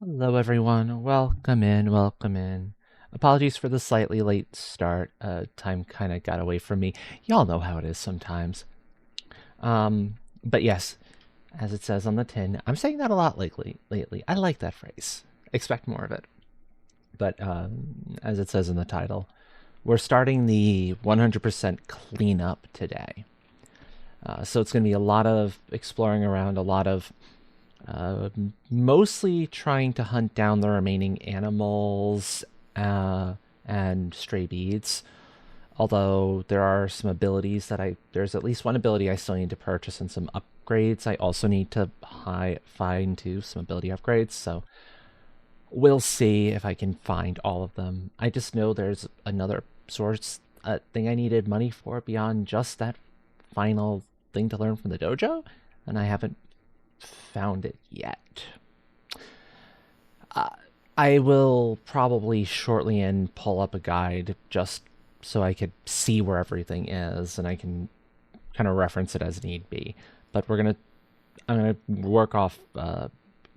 Hello, everyone. Welcome in. Welcome in. Apologies for the slightly late start. Time kind of got away from me. Y'all know how it is sometimes. But yes, as it says on the tin, I'm saying that a lot lately. I like that phrase. Expect more of it. But as it says in the title, we're starting the 100% cleanup today. So it's going to be a lot of exploring around, a lot of mostly trying to hunt down the remaining animals and stray beads. Although there are some abilities that there's at least one ability I still need to purchase and some upgrades I also need to find too, some ability upgrades. So we'll see if I can find all of them. I just know there's another source thing I needed money for beyond just that final thing to learn from the dojo, and I haven't found it yet. I will probably shortly pull up a guide just so I could see where everything is and I can kind of reference it as need be. But I'm gonna work off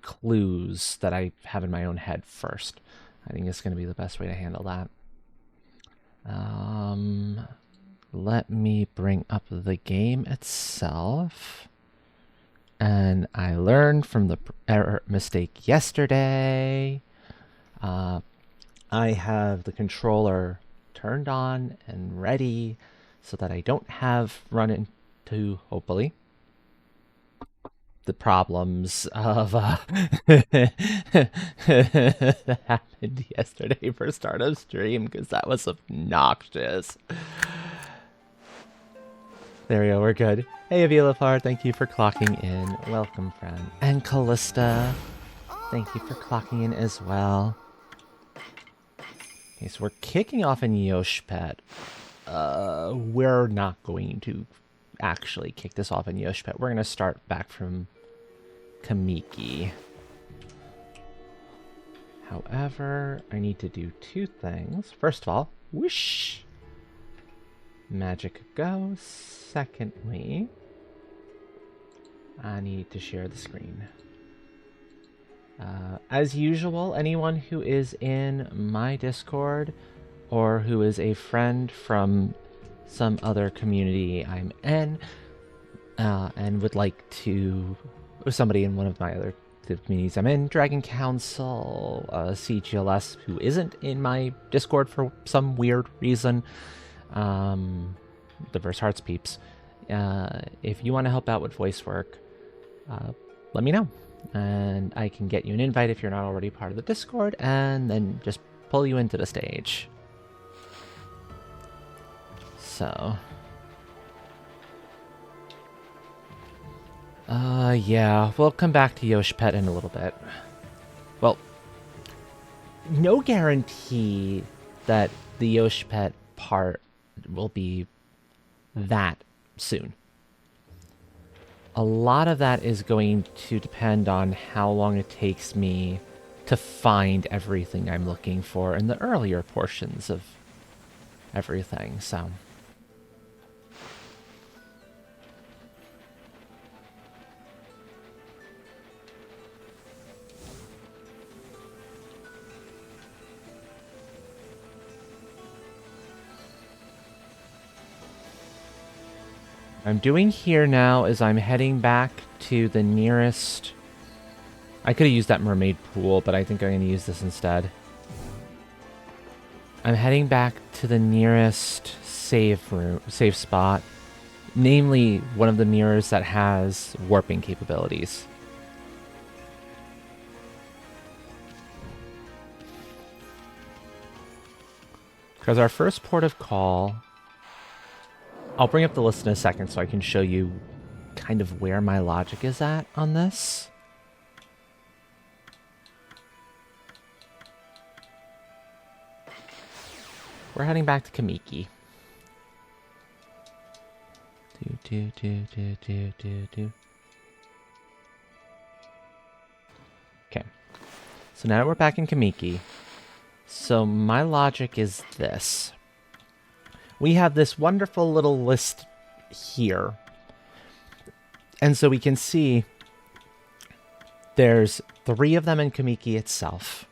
clues that I have in my own head first. I think it's gonna be the best way to handle that. Let me bring up the game itself. And I learned from the mistake yesterday. I have the controller turned on and ready so that I don't have run into, hopefully, the problems of that happened yesterday for startup stream because that was obnoxious. There we go, we're good. Hey, Avilapar, thank you for clocking in. Welcome, friend. And Callista, thank you for clocking in as well. Okay, so we're kicking off in Yoshpet. We're not going to actually kick this off in Yoshpet. We're going to start back from Kamiki. However, I need to do two things. First of all, whoosh! Magic go. Secondly, I need to share the screen. As usual, anyone who is in my Discord or who is a friend from some other community I'm in and would like to, or somebody in one of my other communities I'm in, Dragon Council, CGLS, who isn't in my Discord for some weird reason, Diverse Hearts peeps. If you want to help out with voice work, let me know. And I can get you an invite if you're not already part of the Discord, and then just pull you into the stage. So. Yeah, we'll come back to Yoshpet in a little bit. Well, no guarantee that the Yoshpet part will be that soon. A lot of that is going to depend on how long it takes me to find everything I'm looking for in the earlier portions of everything, so. What I'm doing here now is I'm heading back to the nearest... I could have used that mermaid pool, but I think I'm going to use this instead. I'm heading back to the nearest save spot, namely one of the mirrors that has warping capabilities. Because our first port of call... I'll bring up the list in a second so I can show you kind of where my logic is at on this. We're heading back to Kamiki. Okay. So now we're back in Kamiki. So my logic is this. We have this wonderful little list here. And so we can see there's 3 of them in Kamiki itself,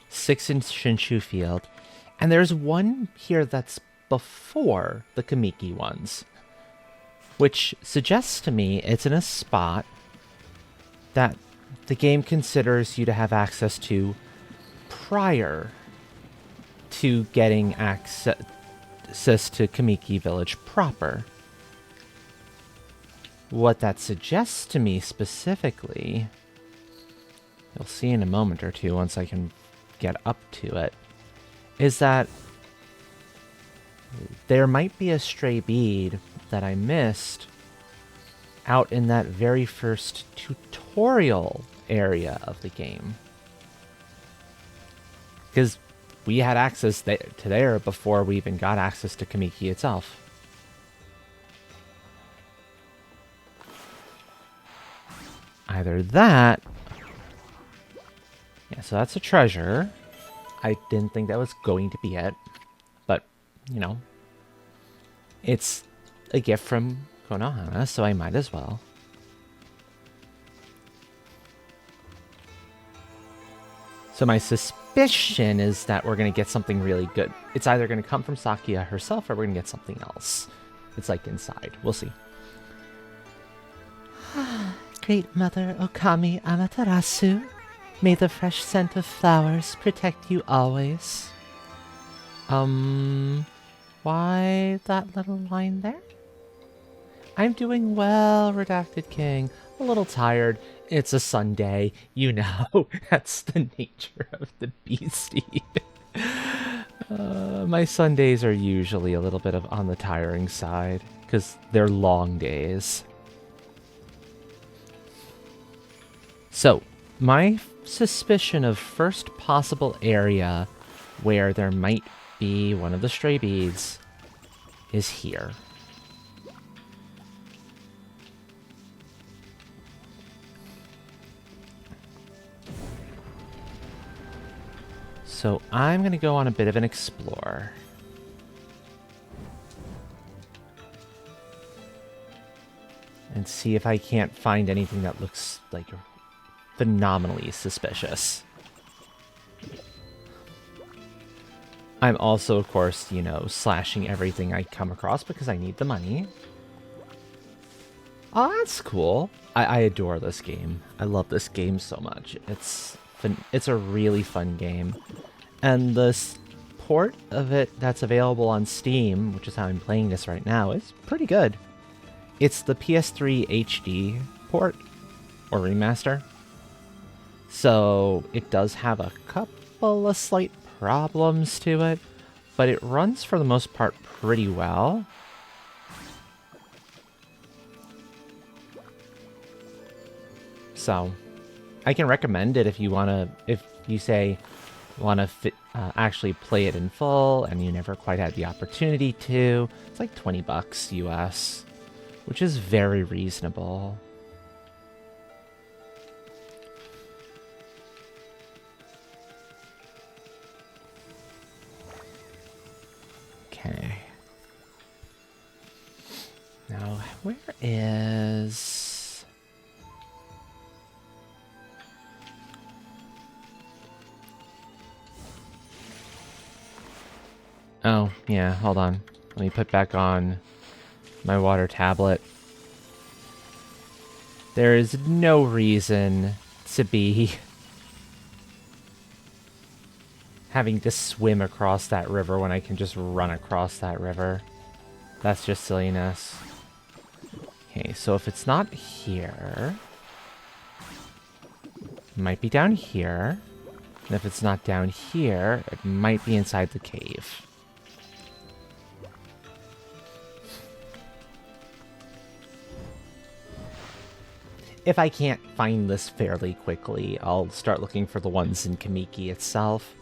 6 in Shinshu Field, and there's one here that's before the Kamiki ones, which suggests to me it's in a spot that the game considers you to have access to prior to getting access to Kamiki Village proper. What that suggests to me specifically, you'll see in a moment or two once I can get up to it, is that there might be a stray bead that I missed out in that very first tutorial area of the game. Because we had access to there before we even got access to Kamiki itself. Either that... Yeah, so that's a treasure. I didn't think that was going to be it. But, you know, it's a gift from Konohana, so I might as well. So my suspicion is that we're going to get something really good. It's either going to come from Sakia herself or we're going to get something else. It's like inside. We'll see. Great Mother Okami Amaterasu, may the fresh scent of flowers protect you always. Why that little line there? I'm doing well, Redacted King. A little tired. It's a Sunday. You know, that's the nature of the beastie. My Sundays are usually a little bit on the tiring side, because they're long days. So, my suspicion of first possible area where there might be one of the stray beads is here. So I'm going to go on a bit of an explore. And see if I can't find anything that looks like phenomenally suspicious. I'm also, of course, you know, slashing everything I come across because I need the money. Oh, that's cool. I adore this game. I love this game so much. It's a really fun game. And the port of it that's available on Steam, which is how I'm playing this right now, is pretty good. It's the PS3 HD port, or remaster. So it does have a couple of slight problems to it, but it runs for the most part pretty well. So I can recommend it if you actually play it in full and you never quite had the opportunity to. It's like $20 US, which is very reasonable. Okay. Now, where is... Oh, yeah, hold on. Let me put back on my water tablet. There is no reason to be having to swim across that river when I can just run across that river. That's just silliness. Okay, so if it's not here, it might be down here. And if it's not down here, it might be inside the cave. If I can't find this fairly quickly, I'll start looking for the ones in Kamiki itself.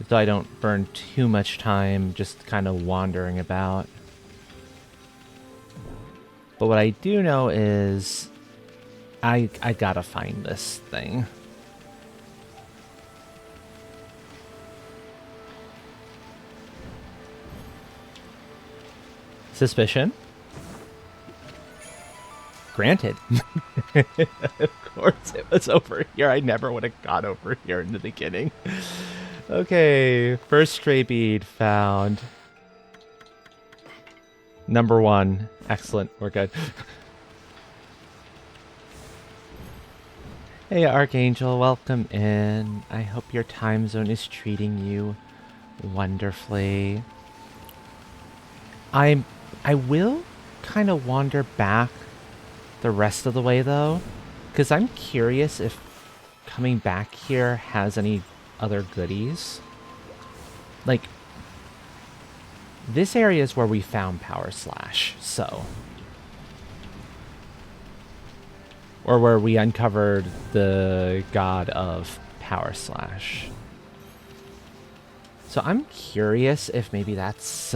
So I don't burn too much time just kind of wandering about. But what I do know is I gotta find this thing. Suspicion? Granted. Of course it was over here. I never would have got over here in the beginning. Okay, first stray bead found. Number 1. Excellent, we're good. Hey Archangel, welcome in. I hope your time zone is treating you wonderfully. I will kind of wander back the rest of the way though, because I'm curious if coming back here has any other goodies. Like, this area is where we found Power Slash, so. Or where we uncovered the god of Power Slash. So I'm curious if maybe that's,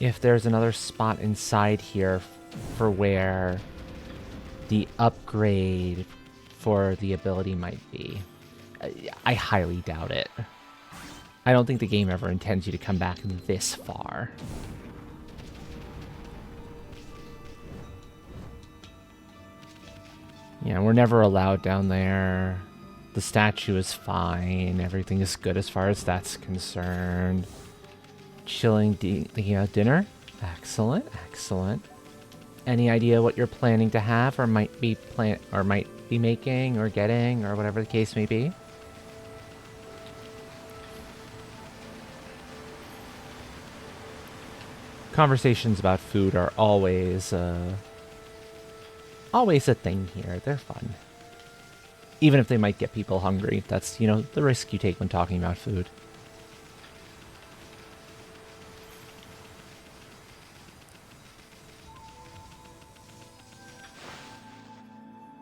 if there's another spot inside here for where the upgrade for the ability might be. I highly doubt it. I don't think the game ever intends you to come back this far. Yeah, we're never allowed down there. The statue is fine. Everything is good as far as that's concerned. Chilling dinner. Excellent, excellent. Any idea what you're planning to have, or might be making, or getting, or whatever the case may be? Conversations about food are always always a thing here. They're fun. Even if they might get people hungry. That's, you know, the risk you take when talking about food.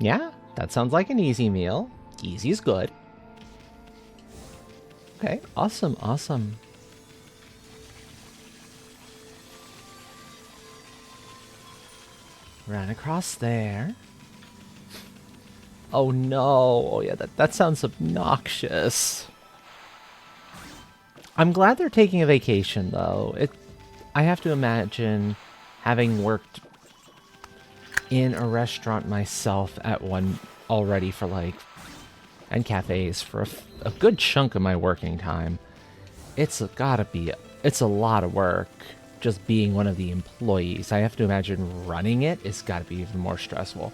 Yeah, that sounds like an easy meal. Easy is good. Okay, awesome, awesome. Run across there. Oh no. Oh yeah, that sounds obnoxious. I'm glad they're taking a vacation though. I have to imagine, having worked in a restaurant myself at one already for like, and cafes for a good chunk of my working time, it's a lot of work just being one of the employees. I have to imagine running it has got to be even more stressful.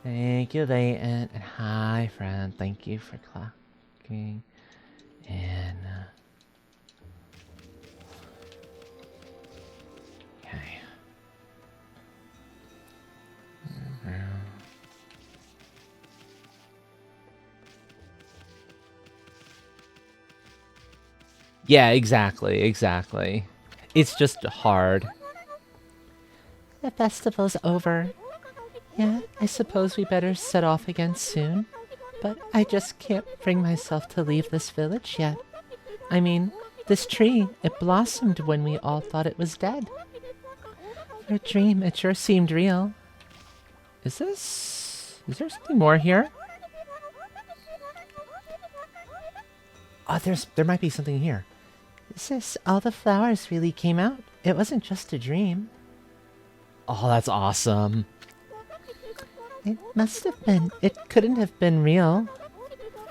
Thank you, Leighton. And hi, friend. Thank you for clocking in. Okay. Yeah, exactly, exactly. It's just hard. The festival's over. Yeah, I suppose we better set off again soon. But I just can't bring myself to leave this village yet. I mean, this tree, it blossomed when we all thought it was dead. For a dream, it sure seemed real. Is there something more here? Oh, there might be something here. Sis, all the flowers really came out. It wasn't just a dream. Oh, that's awesome. It must have been. It couldn't have been real.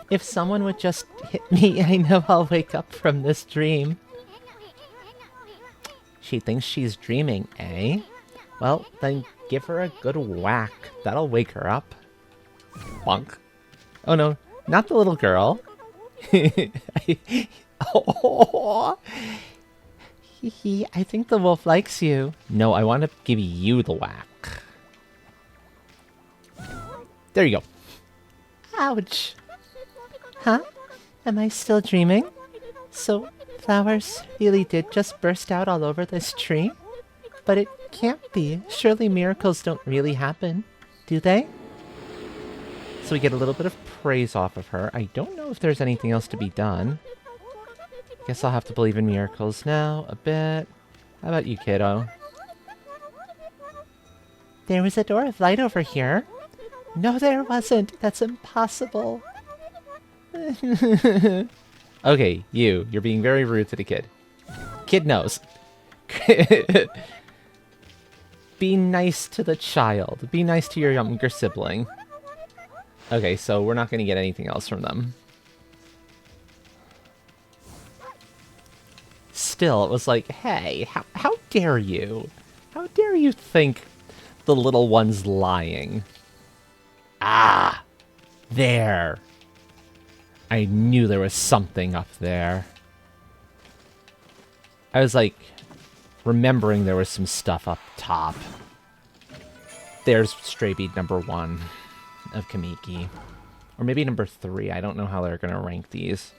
If someone would just hit me, I know I'll wake up from this dream. She thinks she's dreaming, eh? Well, then give her a good whack. That'll wake her up. Bonk. Oh no, not the little girl. Oh, I think the wolf likes you. No, I want to give you the whack. There you go. Ouch. Huh? Am I still dreaming? So, flowers really did just burst out all over this tree? But it can't be. Surely miracles don't really happen, do they? So we get a little bit of praise off of her. I don't know if there's anything else to be done. Guess I'll have to believe in miracles now, a bit. How about you, kiddo? There was a door of light over here. No, there wasn't. That's impossible. Okay, you're being very rude to the kid. Kid knows. Be nice to the child. Be nice to your younger sibling. Okay, so we're not going to get anything else from them. Still, it was like, hey, how dare you? How dare you think the little one's lying? Ah! There! I knew there was something up there. I was like, remembering there was some stuff up top. There's stray bead number 1 of Kamiki. Or maybe number 3. I don't know how they're going to rank these.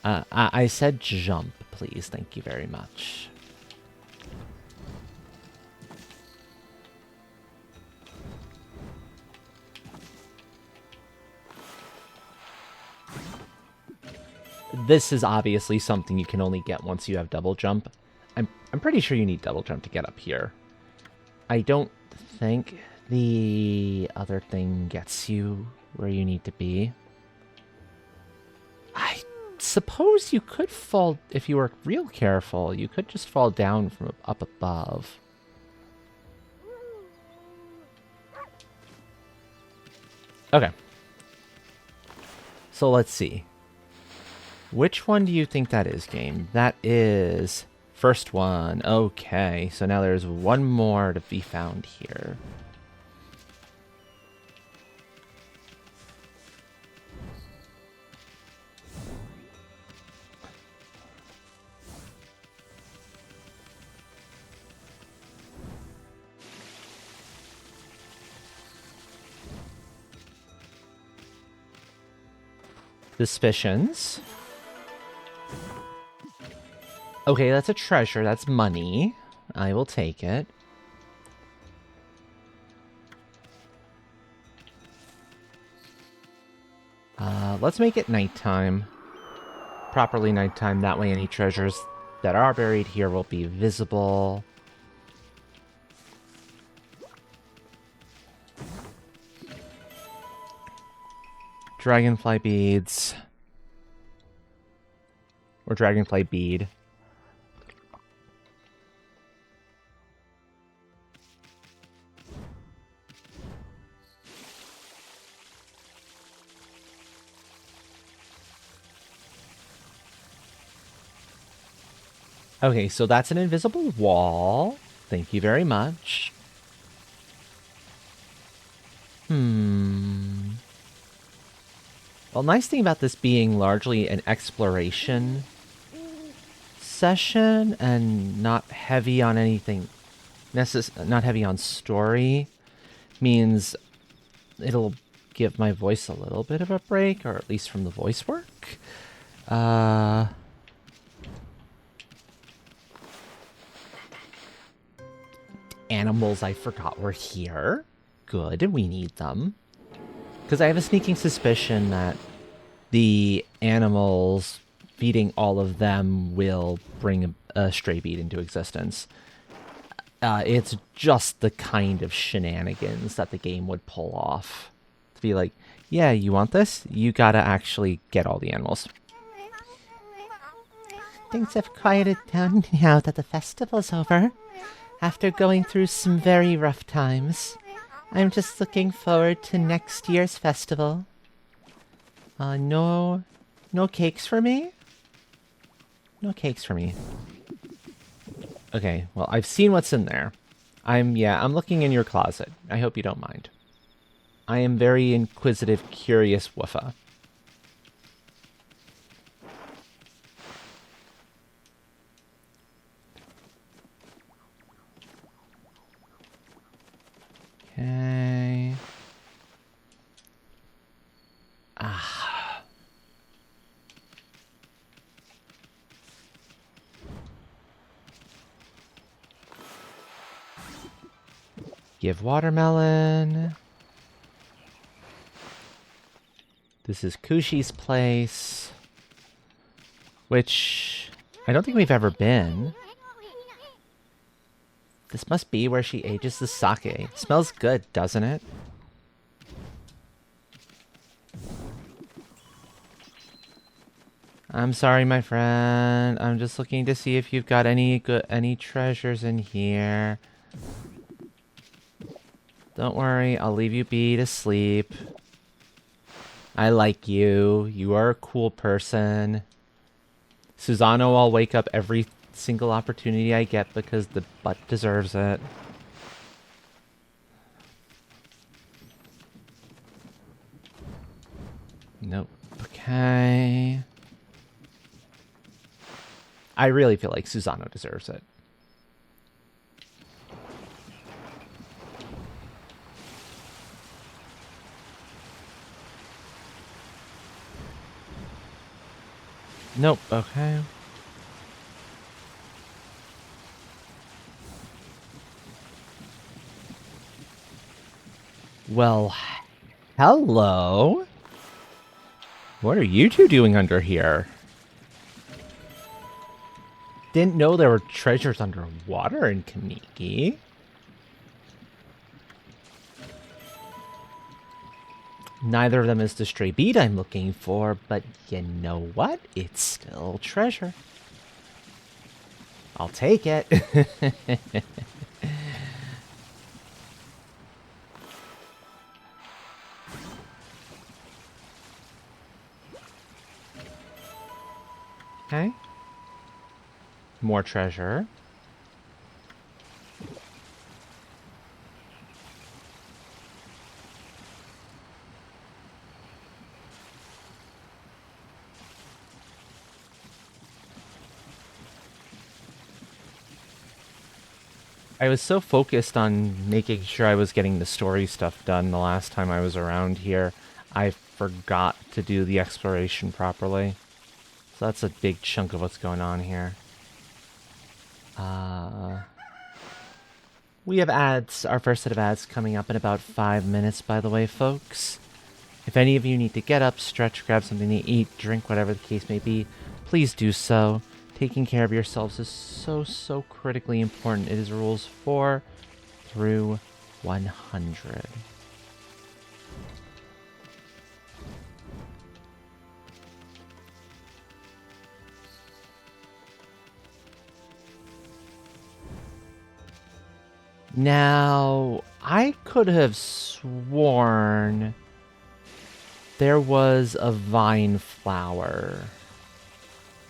I said jump, please. Thank you very much. This is obviously something you can only get once you have double jump. I'm pretty sure you need double jump to get up here. I don't think the other thing gets you where you need to be. I suppose you could fall, if you were real careful, you could just fall down from up above. Okay. So let's see. Which one do you think that is, game? That is first one. Okay, so now there's one more to be found here. Suspicions. Okay, that's a treasure. That's money. I will take it. Let's make it nighttime. Properly nighttime. That way any treasures that are buried here will be visible. Dragonfly beads. Or dragonfly bead. Okay, so that's an invisible wall. Thank you very much. Well, nice thing about this being largely an exploration session and not heavy on anything, not heavy on story, means it'll give my voice a little bit of a break, or at least from the voice work. Animals I forgot were here. Good, we need them. Because I have a sneaking suspicion that the animals, feeding all of them, will bring a stray bead into existence. It's just the kind of shenanigans that the game would pull off. To be like, yeah, you want this? You gotta actually get all the animals. Things have quieted down now that the festival's over. After going through some very rough times, I'm just looking forward to next year's festival. No cakes for me? No cakes for me. Okay, well, I've seen what's in there. I'm looking in your closet. I hope you don't mind. I am very inquisitive, curious woofa. Okay. Give watermelon. This is Kushi's place, which I don't think we've ever been. This must be where she ages the sake. Smells good, doesn't it? I'm sorry, my friend. I'm just looking to see if you've got any treasures in here. Don't worry, I'll leave you be to sleep. I like you. You are a cool person. Susano, I'll wake up every single opportunity I get because the butt deserves it. Nope. Okay. I really feel like Susano deserves it. Nope. Okay. Well, hello. What are you two doing under here? Didn't know there were treasures underwater in Kamiki. Neither of them is the stray bead I'm looking for, but you know what? It's still treasure. I'll take it. Okay. More treasure. I was so focused on making sure I was getting the story stuff done the last time I was around here, I forgot to do the exploration properly. So that's a big chunk of what's going on here. We have ads, our first set of ads coming up in about 5 minutes, by the way, folks. If any of you need to get up, stretch, grab something to eat, drink, whatever the case may be, please do so. Taking care of yourselves is so critically important. It is rules 4 through 100. Now, I could have sworn there was a vine flower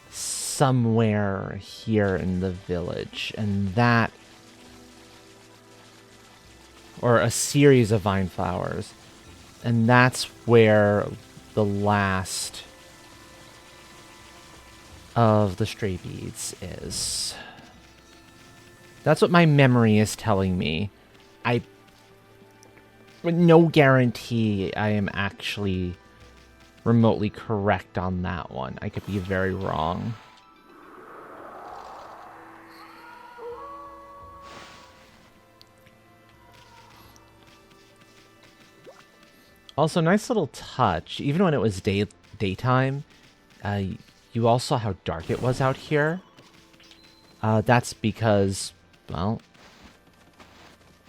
somewhere here in the village, and that, or a series of vine flowers, and that's where the last of the stray beads is. That's what my memory is telling me. With no guarantee I am actually remotely correct on that one. I could be very wrong. Also, nice little touch. Even when it was daytime, you all saw how dark it was out here. That's because, well,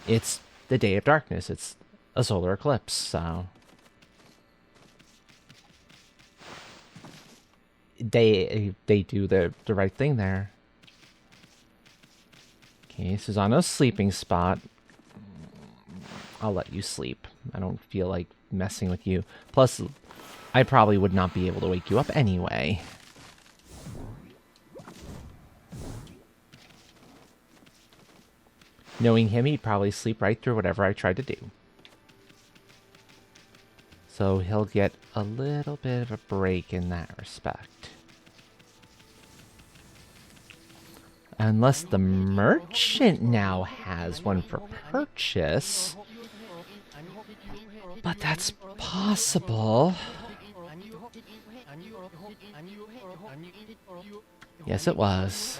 it's the day of darkness. It's a solar eclipse, so they do the right thing there. Okay, Susano's sleeping spot. I'll let you sleep. I don't feel like messing with you. Plus, I probably would not be able to wake you up anyway. Knowing him, he'd probably sleep right through whatever I tried to do. So he'll get a little bit of a break in that respect. Unless the merchant now has one for purchase. But that's possible. Yes, it was.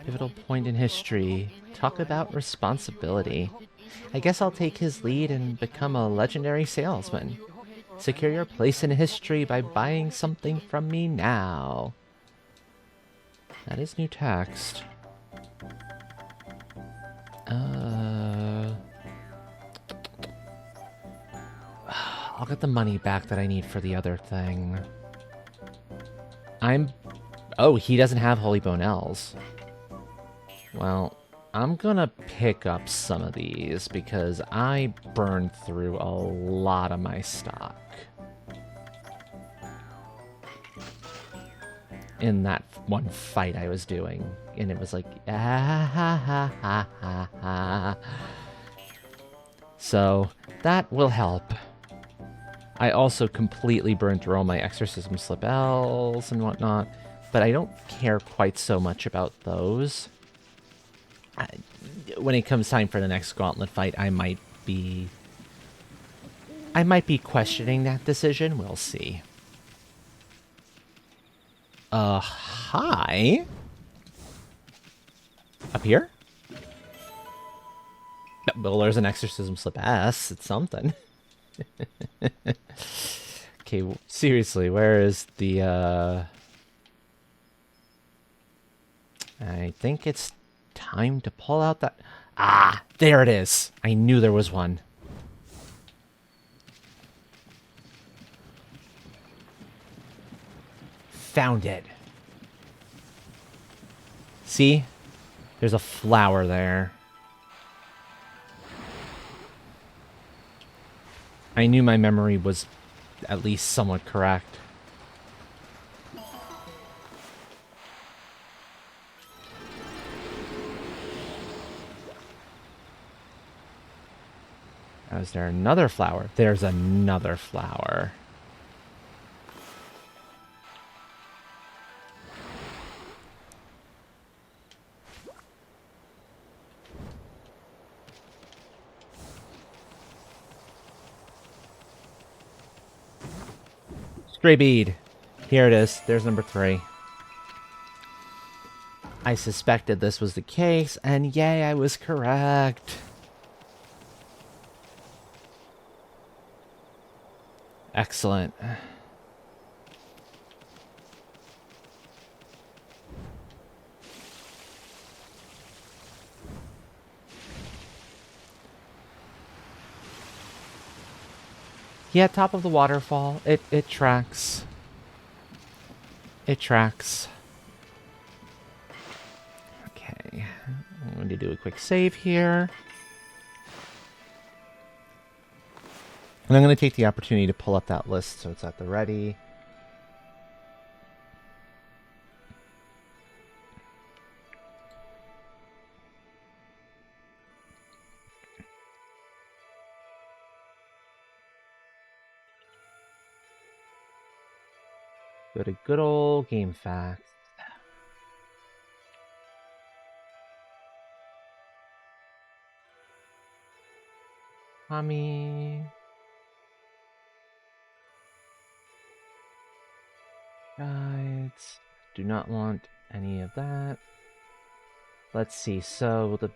Pivotal point in history. Talk about responsibility. I guess I'll take his lead and become a legendary salesman. Secure your place in history by buying something from me now. That is new text. I'll get the money back that I need for the other thing. Oh, he doesn't have Holy Bone Elves. Well, I'm gonna pick up some of these because I burned through a lot of my stock in that one fight I was doing. And it was like, ah, ha, ha, ha, ha, ha. So that will help. I also completely burned through all my Exorcism Slip L's and whatnot, but I don't care quite so much about those. When it comes time for the next Gauntlet fight, I might be questioning that decision. We'll see. Hi? Up here? Well, there's an Exorcism Slip S. It's something. Okay, seriously, where is the, I think it's time to pull out that... Ah, there it is. I knew there was one. Found it. See? There's a flower there. I knew my memory was at least somewhat correct. Is there another flower? There's another flower. Stray bead. Here it is. There's number 3. I suspected this was the case, and yay, I was correct. Excellent. Yeah, top of the waterfall. It tracks. It tracks. Okay. I'm going to do a quick save here. And I'm going to take the opportunity to pull up that list so it's at the ready. Go to good old Game Facts. Tommy. Guides. Do not want any of that. Let's see. So the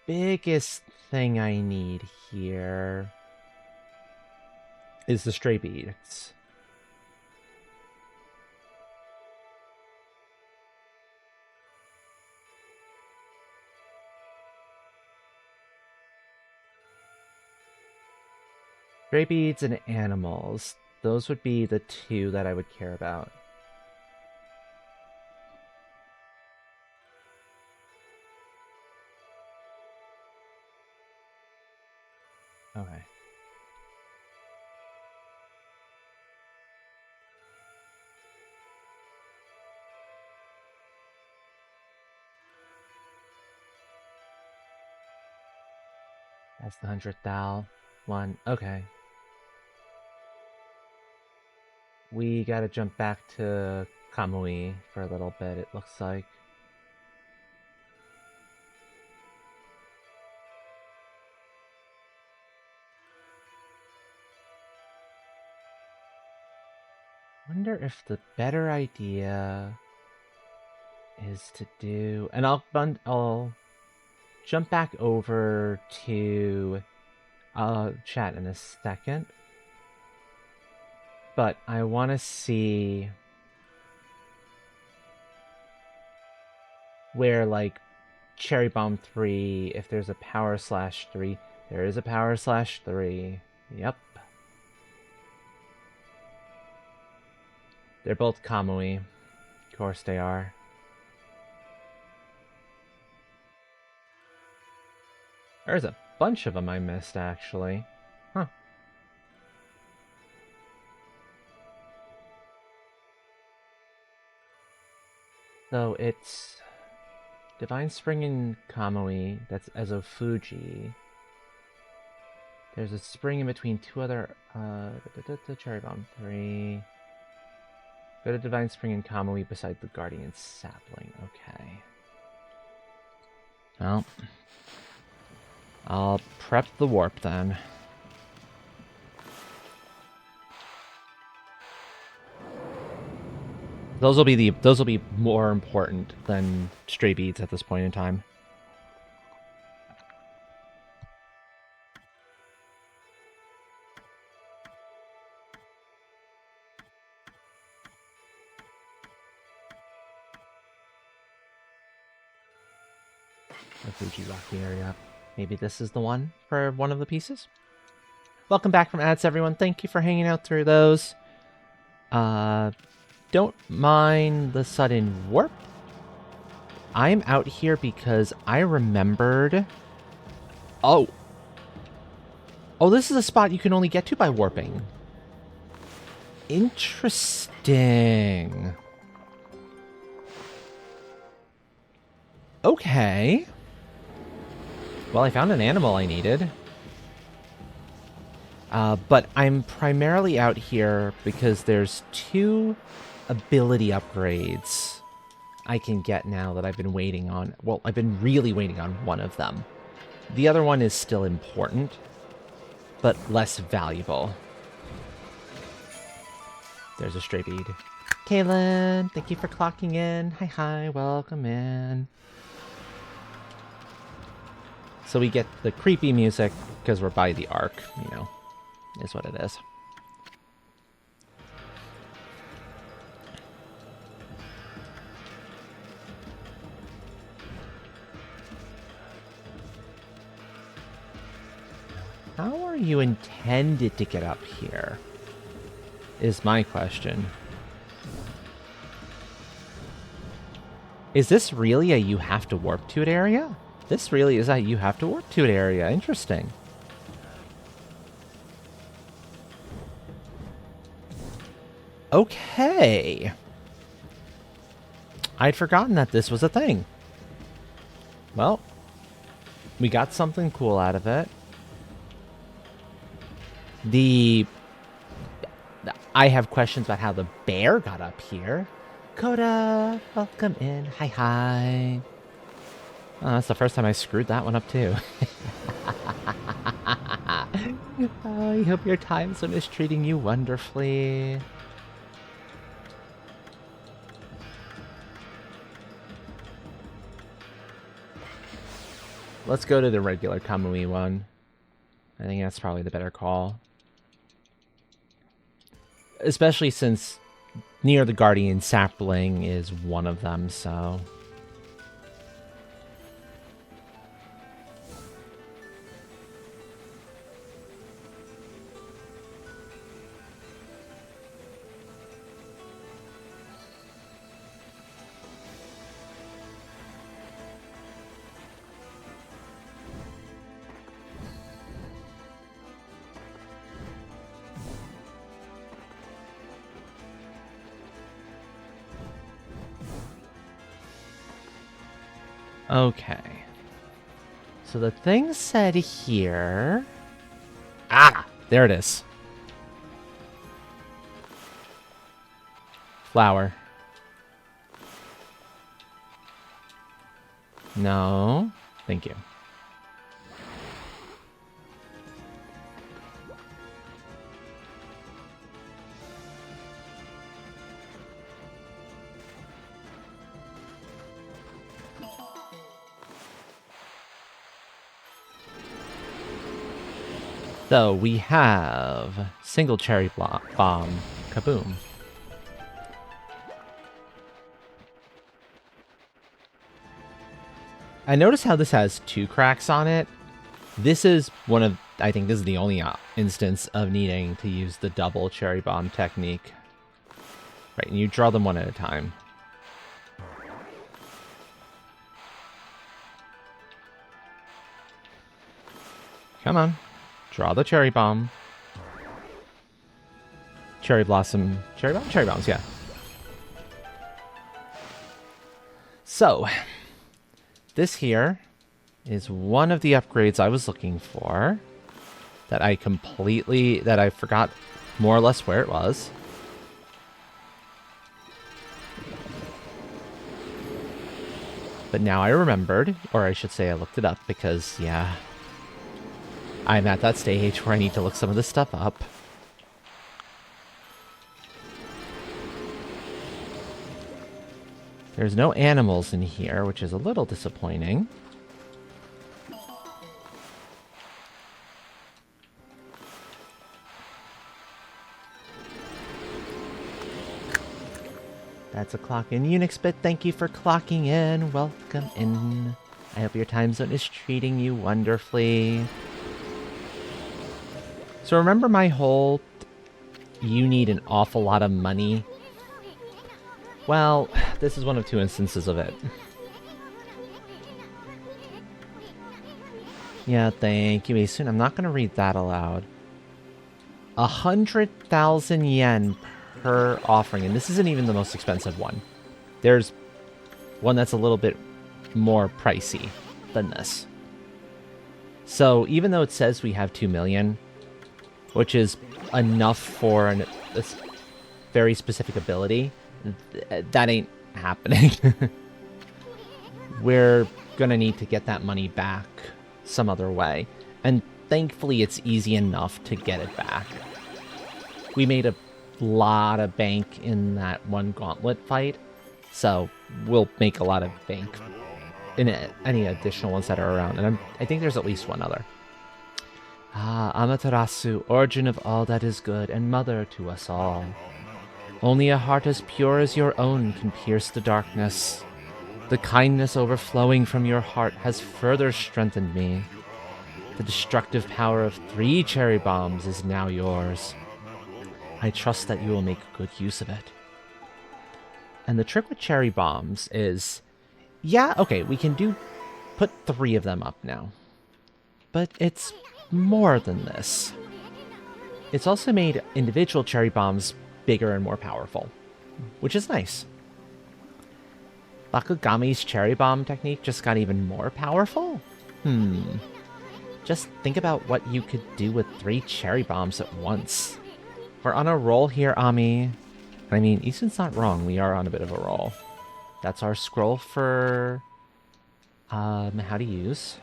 biggest thing I need here is the stray beads. Stray beads and animals. Those would be the 2 that I would care about. Okay. That's the 100th thou one. Okay. We gotta jump back to Kamui for a little bit, it looks like. Wonder if the better idea is to do... And I'll jump back over to chat in a second. But I want to see where, like, Cherry Bomb 3. If there's a Power Slash 3, there is a Power Slash 3. Yep. They're both Kamui. Of course they are. There's a bunch of them I missed, actually. Huh. So it's Divine Spring and Kamui. That's Ezofuji. There's a spring in between two other... Cherry Bomb 3. Go to Divine Spring and Kamui beside the Guardian Sapling. Okay. Well, I'll prep the warp then. Those will be more important than stray beads at this point in time. The Fuji Rocky area. Maybe this is the one for one of the pieces. Welcome back from ads, everyone. Thank you for hanging out through those. Don't mind the sudden warp. I'm out here because I remembered... Oh, this is a spot you can only get to by warping. Interesting. Okay. Well, I found an animal I needed. But I'm primarily out here because there's 2 ability upgrades I can get now that I've been waiting on. Well, I've been really waiting on one of them. The other one is still important, but less valuable. There's a stray bead. Kaylin, thank you for clocking in. Hi, welcome in. So we get the creepy music because we're by the Ark, you know, is what it is. How are you intended to get up here? Is my question. Is this really a you have to warp to it area? This really is a you have to warp to it area. Interesting. Okay. I'd forgotten that this was a thing. Well, we got something cool out of it. I have questions about how the bear got up here. Coda, welcome in. Hi. Oh, that's the first time I screwed that one up, too. Oh, I hope your time zone is treating you wonderfully. Let's go to the regular Kamui one. I think that's probably the better call. Especially since near the Guardian Sapling is one of them, so... Okay. So the thing said here... Ah! There it is. Flower. No. Thank you. So we have single cherry bomb, kaboom. I notice how this has 2 cracks on it. This is one of, I think this is the only instance of needing to use the double cherry bomb technique. Right, and you draw them one at a time. Come on. Draw the cherry bomb. Cherry blossom. Cherry bomb? Cherry bombs, yeah. So, this here is one of the upgrades I was looking for that I forgot more or less where it was. But now I remembered, or I should say I looked it up because, yeah, I'm at that stage where I need to look some of this stuff up. There's no animals in here, which is a little disappointing. That's a clock in. Unixbit, thank you for clocking in. Welcome in. I hope your time zone is treating you wonderfully. So remember my whole you need an awful lot of money? Well, this is one of 2 instances of it. Yeah, thank you, Asun. I'm not going to read that aloud. 100,000 yen per offering, and this isn't even the most expensive one. There's one that's a little bit more pricey than this. So even though it says we have 2 million, which is enough for a very specific ability, that ain't happening. We're gonna need to get that money back some other way. And thankfully it's easy enough to get it back. We made a lot of bank in that one gauntlet fight, so we'll make a lot of bank in any additional ones that are around. And I think there's at least one other. Ah, Amaterasu, origin of all that is good and mother to us all. Only a heart as pure as your own can pierce the darkness. The kindness overflowing from your heart has further strengthened me. The destructive power of 3 cherry bombs is now yours. I trust that you will make good use of it. And the trick with cherry bombs is, yeah, okay, we can put 3 of them up now. But it's more than this. It's also made individual cherry bombs bigger and more powerful, which is nice. Bakugami's cherry bomb technique just got even more powerful? Just think about what you could do with 3 cherry bombs at once. We're on a roll here, Ami. I mean, Easton's not wrong. We are on a bit of a roll. That's our scroll for how to use.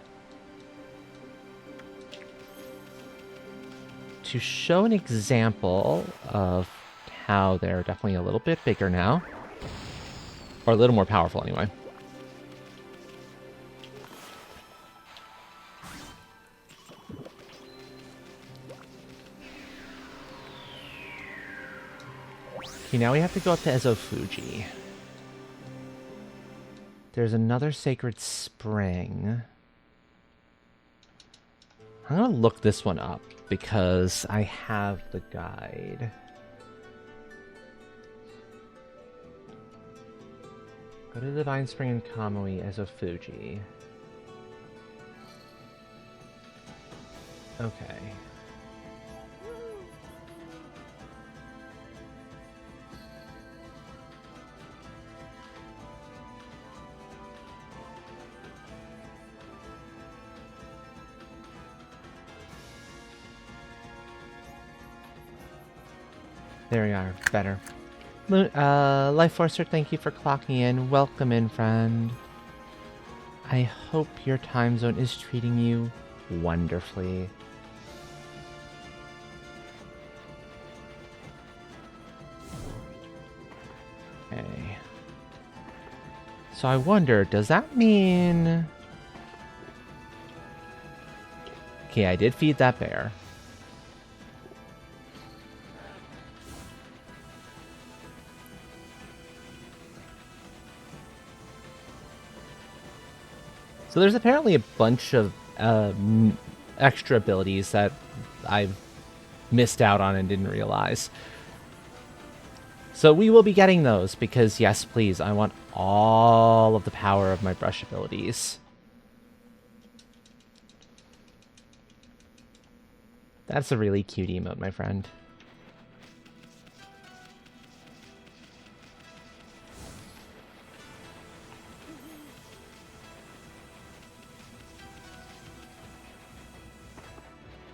To show an example of how they're definitely a little bit bigger now. Or a little more powerful, anyway. Okay, now we have to go up to Ezofuji. There's another sacred spring. I'm gonna look this one up because I have the guide. Go to the Divine Spring in Kamui, Ezofuji. Okay. There we are. Better. Life Forcer, thank you for clocking in. Welcome in, friend. I hope your time zone is treating you wonderfully. Okay. So I wonder, does that mean... Okay, I did feed that bear. So there's apparently a bunch of extra abilities that I've missed out on and didn't realize. So we will be getting those because, yes, please, I want all of the power of my brush abilities. That's a really cute emote, my friend.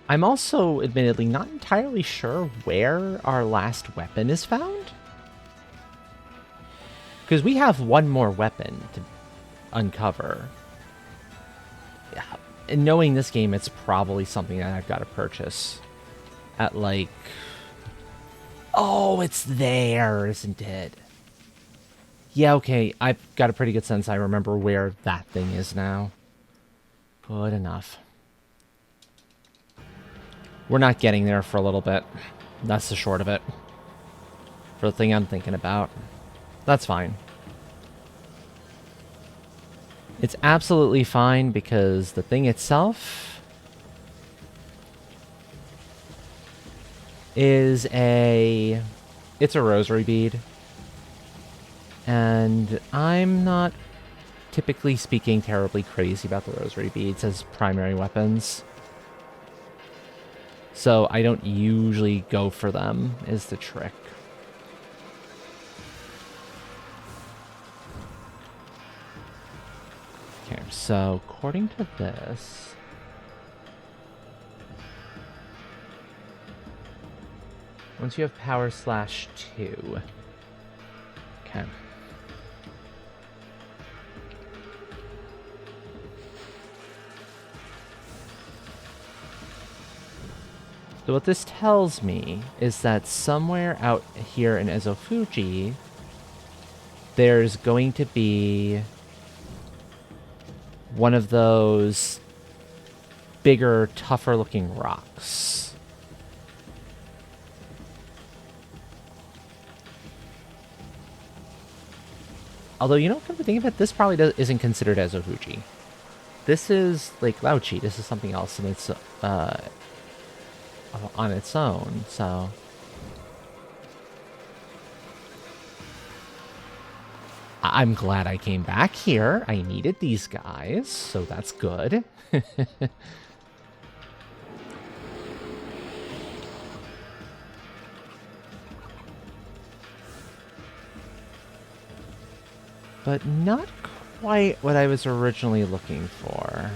I'm also, admittedly, not entirely sure where our last weapon is found. Because we have one more weapon to uncover. And knowing this game, it's probably something that I've got to purchase at, like... Oh, it's there, isn't it? Yeah, okay, I've got a pretty good sense I remember where that thing is now. Good enough. We're not getting there for a little bit. That's the short of it. For the thing I'm thinking about. That's fine. It's absolutely fine because the thing itself is it's a rosary bead. And I'm not, typically speaking, terribly crazy about the rosary beads as primary weapons. So I don't usually go for them, is the trick. Okay, so according to this... Once you have power slash 2. Okay. So what this tells me is that somewhere out here in Ezofuji, there's going to be one of those bigger, tougher looking rocks. Although, you know, come to think of it, this probably isn't considered Ezofuji. This is Lake Lauchi. This is something else, and it's on its own, so... I'm glad I came back here. I needed these guys, so that's good. But not quite what I was originally looking for.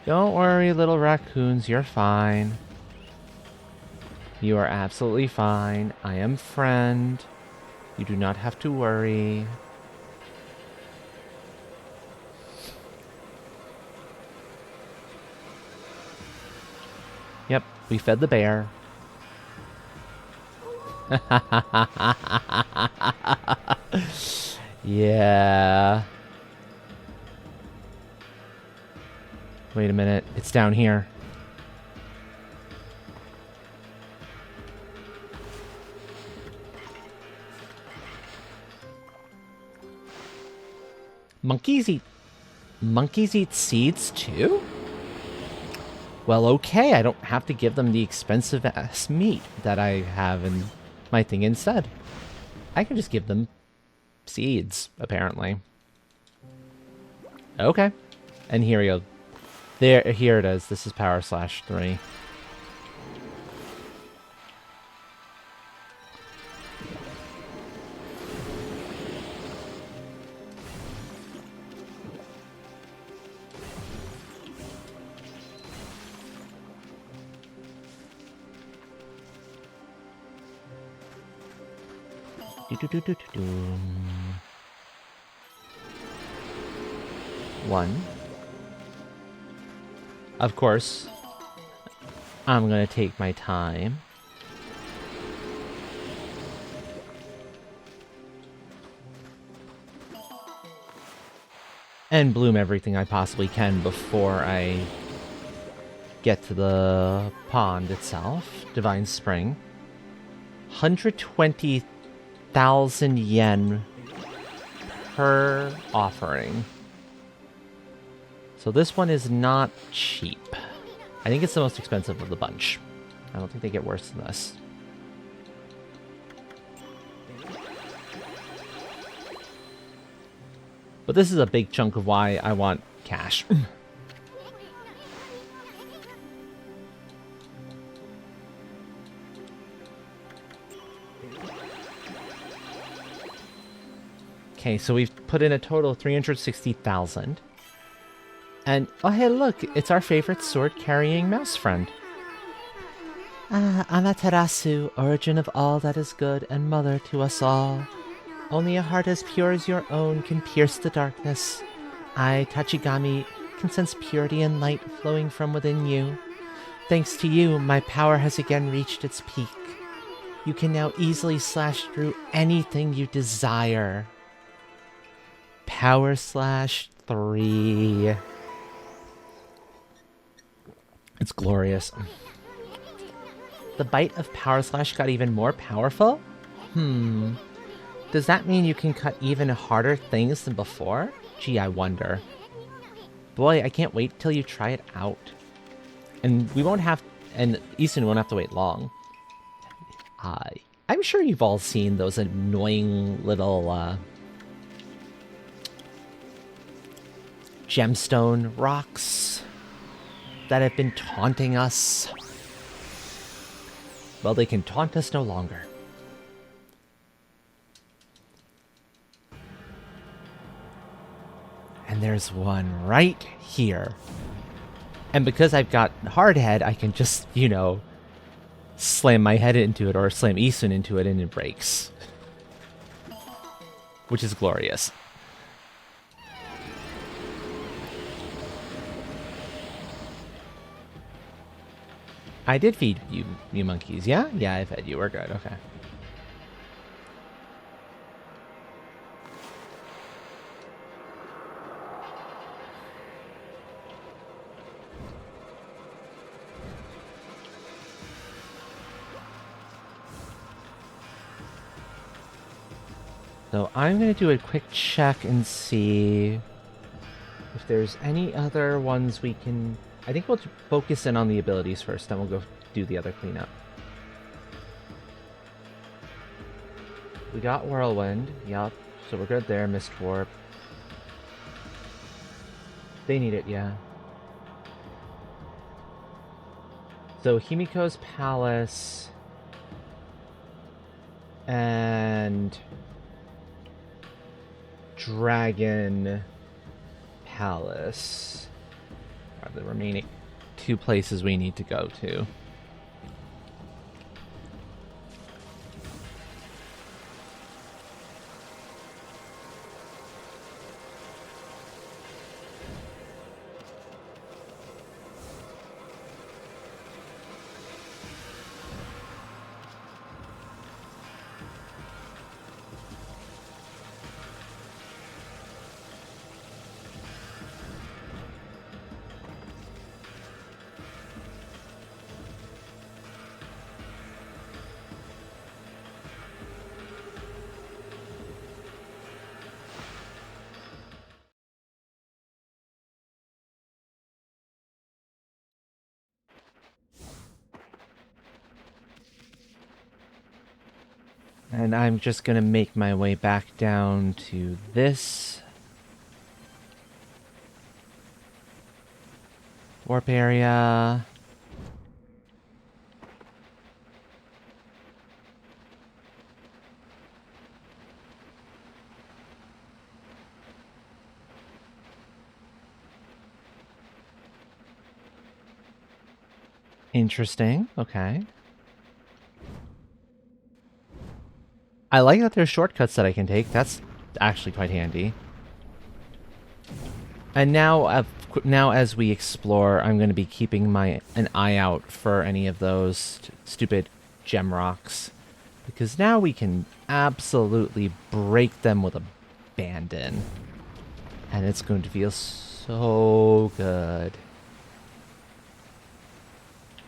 Don't worry, little raccoons, you're fine. You are absolutely fine. I am friend. You do not have to worry. Yep, we fed the bear. Yeah. Wait a minute, it's down here. Monkeys eat seeds too? Well, okay, I don't have to give them the expensive ass meat that I have in my thing instead. I can just give them seeds, apparently. Okay. And here we go. Here it is. This is power slash 3. One. Of course, I'm gonna take my time and bloom everything I possibly can before I get to the pond itself. Divine Spring. 120,000 yen per offering. So this one is not cheap. I think it's the most expensive of the bunch. I don't think they get worse than this. But this is a big chunk of why I want cash. Okay, so we've put in a total of 360,000. And, oh hey look, it's our favorite sword-carrying mouse friend. Ah, Amaterasu, origin of all that is good and mother to us all. Only a heart as pure as your own can pierce the darkness. I, Tachigami, can sense purity and light flowing from within you. Thanks to you, my power has again reached its peak. You can now easily slash through anything you desire. Power slash 3. It's glorious. The bite of Power Slash got even more powerful? Does that mean you can cut even harder things than before? Gee, I wonder. Boy, I can't wait till you try it out. And we won't have... And Easton won't have to wait long. I'm sure you've all seen those annoying little, gemstone rocks that have been taunting us. Well, they can taunt us no longer. And there's one right here. And because I've got hard head, I can just, you know, slam my head into it or slam Easton into it and it breaks. Which is glorious. I did feed you, you monkeys, yeah? Yeah, I fed you. We're good, okay. So I'm going to do a quick check and see if there's any other ones we can... I think we'll focus in on the abilities first, then we'll go do the other cleanup. We got Whirlwind, yup, so we're good there. Mist Warp. They need it, yeah. So Himiko's Palace... and... Dragon Palace are the remaining 2 places we need to go to. And I'm just gonna make my way back down to this warp area. Interesting, okay. I like that there's shortcuts that I can take. That's actually quite handy. And now as we explore, I'm going to be keeping an eye out for any of those stupid gem rocks. Because now we can absolutely break them with abandon. And it's going to feel so good.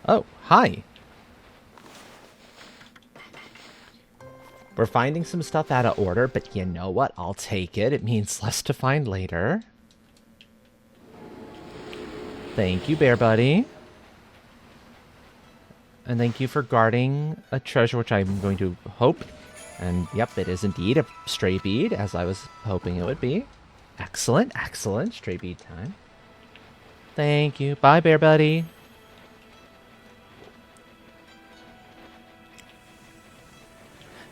Oh, hi. We're finding some stuff out of order, but you know what? I'll take it. It means less to find later. Thank you, Bear Buddy. And thank you for guarding a treasure, which I'm going to hope. And yep, it is indeed a stray bead, as I was hoping it would be. Excellent, excellent. Stray bead time. Thank you. Bye, Bear Buddy.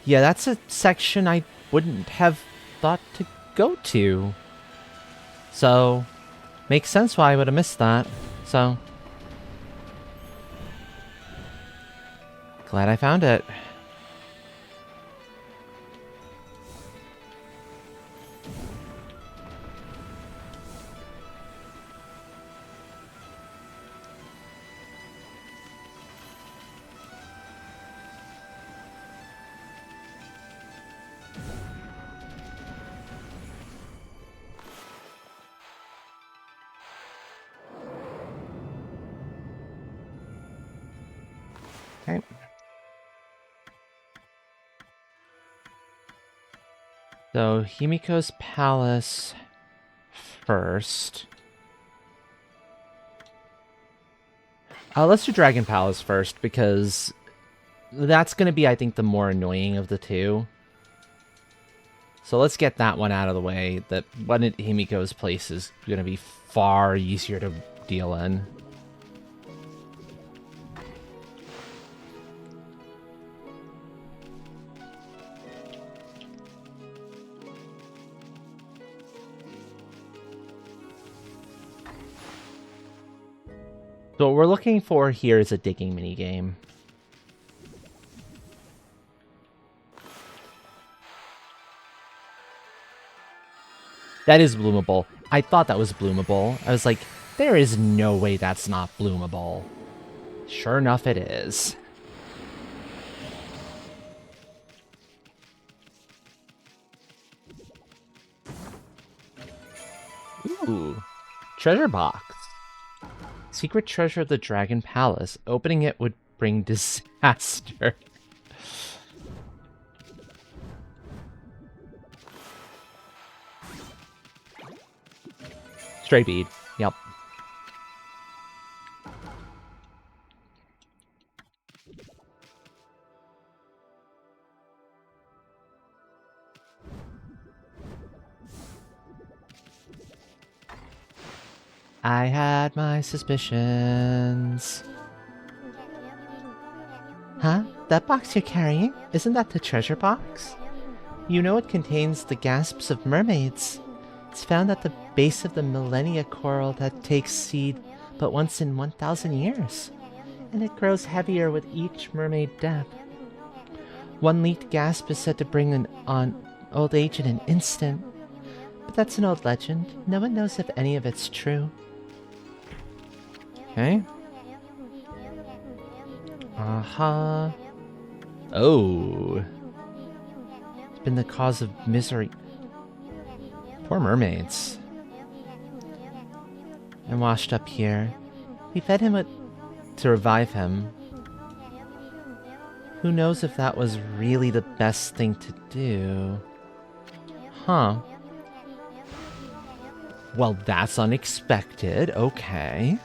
Yeah, that's a section I wouldn't have thought to go to. So, makes sense why I would have missed that. So, glad I found it. Okay. So, Himiko's palace first. Let's do Dragon Palace first, because that's going to be, I think, the more annoying of the two. So let's get that one out of the way. That one at Himiko's place is going to be far easier to deal in. So what we're looking for here is a digging minigame. That is bloomable. I thought that was bloomable. I was like, there is no way that's not bloomable. Sure enough, it is. Ooh, treasure box. Secret treasure of the Dragon Palace. Opening it would bring disaster. Stray bead. Yep. I had my suspicions. Huh? That box you're carrying? Isn't that the treasure box? You know it contains the gasps of mermaids. It's found at the base of the millennia coral that takes seed but once in 1,000 years. And it grows heavier with each mermaid death. One leaked gasp is said to bring on old age in an instant. But that's an old legend. No one knows if any of it's true. Okay. Uh-huh. Oh. It's been the cause of misery. Poor mermaids. And washed up here. We fed him to revive him. Who knows if that was really the best thing to do? Huh. Well, that's unexpected. Okay.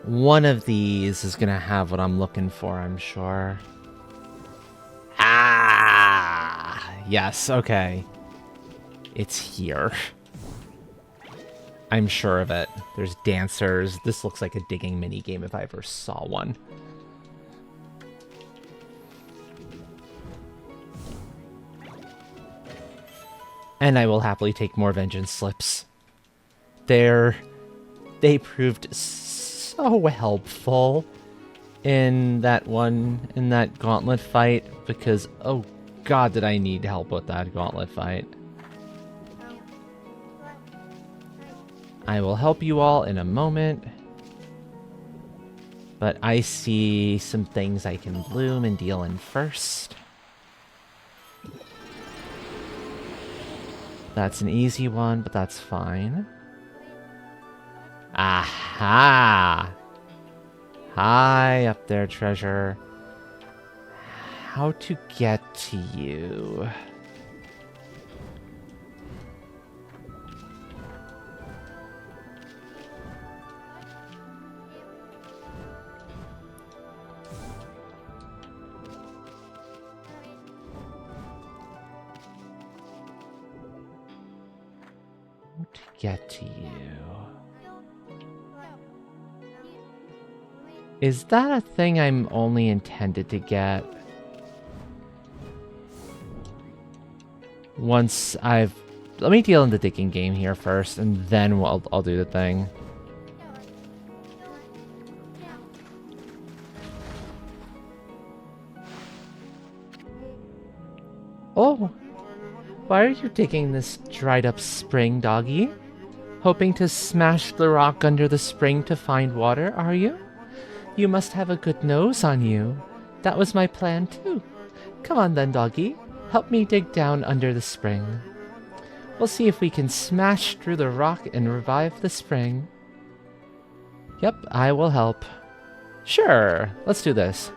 One of these is gonna have what I'm looking for, I'm sure. Ah! Yes, okay. It's here. I'm sure of it. There's dancers. This looks like a digging minigame if I ever saw one. And I will happily take more vengeance slips. They proved so helpful in that gauntlet fight, because oh god did I need help with that gauntlet fight. I will help you all in a moment. But I see some things I can bloom and deal in first. That's an easy one, but that's fine. Aha! Hi up there, treasure. How to get to you? How to get to you? Is that a thing I'm only intended to get once I've... Let me deal in the digging game here first, and then I'll do the thing. Oh, why are you digging this dried up spring, doggy? Hoping to smash the rock under the spring to find water, are you? You must have a good nose on you. That was my plan too. Come on then, doggy. Help me dig down under the spring. We'll see if we can smash through the rock and revive the spring. Yep, I will help. Sure, let's do this.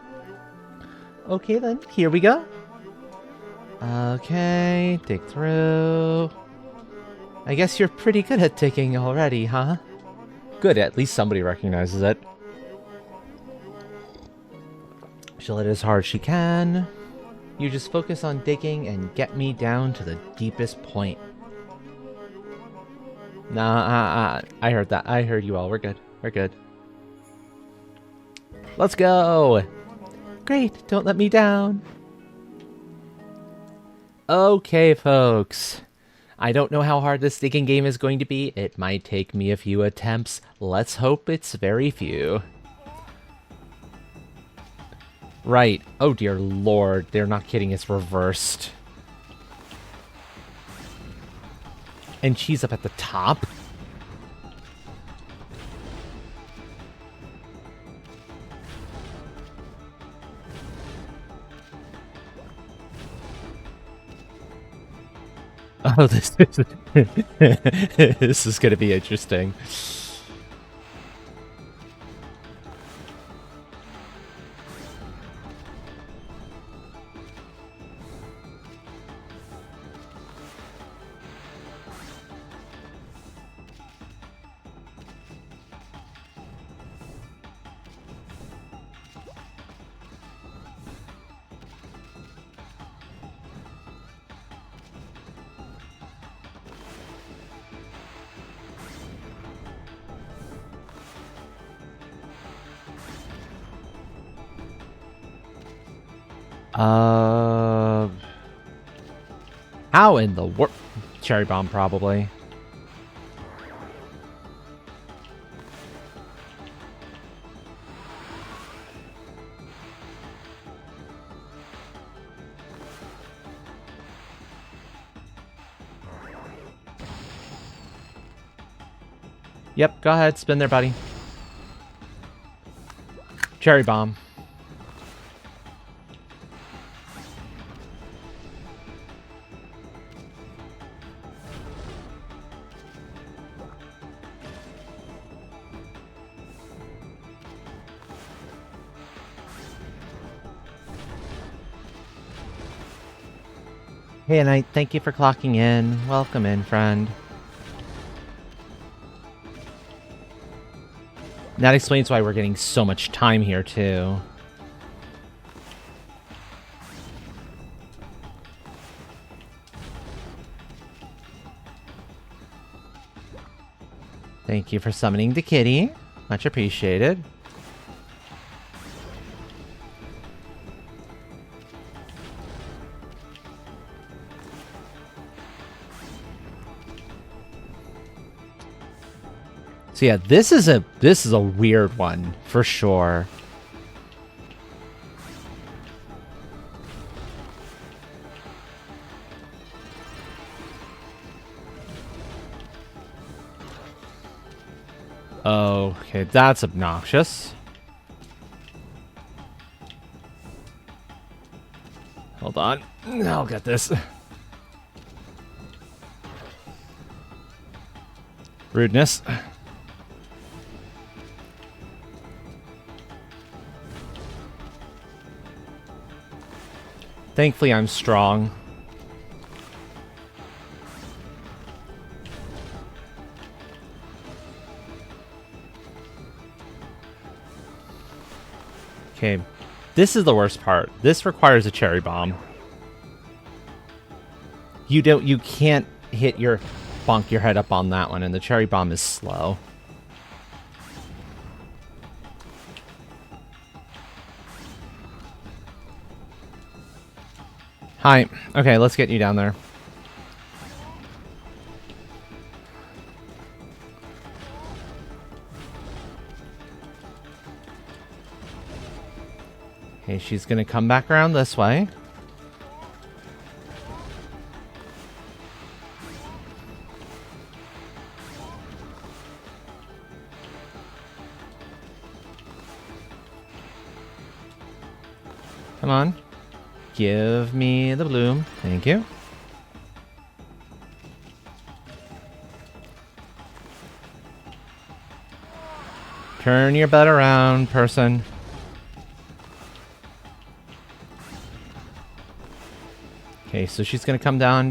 Okay then, here we go. Okay, dig through. I guess you're pretty good at digging already, huh? Good, at least somebody recognizes it. She'll hit as hard as she can. You just focus on digging and get me down to the deepest point. Nah, I heard that. I heard you all. We're good. We're good. Let's go! Great, don't let me down. Okay, folks. I don't know how hard this digging game is going to be. It might take me a few attempts. Let's hope it's very few. Right. Oh dear lord, they're not kidding, it's reversed. And she's up at the top? Oh, this is gonna be interesting. How in the world? Cherry bomb, probably. Yep, go ahead, spin there, buddy. Cherry bomb. Hey, and I thank you for clocking in. Welcome in, friend. That explains why we're getting so much time here, too. Thank you for summoning the kitty. Much appreciated. So yeah, this is a weird one for sure. Okay, that's obnoxious. Hold on. I'll get this. Rudeness. Thankfully, I'm strong. Okay, this is the worst part. This requires a cherry bomb. You can't bonk your head up on that one, and the cherry bomb is slow. Hi. Okay, let's get you down there. Okay, she's gonna come back around this way. Come on. Give me the bloom. Thank you. Turn your butt around, person. Okay, so she's gonna come down.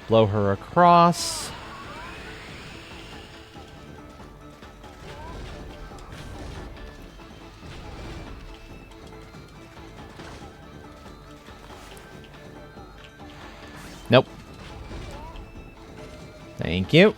Blow her across. Nope. Thank you.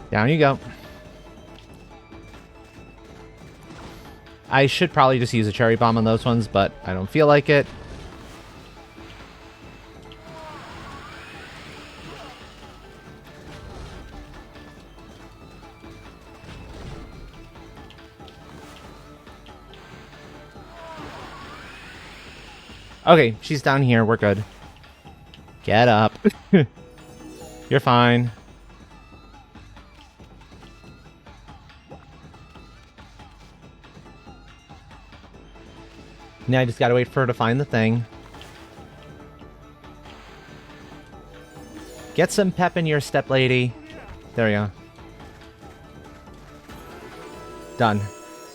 Down you go. I should probably just use a cherry bomb on those ones, but I don't feel like it. Okay, she's down here. We're good. Get up. You're fine. Now I just gotta wait for her to find the thing. Get some pep in your step, lady. There we go. Done.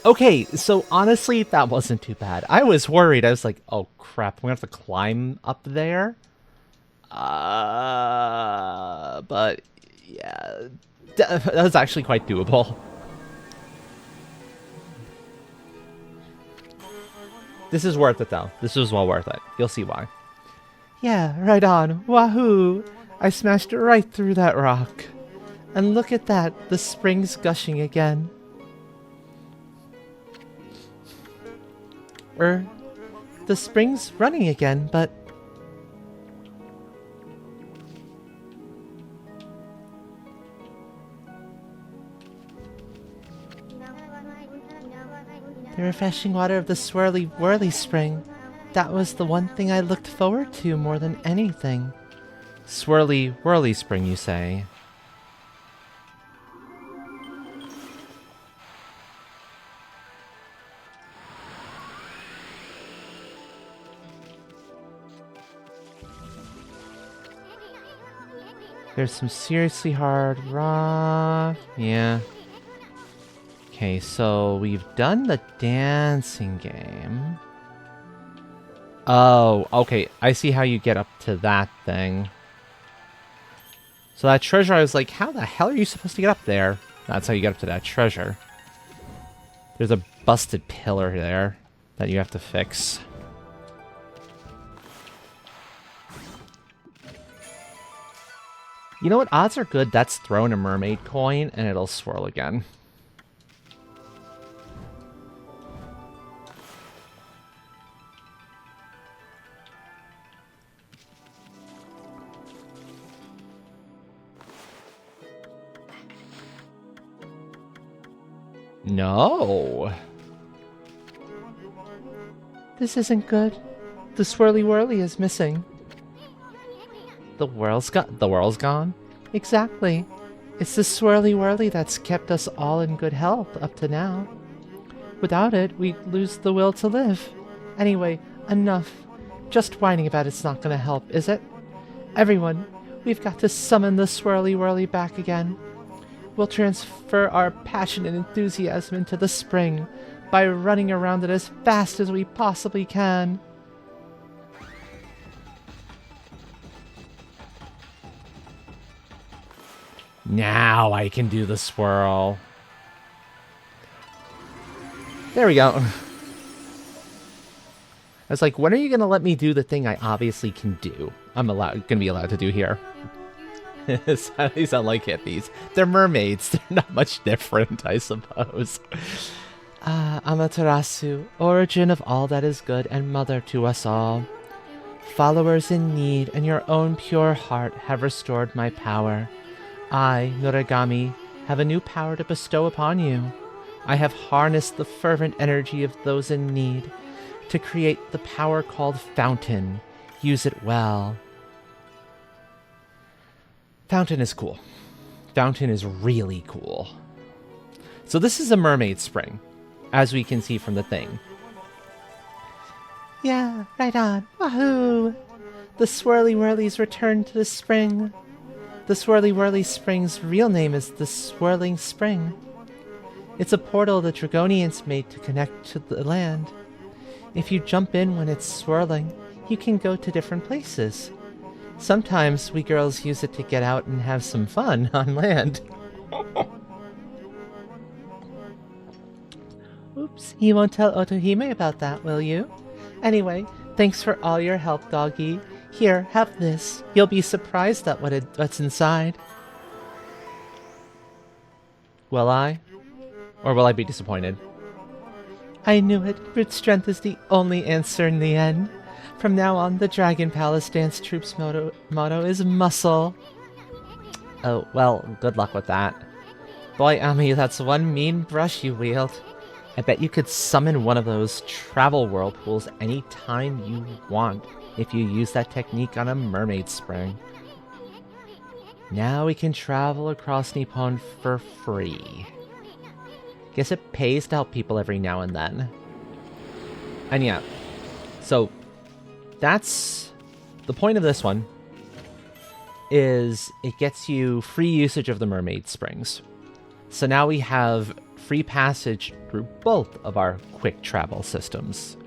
Okay, so honestly, that wasn't too bad. I was worried. I was like, oh crap, I'm gonna have to climb up there. But yeah, that was actually quite doable. This is worth it, though. This was well worth it. You'll see why. Yeah, right on. Wahoo! I smashed right through that rock. And look at that. The spring's gushing again. The spring's running again, but... the refreshing water of the swirly whirly spring. That was the one thing I looked forward to more than anything. Swirly whirly spring, you say? There's some seriously hard rock. Yeah. Okay, so we've done the dancing game. Oh, okay. I see how you get up to that thing. So that treasure, I was like, how the hell are you supposed to get up there? That's how you get up to that treasure. There's a busted pillar there that you have to fix. You know what? Odds are good that's throwing a mermaid coin and it'll swirl again. No. This isn't good. The swirly whirly is missing. The world's gone? Exactly. It's the swirly whirly that's kept us all in good health up to now. Without it, we'd lose the will to live. Anyway, enough. Just whining about it's not gonna help, is it? Everyone, we've got to summon the swirly whirly back again. We'll transfer our passion and enthusiasm into the spring by running around it as fast as we possibly can. Now I can do the swirl. There we go. I was like, when are you going to let me do the thing I obviously can do? I'm going to be allowed to do here. They sound like hippies. They're mermaids. They're not much different, I suppose. Amaterasu, origin of all that is good and mother to us all. Followers in need and your own pure heart have restored my power. I, Noragami, have a new power to bestow upon you. I have harnessed the fervent energy of those in need to create the power called Fountain. Use it well. Fountain is cool. Fountain is really cool. So this is a mermaid spring, as we can see from the thing. Yeah, right on. Wahoo! The Swirly Whirlies returned to the spring. The Swirly Whirly Spring's real name is the Swirling Spring. It's a portal the Dragonians made to connect to the land. If you jump in when it's swirling, you can go to different places. Sometimes we girls use it to get out and have some fun on land. Oops, you won't tell Otohime about that, will you? Anyway, thanks for all your help, doggy. Here, have this. You'll be surprised at what's inside. Will I? Or will I be disappointed? I knew it. Brute strength is the only answer in the end. From now on, the Dragon Palace Dance Troupe's motto is muscle. Oh, well, good luck with that. Boy, Ami, that's one mean brush you wield. I bet you could summon one of those travel whirlpools anytime you want if you use that technique on a mermaid spring. Now we can travel across Nippon for free. Guess it pays to help people every now and then. And yeah, so that's the point of this one, is it gets you free usage of the mermaid springs. So now we have free passage through both of our quick travel systems.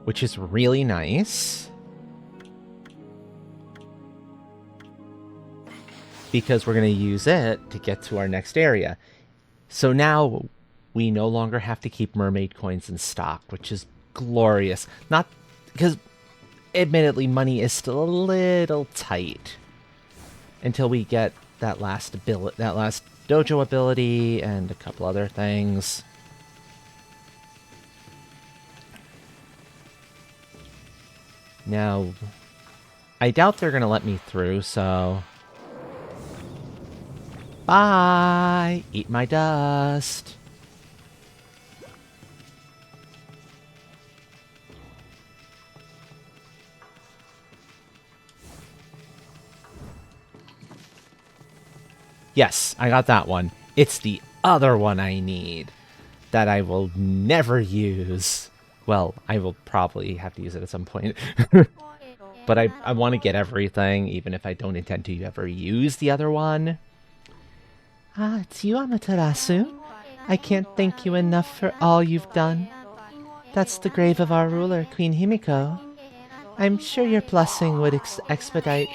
Which is really nice, because we're going to use it to get to our next area. So now we no longer have to keep mermaid coins in stock, which is glorious. Not because, admittedly, money is still a little tight until we get that last dojo ability and a couple other things. Now, I doubt they're going to let me through, so... Bye! Eat my dust! Yes, I got that one. It's the other one I need that I will never use. Well, I will probably have to use it at some point. But I want to get everything, even if I don't intend to ever use the other one. Ah, it's you, Amaterasu. I can't thank you enough for all you've done. That's the grave of our ruler, Queen Himiko. I'm sure your blessing would expedite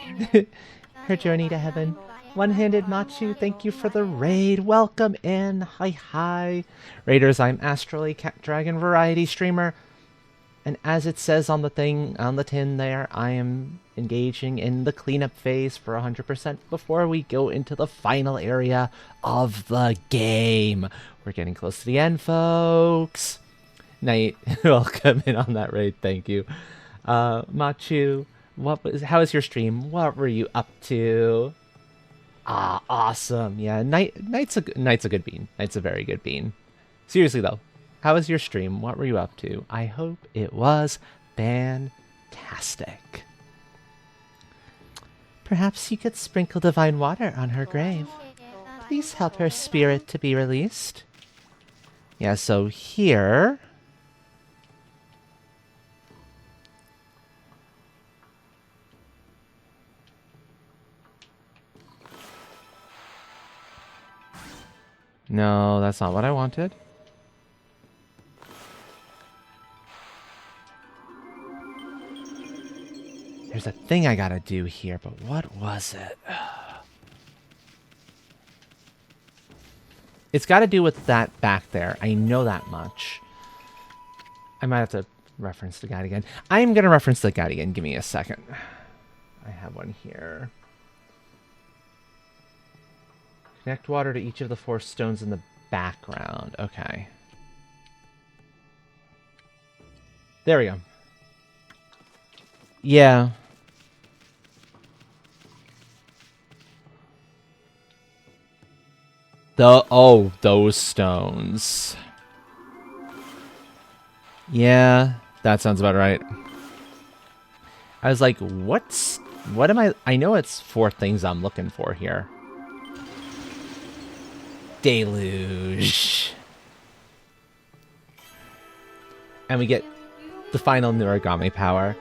her journey to heaven. One-Handed Machu, thank you for the raid. Welcome in. Hi, hi. Raiders, I'm Astrally Cat Dragon Variety Streamer. And as it says on the thing, on the tin there, I am engaging in the cleanup phase for 100% before we go into the final area of the game. We're getting close to the end, folks. Night. Welcome in on that raid. Thank you. Machu, how was your stream? What were you up to? Ah, awesome. Yeah, Knight's a good bean. Knight's a very good bean. Seriously though, how was your stream? What were you up to? I hope it was fantastic. Perhaps you could sprinkle divine water on her grave. Please help her spirit to be released. Yeah, so here... No, that's not what I wanted. There's a thing I gotta do here, but what was it? It's got to do with that back there. I know that much. I might have to reference the guide again. I'm going to reference the guide again. Give me a second. I have one here. Connect water to each of the 4 stones in the background. Okay. There we go. Yeah. Oh, those stones. Yeah, that sounds about right. I was like, what am I know it's 4 things I'm looking for here. Deluge. And we get the final Nuragami power.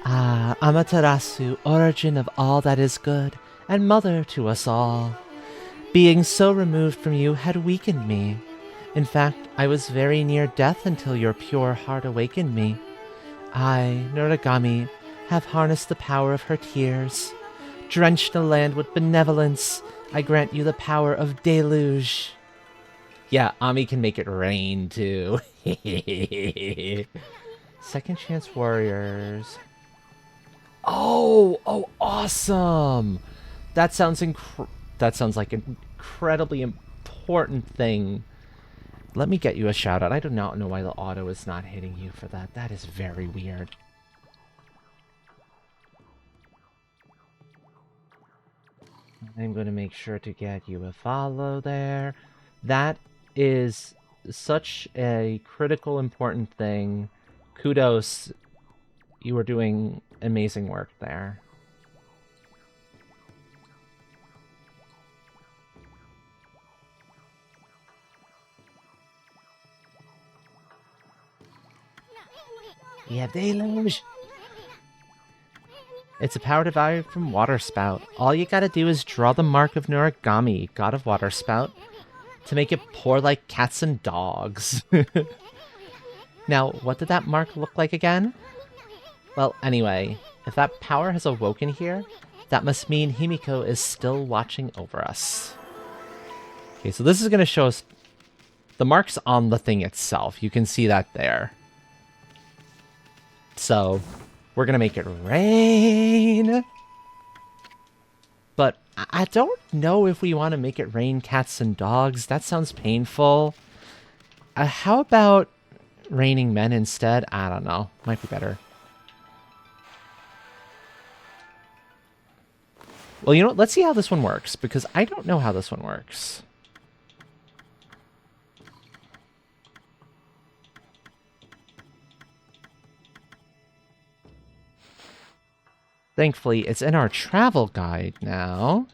Ah, Amaterasu, origin of all that is good, and mother to us all. Being so removed from you had weakened me. In fact, I was very near death until your pure heart awakened me. I, Nuragami, have harnessed the power of her tears. Drenched the land with benevolence, I grant you the power of deluge. Yeah, Ami can make it rain, too. Second chance warriors. Oh, awesome! That sounds like an incredibly important thing. Let me get you a shout out. I do not know why the auto is not hitting you for that. That is very weird. I'm going to make sure to get you a follow there. That is such a critical, important thing. Kudos. You were doing amazing work there. We have deluge. It's a power devoured from Water Spout. All you gotta do is draw the mark of Nuragami, god of Water Spout, to make it pour like cats and dogs. Now, what did that mark look like again? Well, anyway, if that power has awoken here, that must mean Himiko is still watching over us. Okay, so this is gonna show us the marks on the thing itself. You can see that there. So, we're going to make it rain. But I don't know if we want to make it rain cats and dogs. That sounds painful. How about raining men instead? I don't know. Might be better. Well, you know what? Let's see how this one works, because I don't know how this one works. Thankfully, it's in our travel guide now.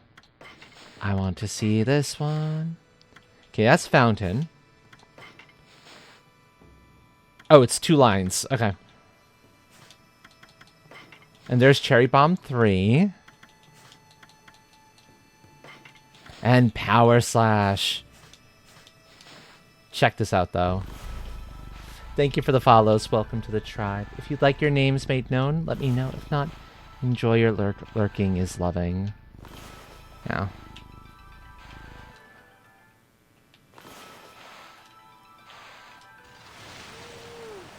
I want to see this one. Okay, that's fountain. Oh, it's 2 lines. Okay. And there's Cherry Bomb 3. And Power Slash. Check this out, though. Thank you for the follows. Welcome to the tribe. If you'd like your names made known, let me know. If not, enjoy your lurking is loving. Yeah.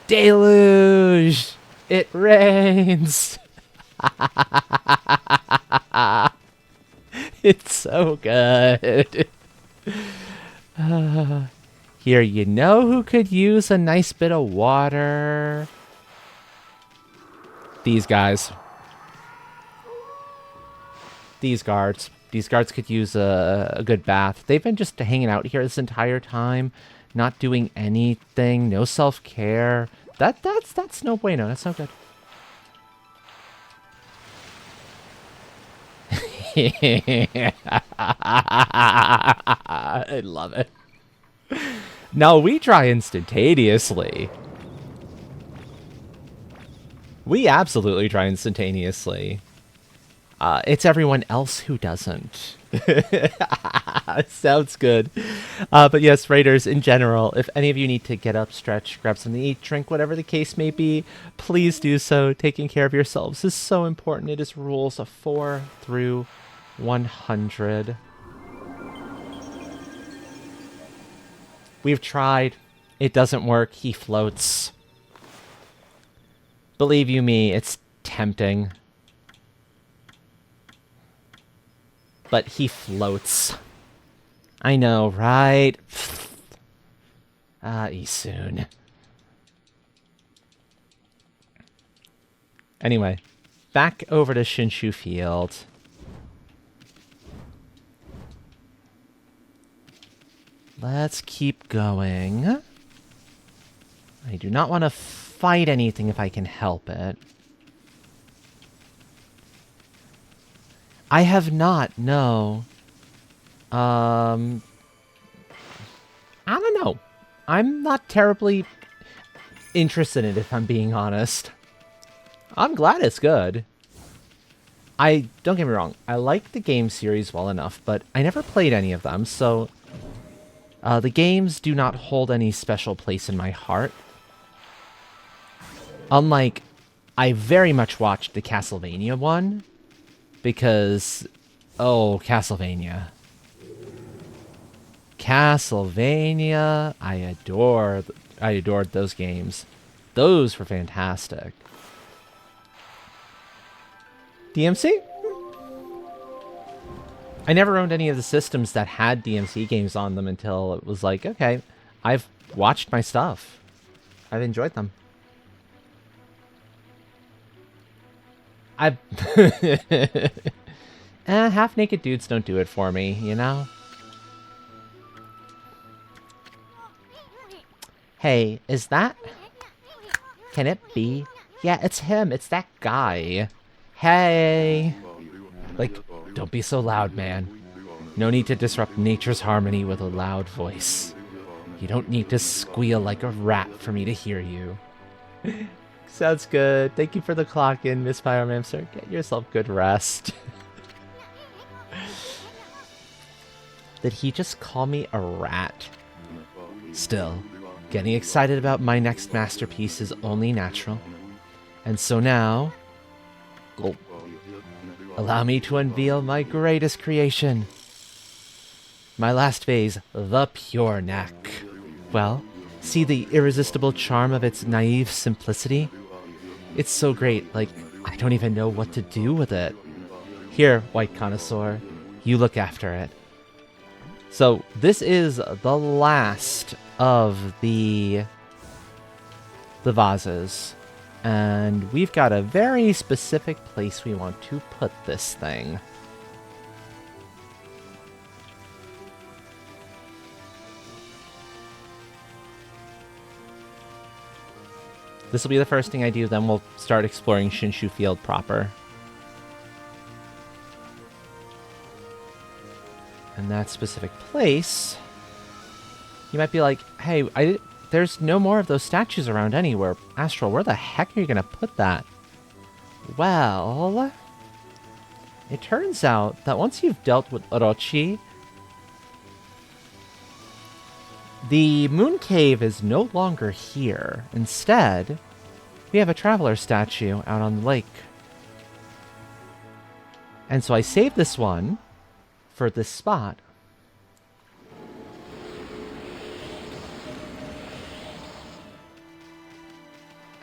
Deluge! It rains! It's so good. Here, you know who could use a nice bit of water? These guys. These guards. These guards could use a good bath. They've been just hanging out here this entire time, not doing anything, no self-care. That's no bueno. That's no good. I love it. No, we dry instantaneously. We absolutely dry instantaneously. It's everyone else who doesn't. Sounds good. But yes, Raiders, in general, if any of you need to get up, stretch, grab something to eat, drink, whatever the case may be, please do so. Taking care of yourselves is so important. It is rules of 4 through 100. We've tried. It doesn't work. He floats. Believe you me, it's tempting. But he floats. I know, right? Soon. Anyway, back over to Shinshu Field. Let's keep going. I do not want to fight anything if I can help it. I have not, no. I don't know. I'm not terribly interested in it, if I'm being honest. I'm glad it's good. Don't get me wrong, I like the game series well enough, but I never played any of them, so the games do not hold any special place in my heart. Unlike, I very much watched the Castlevania one, because, oh, Castlevania. Castlevania, I adored those games. Those were fantastic. DMC? I never owned any of the systems that had DMC games on them until it was like, okay, I've watched my stuff. I've enjoyed them. Half-naked dudes don't do it for me, you know? Hey, is that... Can it be? Yeah, it's him. It's that guy. Hey! Like, don't be so loud, man. No need to disrupt nature's harmony with a loud voice. You don't need to squeal like a rat for me to hear you. Sounds good. Thank you for the clock in, Miss Pyromancer. Get yourself good rest. Did he just call me a rat? Still, getting excited about my next masterpiece is only natural. And so now... Gulp. Allow me to unveil my greatest creation. My last phase, the pure neck. Well, see the irresistible charm of its naive simplicity? It's so great, like, I don't even know what to do with it. Here, white connoisseur, you look after it. So, this is the last of the vases. And we've got a very specific place we want to put this thing. This will be the first thing I do, then we'll start exploring Shinshu Field proper. And that specific place, you might be like, hey, there's no more of those statues around anywhere. Astral, where the heck are you going to put that? Well, it turns out that once you've dealt with Orochi, the moon cave is no longer here. Instead, we have a traveler statue out on the lake. And so I saved this one for this spot.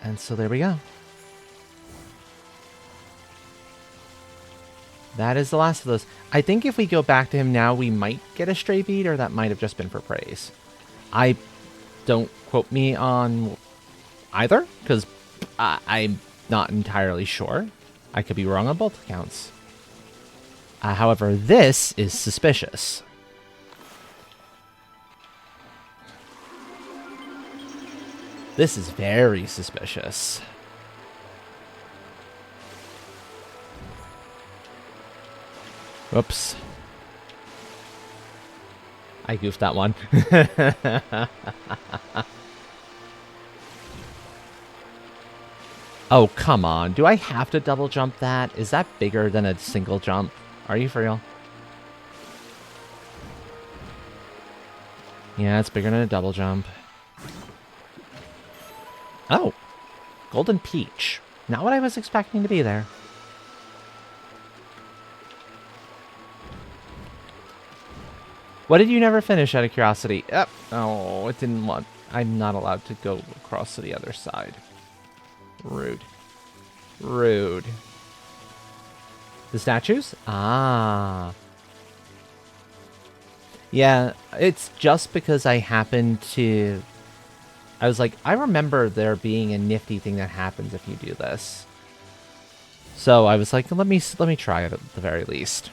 And so there we go. That is the last of those. I think if we go back to him now, we might get a stray bead, or that might have just been for praise. Don't quote me on either, because I'm Not entirely sure. I could be wrong on both accounts. However, this is suspicious. This is very suspicious. Whoops. I goofed that one. Oh, come on. Do I have to double jump that? Is that bigger than a single jump? Are you for real? Yeah, it's bigger than a double jump. Oh. Golden Peach. Not what I was expecting to be there. What did you never finish, out of curiosity? Oh, it didn't want... I'm not allowed to go across to the other side. Rude. Rude. The statues? Ah. Yeah, it's just because I happened to... I was like, I remember there being a nifty thing that happens if you do this. So I was like, let me try it at the very least.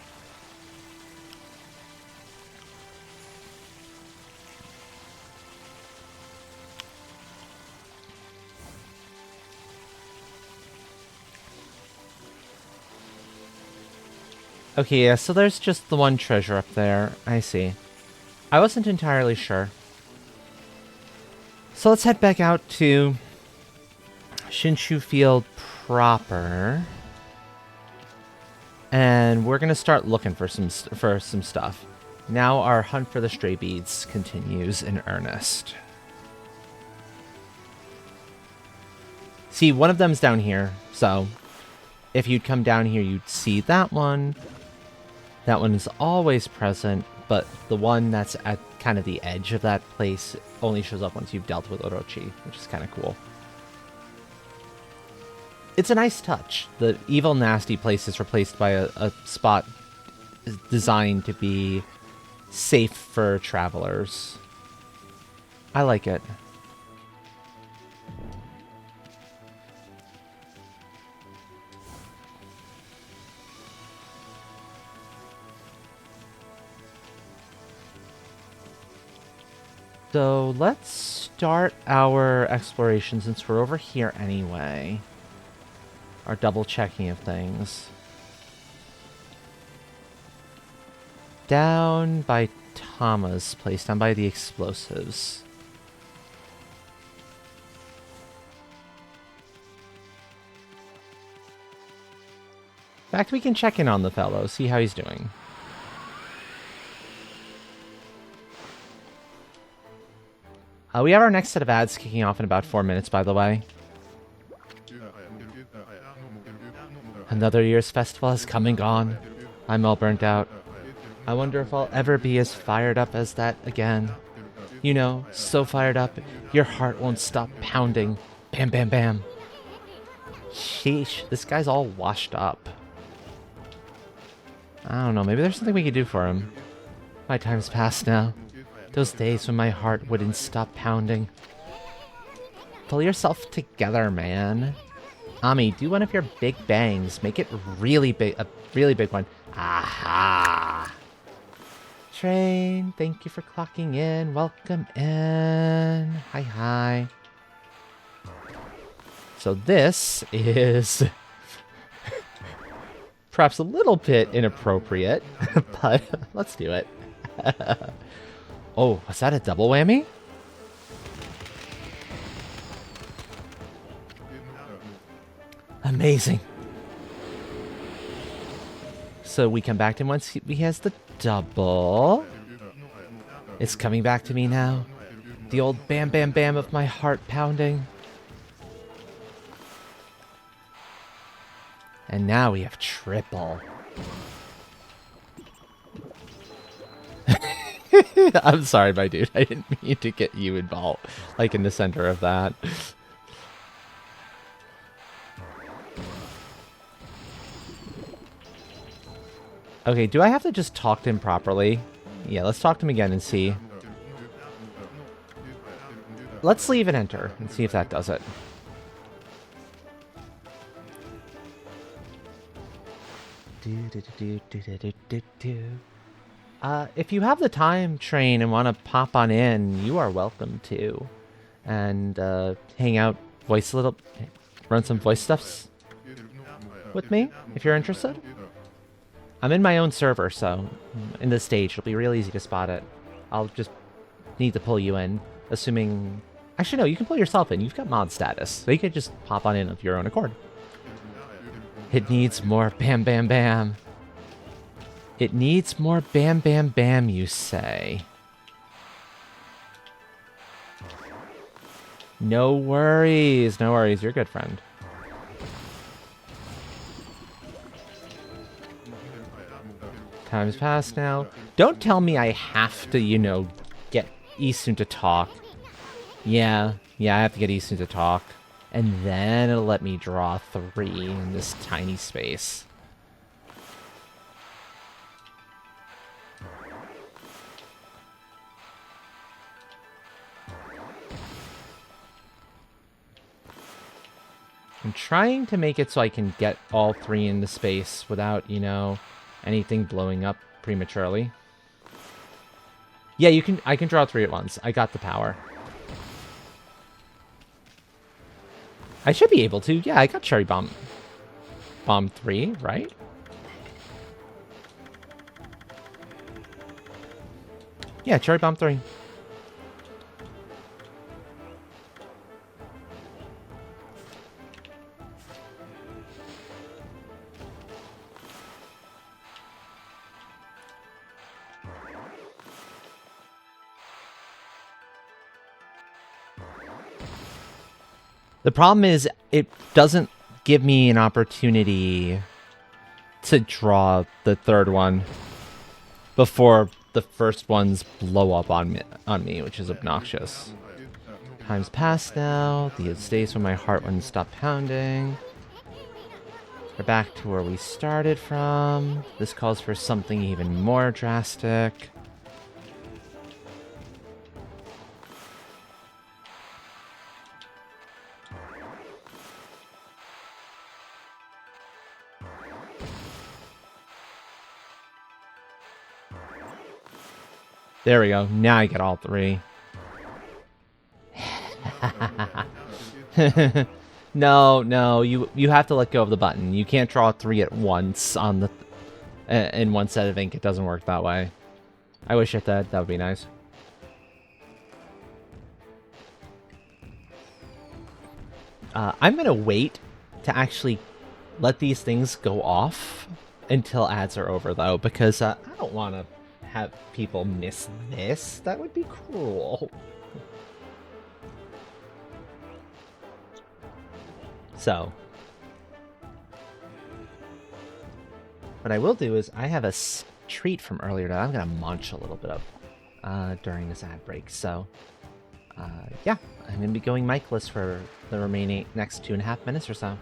Okay, yeah, so there's just the one treasure up there. I see. I wasn't entirely sure. So let's head back out to Shinshu Field proper. And we're going to start looking for some stuff. Now our hunt for the stray beads continues in earnest. See, one of them's down here, so if you'd come down here, you'd see that one. That one is always present, but the one that's at kind of the edge of that place only shows up once you've dealt with Orochi, which is kind of cool. It's a nice touch. The evil, nasty place is replaced by a spot designed to be safe for travelers. I like it. So let's start our exploration since we're over here anyway. Our double checking of things. Down by Tama's place, down by the explosives. In fact, we can check in on the fellow, see how he's doing. We have our next set of ads kicking off in about 4 minutes, by the way. Another year's festival has come and gone. I'm all burnt out. I wonder if I'll ever be as fired up as that again. You know, so fired up, your heart won't stop pounding. Bam, bam, bam. Sheesh, this guy's all washed up. I don't know, maybe there's something we could do for him. My time's past now. Those days when my heart wouldn't stop pounding. Pull yourself together, man. Ami, do one of your big bangs. Make it really big, a really big one. Aha! Train, thank you for clocking in. Welcome in. Hi, hi. So this is perhaps a little bit inappropriate, but let's do it. Oh, was that a double whammy? Amazing. So we come back to him once he has the double. It's coming back to me now. The old bam bam bam of my heart pounding. And now we have triple. I'm sorry, my dude. I didn't mean to get you involved, like in the center of that. Okay, do I have to just talk to him properly? Yeah, let's talk to him again and see. Let's leave and enter and see if that does it. If you have the time, Train, and want to pop on in, you are welcome to. And hang out, voice a little, run some voice stuffs with me, if you're interested. I'm in my own server, so in the stage, it'll be real easy to spot it. I'll just need to pull you in, assuming... Actually, no, you can pull yourself in. You've got mod status, so you could just pop on in of your own accord. It needs more bam bam bam. It needs more bam bam bam, you say. No worries, no worries. You're a good friend. Time's passed now. Don't tell me I have to, you know, get Easton to talk. Yeah, I have to get Easton to talk. And then it'll let me draw 3 in this tiny space. I'm trying to make it so I can get all 3 into space without, you know, anything blowing up prematurely. Yeah, I can draw 3 at once. I got the power. I should be able to. Yeah, I got Cherry Bomb. Bomb 3, right? Yeah, Cherry Bomb 3. The problem is it doesn't give me an opportunity to draw the 3rd one before the first ones blow up on me, which is obnoxious. Time's passed now. The days when my heart wouldn't stop pounding. We're back to where we started from. This calls for something even more drastic. There we go. Now I get all 3. No, you have to let go of the button. You can't draw 3 at once on the in one set of ink. It doesn't work that way. I wish it did. That would be nice. I'm gonna wait to actually let these things go off until ads are over, though, because I don't want to have people miss this. That would be cruel. So, what I will do is I have a treat from earlier that I'm going to munch a little bit of during this ad break. So, yeah, I'm going to be going mic-less for the remaining next 2.5 minutes or so.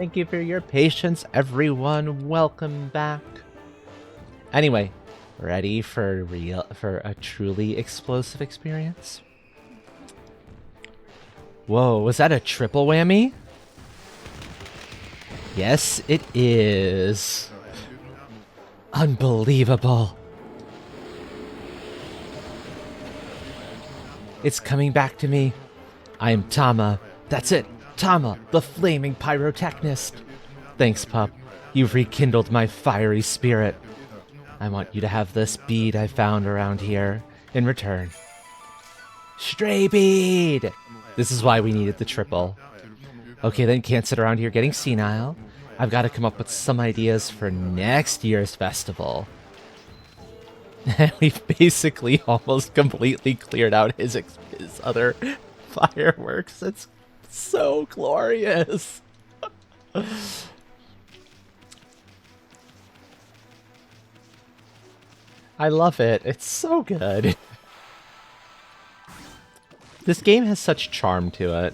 Thank you for your patience, everyone. Welcome back. Anyway, ready for a truly explosive experience? Whoa, was that a triple whammy? Yes, it is. Unbelievable. It's coming back to me. I am Tama. That's it. Tama, the flaming pyrotechnist. Thanks, pup. You've rekindled my fiery spirit. I want you to have this bead I found around here in return. Stray bead! This is why we needed the triple. Okay, then can't sit around here getting senile. I've got to come up with some ideas for next year's festival. We've basically almost completely cleared out his other fireworks. It's so glorious. I love it. It's so good. This game has such charm to it.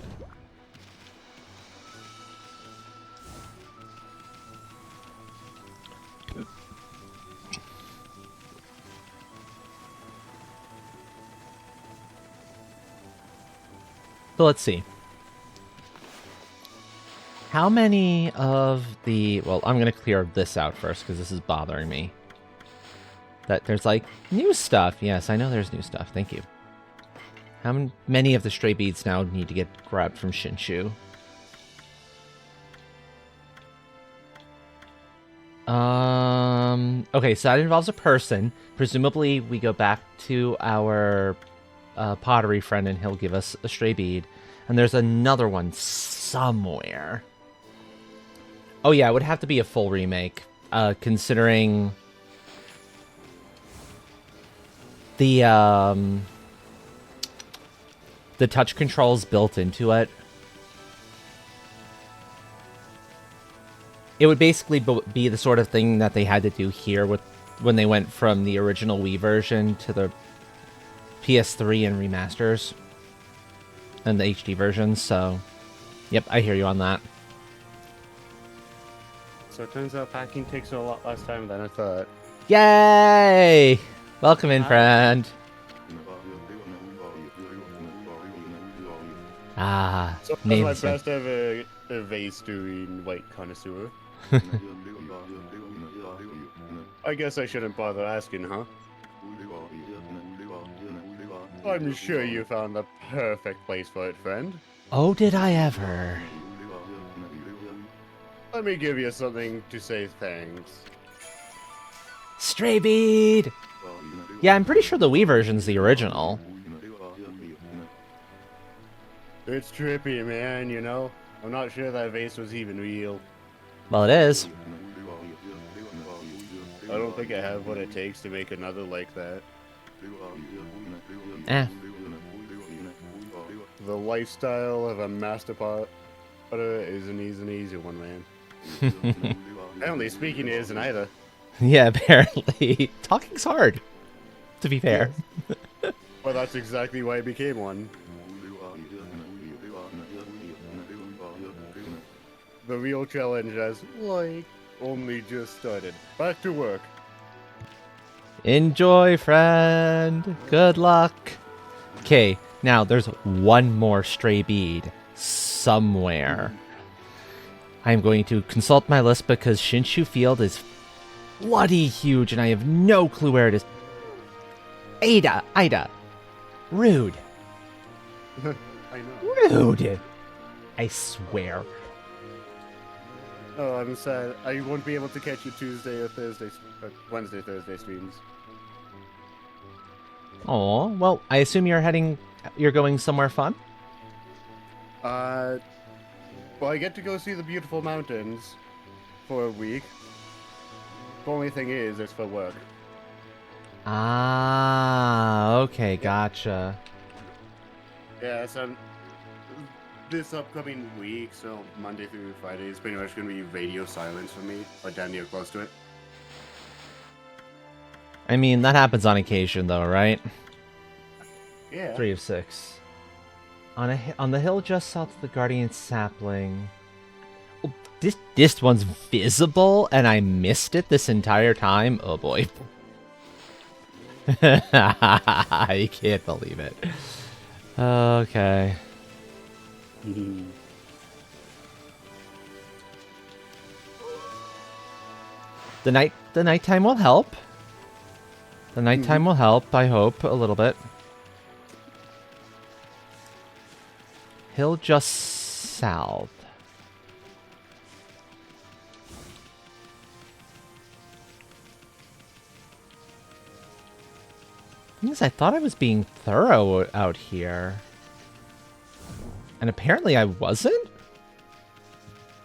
So let's see. How many of the... Well, I'm going to clear this out first because this is bothering me. That there's like new stuff. Yes, I know there's new stuff. Thank you. How many of the stray beads now need to get grabbed from Shinshu? Okay, so that involves a person. Presumably, we go back to our pottery friend and he'll give us a stray bead. And there's another one somewhere. Oh yeah, it would have to be a full remake, considering the touch controls built into it. It would basically be the sort of thing that they had to do here with when they went from the original Wii version to the PS3 and remasters and the HD versions. So, yep, I hear you on that. So it turns out packing takes a lot less time than I thought. Yay! Welcome in, friend. Ah, so that's my best ever vase doing white connoisseur. I guess I shouldn't bother asking, huh? I'm sure you found the perfect place for it, friend. Oh, did I ever? Let me give you something to say thanks. Stray bead! Yeah, I'm pretty sure the Wii version's the original. It's trippy, man, you know? I'm not sure that vase was even real. Well, it is. I don't think I have what it takes to make another like that. Eh. The lifestyle of a master potter isn't an easy one, man. Apparently speaking isn't either. Yeah, apparently. Talking's hard, to be fair. Well, that's exactly why I became one. The real challenge has, like, only just started. Back to work. Enjoy, friend. Good luck. Okay, now there's one more stray bead somewhere. I'm going to consult my list because Shinshu Field is bloody huge and I have no clue where it is. Ida. Rude. I know. Rude. I swear. Oh, I'm sad. I won't be able to catch you Tuesday or Thursday, or Wednesday, Thursday streams. Oh, well, I assume you're going somewhere fun? Well, I get to go see the beautiful mountains for a week. The only thing is, it's for work. Ah, okay, gotcha. Yeah, so this upcoming week, so Monday through Friday, is pretty much going to be radio silence for me, or damn near close to it. I mean, that happens on occasion, though, right? Yeah. 3 of 6. On the hill just south of the Guardian Sapling. Oh, This one's visible, and I missed it this entire time. Oh boy. I can't believe it. Okay. The nighttime will help. The nighttime will help, I hope, a little bit. Hill just south. I thought I was being thorough out here. And apparently I wasn't?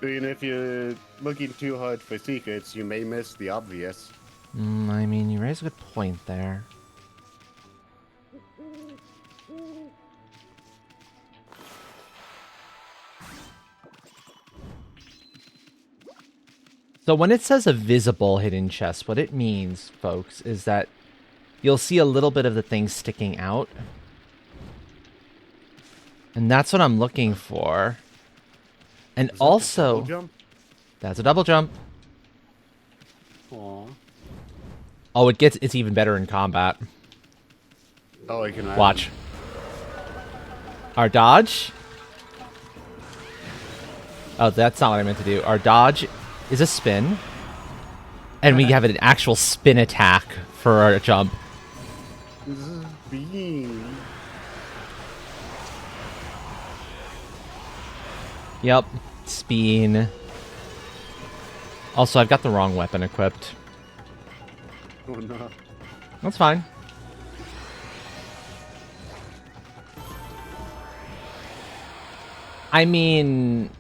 And if you're looking too hard for secrets, you may miss the obvious. I mean, you raise a good point there. So when it says a visible hidden chest, what it means, folks, is that you'll see a little bit of the thing sticking out. And that's what I'm looking for. And Is that also... the double jump? That's a double jump. Aww. Oh, it's even better in combat. Oh, I can Watch. Our dodge... Oh, that's not what I meant to do. Our dodge is a spin. And we have an actual spin attack for our jump. This is being... Yep. Spin. Also, I've got the wrong weapon equipped. Oh no. That's fine. I mean...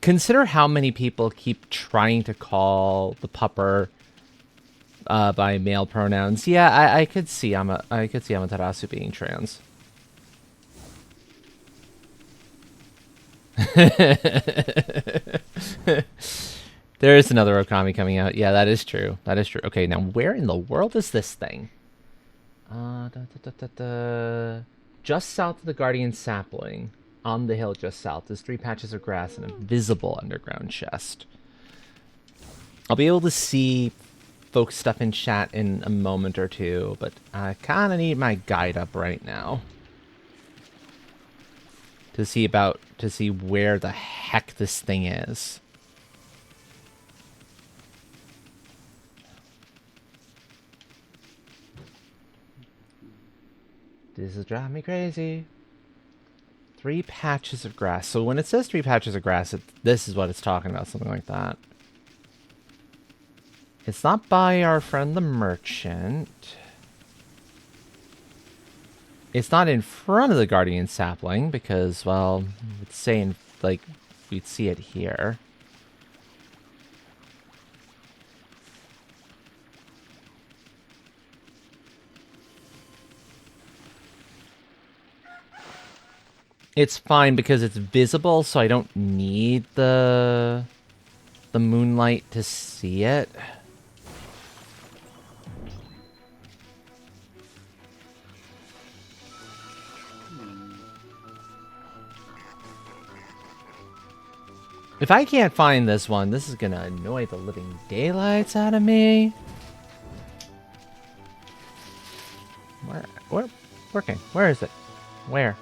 Consider how many people keep trying to call the pupper by male pronouns. Yeah, I could see Amaterasu being trans. There is another Okami coming out. Yeah, that is true. That is true. Okay, now where in the world is this thing? Just south of the Guardian Sapling. On the hill just south, there's 3 patches of grass and a visible underground chest. I'll be able to see folks' stuff in chat in a moment or two, but I kind of need my guide up right now to see where the heck this thing is. This is driving me crazy. 3 patches of grass. So when it says 3 patches of grass, this is what it's talking about, something like that. It's not by our friend the merchant. It's not in front of the Guardian Sapling because, well, it's saying, like, we'd see it here. It's fine because it's visible, so I don't need the moonlight to see it. If I can't find this one, this is gonna annoy the living daylights out of me. Where working? Where is it? Where?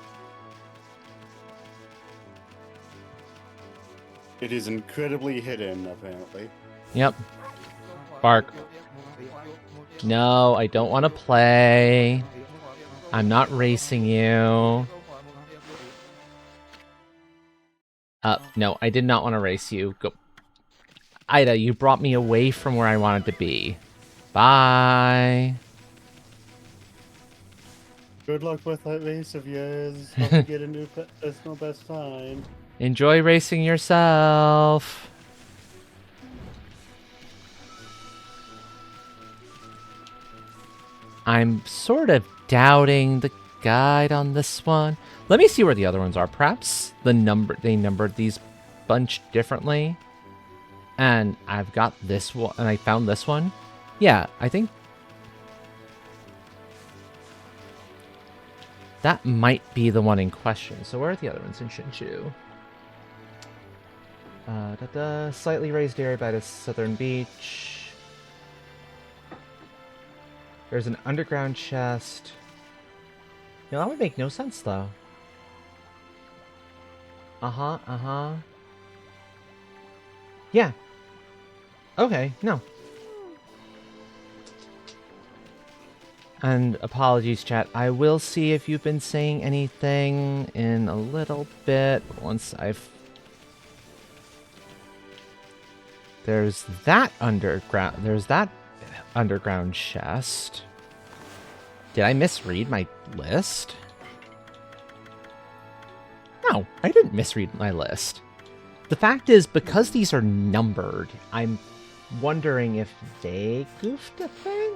It is incredibly hidden, apparently. Yep. Bark. No, I don't want to play. I'm not racing you. No, I did not want to race you. Go. Ida, you brought me away from where I wanted to be. Bye. Good luck with that race of yours. Hope you get a new personal best time. Enjoy racing yourself. I'm sort of doubting the guide on this one. Let me see where the other ones are. Perhaps they numbered these bunch differently. And I've got this one, and I found this one. Yeah, I think that might be the one in question. So where are the other ones in Shinshu? Slightly raised area by the southern beach. There's an underground chest. No, that would make no sense, though. Uh-huh. Yeah. Okay, no. And apologies, chat. I will see if you've been saying anything in a little bit once I've... There's that underground chest. Did I misread my list? No, I didn't misread my list. The fact is, because these are numbered, I'm wondering if they goofed a thing?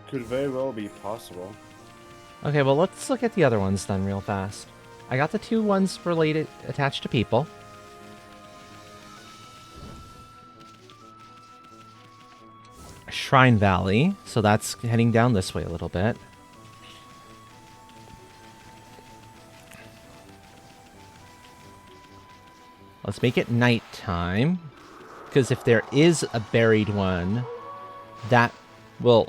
Could very well be possible. Okay, well, let's look at the other ones then real fast. I got the 2 ones attached to people. Shrine Valley, so that's heading down this way a little bit. Let's make it nighttime, because if there is a buried one, that will,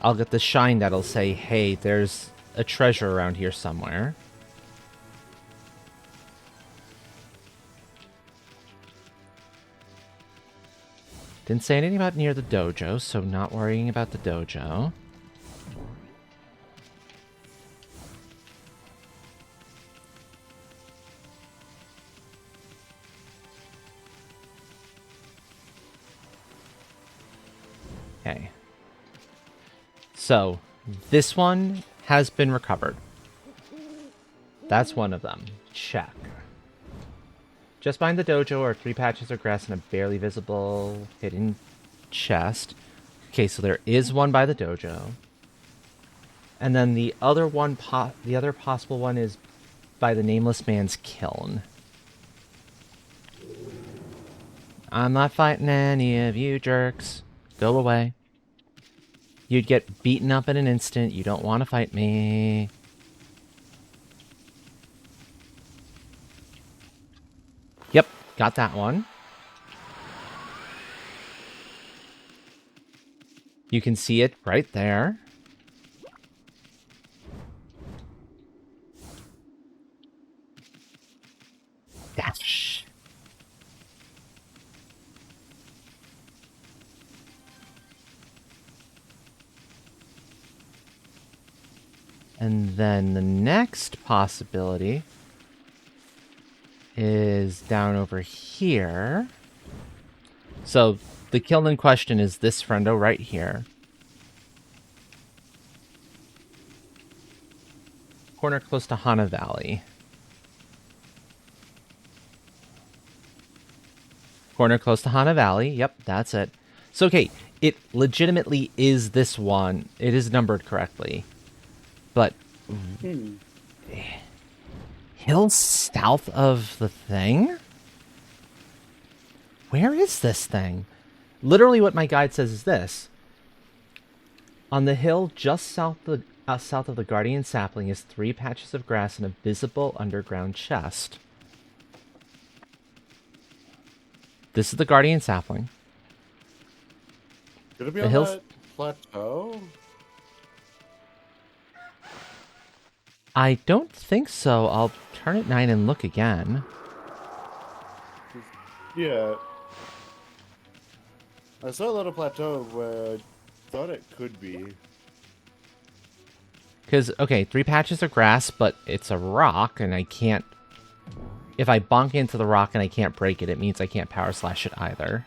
I'll get the shine that'll say, hey, there's a treasure around here somewhere. Didn't say anything about near the dojo, so not worrying about the dojo. Okay. So, this one has been recovered. That's one of them. Check. Just behind the dojo are 3 patches of grass and a barely visible hidden chest. Okay, so there is one by the dojo. And then the other one, the other possible one is by the Nameless Man's kiln. I'm not fighting any of you jerks. Go away. You'd get beaten up in an instant. You don't want to fight me. Yep, got that one. You can see it right there. Dash. And then the next possibility is down over here. So the kiln in question is this friendo right here. Corner close to Hana Valley. Corner close to Hana Valley. Yep, that's it. So, okay, it legitimately is this one. It is numbered correctly. But hills south of the thing? Where is this thing? Literally what my guide says is this. On the hill just south of the Guardian Sapling is 3 patches of grass and a visible underground chest. This is the Guardian Sapling. Could it be on that plateau? I don't think so. I'll turn it 9 and look again. Yeah. I saw a little plateau where I thought it could be. Because, okay, 3 patches of grass, but it's a rock, and I can't... If I bonk into the rock and I can't break it, it means I can't power slash it either.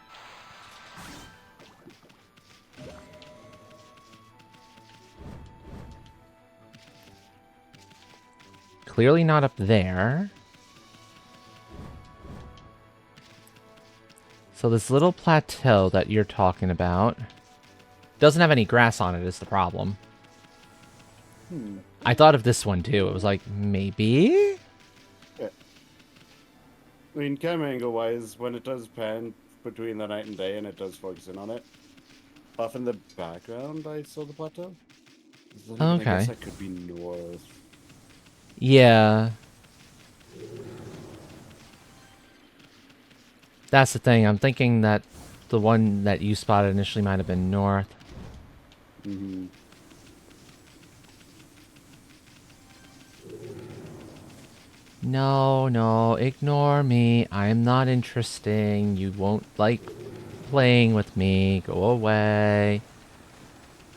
Clearly not up there. So this little plateau that you're talking about doesn't have any grass on it is the problem. I thought of this one too. It was like, maybe? Yeah. I mean, camera angle wise, when it does pan between the night and day and it does focus in on it, off in the background I saw the plateau. Okay. I guess that could be north. Yeah. That's the thing. I'm thinking that the one that you spotted initially might have been north. Mm-hmm. No, no, ignore me. I'm not interesting. You won't like playing with me. Go away.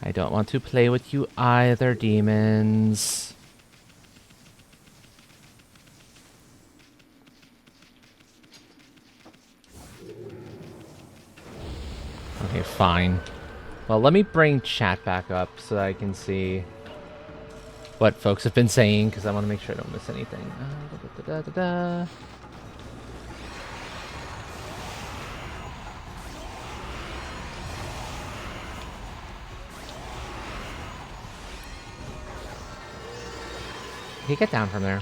I don't want to play with you either, demons. Okay, fine. Well, let me bring chat back up so that I can see what folks have been saying, because I want to make sure I don't miss anything. Da, da, da, da, da. Hey, get down from there.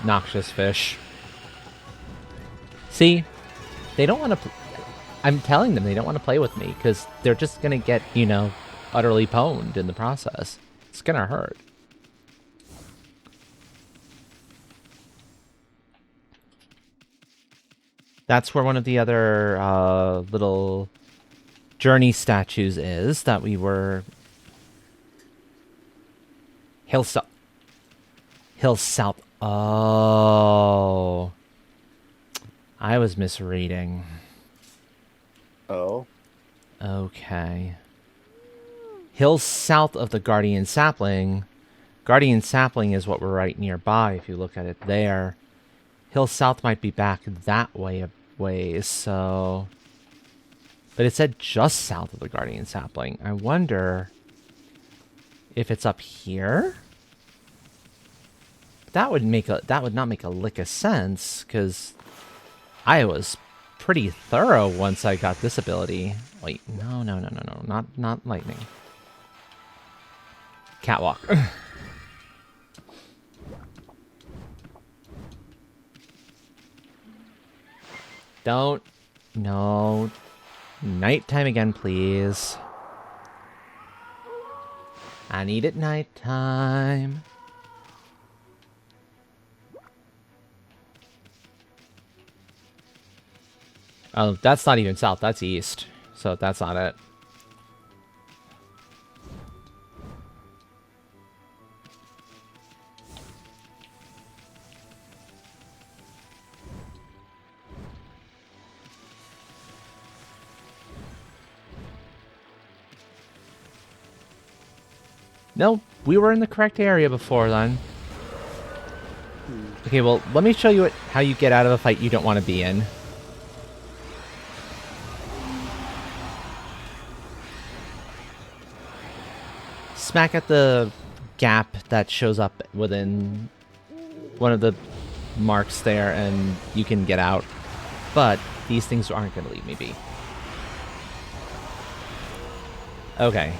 Noxious fish. See? They don't want to... I'm telling them they don't want to play with me, because they're just going to get, you know, utterly pwned in the process. It's going to hurt. That's where one of the other little journey statues is that we were... Hill South. Hill South. Oh. I was misreading. Oh. Okay. Hills south of the Guardian Sapling. Guardian Sapling is what we're right nearby, if you look at it there. Hills south might be back that way a ways, so... But it said just south of the Guardian Sapling. I wonder if it's up here? That would not make a lick of sense, because I was pretty thorough once I got this ability. Wait, no, not lightning. Catwalk. Don't. No. Nighttime again, please. I need it nighttime. Oh, that's not even south. That's east. So that's not it. No, we were in the correct area before then. Okay, well, let me show you how you get out of a fight you don't want to be in. Smack at the gap that shows up within one of the marks there, and you can get out. But these things aren't going to leave me be. Okay.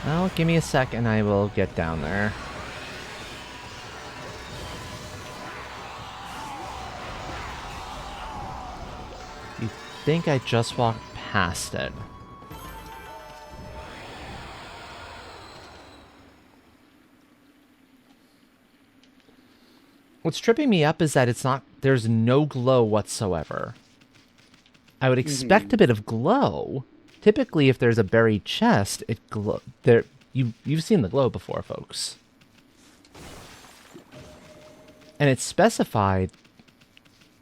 Well, give me a sec and I will get down there. You think I just walked past it? What's tripping me up is that there's no glow whatsoever. I would expect a bit of glow. Typically, if there's a buried chest, it glow. You've seen the glow before, folks. And it specified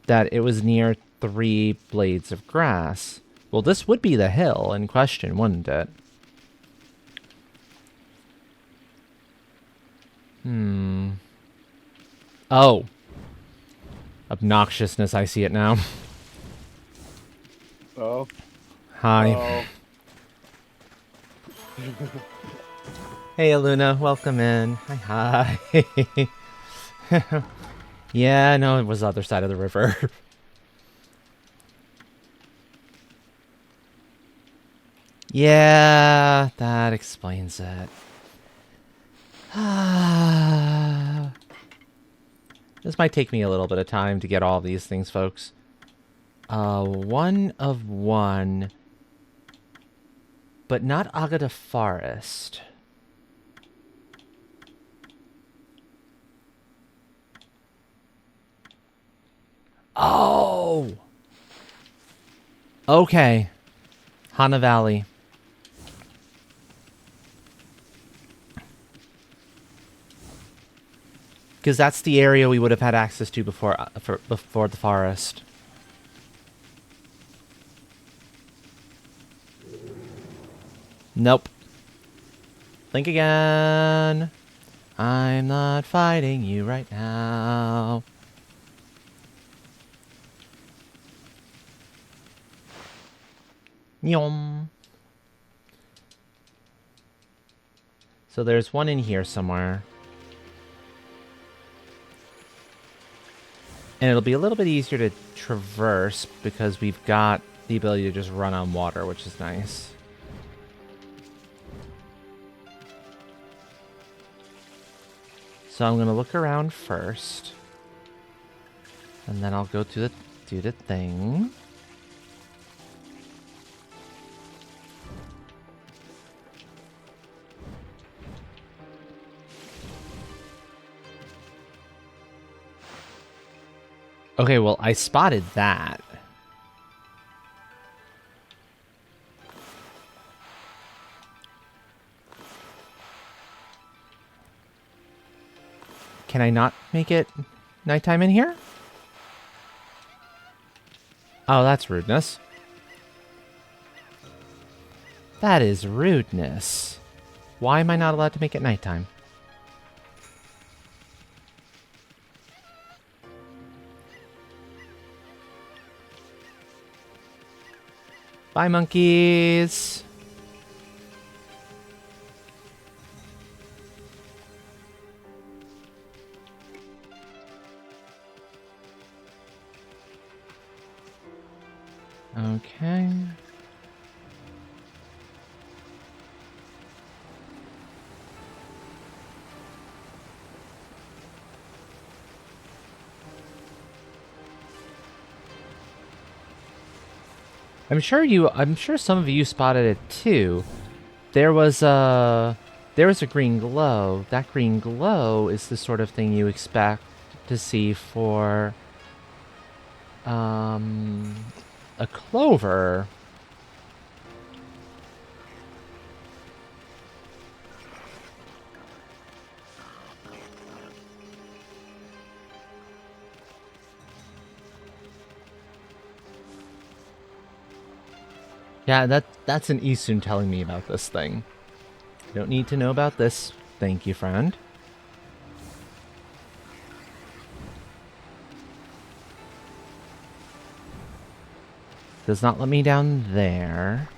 that it was near 3 blades of grass. Well, this would be the hill in question, wouldn't it? Oh. Obnoxiousness, I see it now. Oh. Hi. Oh. Hey, Aluna, welcome in. Hi. Yeah, no, it was the other side of the river. Yeah, that explains it. This might take me a little bit of time to get all these things, folks. 1 of 1. but not Agata Forest. Oh! Okay. Hana Valley. Because that's the area we would have had access to before the forest. Nope. Think again. I'm not fighting you right now. Yum. So there's one in here somewhere. And it'll be a little bit easier to traverse because we've got the ability to just run on water, which is nice. So I'm gonna look around first. And then I'll go do the thing. Okay, well, I spotted that. Can I not make it nighttime in here? Oh, that's rudeness. That is rudeness. Why am I not allowed to make it nighttime? Bye, monkeys. Okay. I'm sure some of you spotted it too. There was a green glow. That green glow is the sort of thing you expect to see for a clover. Yeah, that's an Isun telling me about this thing. I don't need to know about this. Thank you, friend. Does not let me down there.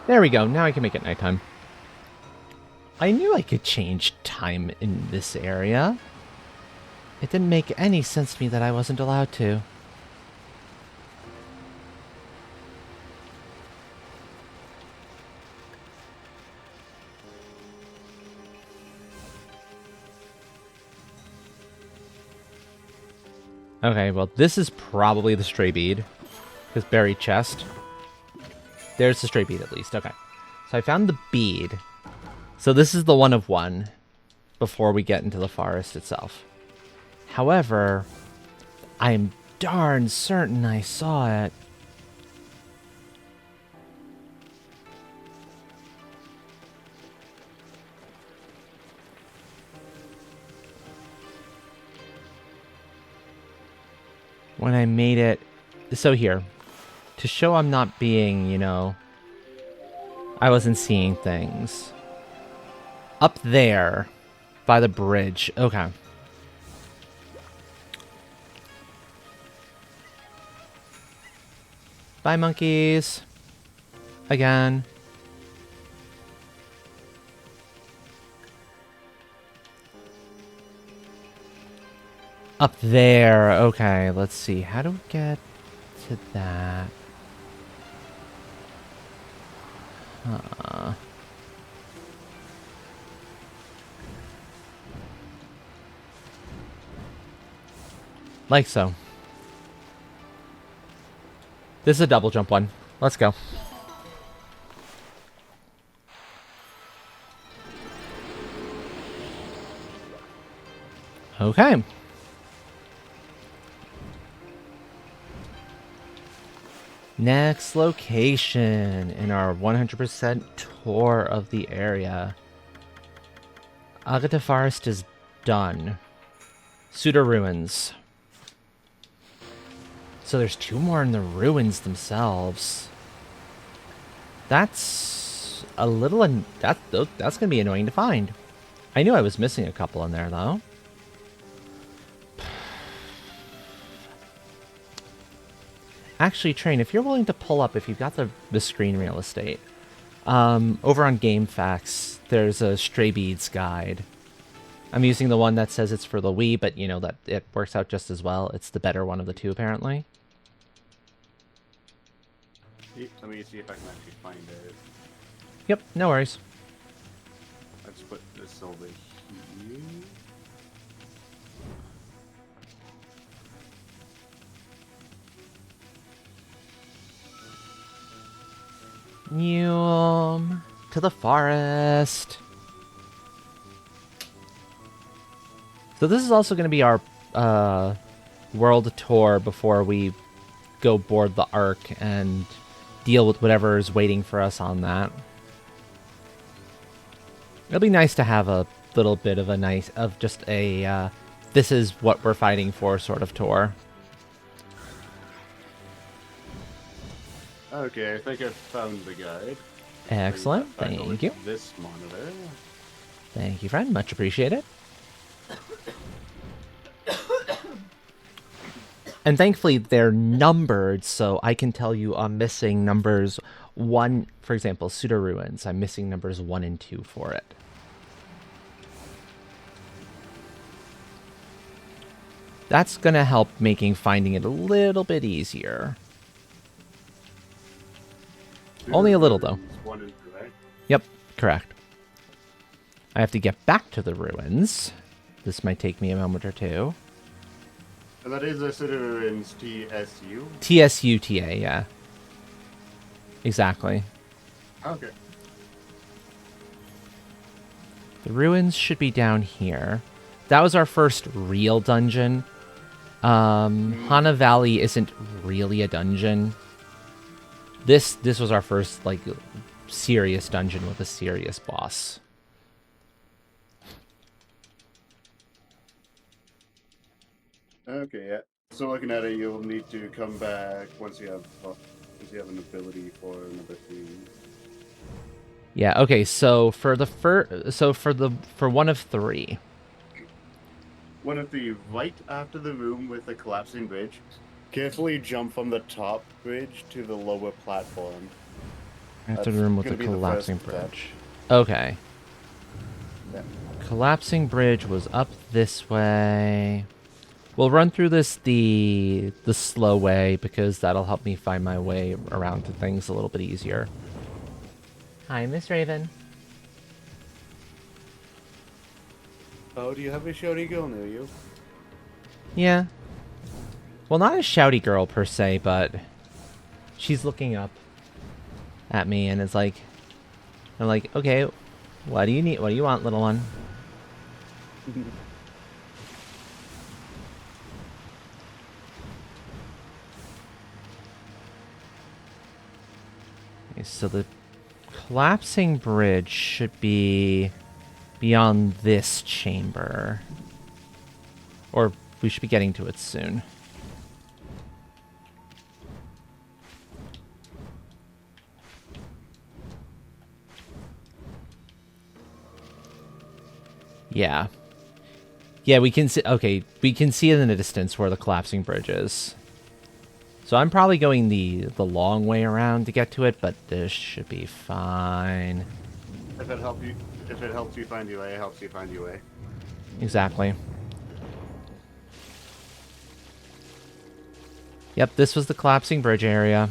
There we go. Now I can make it nighttime. I knew I could change time in this area. It didn't make any sense to me that I wasn't allowed to. Okay, well, this is probably the stray bead. Because buried chest. There's the stray bead at least. Okay. So I found the bead. So this is the one of one before we get into the forest itself. However, I am darn certain I saw it. When I made it. So here. To show I'm not being, I wasn't seeing things. Up there. By the bridge. Okay. Bye, monkeys. Again. Up there. Okay, let's see. How do we get to that? Huh. Like so. This is a double jump one. Let's go. Okay. Next location in our 100% tour of the area. Agata Forest is done. Suda Ruins. So there's 2 more in the ruins themselves. That's a little... that's gonna be annoying to find. I knew I was missing a couple in there, though. Actually, Train, if you're willing to pull up, if you've got the screen real estate, over on GameFAQs, there's a Stray Beads guide. I'm using the one that says it's for the Wii, but you know that it works out just as well. It's the better one of the two, apparently. Let me see if I can actually find it. Yep, no worries. Let's put this over here. To the forest. So this is also going to be our world tour before we go board the Ark and deal with whatever is waiting for us on that. It'll be nice to have a little bit of just a this is what we're fighting for sort of tour. Okay, I think I found the guide. Excellent, thank you. This monitor. Thank you, friend. Much appreciated. And thankfully, they're numbered, so I can tell you I'm missing numbers 1, for example, Suda Ruins. I'm missing numbers 1 and 2 for it. That's going to help making finding it a little bit easier. Only a little, though. 1 and 2, right? Yep, correct. I have to get back to the ruins. This might take me a moment or two. And that is a Suda Ruins TSU? TSUTA, yeah. Exactly. Okay. The ruins should be down here. That was our first real dungeon. Hana Valley isn't really a dungeon. This was our first, like, serious dungeon with a serious boss. Okay, yeah. So looking at it, you'll need to come back once you have an ability for another thing. Yeah. Okay. So for one of 3. One of the right after the room with the collapsing bridge. Carefully jump from the top bridge to the lower platform. After the room with the gonna be the collapsing first step. bridge. Okay. Yeah. Collapsing bridge was up this way. We'll run through this the slow way because that'll help me find my way around to things a little bit easier. Hi, Miss Raven. Oh, do you have a shouty girl near you? Yeah. Well, not a shouty girl per se, but she's looking up at me and is like, I'm like, okay, what do you need? What do you want, little one? Okay, so the collapsing bridge should be beyond this chamber. Or we should be getting to it soon. Yeah. Yeah, we can see... Okay, we can see in the distance where the collapsing bridge is. So I'm probably going the long way around to get to it, but this should be fine. If it helps you find your way, it helps you find your way. Exactly. Yep, this was the collapsing bridge area.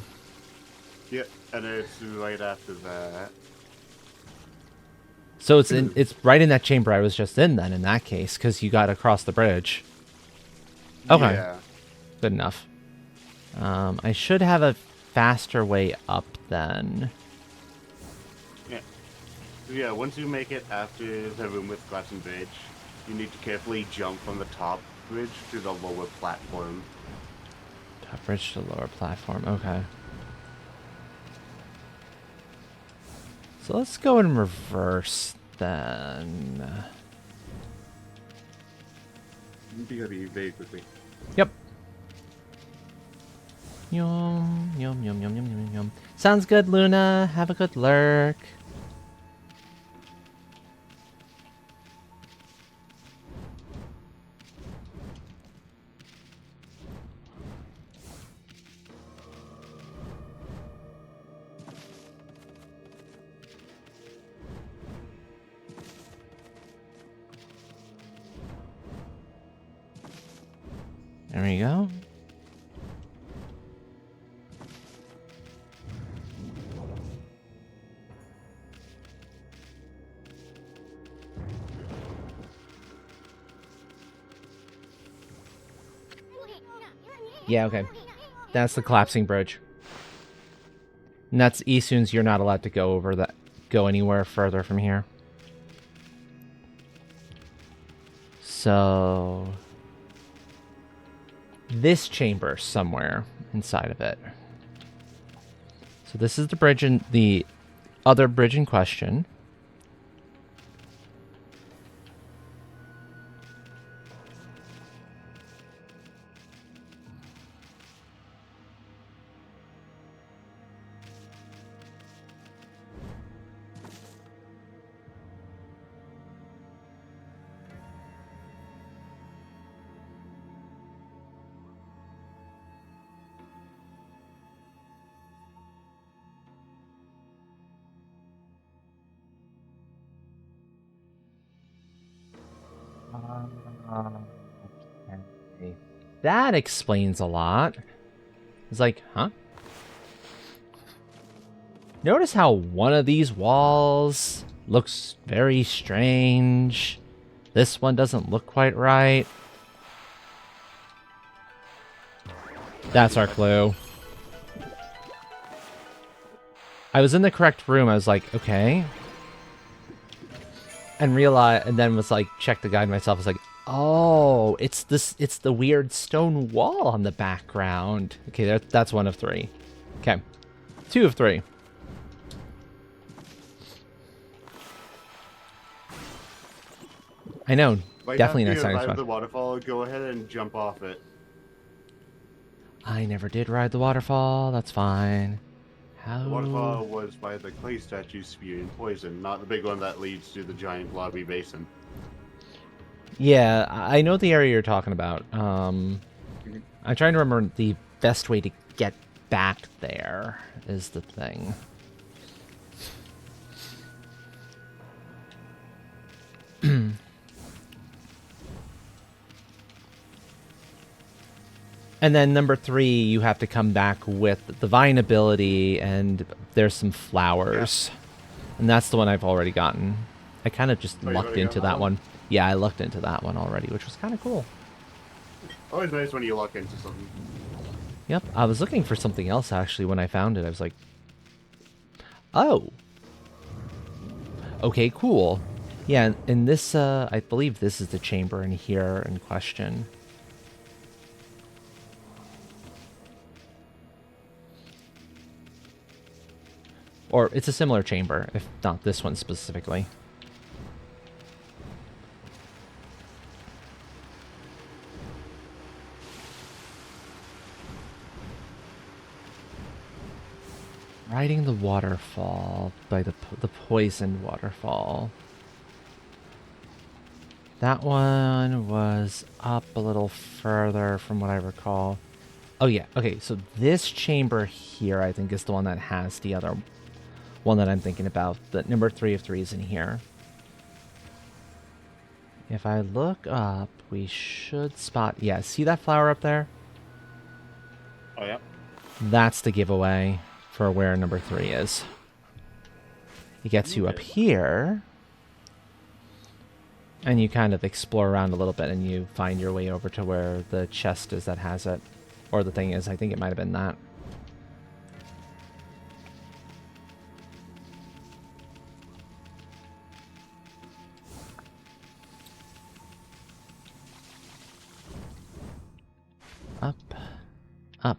Yeah, and it's right after that. So it's right in that chamber I was just in then, in that case, because you got across the bridge. Okay. Yeah. Good enough. I should have a faster way up then. Yeah. Yeah, once you make it after the room with glass and bridge, you need to carefully jump from the top bridge to the lower platform. Top bridge to lower platform. Okay. So let's go in reverse then. You gotta be very quickly. Yep. Yum, yum, yum, yum, yum, yum, yum. Sounds good, Luna. Have a good lurk. There we go. Yeah, okay. That's the collapsing bridge. And that's Esoon's. You're not allowed to go over that. Go anywhere further from here. So this chamber somewhere inside of it. So this is the bridge in the other bridge in question. Okay. That explains a lot. It's like, huh? Notice how one of these walls looks very strange. This one doesn't look quite right. That's our clue. I was in the correct room. I was like, okay. And then was like, check the guide myself. I was like, oh, it's the weird stone wall on the background. Okay, that's one of three. Okay, 2 of 3. I know, definitely next time. If you survive the waterfall, go ahead and jump off it. I never did ride the waterfall. That's fine. How? The waterfall was by the clay statue spewing poison, not the big one that leads to the giant lobby basin. Yeah, I know the area you're talking about. I'm trying to remember the best way to get back there is the thing. And then number 3, you have to come back with the vine ability, and there's some flowers. Yeah. And that's the one I've already gotten. I kind of just lucked into that one. Yeah, I lucked into that one already, which was kind of cool. Always nice when you luck into something. Yep, I was looking for something else, actually, when I found it. I was like, oh. Okay, cool. Yeah, and this, I believe this is the chamber in here in question. Or it's a similar chamber, if not this one specifically. Riding the waterfall by the poisoned waterfall. That one was up a little further from what I recall. Oh yeah, okay, so this chamber here I think is the one that has the other one that I'm thinking about. The number 3 of 3 is in here. If I look up, we should spot... Yeah, see that flower up there? Oh, yeah. That's the giveaway for where number 3 is. It gets you up here. And you kind of explore around a little bit and you find your way over to where the chest is that has it. Or the thing is, I think it might have been that. Up, up.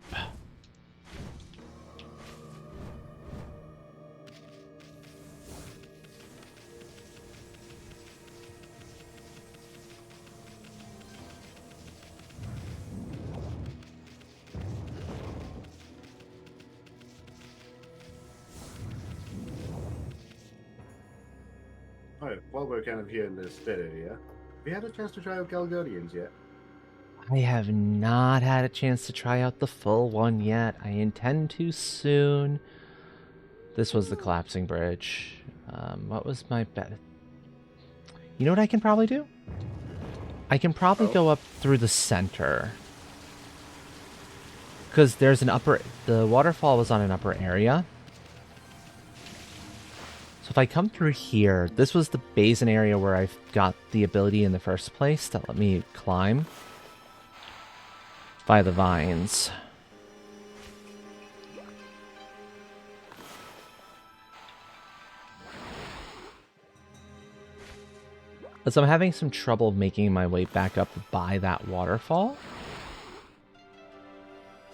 Alright, while we're kind of here in this dead area, have you had a chance to try out Galgodians yet? I have not had a chance to try out the full one yet. I intend to soon. This was the collapsing bridge. What was my bet? You know what I can probably do? I can probably go up through the center. Because there's an upper... The waterfall was on an upper area. So if I come through here, this was the basin area where I got the ability in the first place that let me climb by the vines. But so I'm having some trouble making my way back up by that waterfall.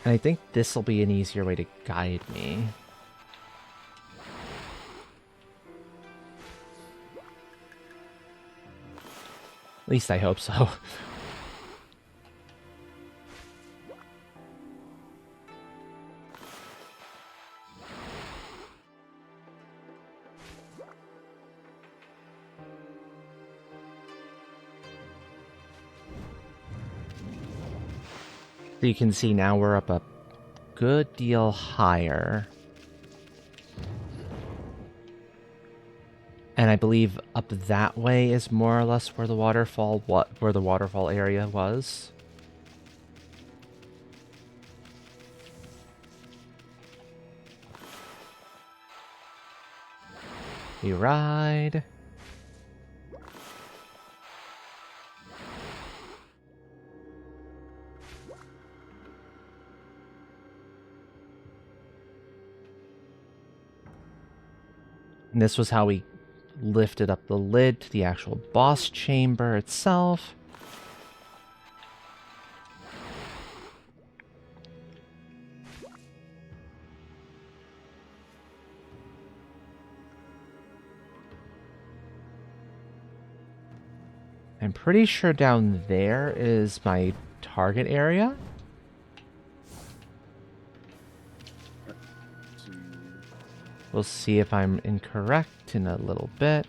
And I think this will be an easier way to guide me. At least I hope so. So you can see now we're up a good deal higher. And I believe up that way is more or less where the waterfall area was. We ride. And this was how we lifted up the lid to the actual boss chamber itself. I'm pretty sure down there is my target area. We'll see if I'm incorrect in a little bit.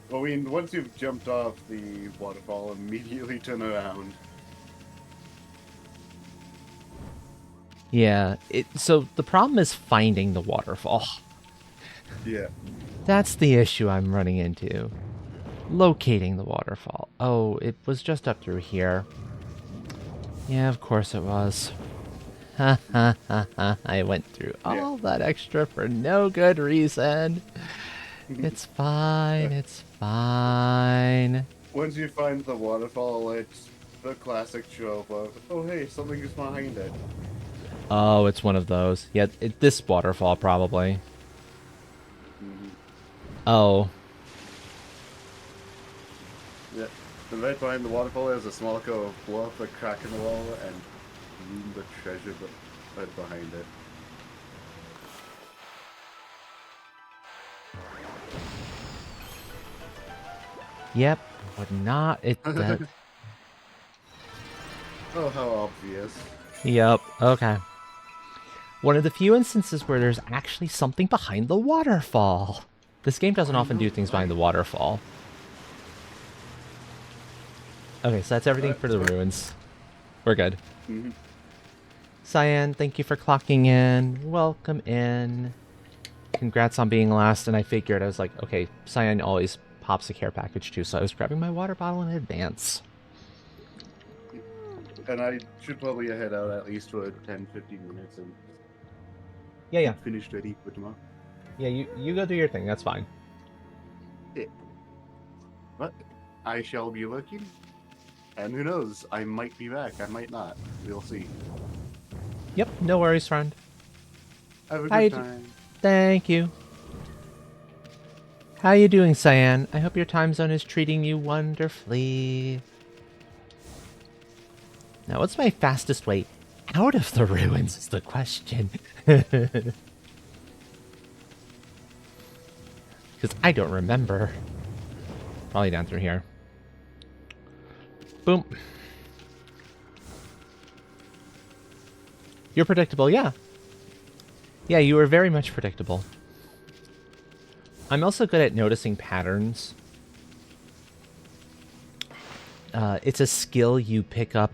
Well, I mean, once you've jumped off the waterfall, immediately turn around. Yeah, so the problem is finding the waterfall. Yeah. That's the issue I'm running into. Locating the waterfall. Oh, it was just up through here. Yeah, of course it was. Ha ha ha ha. I went through all that extra for no good reason. It's fine, it's fine. Once you find the waterfall, it's the classic trope of, oh hey, something is behind it. Oh, it's one of those. Yeah, this waterfall probably. Oh. Yeah. And right behind the waterfall there's a small cove, blow up the crack in the wall, and room the treasure right behind it. Yep. Would not. Oh, how obvious. Yep. Okay. One of the few instances where there's actually something behind the waterfall. This game doesn't often do things behind the waterfall. Okay, so that's everything for the ruins. We're good. Cyan, thank you for clocking in. Welcome in. Congrats on being last, and I figured, I was like, okay, Cyan always pops a care package too, so I was grabbing my water bottle in advance. And I should probably head out at least for 10-15 minutes and Yeah. finish ready for tomorrow. Yeah, you go do your thing, that's fine. Yeah. What? I shall be looking. And who knows? I might be back. I might not. We'll see. Yep, no worries, friend. Have a How good you do? time. Thank you. How you doing, Cyan? I hope your time zone is treating you wonderfully. Now, what's my fastest way out of the ruins is the question. Because I don't remember. Probably down through here. Boom. You're predictable, yeah. Yeah, you were very much predictable. I'm also good at noticing patterns. It's a skill you pick up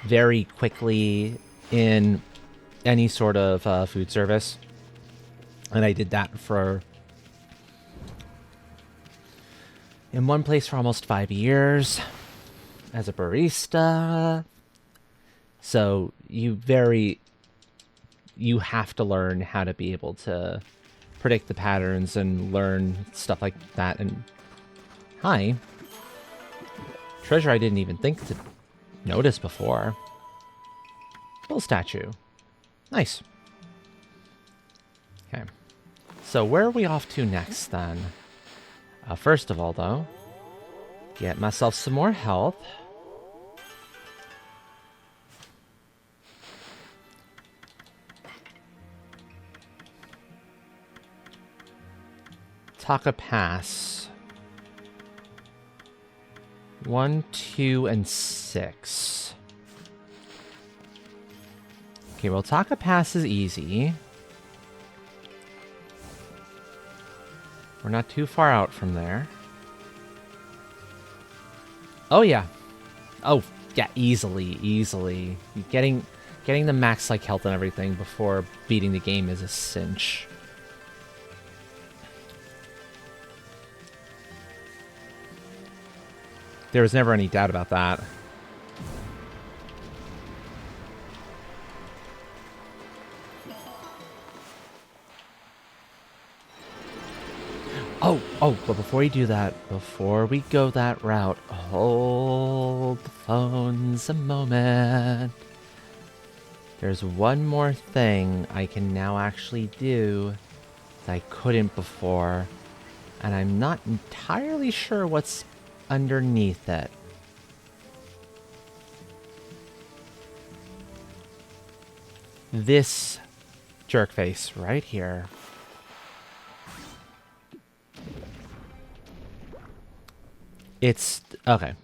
very quickly in any sort of food service. And I did that in one place for almost 5 years as a barista. So you have to learn how to be able to predict the patterns and learn stuff like that. And hi, treasure I didn't even think to notice before. Little statue. Nice. Okay. So where are we off to next then? First of all, though, get myself some more health. Taka Pass. 1, 2, and 6. Okay, well, Taka Pass is easy. We're not too far out from there. Oh, yeah. Oh, yeah, easily. Getting the max like health and everything before beating the game is a cinch. There was never any doubt about that. Oh, but before you do that, before we go that route, hold the phones a moment. There's one more thing I can now actually do that I couldn't before, and I'm not entirely sure what's underneath it. This jerkface right here. It's okay.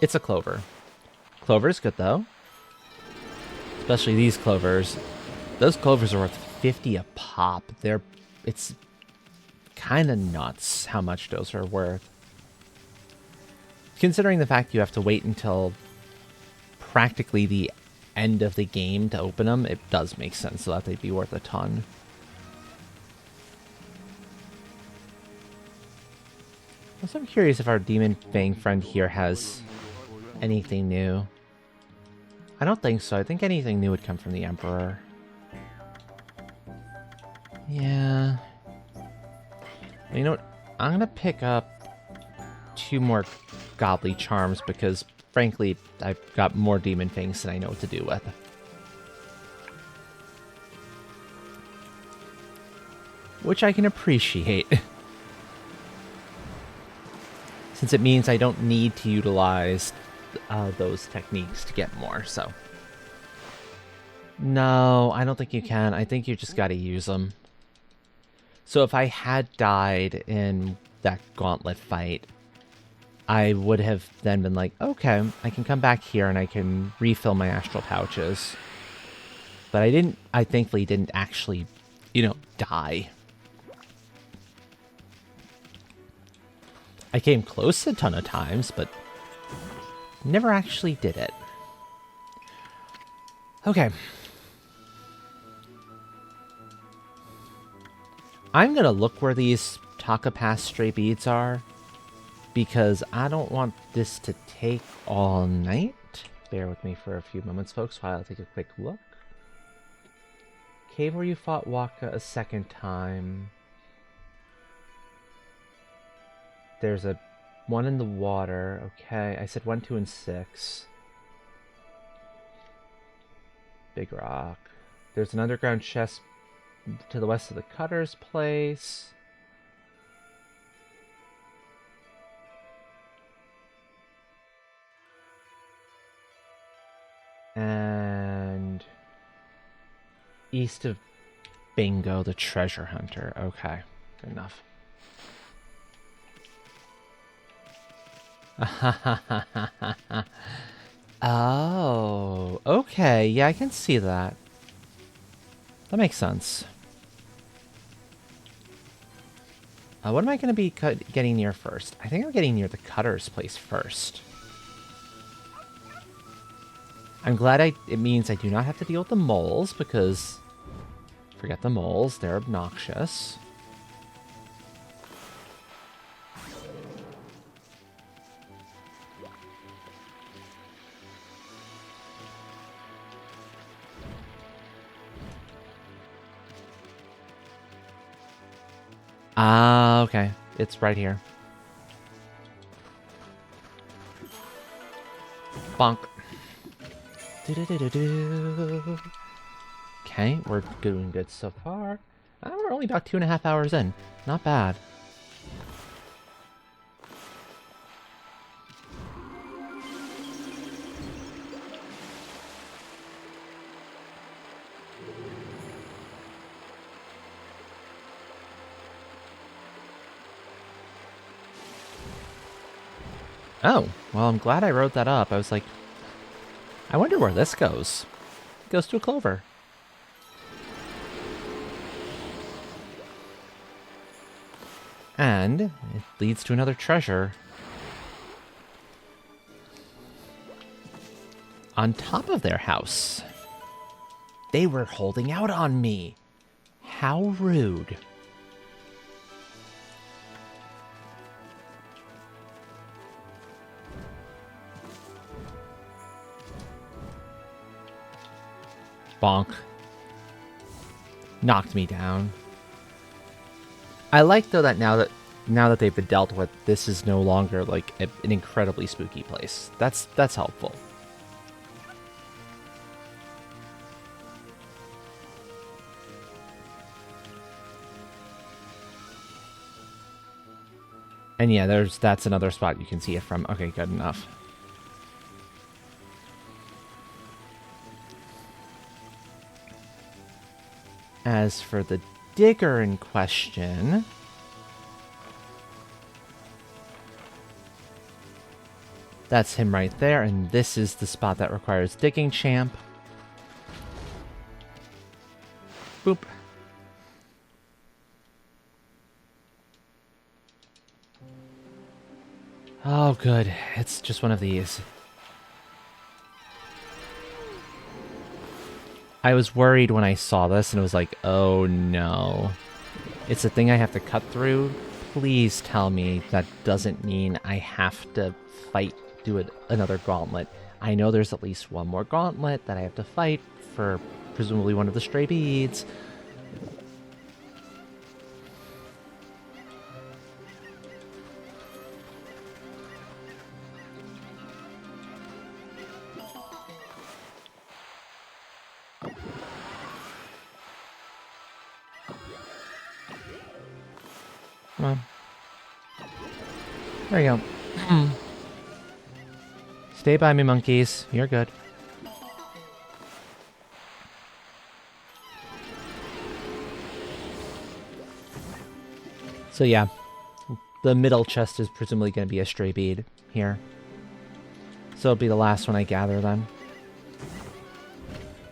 It's a clover. Clover's good though. Especially these clovers. Those clovers are worth 50 a pop. It's kind of nuts how much those are worth. Considering the fact you have to wait until practically the end of the game to open them, it does make sense that they'd be worth a ton. Also, I'm curious if our Demon Fang friend here has anything new. I don't think so. I think anything new would come from the Emperor. Yeah. Well, you know what? I'm gonna pick up 2 more Godly Charms because, frankly, I've got more Demon Fangs than I know what to do with. Which I can appreciate. Since it means I don't need to utilize those techniques to get more, so. No, I don't think you can. I think you just gotta use them. So if I had died in that gauntlet fight, I would have then been like, okay, I can come back here and I can refill my astral pouches. But I thankfully didn't actually, die. I came close a ton of times, but never actually did it. Okay. I'm gonna look where these Taka Pass stray beads are, because I don't want this to take all night. Bear with me for a few moments, folks, while I take a quick look. Cave where you fought Waka a second time. There's a one in the water. Okay, I said 1, 2, and 6. Big rock. There's an underground chest to the west of the cutter's place. And east of Bingo, the treasure hunter. Okay, good enough. Oh, okay. Yeah, I can see that. That makes sense. What am I going to be getting near first? I think I'm getting near the cutter's place first. I'm glad it means I do not have to deal with the moles, because forget the moles, they're obnoxious. Ah, okay. It's right here. Bonk. Okay, we're doing good so far. We're only about 2.5 hours in. Not bad. Oh, well, I'm glad I wrote that up. I was like, I wonder where this goes. It goes to a clover. And it leads to another treasure. On top of their house. They were holding out on me. How rude. Bonk. Knocked me down. I like though that now that they've been dealt with, this is no longer like an incredibly spooky place. That's helpful. And yeah, that's another spot you can see it from. Okay, good enough. As for the digger in question, that's him right there, and this is the spot that requires digging champ. Boop. Oh, good. It's just one of these. I was worried when I saw this, and it was like, oh no. It's a thing I have to cut through. Please tell me that doesn't mean I have to fight, another gauntlet. I know there's at least one more gauntlet that I have to fight for presumably one of the stray beads. Come on. There you go. Stay by me, monkeys. You're good. So yeah, the middle chest is presumably going to be a stray bead here. So it'll be the last one I gather then.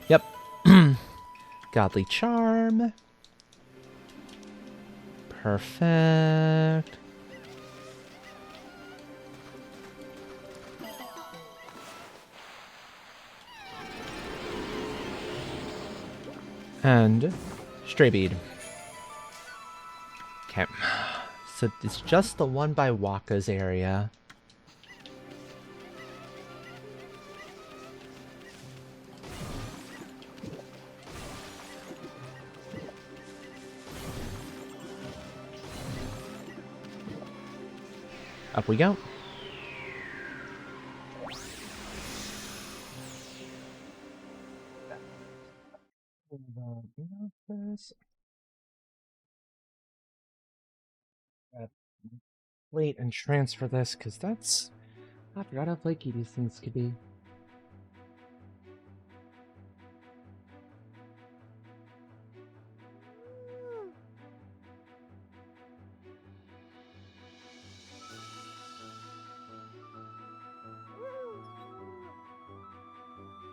Yep. Godly charm. Perfect. And stray bead. Okay. So it's just the one by Waka's area. Up we go. Wait and transfer this, because that's... I forgot how flaky these things could be.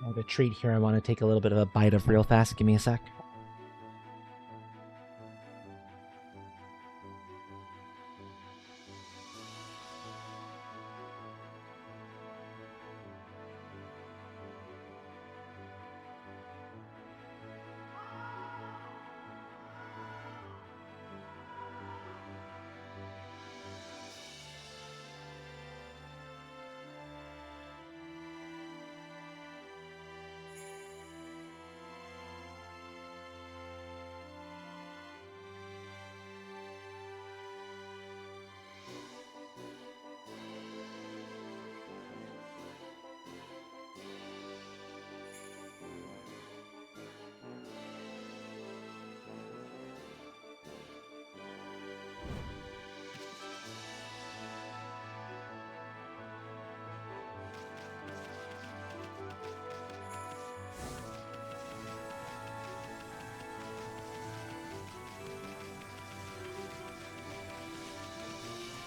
I have a treat here I want to take a little bit of a bite of real fast. Give me a sec.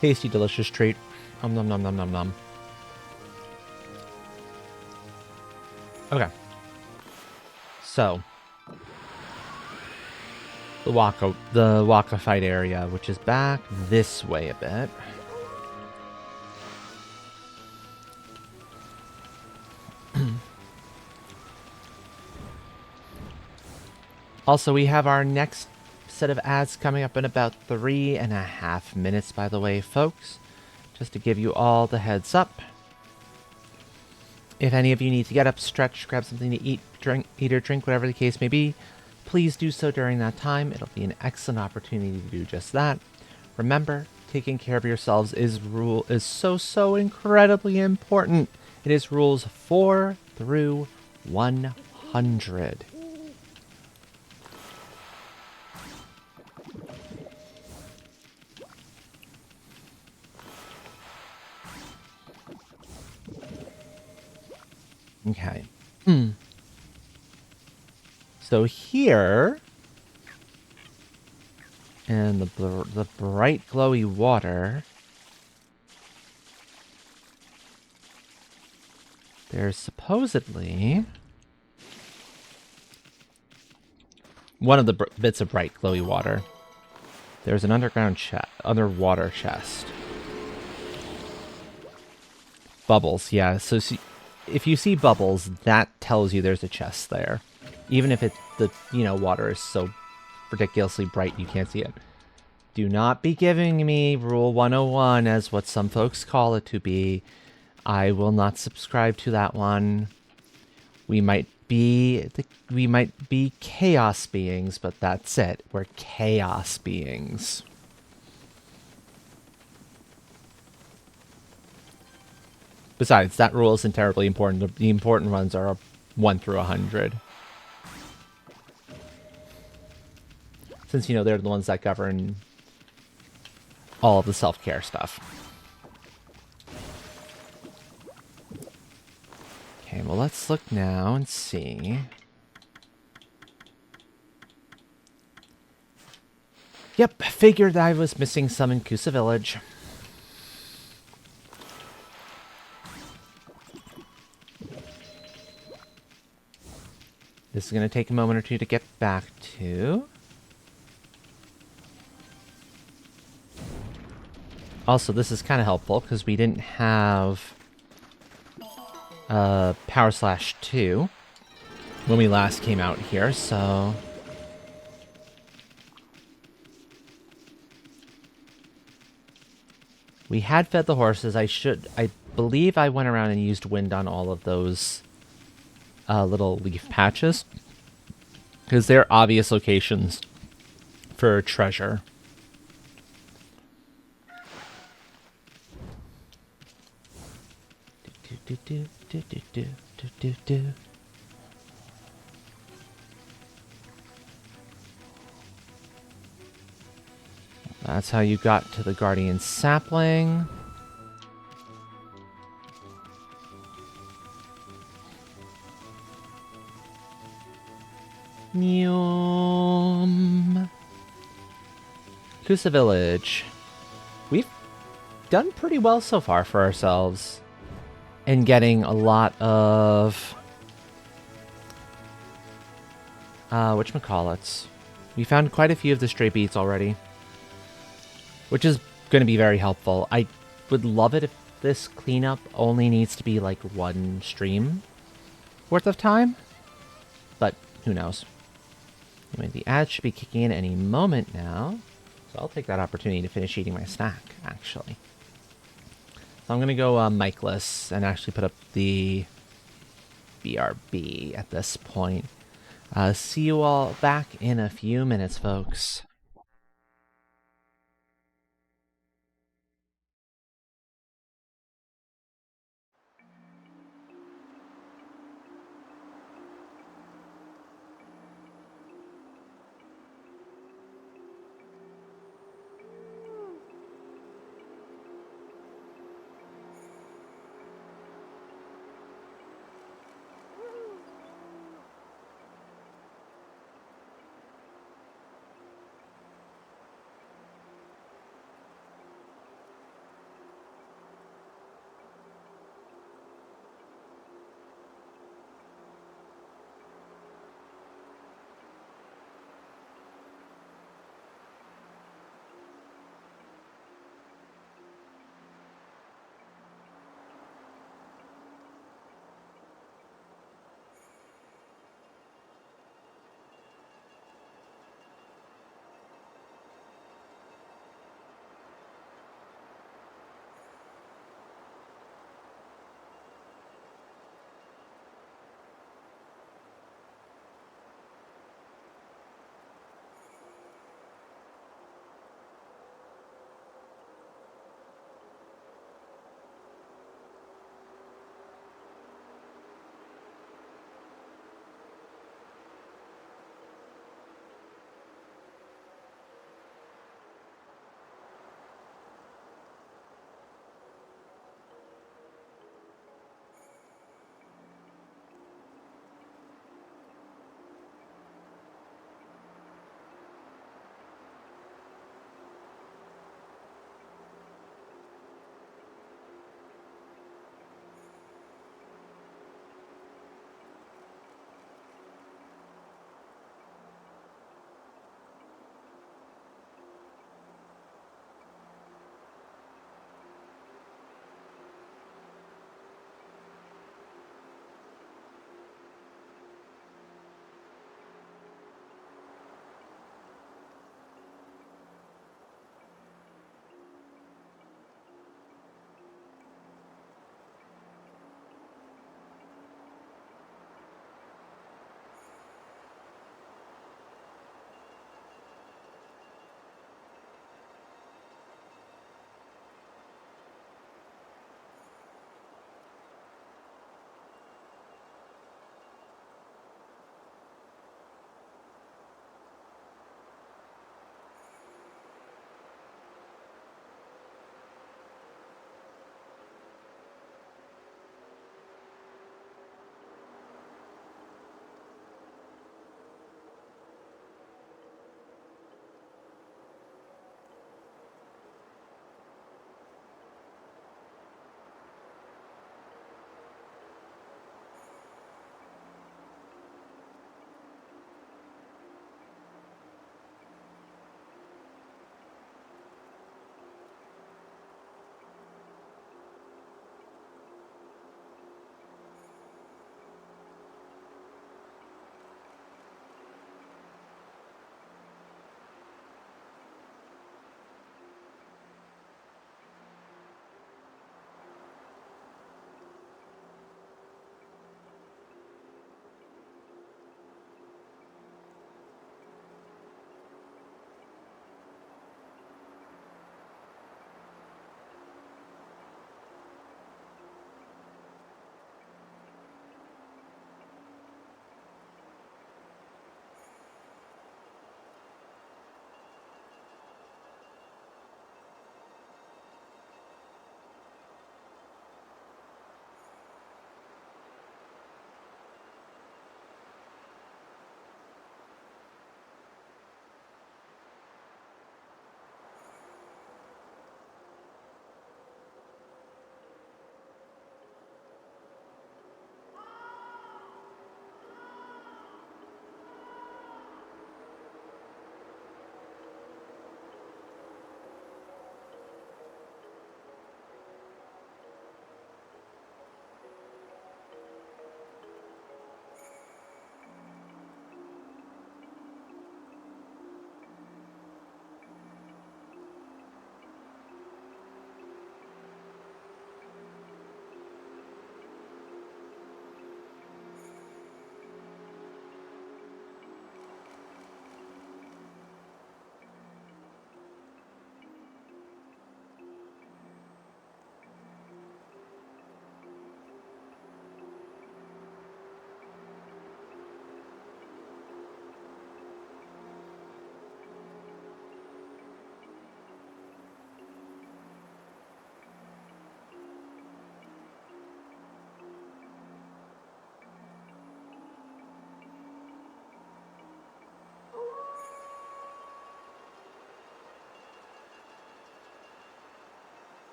Tasty, delicious treat. Nom nom nom nom nom. Okay. So the Waka fight area, which is back this way a bit. Also, we have our next set of ads coming up in about 3.5 minutes, by the way, folks. Just to give you all the heads up. If any of you need to get up, stretch, grab something to eat or drink, whatever the case may be, please do so during that time. It'll be an excellent opportunity to do just that. Remember, taking care of yourselves is so incredibly important. It is rules 4 through 100. Okay. So here, and the bright glowy water, there's supposedly one of the bits of bright glowy water. There's an underwater chest. Bubbles, yeah. So if you see bubbles, that tells you there's a chest there. Even if the water is so ridiculously bright you can't see it. Do not be giving me Rule 101 as what some folks call it to be. I will not subscribe to that one. We might be chaos beings, but that's it. We're chaos beings. Besides, that rule isn't terribly important. The important ones are 1 through 100. Since, they're the ones that govern all of the self-care stuff. Okay, well, let's look now and see. Yep, figured I was missing some in Kusa Village. This is going to take a moment or two to get back to. Also, this is kind of helpful because we didn't have Power Slash 2 when we last came out here, so... We had fed the horses. I believe I went around and used wind on all of those little leaf patches, because they're obvious locations for treasure. do. That's how you got to the Guardian Sapling. Meowm. Kusa Village. We've done pretty well so far for ourselves in getting a lot of whatchamacallits. We found quite a few of the stray beats already, which is going to be very helpful. I would love it if this cleanup only needs to be like one stream worth of time, but who knows. Anyway, the ad should be kicking in any moment now, so I'll take that opportunity to finish eating my snack, actually. So I'm going to go mic-less and actually put up the BRB at this point. See you all back in a few minutes, folks.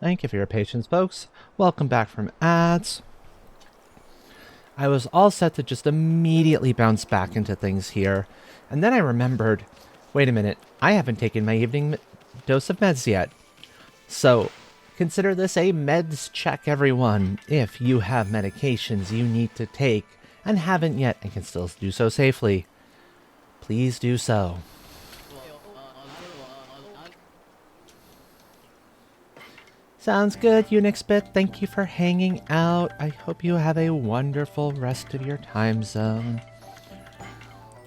Thank you for your patience, folks. Welcome back from ads. I was all set to just immediately bounce back into things here, and then I remembered, wait a minute, I haven't taken my evening dose of meds yet. So, consider this a meds check, everyone. If you have medications you need to take and haven't yet and can still do so safely, please do so. Sounds good, Unixbit. Thank you for hanging out. I hope you have a wonderful rest of your time zone.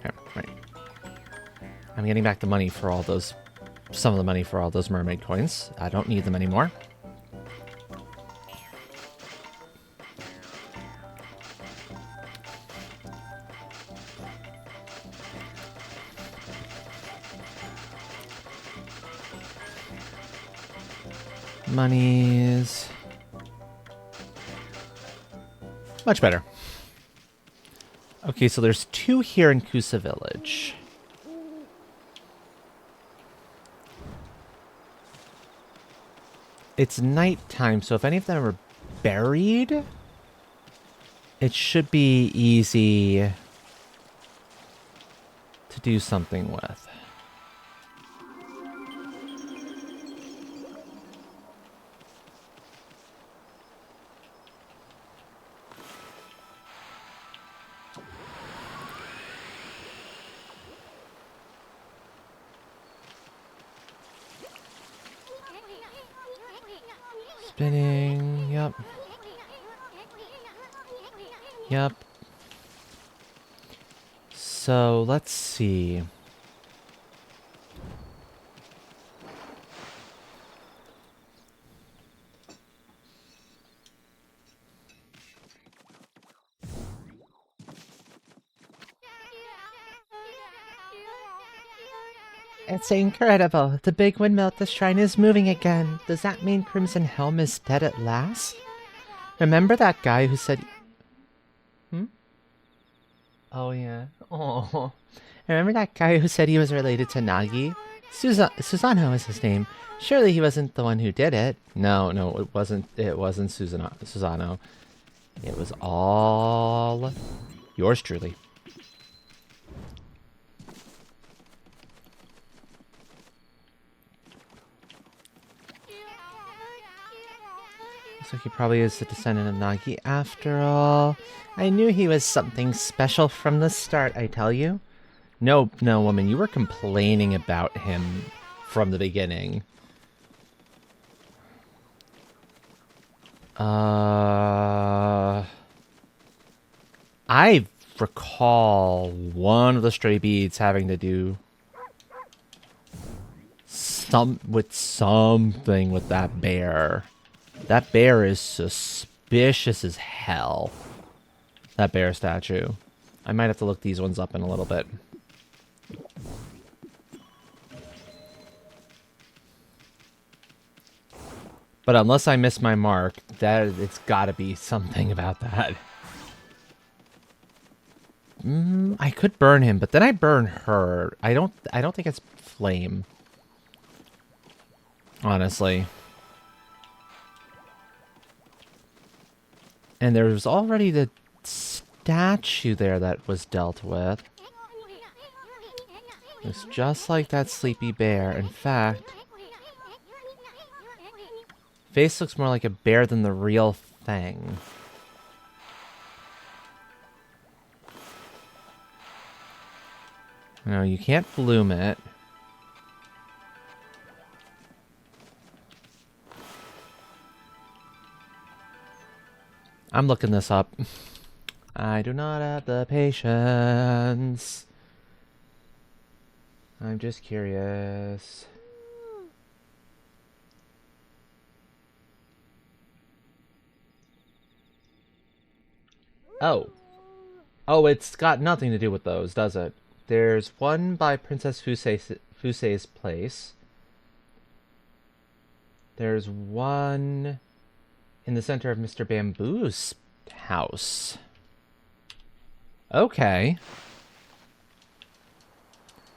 Okay, right. I'm getting back the money for all those, some of the money for all those mermaid coins. I don't need them anymore. Monies. Much better. Okay, so there's 2 here in Kusa Village. It's nighttime, so if any of them are buried, it should be easy to do something with. Spinning, yep. Yep. So, let's see. It's incredible. The big windmill at the shrine is moving again. Does that mean Crimson Helm is dead at last? Remember that guy who said... Hmm? Oh, yeah. Oh. Remember that guy who said he was related to Nagi? Susano is his name. Surely he wasn't the one who did it. No, it wasn't. It wasn't Susano. It was all yours truly. So he probably is the descendant of Nagi after all. I knew he was something special from the start, I tell you. No, woman, you were complaining about him from the beginning. I recall one of the stray beads having to do something with that bear. That bear is suspicious as hell. That bear statue. I might have to look these ones up in a little bit. But unless I miss my mark, it's gotta be something about that. I could burn him, but then I burn her. I don't think it's flame. Honestly. And there was already the statue there that was dealt with. It's just like that sleepy bear. In fact, face looks more like a bear than the real thing. No, you can't bloom it. I'm looking this up. I do not have the patience. I'm just curious. Oh. Oh, it's got nothing to do with those, does it? There's one by Princess Fusei's place. There's one in the center of Mr. Bamboo's house. Okay.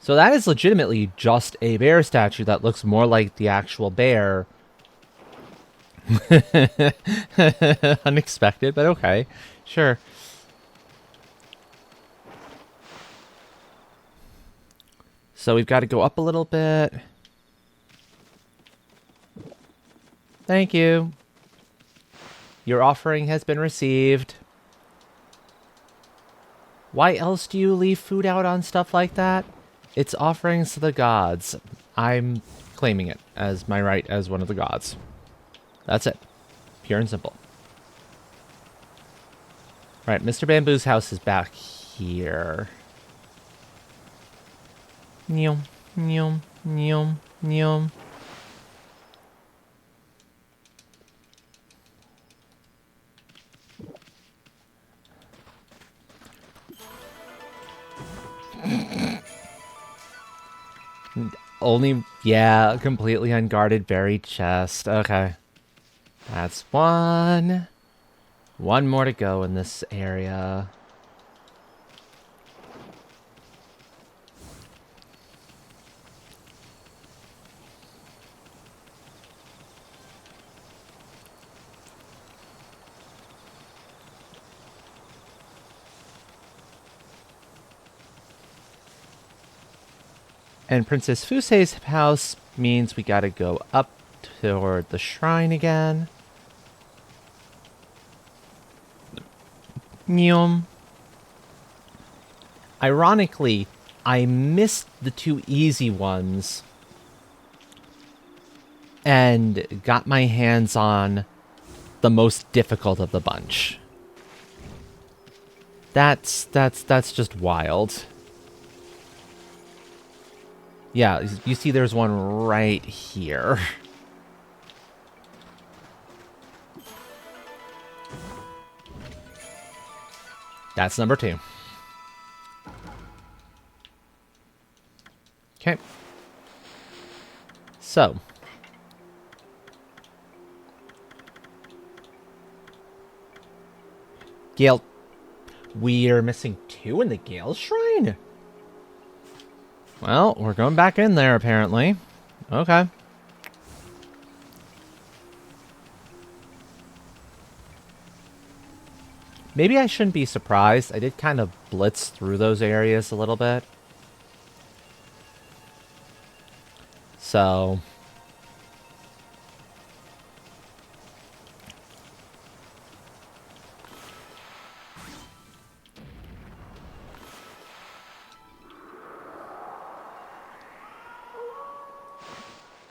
So that is legitimately just a bear statue that looks more like the actual bear Unexpected, but okay. Sure. So we've got to go up a little bit. Thank you. Your offering has been received. Why else do you leave food out on stuff like that? It's offerings to the gods. I'm claiming it as my right as one of the gods. That's it. Pure and simple. Right, Mr. Bamboo's house is back here. Nyum, nyum, nyum, nyum. Only, yeah, completely unguarded buried chest. Okay. That's one. One more to go in this area. And Princess Fusei's house means we gotta go up toward the shrine again. Nyum. Ironically, I missed the two easy ones and got my hands on the most difficult of the bunch. That's just wild. Yeah, you see there's one right here. That's number 2. Okay. So. Gale. We are missing 2 in the Gale Shrine. Well, we're going back in there, apparently. Okay. Maybe I shouldn't be surprised. I did kind of blitz through those areas a little bit. So...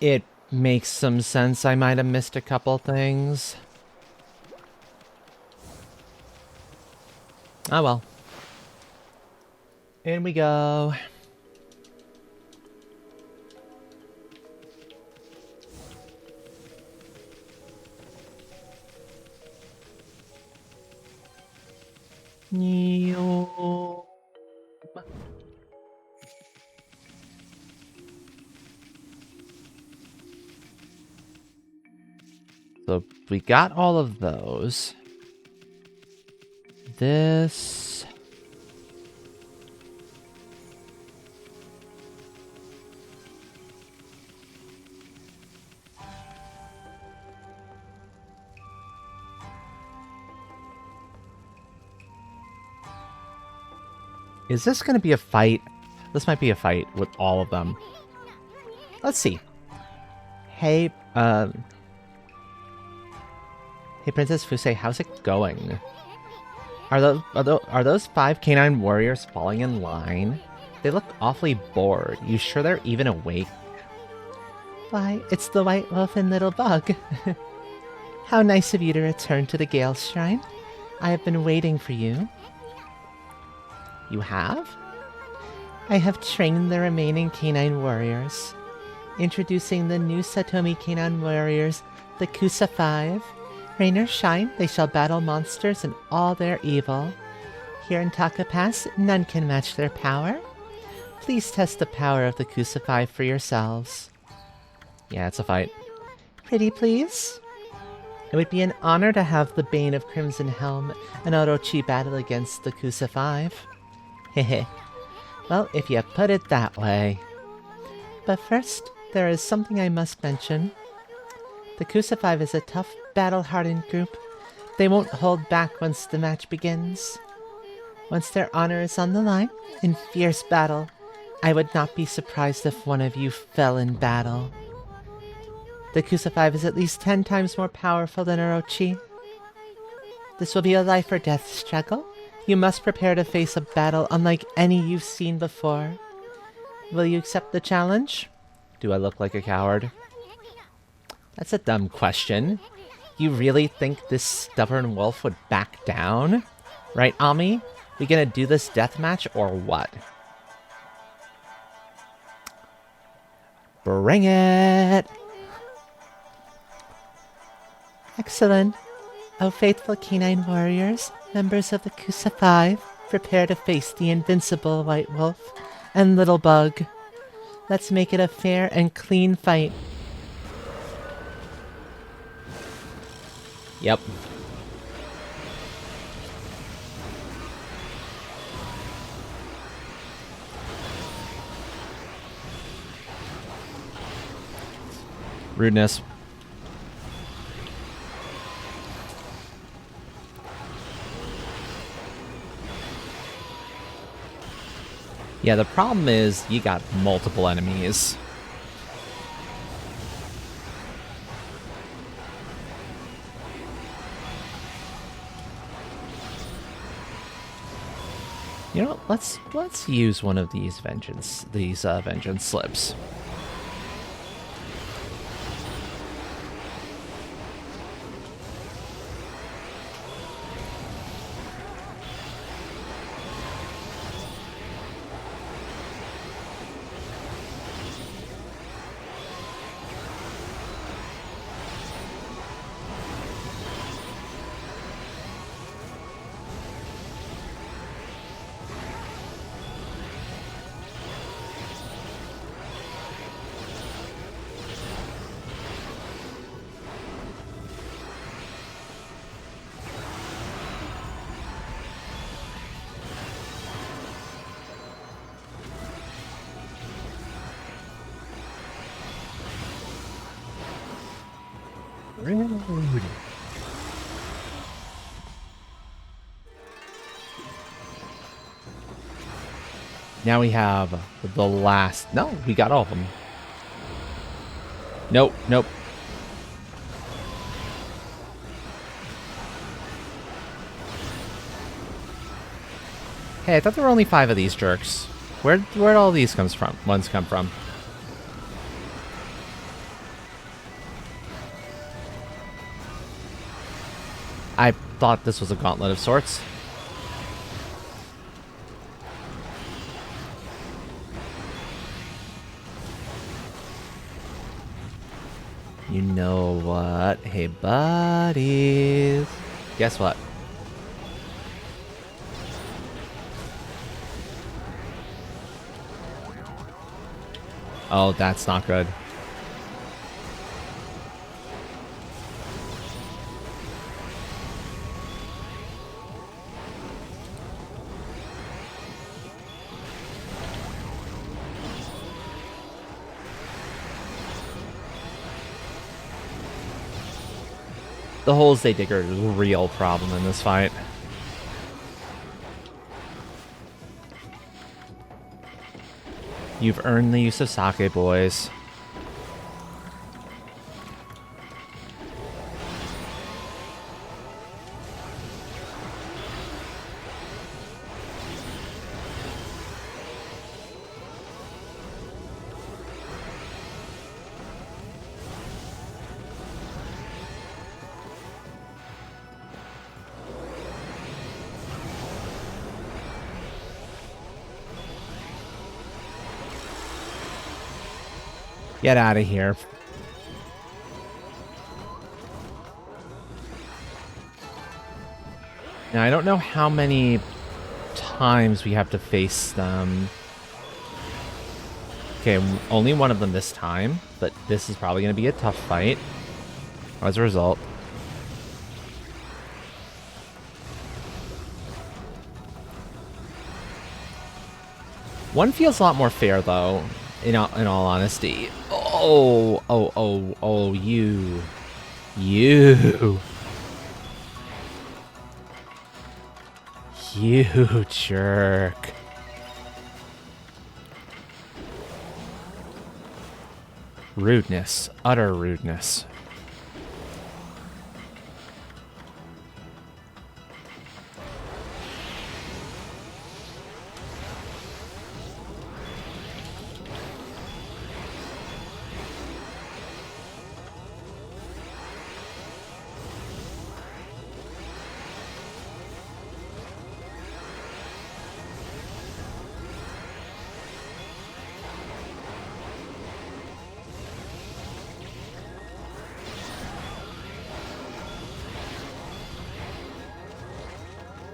it makes some sense. I might have missed a couple things. Oh well. In we go. Neo. So we got all of those. This... Is this going to be a fight? This might be a fight with all of them. Let's see. Hey, hey Princess Fusei, how's it going? Are those 5 canine warriors falling in line? They look awfully bored. You sure they're even awake? Why, it's the White Wolf and Little Bug. How nice of you to return to the Gale Shrine. I have been waiting for you. You have? I have trained the remaining canine warriors. Introducing the new Satomi canine warriors, the Kusa 5. Rain or shine, they shall battle monsters and all their evil. Here in Taka Pass, none can match their power. Please test the power of the Kusa 5 for yourselves. Yeah, it's a fight. Pretty please? It would be an honor to have the Bane of Crimson Helm and Orochi battle against the Kusa 5. Hehe. Well, if you put it that way. But first, there is something I must mention. The Kusa 5 is a tough battle-hardened group. They won't hold back once the match begins. Once their honor is on the line, in fierce battle, I would not be surprised if one of you fell in battle. The Kusa 5 is at least 10 times more powerful than Orochi. This will be a life or death struggle. You must prepare to face a battle unlike any you've seen before. Will you accept the challenge? Do I look like a coward? That's a dumb question. You really think this stubborn wolf would back down? Right, Ami? We gonna do this deathmatch or what? Bring it! Excellent. O faithful canine warriors, members of the Kusa 5, prepare to face the invincible White Wolf and Little Bug. Let's make it a fair and clean fight. Yep. Rudeness. Yeah, the problem is you got multiple enemies. You know, let's use one of these vengeance slips. Rude. Now we have the last... No, we got all of them. Nope, nope. Hey, I thought there were only 5 of these jerks. Where'd all these ones come from? I thought this was a gauntlet of sorts. You know what? Hey, buddies. Guess what? Oh, that's not good. The holes they dig are a real problem in this fight. You've earned the use of sake, boys. Get out of here. Now, I don't know how many times we have to face them. Okay, only one of them this time, but this is probably going to be a tough fight as a result. One feels a lot more fair, though, in all honesty. Oh, you. You. You jerk. Rudeness. Utter rudeness.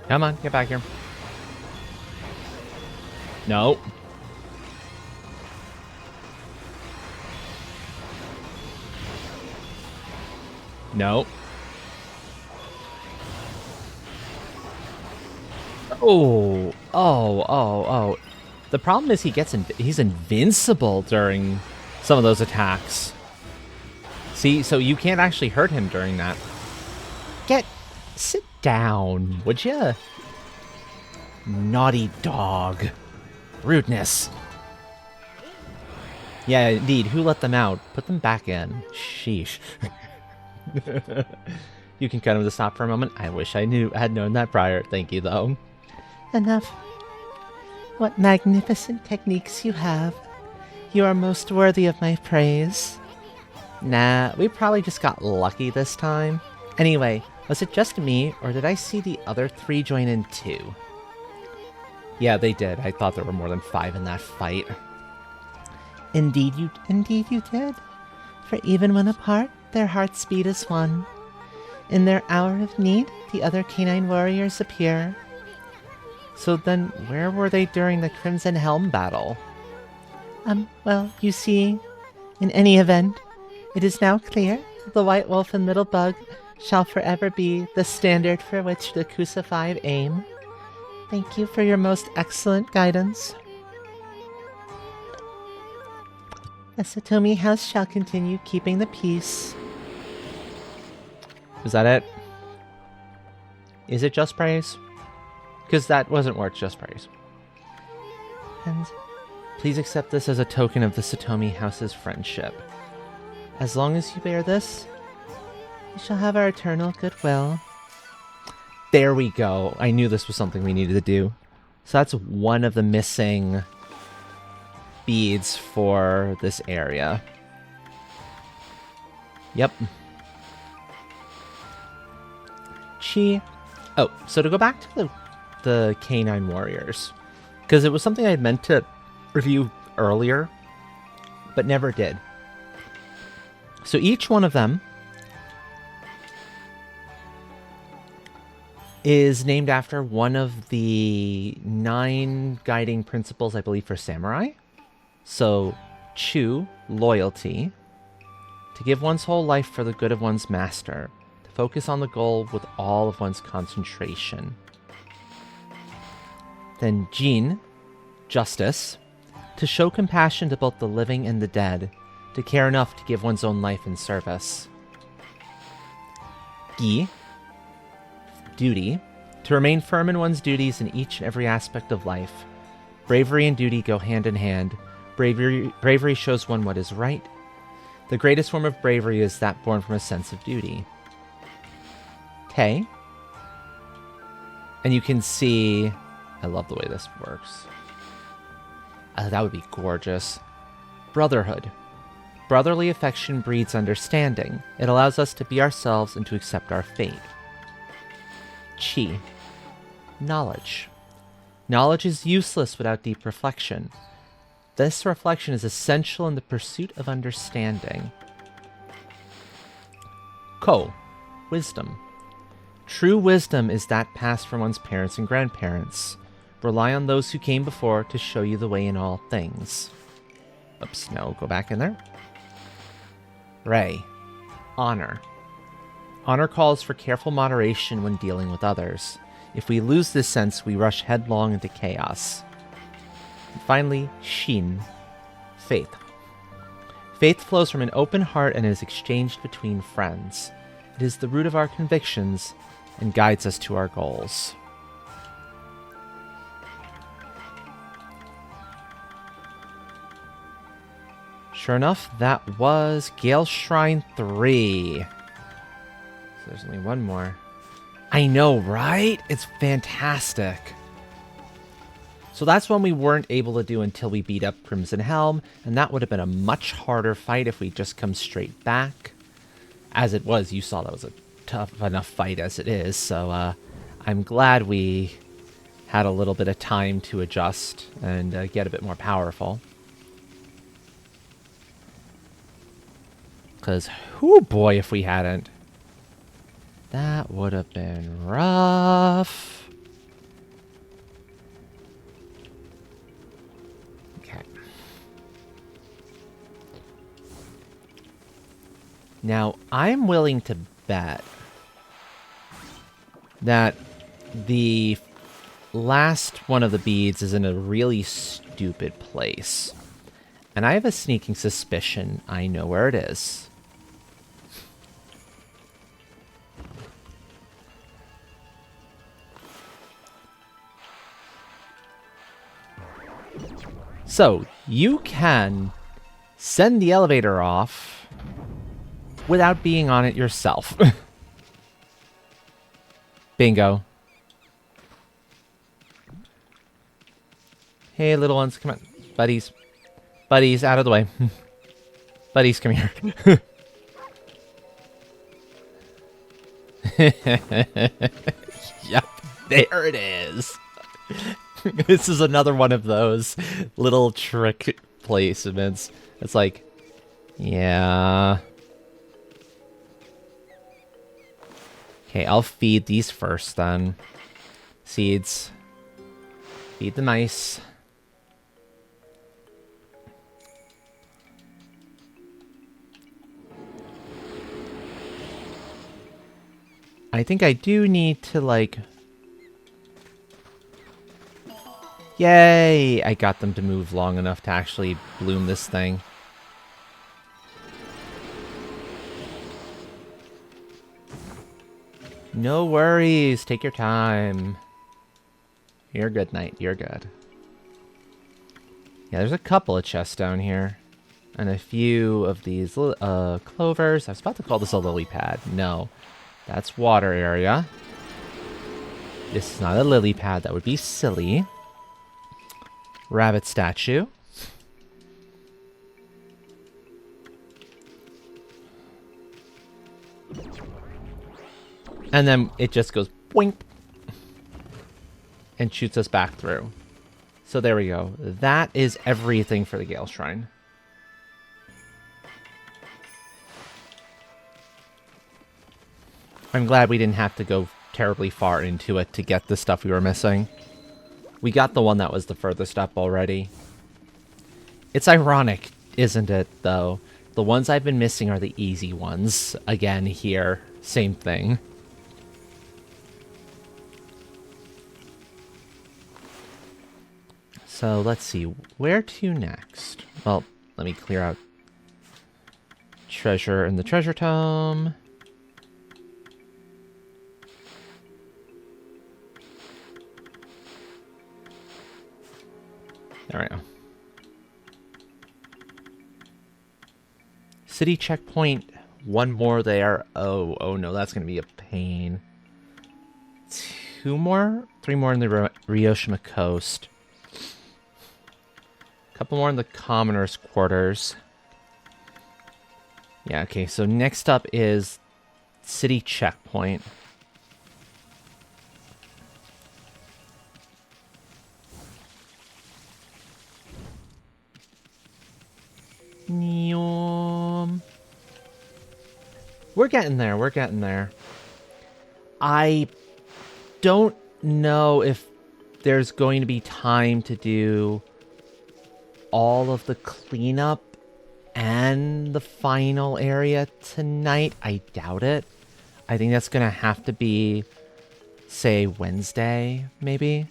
Come on, get back here. No. No. Oh, oh, oh, oh. The problem is he's invincible during some of those attacks. See, so you can't actually hurt him during that. Sit down, would you? Naughty dog. Rudeness. Yeah, indeed. Who let them out? Put them back in. Sheesh. You can cut him to stop for a moment. I wish I had known that prior. Thank you, though. Enough. What magnificent techniques you have. You are most worthy of my praise. Nah, we probably just got lucky this time. Anyway, was it just me, or did I see the other 3 join in too? Yeah, they did. I thought there were more than 5 in that fight. Indeed you did. For even when apart, their hearts beat as one. In their hour of need, the other canine warriors appear. So then, where were they during the Crimson Helm battle? Well, you see, in any event, it is now clear that the White Wolf and Little Bug shall forever be the standard for which the Kusa 5 aim. Thank you for your most excellent guidance. The Satomi House shall continue keeping the peace. Is that it? Is it just praise? Because that wasn't worth just praise. And please accept this as a token of the Satomi House's friendship. as long as you bear this, we shall have our eternal goodwill. There we go. I knew this was something we needed to do. So that's one of the missing beads for this area. Yep. Oh, so to go back to the Canine Warriors, because it was something I had meant to review earlier, but never did. So each one of them is named after one of the 9 guiding principles, I believe, for samurai. So, Chu, loyalty, to give one's whole life for the good of one's master, to focus on the goal with all of one's concentration. Then Jin, justice, to show compassion to both the living and the dead, to care enough to give one's own life in service. Gi, duty, to remain firm in one's duties in each and every aspect of life. Bravery and duty go hand in hand. Bravery shows one what is right. The greatest form of bravery is that born from a sense of duty. Te, and you can see, I love the way this works. That would be gorgeous. Brotherhood. Brotherly affection breeds understanding. It allows us to be ourselves and to accept our fate. Chi. Knowledge. Knowledge is useless without deep reflection. This reflection is essential in the pursuit of understanding. Ko. Wisdom. True wisdom is that passed from one's parents and grandparents. Rely on those who came before to show you the way in all things. Oops, no, go back in there. Rei. Honor. Honor calls for careful moderation when dealing with others. If we lose this sense, we rush headlong into chaos. And finally, Shin. Faith. Faith flows from an open heart and is exchanged between friends. It is the root of our convictions and guides us to our goals. Sure enough, that was Gale Shrine 3. So there's only one more. I know, right? It's fantastic. So that's one we weren't able to do until we beat up Crimson Helm, and that would have been a much harder fight if we just come straight back. As it was, you saw that was a tough enough fight as it is, so I'm glad we had a little bit of time to adjust and get a bit more powerful. Because, oh boy, if we hadn't. That would have been rough. Okay. Now, I'm willing to bet that the last one of the beads is in a really stupid place. And I have a sneaking suspicion I know where it is. So, you can send the elevator off without being on it yourself. Bingo. Hey, little ones, come on. Buddies. Buddies, out of the way. Buddies, come here. Yep, there it is. This is another one of those little trick placements. It's like, yeah. Okay, I'll feed these first then. Seeds. Feed the mice. I think I do need to, like... Yay! I got them to move long enough to actually bloom this thing. No worries. Take your time. You're good, Knight. You're good. Yeah, there's a couple of chests down here. And a few of these clovers. I was about to call this a lily pad. No. That's water area. This is not a lily pad. That would be silly. Rabbit statue. And then it just goes boink and shoots us back through. So there we go. That is everything for the Gale Shrine. I'm glad we didn't have to go terribly far into it to get the stuff we were missing. We got the one that was the furthest up already. It's ironic, isn't it, though? The ones I've been missing are the easy ones. Again, here, same thing. So, let's see. Where to next? Well, let me clear out treasure in the treasure tome. There we go. City checkpoint. One more there. Oh no, that's going to be a pain. Two more? Three more in the Ryoshima coast. Couple more in the commoner's quarters. Yeah, okay, so next up is city checkpoint. We're getting there, we're getting there. I don't know if there's going to be time to do all of the cleanup and the final area tonight. I doubt it. I think that's going to have to be, say, Wednesday, maybe.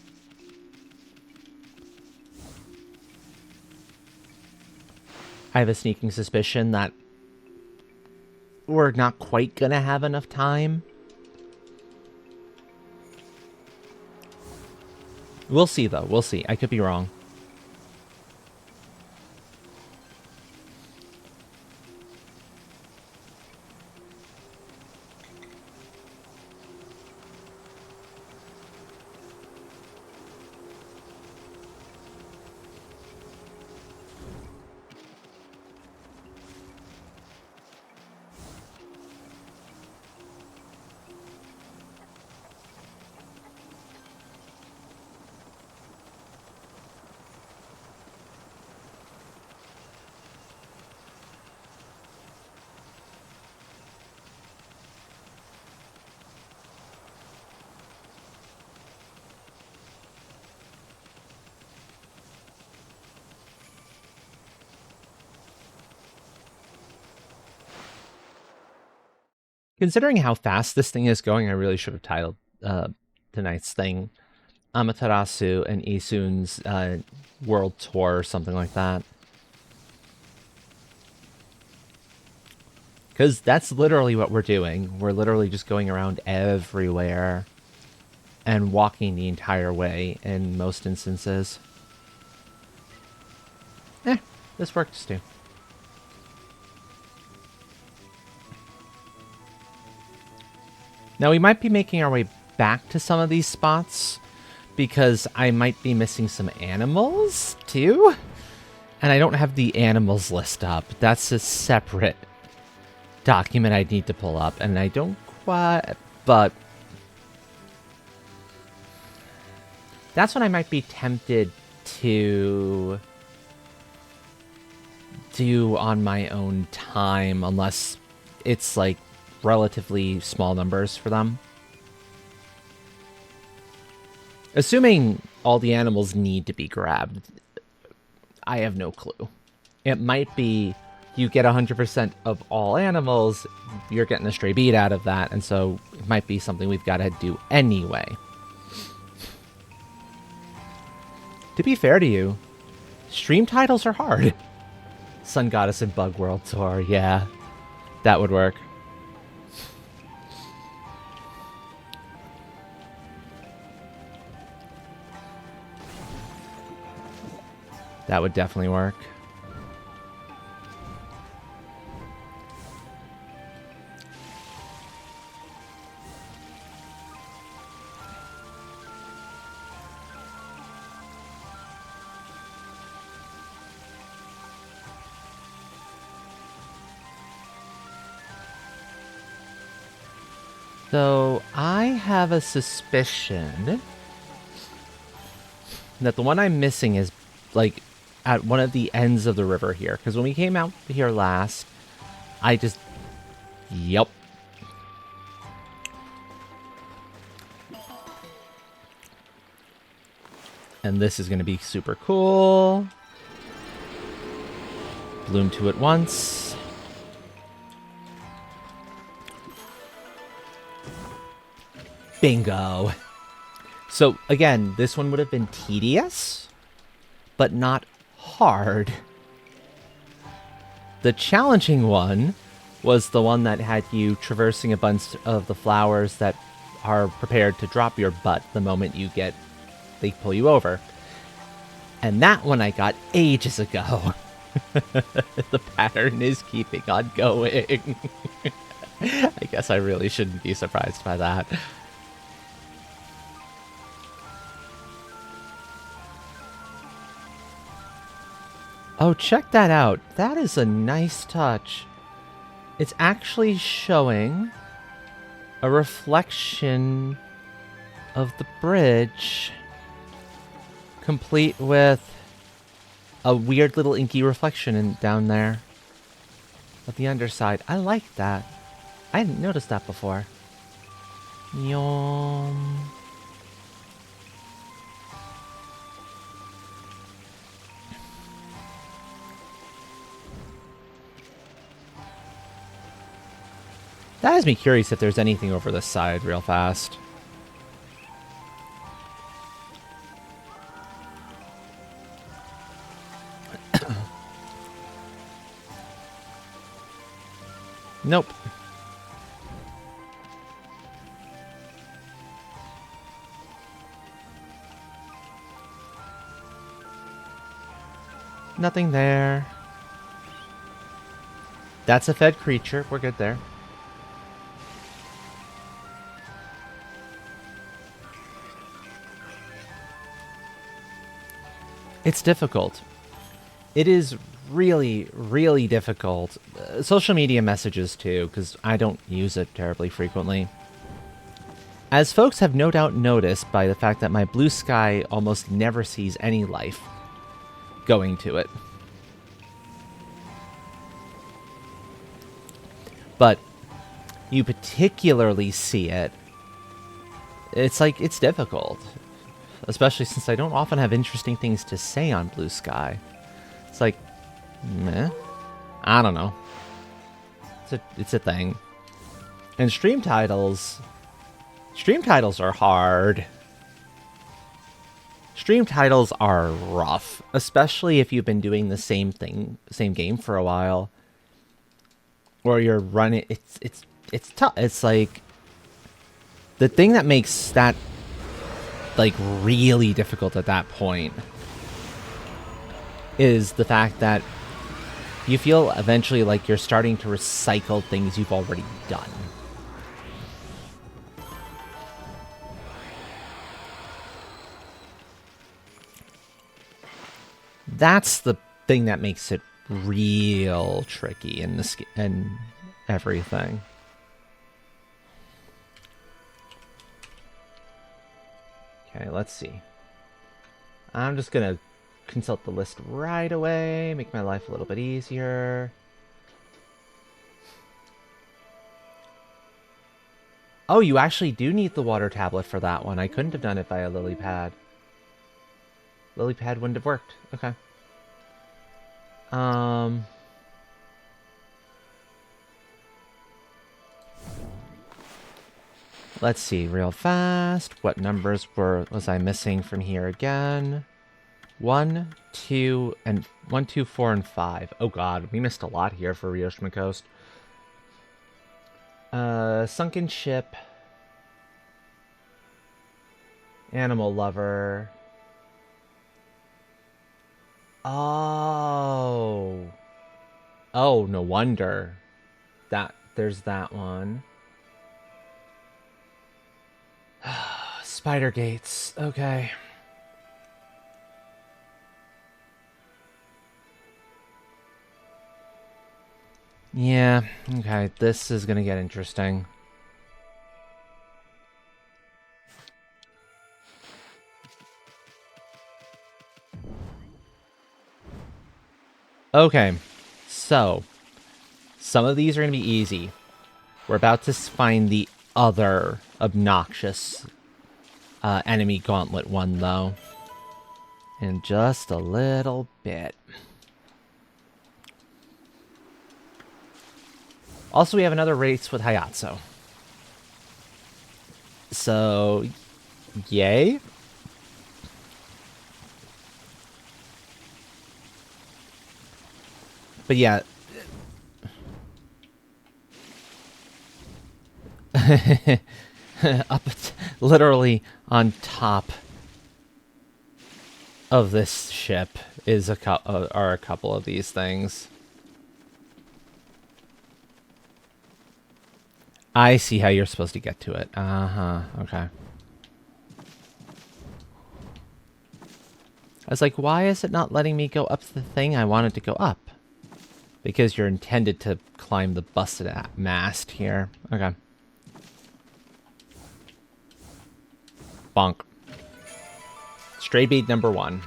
I have a sneaking suspicion that we're not quite gonna have enough time. We'll see, though. We'll see. I could be wrong. Considering how fast this thing is going, I really should have titled tonight's thing Amaterasu and Isun's World Tour or something like that. Because that's literally what we're doing. We're literally just going around everywhere and walking the entire way in most instances. This works too. Now we might be making our way back to some of these spots because I might be missing some animals too. And I don't have the animals list up. That's a separate document I need to pull up, and I don't quite, but that's what I might be tempted to do on my own time, unless it's like relatively small numbers for them. Assuming all the animals need to be grabbed, I have no clue. It might be you get 100% of all animals, you're getting a stray bead out of that, and so it might be something we've got to do anyway. To be fair to you, stream titles are hard. Sun Goddess and Bug World Tour, yeah, that would work. That would definitely work. So I have a suspicion that the one I'm missing is like at one of the ends of the river here. Because when we came out here last, I just... Yep. And this is going to be super cool. Bloom 2 at once. Bingo. So again, this one would have been tedious, but not hard. The challenging one was the one that had you traversing a bunch of the flowers that are prepared to drop your butt the moment they pull you over. And that one I got ages ago. The pattern is keeping on going. I guess I really shouldn't be surprised by that. Oh, check that out. That is a nice touch. It's actually showing a reflection of the bridge, complete with a weird little inky reflection down there of the underside. I like that. I hadn't noticed that before. Yum. That has me curious if there's anything over this side real fast. Nope. Nothing there. That's a fed creature. We're good there. It's difficult. It is really, really difficult. Social media messages too, because I don't use it terribly frequently. As folks have no doubt noticed by the fact that my blue sky almost never sees any life going to it. But you particularly see it. It's like, it's difficult. Especially since I don't often have interesting things to say on blue sky. It's like, meh. I don't know. It's a thing. And stream titles are hard. Stream titles are rough, especially if you've been doing the same game for a while, or you're running. It's tough. It's like the thing that makes that like really difficult at that point is the fact that you feel eventually like you're starting to recycle things you've already done. That's the thing that makes it real tricky in this and everything. Okay, let's see. I'm just gonna consult the list right away, make my life a little bit easier. Oh, you actually do need the water tablet for that one. I couldn't have done it via lily pad. Lily pad wouldn't have worked. Okay. Let's see real fast. What numbers was I missing from here again? 1, 2, 4, and 5. Oh god, we missed a lot here for Ryoshima Coast. Sunken ship. Animal lover. Oh. Oh, no wonder. There's that one. Spider gates. Okay. Yeah, okay. This is gonna get interesting. Okay, so some of these are going to be easy. We're about to find the other obnoxious enemy gauntlet one, though. In just a little bit. Also, we have another race with Hayatsu. So, yay. But yeah. Literally on top of this ship is are a couple of these things. I see how you're supposed to get to it. Uh-huh, okay. I was like, why is it not letting me go up the thing I wanted to go up? Because you're intended to climb the busted mast here. Okay. Bonk. Stray bead number 1.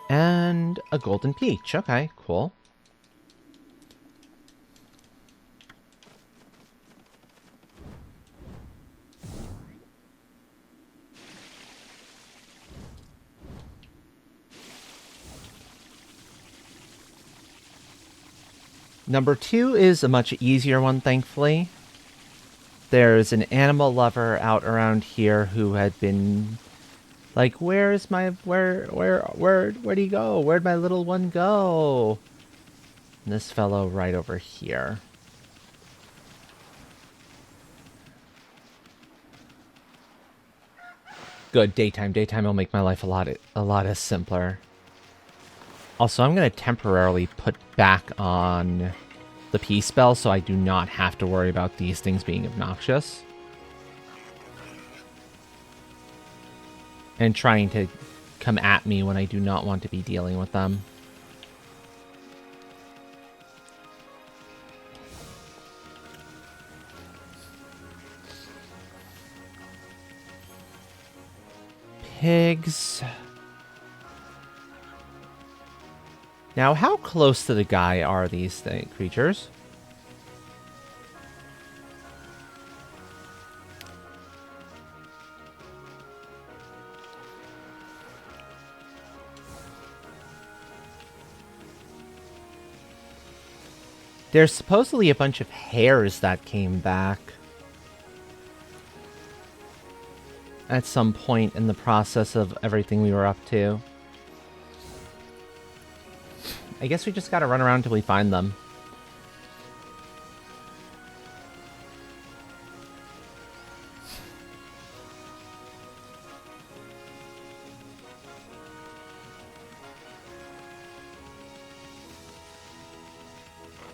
And a golden peach. Okay, cool. Number 2 is a much easier one, thankfully. There's an animal lover out around here who had been like, where's my, where'd he go? Where'd my little one go? And this fellow right over here. Good, daytime. Daytime will make my life a lot simpler. Also, I'm going to temporarily put back on the peace spell so I do not have to worry about these things being obnoxious. And trying to come at me when I do not want to be dealing with them. Pigs. Now, how close to the guy are these creatures? There's supposedly a bunch of hares that came back at some point in the process of everything we were up to. I guess we just gotta run around till we find them.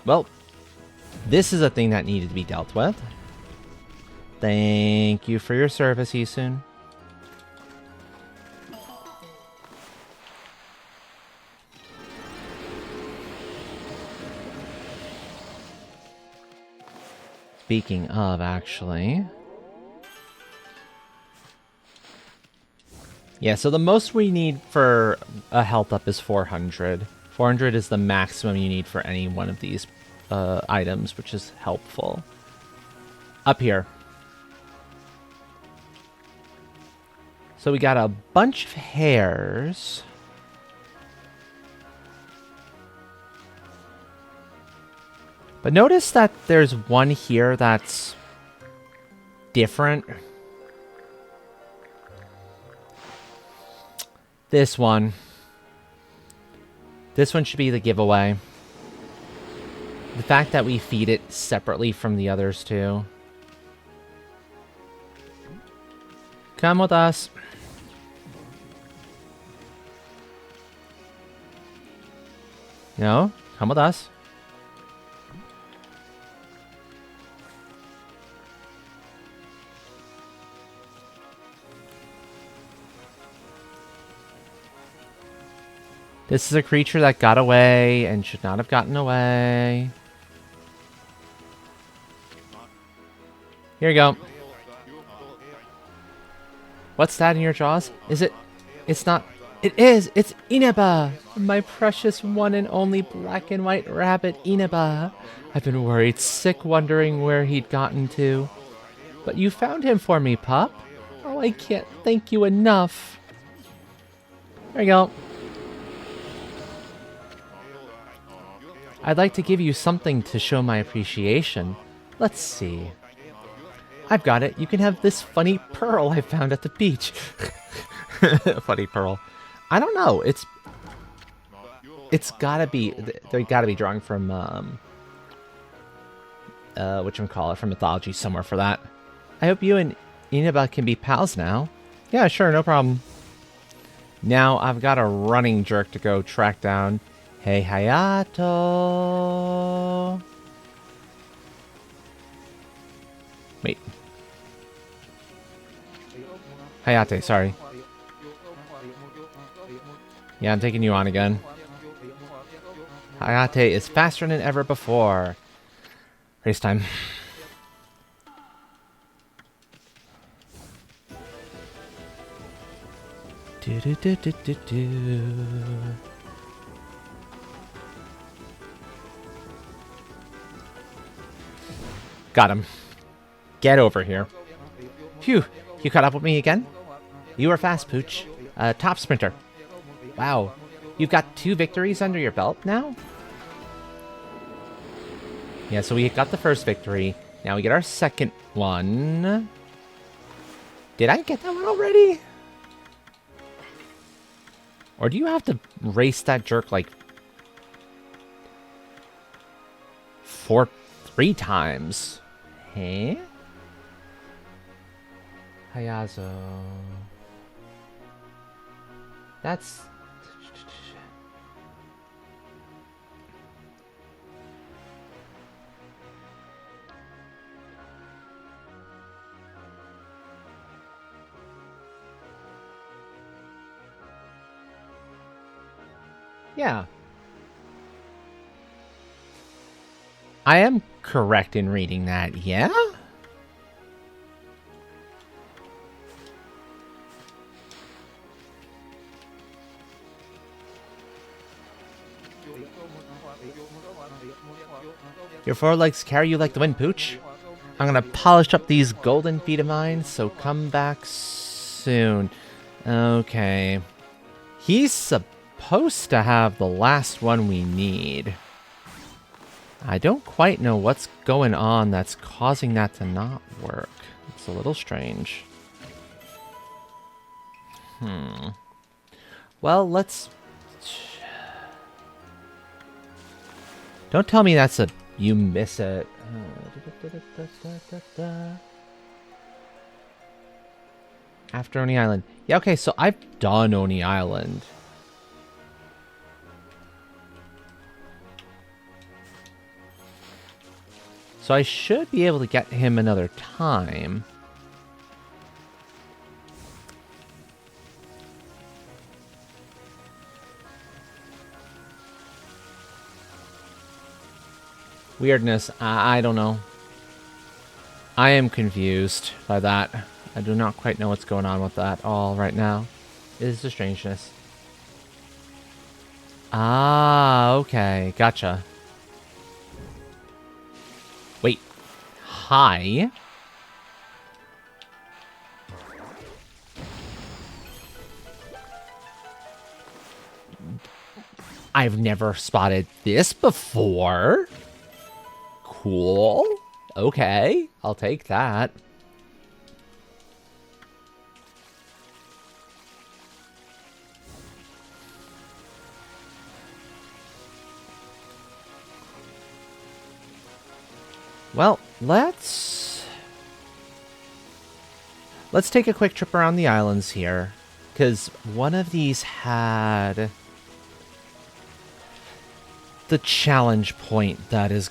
Well, this is a thing that needed to be dealt with. Thank you for your service, Isun. Speaking of, actually... Yeah, so the most we need for a health up is 400. 400 is the maximum you need for any one of these items, which is helpful. Up here. So we got a bunch of hares. But notice that there's one here that's different. This one. This one should be the giveaway. The fact that we feed it separately from the others too. Come with us. No, come with us. This is a creature that got away and should not have gotten away. Here you go. What's that in your jaws? Is it? It's not. It is! It's Inaba! My precious one and only black and white rabbit, Inaba. I've been worried sick wondering where he'd gotten to. But you found him for me, pup. Oh, I can't thank you enough. There you go. I'd like to give you something to show my appreciation. Let's see. I've got it. You can have this funny pearl I found at the beach. Funny pearl. I don't know. It's gotta be. They gotta be drawing from whatchamacallit, from mythology somewhere for that. I hope you and Inaba can be pals now. Yeah, sure, no problem. Now I've got a running jerk to go track down. Hey, Hayato. Wait. Hayate, sorry. Yeah, I'm taking you on again. Hayate is faster than ever before. Race time. Do do do do do do. Got him. Get over here. Phew, you caught up with me again? You were fast, Pooch. Top sprinter. Wow, you've got 2 victories under your belt now? Yeah, so we got the first victory. Now we get our second one. Did I get that one already? Or do you have to race that jerk like 3 times? Hey? Hayazo. That's... Yeah. I am correct in reading that, yeah? Your forelegs carry you like the wind, Pooch. I'm gonna polish up these golden feet of mine, so come back soon. Okay. He's supposed to have the last one we need. I don't quite know what's going on that's causing that to not work. It's a little strange. Well, let's... Don't tell me that's a... You miss it. After Oni Island. Yeah, okay, so I've done Oni Island. So I should be able to get him another time. Weirdness, I don't know. I am confused by that. I do not quite know what's going on with that all right now. It is the strangeness. Ah, okay. Gotcha. Wait. Hi? I've never spotted this before. Cool. Okay, I'll take that. Well, let's take a quick trip around the islands here, because one of these had the challenge point that is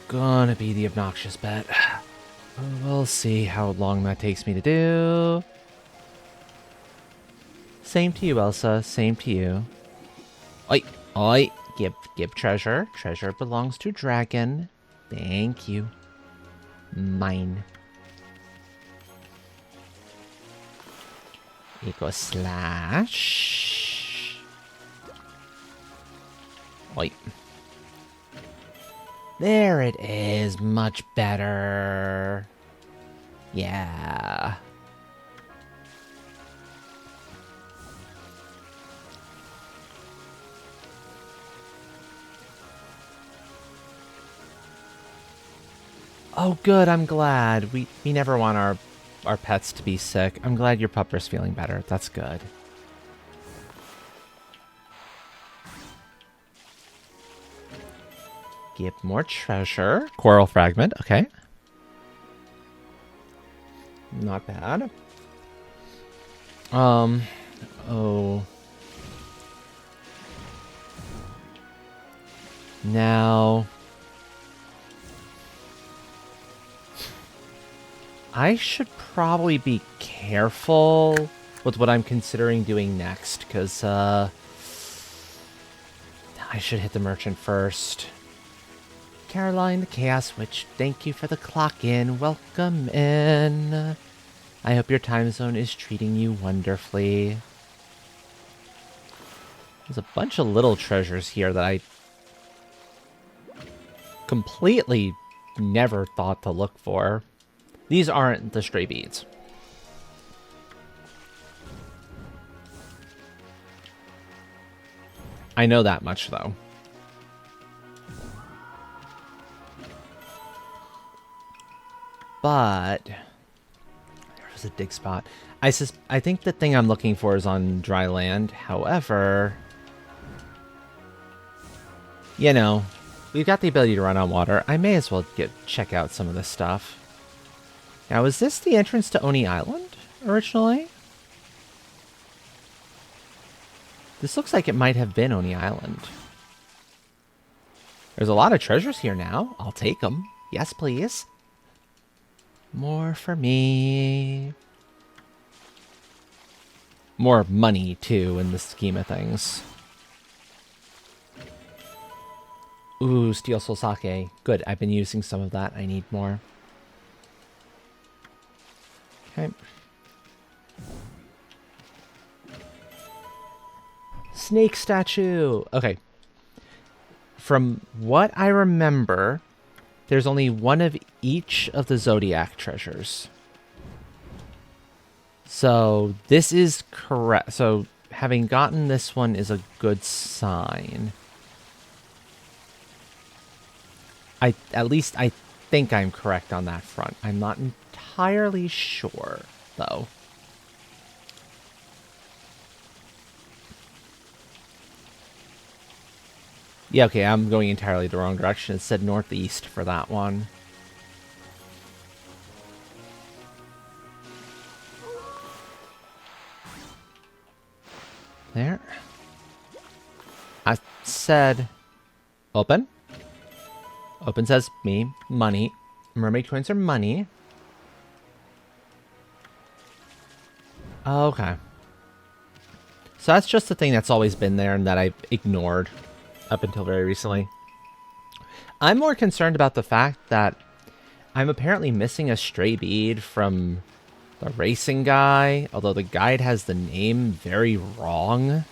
gonna be the obnoxious bet. We'll see how long that takes me to do. Same to you, Elsa. Same to you. Oi, oi. Give treasure. Treasure belongs to dragon. Thank you. Mine. Eco slash. Oi. There it is. Much better. Yeah. Oh, good. I'm glad. We never want our pets to be sick. I'm glad your pupper's feeling better. That's good. Get more treasure. Coral fragment. Okay. Not bad. Oh. Now... I should probably be careful with what I'm considering doing next, because, I should hit the merchant first. Caroline, the Chaos Witch, thank you for the clock in. Welcome in. I hope your time zone is treating you wonderfully. There's a bunch of little treasures here that I completely never thought to look for. These aren't the stray beads. I know that much, though. But there's a dig spot. I think the thing I'm looking for is on dry land. However, you know, we've got the ability to run on water. I may as well check out some of this stuff. Now, is this the entrance to Oni Island originally? This looks like it might have been Oni Island. There's a lot of treasures here now. I'll take them. Yes, please. More for me. More money, too, in the scheme of things. Ooh, Steel Soul Sake. Good, I've been using some of that. I need more. Okay. Snake statue. Okay. From what I remember, there's only one of each of the Zodiac treasures. So this is correct. So having gotten this one is a good sign. At least I think I'm correct on that front. I'm not entirely sure, though. Yeah, okay, I'm going entirely the wrong direction. It said northeast for that one. There. I said open. Open says me. Money. Mermaid coins are money. Okay. So that's just the thing that's always been there and that I've ignored up until very recently. I'm more concerned about the fact that I'm apparently missing a stray bead from the racing guy, although the guide has the name very wrong.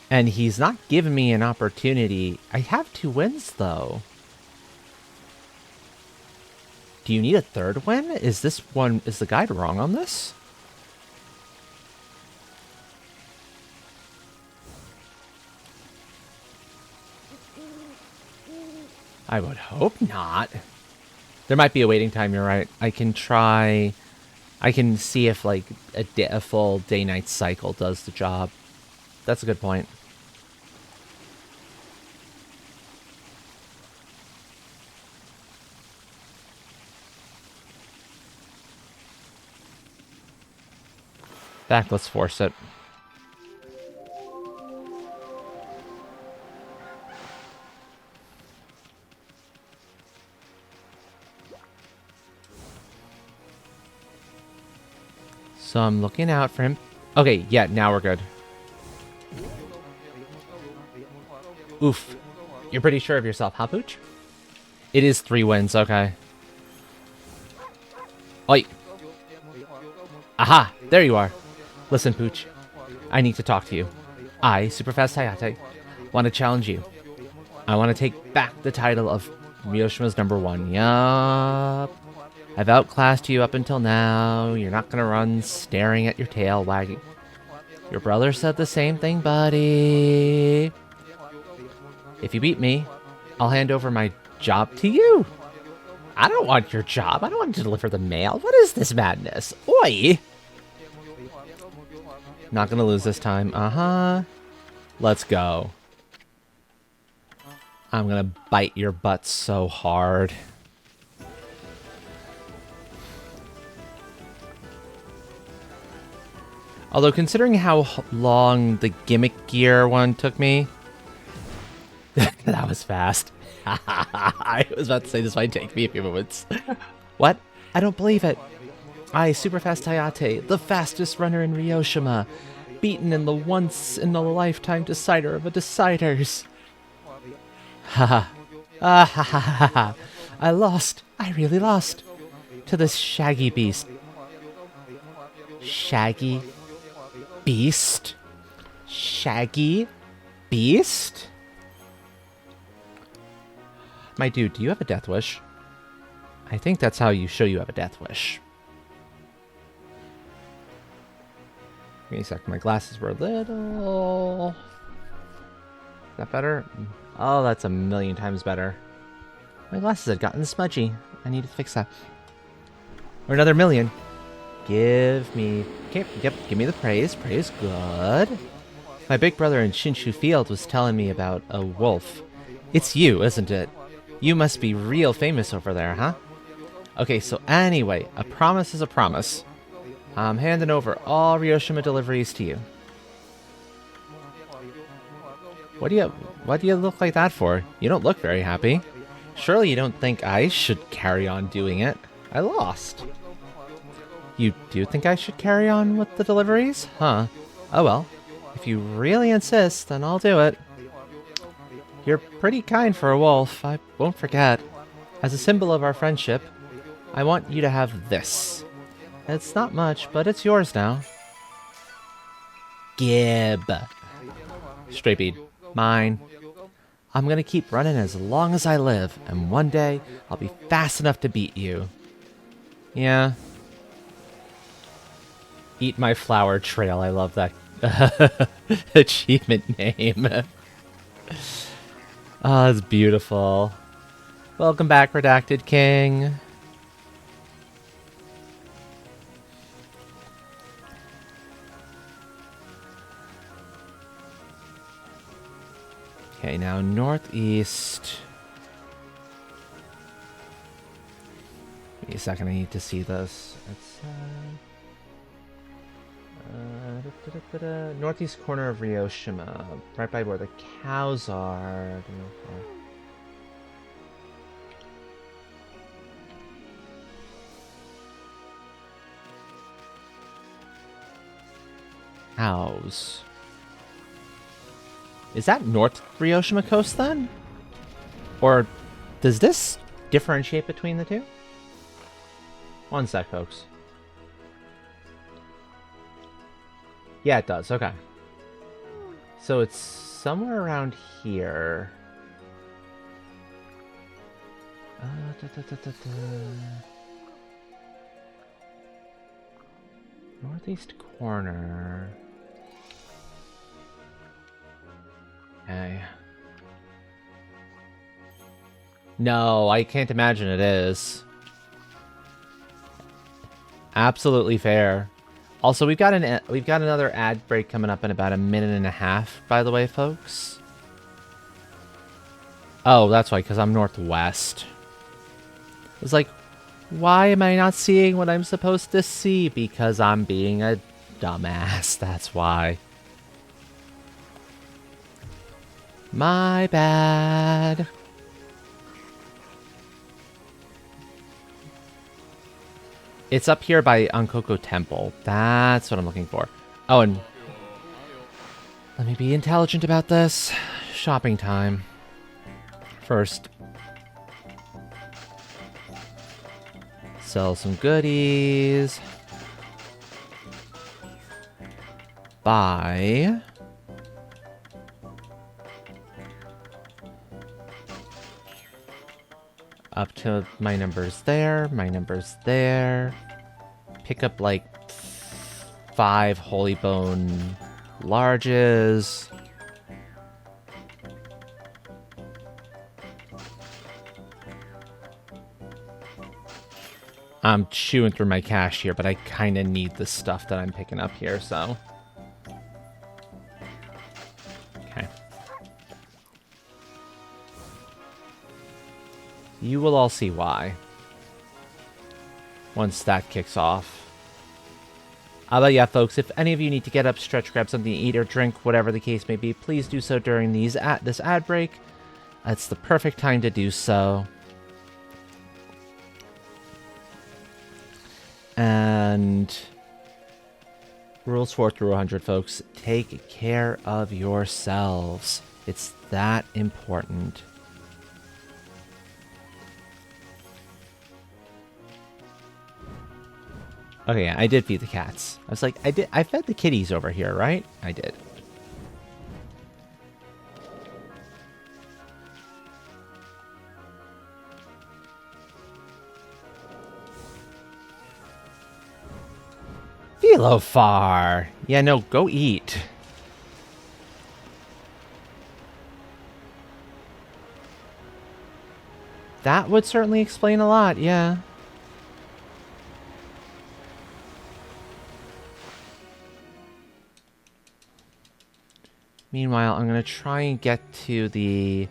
And he's not giving me an opportunity. I have 2 wins, though. Do you need a 3rd win? Is the guide wrong on this? I would hope not. There might be a waiting time, you're right. I can see if, like, a full day-night cycle does the job. That's a good point. Back, let's force it. So I'm looking out for him. Okay, yeah, now we're good. Oof. You're pretty sure of yourself, huh, Pooch? It is 3 wins, okay. Oi. Aha, there you are. Listen, Pooch. I need to talk to you. I, Superfast Hayate, want to challenge you. I want to take back the title of Ryoshima's #1. Yup. I've outclassed you up until now. You're not gonna run staring at your tail wagging. Your brother said the same thing, buddy. If you beat me, I'll hand over my job to you. I don't want your job. I don't want to deliver the mail. What is this madness? Oi! Not gonna lose this time. Uh-huh. Let's go. I'm gonna bite your butt so hard. Although, considering how long the gimmick gear one took me, that was fast. I was about to say this might take me a few moments. What? I don't believe it. I, Superfast Hayate, the fastest runner in Ryoshima, beaten in the once-in-a-lifetime decider of a deciders. Haha. Ah ha ha ha ha. I lost. I really lost. To this shaggy beast. Shaggy beast? Shaggy beast? My dude, do you have a death wish? I think that's how you show you have a death wish. Give me a sec. My glasses were a little... Is that better? Oh, that's a million times better. My glasses had gotten smudgy. I need to fix that. Or another million. Give me... Okay, yep, give me the praise. Praise, good. My big brother in Shinshu Field was telling me about a wolf. It's you, isn't it? You must be real famous over there, huh? Okay, so anyway, a promise is a promise. I'm handing over all Ryoshima deliveries to you. What do you look like that for? You don't look very happy. Surely you don't think I should carry on doing it. I lost. You do think I should carry on with the deliveries? Huh. Oh well. If you really insist, then I'll do it. You're pretty kind for a wolf, I won't forget. As a symbol of our friendship, I want you to have this. It's not much, but it's yours now. Gib. Straight bead. Mine. I'm gonna keep running as long as I live, and one day I'll be fast enough to beat you. Yeah. Eat my flower trail. I love that achievement name. Oh, it's beautiful. Welcome back, Redacted King. Okay, now northeast. Give me a second, I need to see this. It's northeast corner of Ryoshima, right by where the cows are. Cows. Is that North Ryoshima Coast then? Or does this differentiate between the two? One sec, folks. Yeah, it does. Okay. So it's somewhere around here. Northeast corner. Okay. No, I can't imagine it is. Absolutely fair. Also, we've got another ad break coming up in about a minute and a half, by the way, folks. Oh, that's why, because I'm northwest. It's like, why am I not seeing what I'm supposed to see? Because I'm being a dumbass, that's why. My bad. It's up here by Ankoko Temple. That's what I'm looking for. Oh, and let me be intelligent about this. Shopping time. First, sell some goodies. Buy. Up to my numbers there, my numbers there. Pick up like 5 Holy Bone larges. I'm chewing through my cash here, but I kind of need the stuff that I'm picking up here, so. Okay. You will all see why. Once that kicks off. But yeah, folks, if any of you need to get up, stretch, grab something to eat or drink, whatever the case may be, please do so during this ad break. It's the perfect time to do so. And rules 4 through 100, folks. Take care of yourselves. It's that important. Okay, yeah, I did feed the cats. I was like, I fed the kitties over here, right? I did. Velofar! Yeah, no, go eat. That would certainly explain a lot, yeah. Meanwhile, I'm going to try and get to the...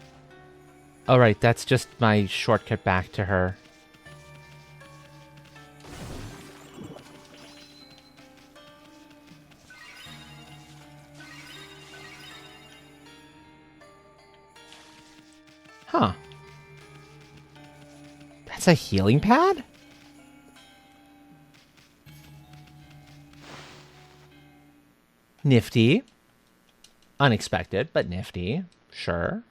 Oh, right, that's just my shortcut back to her. Huh. That's a healing pad? Nifty. Unexpected, but nifty. Sure.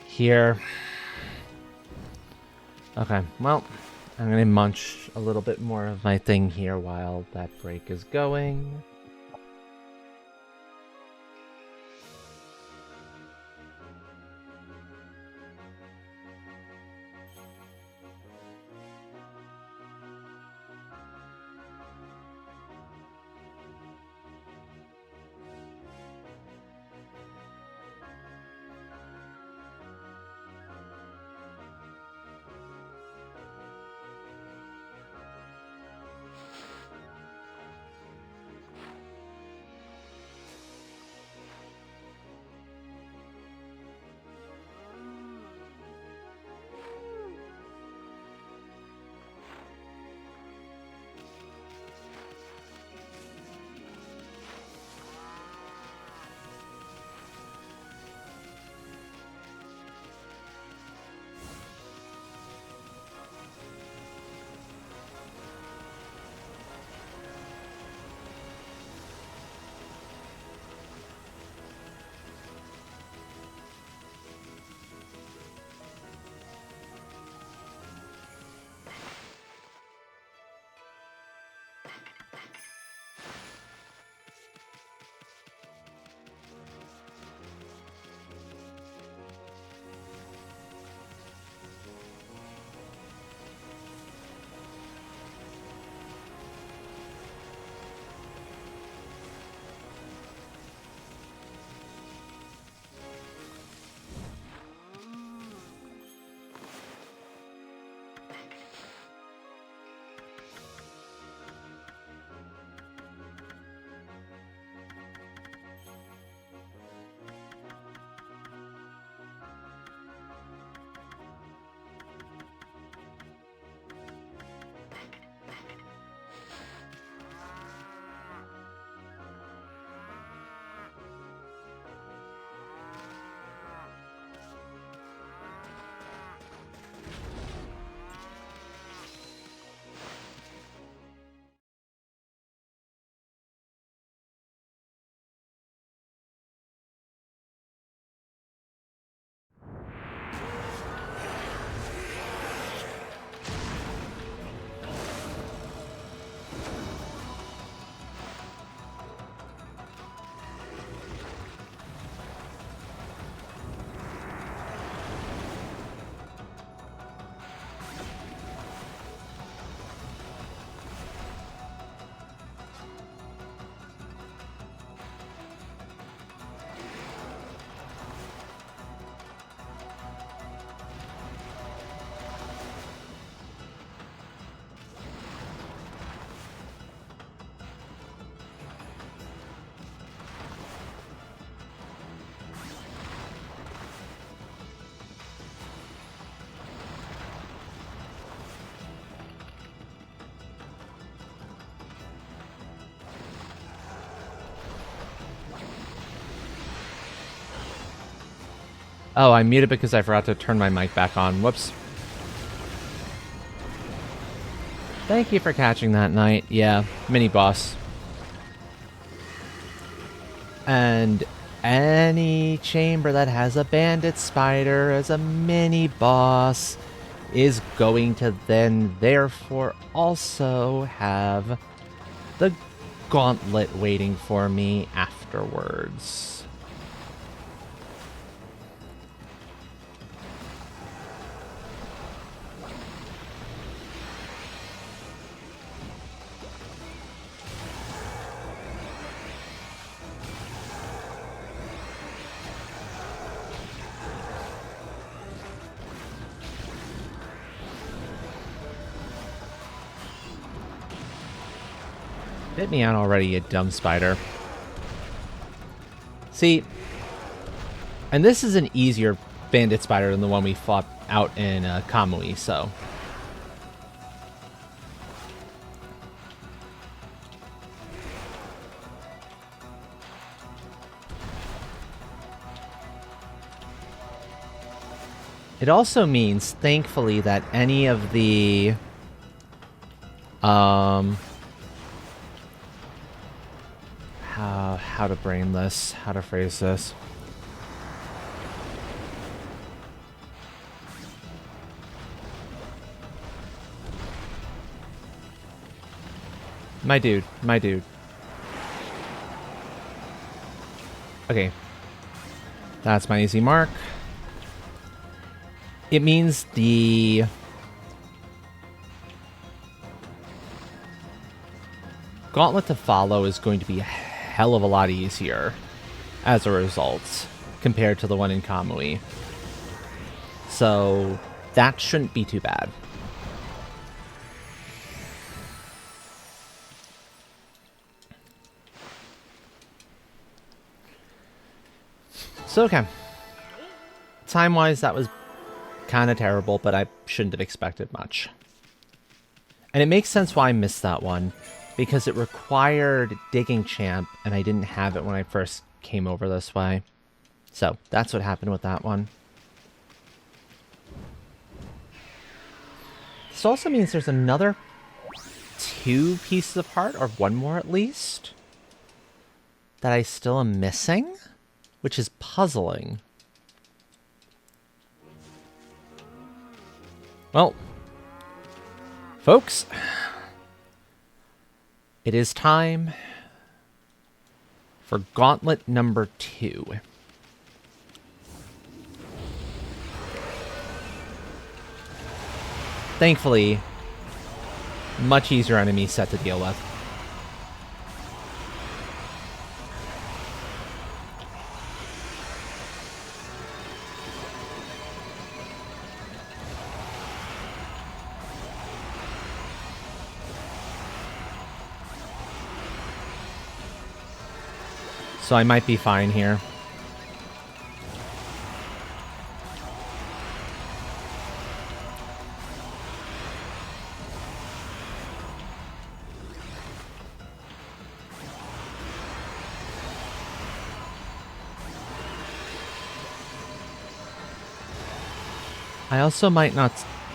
Here. Okay, well, I'm gonna munch a little bit more of my thing here while that break is going. Oh, I muted because I forgot to turn my mic back on. Whoops. Thank you for catching that, Knight. Yeah, mini boss. And any chamber that has a bandit spider as a mini boss is going to then therefore also have the gauntlet waiting for me afterwards. Hit me out already, you dumb spider. See, and this is an easier bandit spider than the one we fought out in Kamui, so. It also means, thankfully, that any of the how to brain this, how to phrase this. My dude. Okay. That's my easy mark. It means the gauntlet to follow is going to be a hell of a lot easier as a result compared to the one in Kamui. So that shouldn't be too bad. So, okay. Time-wise, that was kind of terrible, but I shouldn't have expected much. And it makes sense why I missed that one, because it required Digging Champ, and I didn't have it when I first came over this way. So, that's what happened with that one. This also means there's another 2 pieces of heart, or 1 more at least, that I still am missing, which is puzzling. Well, folks, it is time for gauntlet number 2. Thankfully, much easier enemy set to deal with. So I might be fine here. I also might not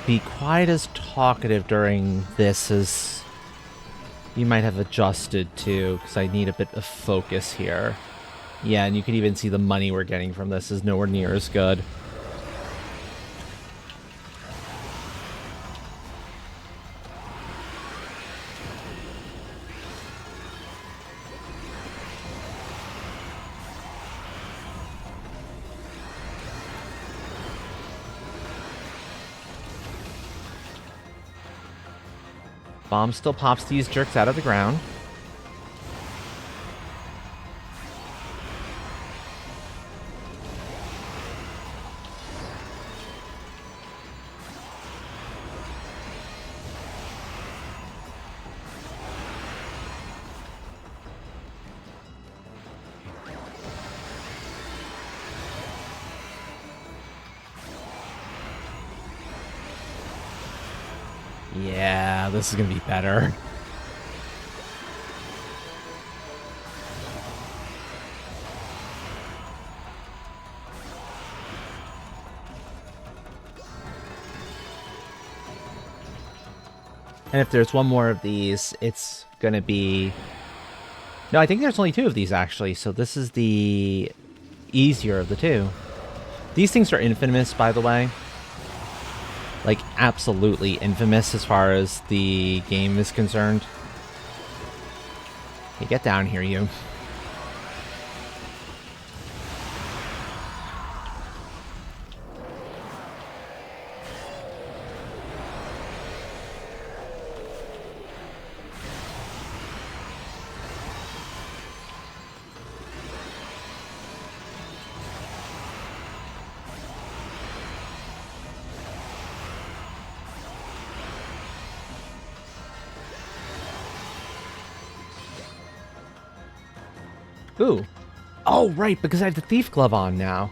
be quite as talkative during this as you might have adjusted to, because I need a bit of focus here. Yeah, and you can even see the money we're getting from this is nowhere near as good. Bomb still pops these jerks out of the ground. Yeah, this is gonna be better. And if there's one more of these, it's gonna be... No, I think there's only 2 of these, actually, so this is the easier of the 2. These things are infamous, by the way. Like, absolutely infamous as far as the game is concerned. Hey, get down here, you. Ooh. Oh, right, because I have the thief glove on now.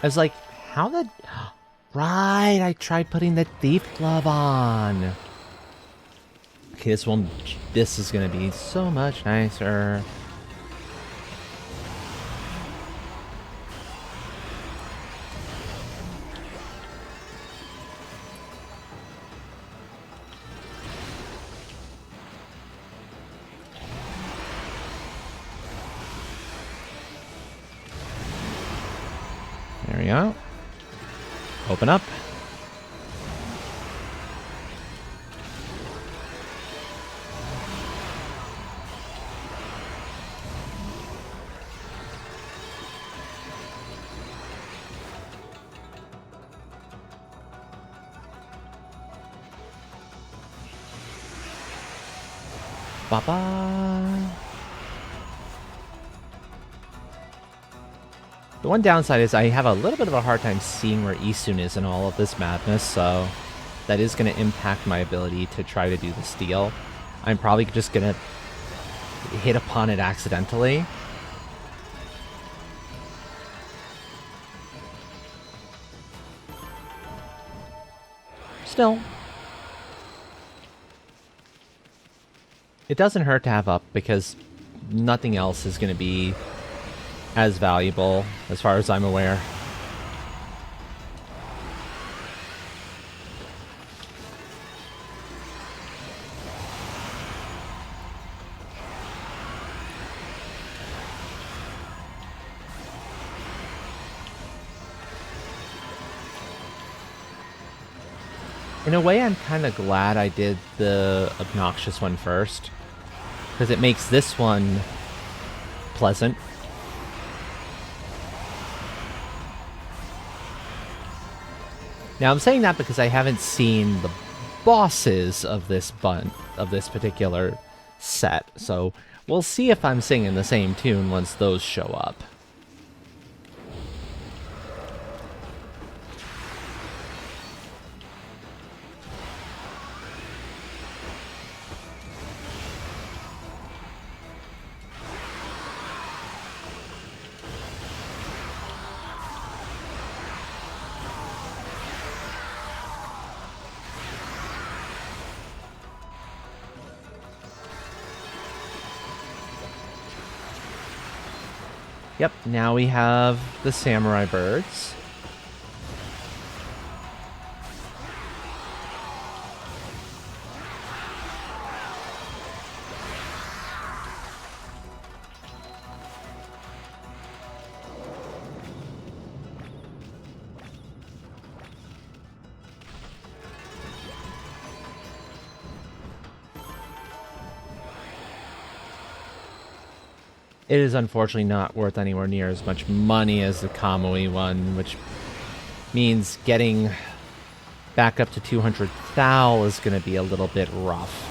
I was like, how the... Right, I tried putting the thief glove on. Okay, this is gonna be so much nicer. There we go. Open up. Ba-ba. The one downside is I have a little bit of a hard time seeing where Isun is in all of this madness, so that is going to impact my ability to try to do the steal. I'm probably just going to hit upon it accidentally. Still, it doesn't hurt to have up because nothing else is going to be as valuable as far as I'm aware. In a way, I'm kind of glad I did the obnoxious one first, because it makes this one pleasant. Now, I'm saying that because I haven't seen the bosses of this particular set, so we'll see if I'm singing the same tune once those show up. Yep, now we have the samurai birds. It is unfortunately not worth anywhere near as much money as the Kamui one, which means getting back up to 200 thou is going to be a little bit rough.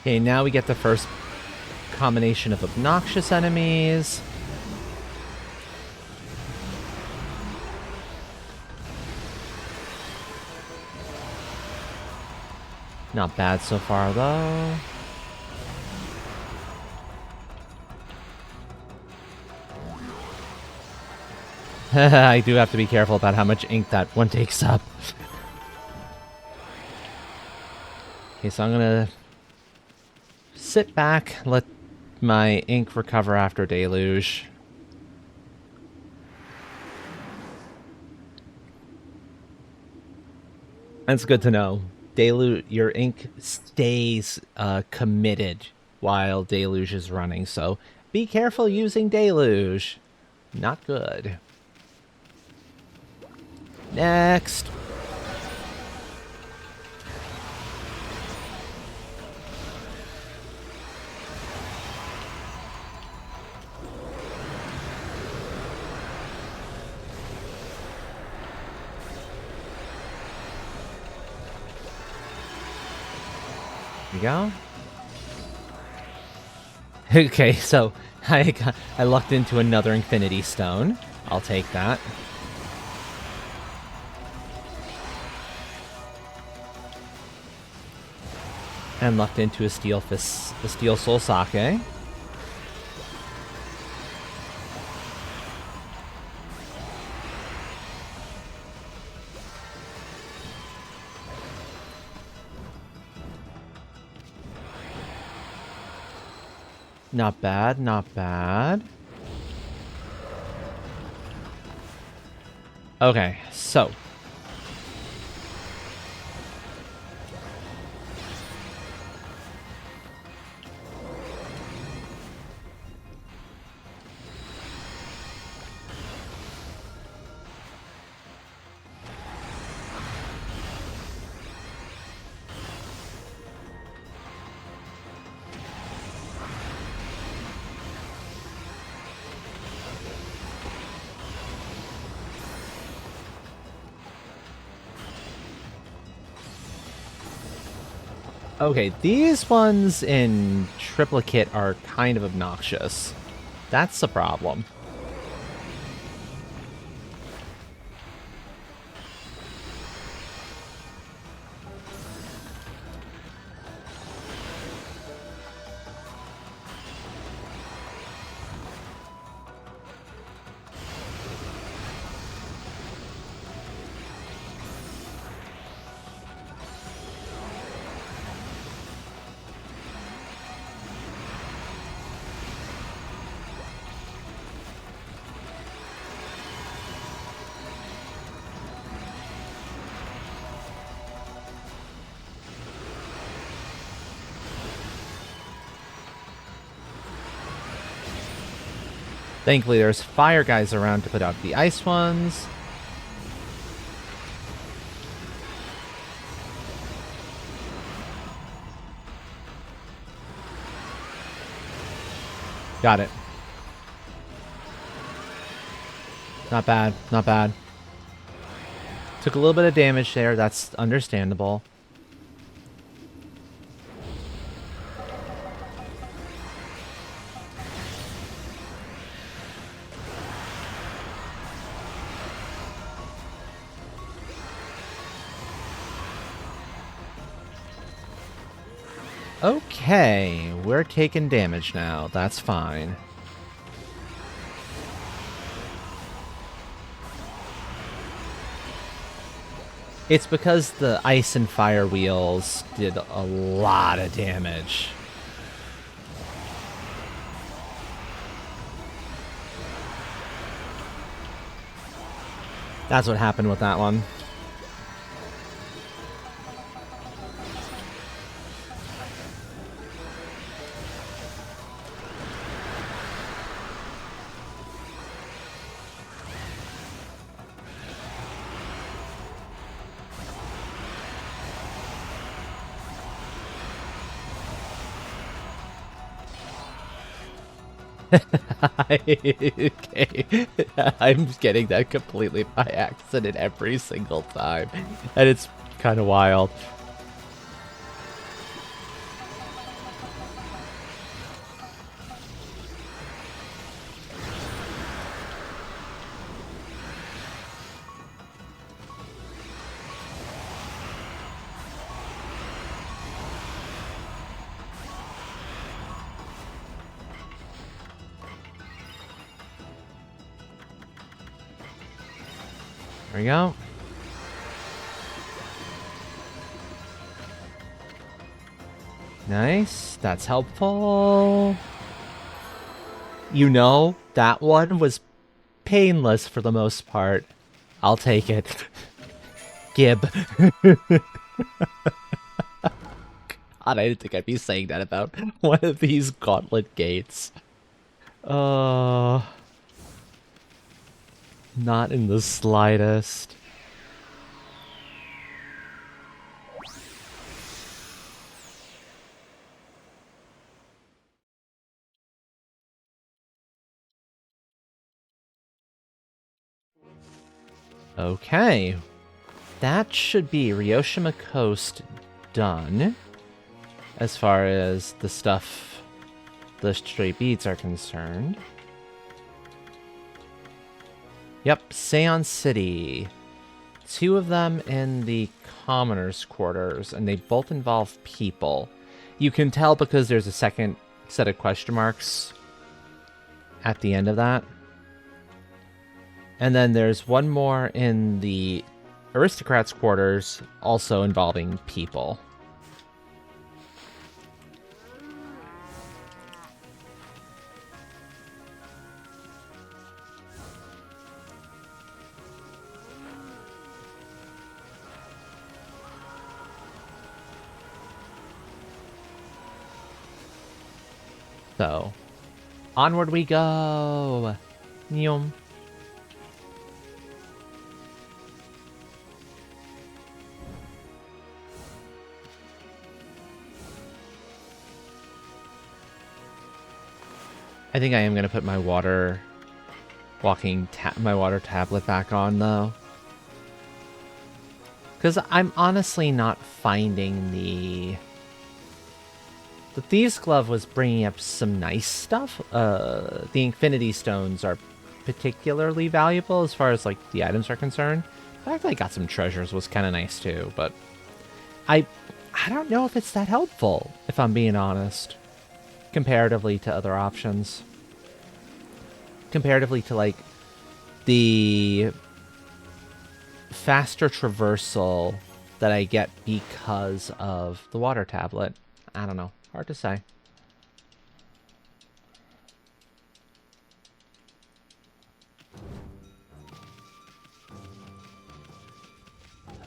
Okay, now we get the first combination of obnoxious enemies. Not bad so far, though. I do have to be careful about how much ink that one takes up. Okay, so I'm gonna sit back, let my ink recover after Deluge. That's good to know. Deluge, your ink stays committed while Deluge is running, so be careful using Deluge. Not good. Next. There we go. Okay, so I lucked into another Infinity Stone. I'll take that. And lucked into a Steel Soul Sake. Not bad, not bad. Okay, so. Okay, these ones in triplicate are kind of obnoxious. That's the problem. Thankfully, there's fire guys around to put out the ice ones. Got it. Not bad, not bad. Took a little bit of damage there, that's understandable. Okay, we're taking damage now. That's fine. It's because the ice and fire wheels did a lot of damage. That's what happened with that one. Okay. I'm getting that completely by accident every single time. And it's kind of wild. There we go. Nice. That's helpful. You know, that one was painless for the most part. I'll take it. Gib. God, I didn't think I'd be saying that about one of these gauntlet gates. Not in the slightest. Okay. That should be Ryoshima Coast done. As far as the stuff, the stray beads are concerned. Yep, Seon City. 2 of them in the commoners' quarters, and they both involve people. You can tell because there's a second set of question marks at the end of that. And then there's one more in the aristocrats' quarters, also involving people. So, onward we go! Nyum. I think I am going to put my water tablet back on, though. Because I'm honestly not finding the Thieves' Glove was bringing up some nice stuff. The Infinity Stones are particularly valuable as far as, like, the items are concerned. The fact that I got some treasures was kind of nice, too, but I don't know if it's that helpful, if I'm being honest, comparatively to other options. Comparatively to, like, the faster traversal that I get because of the water tablet. I don't know. Hard to say.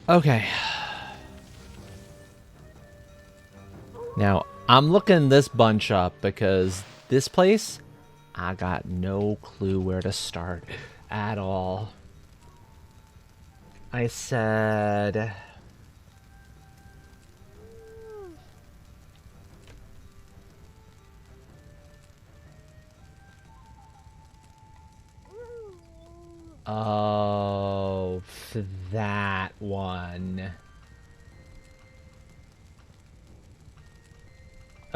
Okay. Now, I'm looking this bunch up because this place, I got no clue where to start at all. I said... Oh, that one.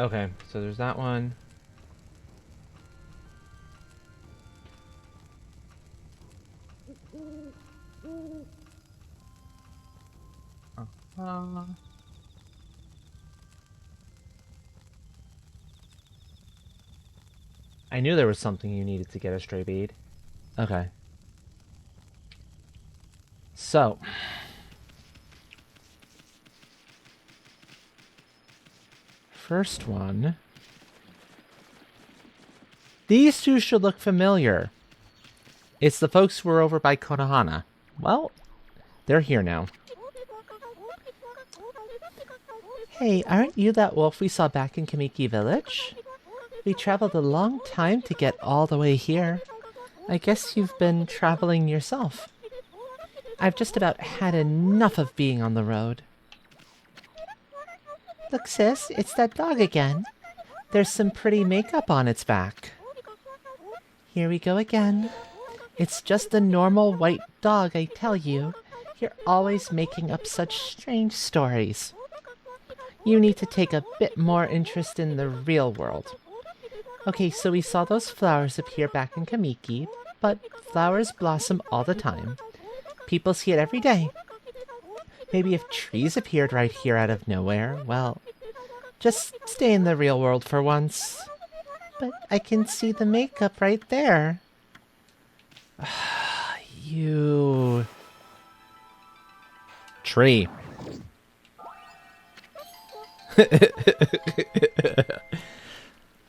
Okay, so there's that one. I knew there was something you needed to get a stray bead. Okay. So. First one. These 2 should look familiar. It's the folks who were over by Konohana. Well, they're here now. Hey, aren't you that wolf we saw back in Kamiki Village? We traveled a long time to get all the way here. I guess you've been traveling yourself. I've just about had enough of being on the road. Look, sis, it's that dog again. There's some pretty makeup on its back. Here we go again. It's just a normal white dog, I tell you. You're always making up such strange stories. You need to take a bit more interest in the real world. Okay, so we saw those flowers appear back in Kamiki, but flowers blossom all the time. People see it every day. Maybe if trees appeared right here out of nowhere, well, just stay in the real world for once. But I can see the makeup right there. You... Tree.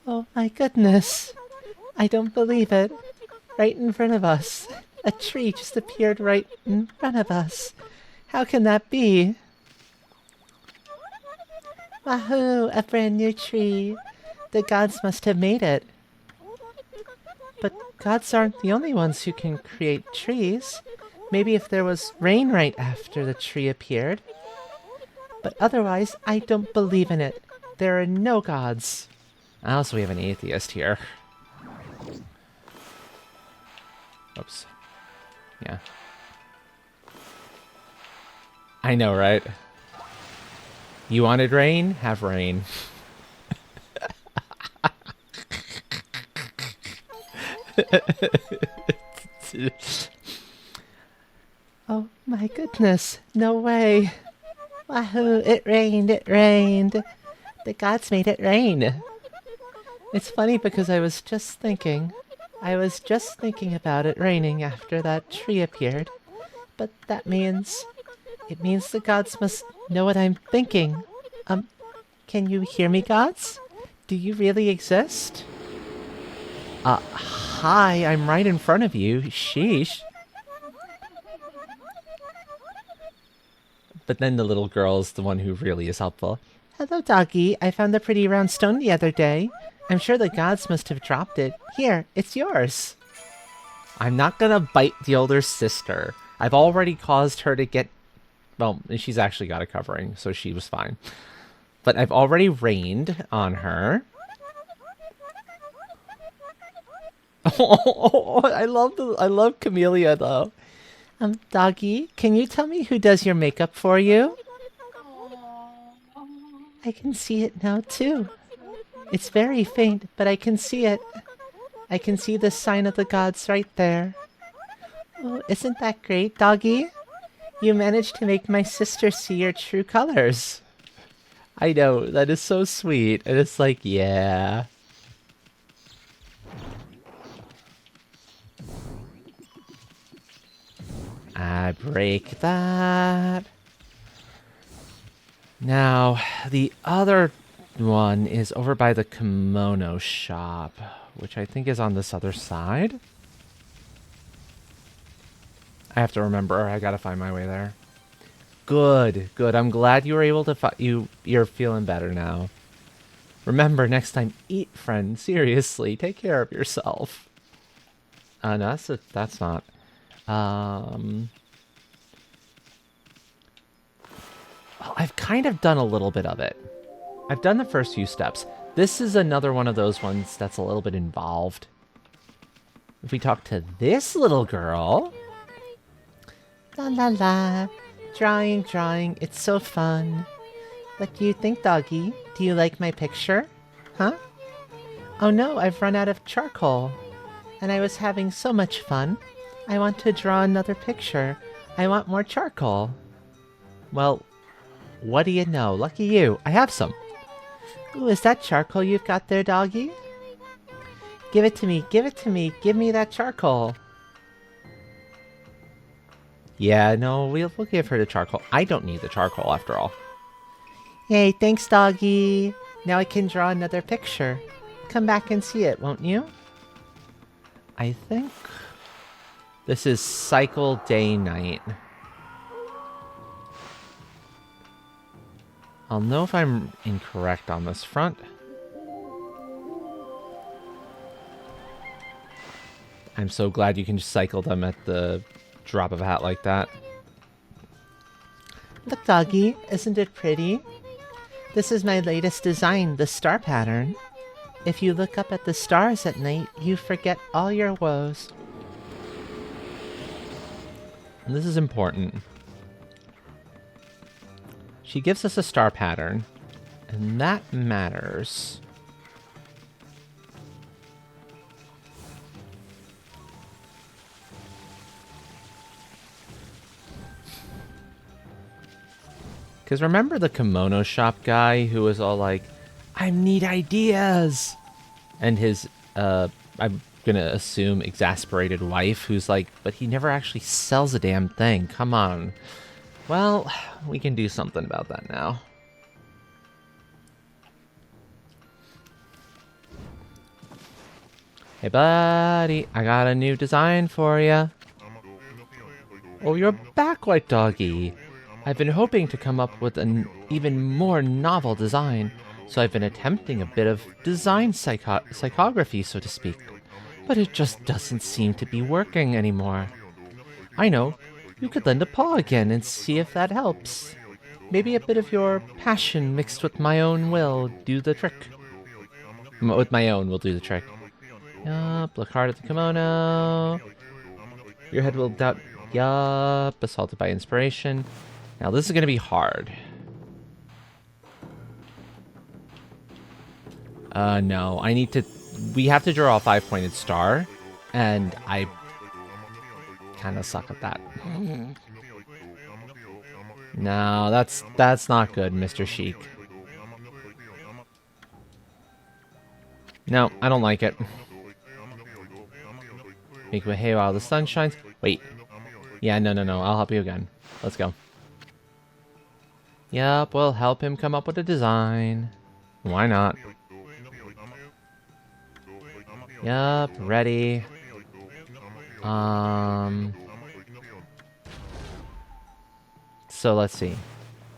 Oh my goodness. I don't believe it. Right in front of us. A tree just appeared right in front of us. How can that be? Wahoo! A brand new tree. The gods must have made it. But gods aren't the only ones who can create trees. Maybe if there was rain right after the tree appeared. But otherwise, I don't believe in it. There are no gods. Also, we have an atheist here. Oops. Yeah. I know, right? You wanted rain? Have rain. Oh my goodness, no way. Wahoo, it rained, it rained. The gods made it rain. It's funny because I was just thinking about it raining after that tree appeared. But that means, it means the gods must know what I'm thinking. Can you hear me, gods? Do you really exist? Hi, I'm right in front of you. Sheesh. But then the little girl is the one who really is helpful. Hello, doggy. I found a pretty round stone the other day. I'm sure the gods must have dropped it. Here, it's yours. I'm not gonna bite the older sister. I've already caused her to get... Well, she's actually got a covering, so she was fine. But I've already rained on her. Oh, I love Camellia, though. Doggy, can you tell me who does your makeup for you? I can see it now, too. It's very faint, but I can see it. I can see the sign of the gods right there. Oh, isn't that great, doggy? You managed to make my sister see your true colors. I know, that is so sweet. And it's like, yeah. I break that. Now, the other one is over by the kimono shop, which I think is on this other side. I have to remember. I gotta find my way there. Good, good. I'm glad you were able to you're feeling better now. Remember, next time, eat, friend. Seriously, take care of yourself. No, that's not. Well, I've kind of done a little bit of it. I've done the first few steps. This is another one of those ones that's a little bit involved. If we talk to this little girl... La la la. Drawing, drawing. It's so fun. What do you think, doggy? Do you like my picture? Huh? Oh no, I've run out of charcoal. And I was having so much fun. I want to draw another picture. I want more charcoal. Well, what do you know? Lucky you. I have some. Ooh, is that charcoal you've got there, doggy? Give it to me, give it to me. Give me that charcoal. Yeah, no, we'll give her the charcoal. I don't need the charcoal after all. Yay, thanks, doggy. Now I can draw another picture. Come back and see it, won't you? I think this is cycle day night. I'll know if I'm incorrect on this front. I'm so glad you can just cycle them at the drop of a hat like that. Look, doggy, isn't it pretty? This is my latest design, the star pattern. If you look up at the stars at night, you forget all your woes. And this is important. She gives us a star pattern, and that matters. Because remember the kimono shop guy who was all like, I need ideas! And his, I'm gonna assume, exasperated wife who's like, but he never actually sells a damn thing, come on. Well, we can do something about that now. Hey buddy, I got a new design for you. Oh, you're back, White Doggy. I've been hoping to come up with an even more novel design, so I've been attempting a bit of design psychography, so to speak. but it just doesn't seem to be working anymore. I know. You could lend a paw again and see if that helps. Maybe a bit of your passion mixed with my own will do the trick. With my own will do the trick. Yup, look hard at the kimono. Your head will doubt. Yup, assaulted by inspiration. Now this is going to be hard. No, I need to... We have to draw a 5-pointed star, and I kind of suck at that. No, that's not good, Mr. Sheik. No, I don't like it. Make my hay while the sun shines. Wait. Yeah, no. I'll help you again. Let's go. Yep, we'll help him come up with a design. Why not? Yep, ready. So let's see.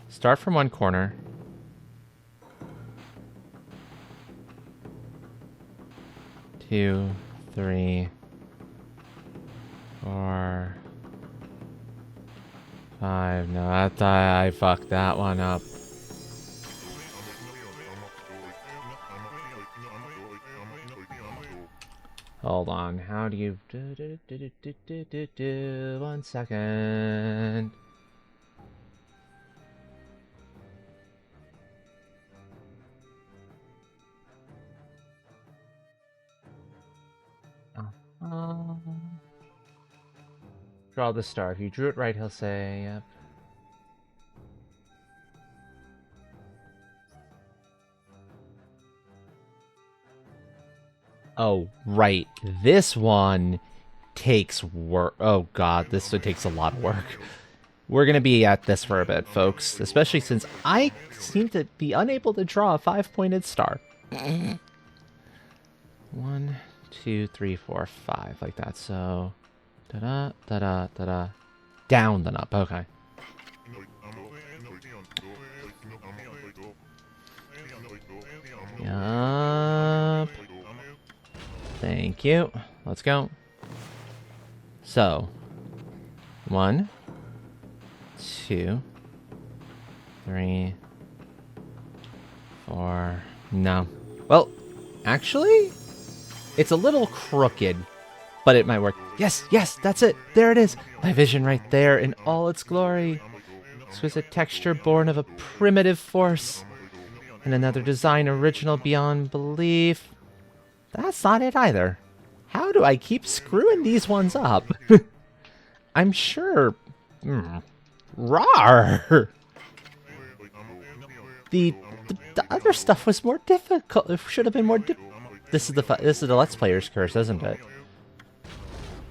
Start from one corner. Two, three, 4, 5. No, I fucked that one up. Hold on. How do you... 1 second. Draw the star. If you drew it right, he'll say, yep. Oh, right. This one takes work. Oh, God. This one takes a lot of work. We're going to be at this for a bit, folks. Especially since I seem to be unable to draw a 5-pointed star. 1, 2, 3, 4, 5. Like that. So... Da-da, da-da, da-da. Down then up. Okay. Yup. Thank you. Let's go. So, 1, 2, 3, 4. No. Well, actually, it's a little crooked, but it might work. Yes, that's it. There it is. My vision right there in all its glory. Exquisite texture born of a primitive force. And another design original beyond belief. That's not it either. How do I keep screwing these ones up? I'm sure... Rawr! The other stuff was more difficult. It should have been more This is the Let's Player's curse, isn't it?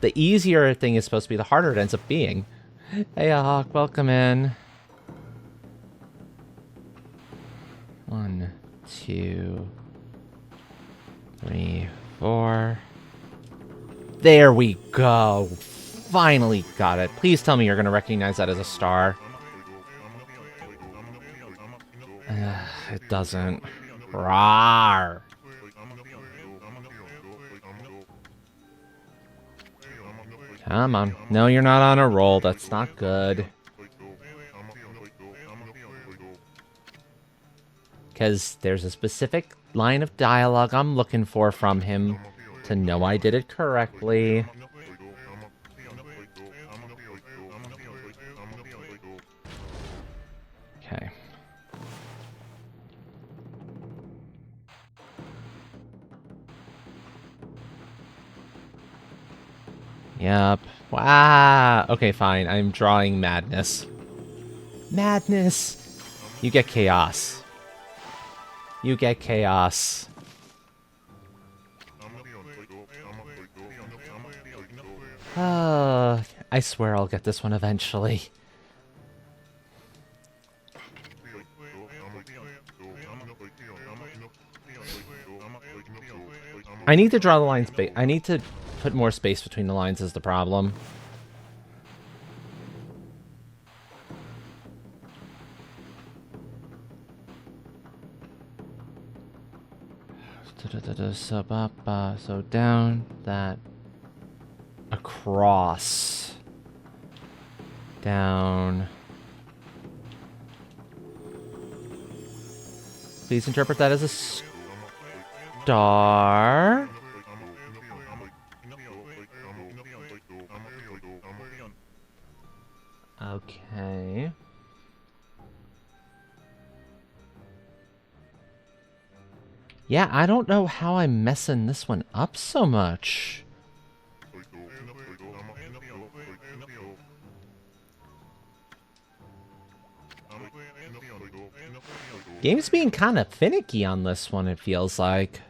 The easier thing is supposed to be the harder it ends up being. Hey, Hawk, welcome in. 1, 2, 3, 4. There we go. Finally got it. Please tell me you're going to recognize that as a star. It doesn't. Rawr. Come on. No, you're not on a roll. That's not good. Because there's a specific line of dialogue I'm looking for from him to know I did it correctly. Okay. Yep. Wow. Okay, fine. I'm drawing madness. Madness! You get chaos. You get chaos. I swear I'll get this one eventually. I need to draw the line space. I need to put more space between the lines is the problem. So down, that, across, down. Please interpret that as a star. Okay. Yeah, I don't know how I'm messing this one up so much. Game's being kind of finicky on this one, it feels like.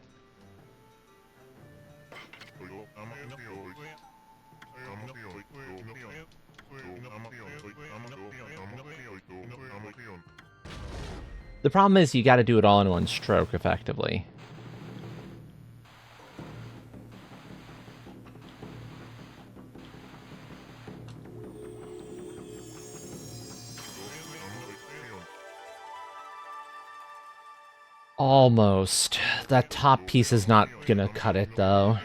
The problem is you gotta do it all in one stroke, effectively. Almost. That top piece is not gonna cut it, though.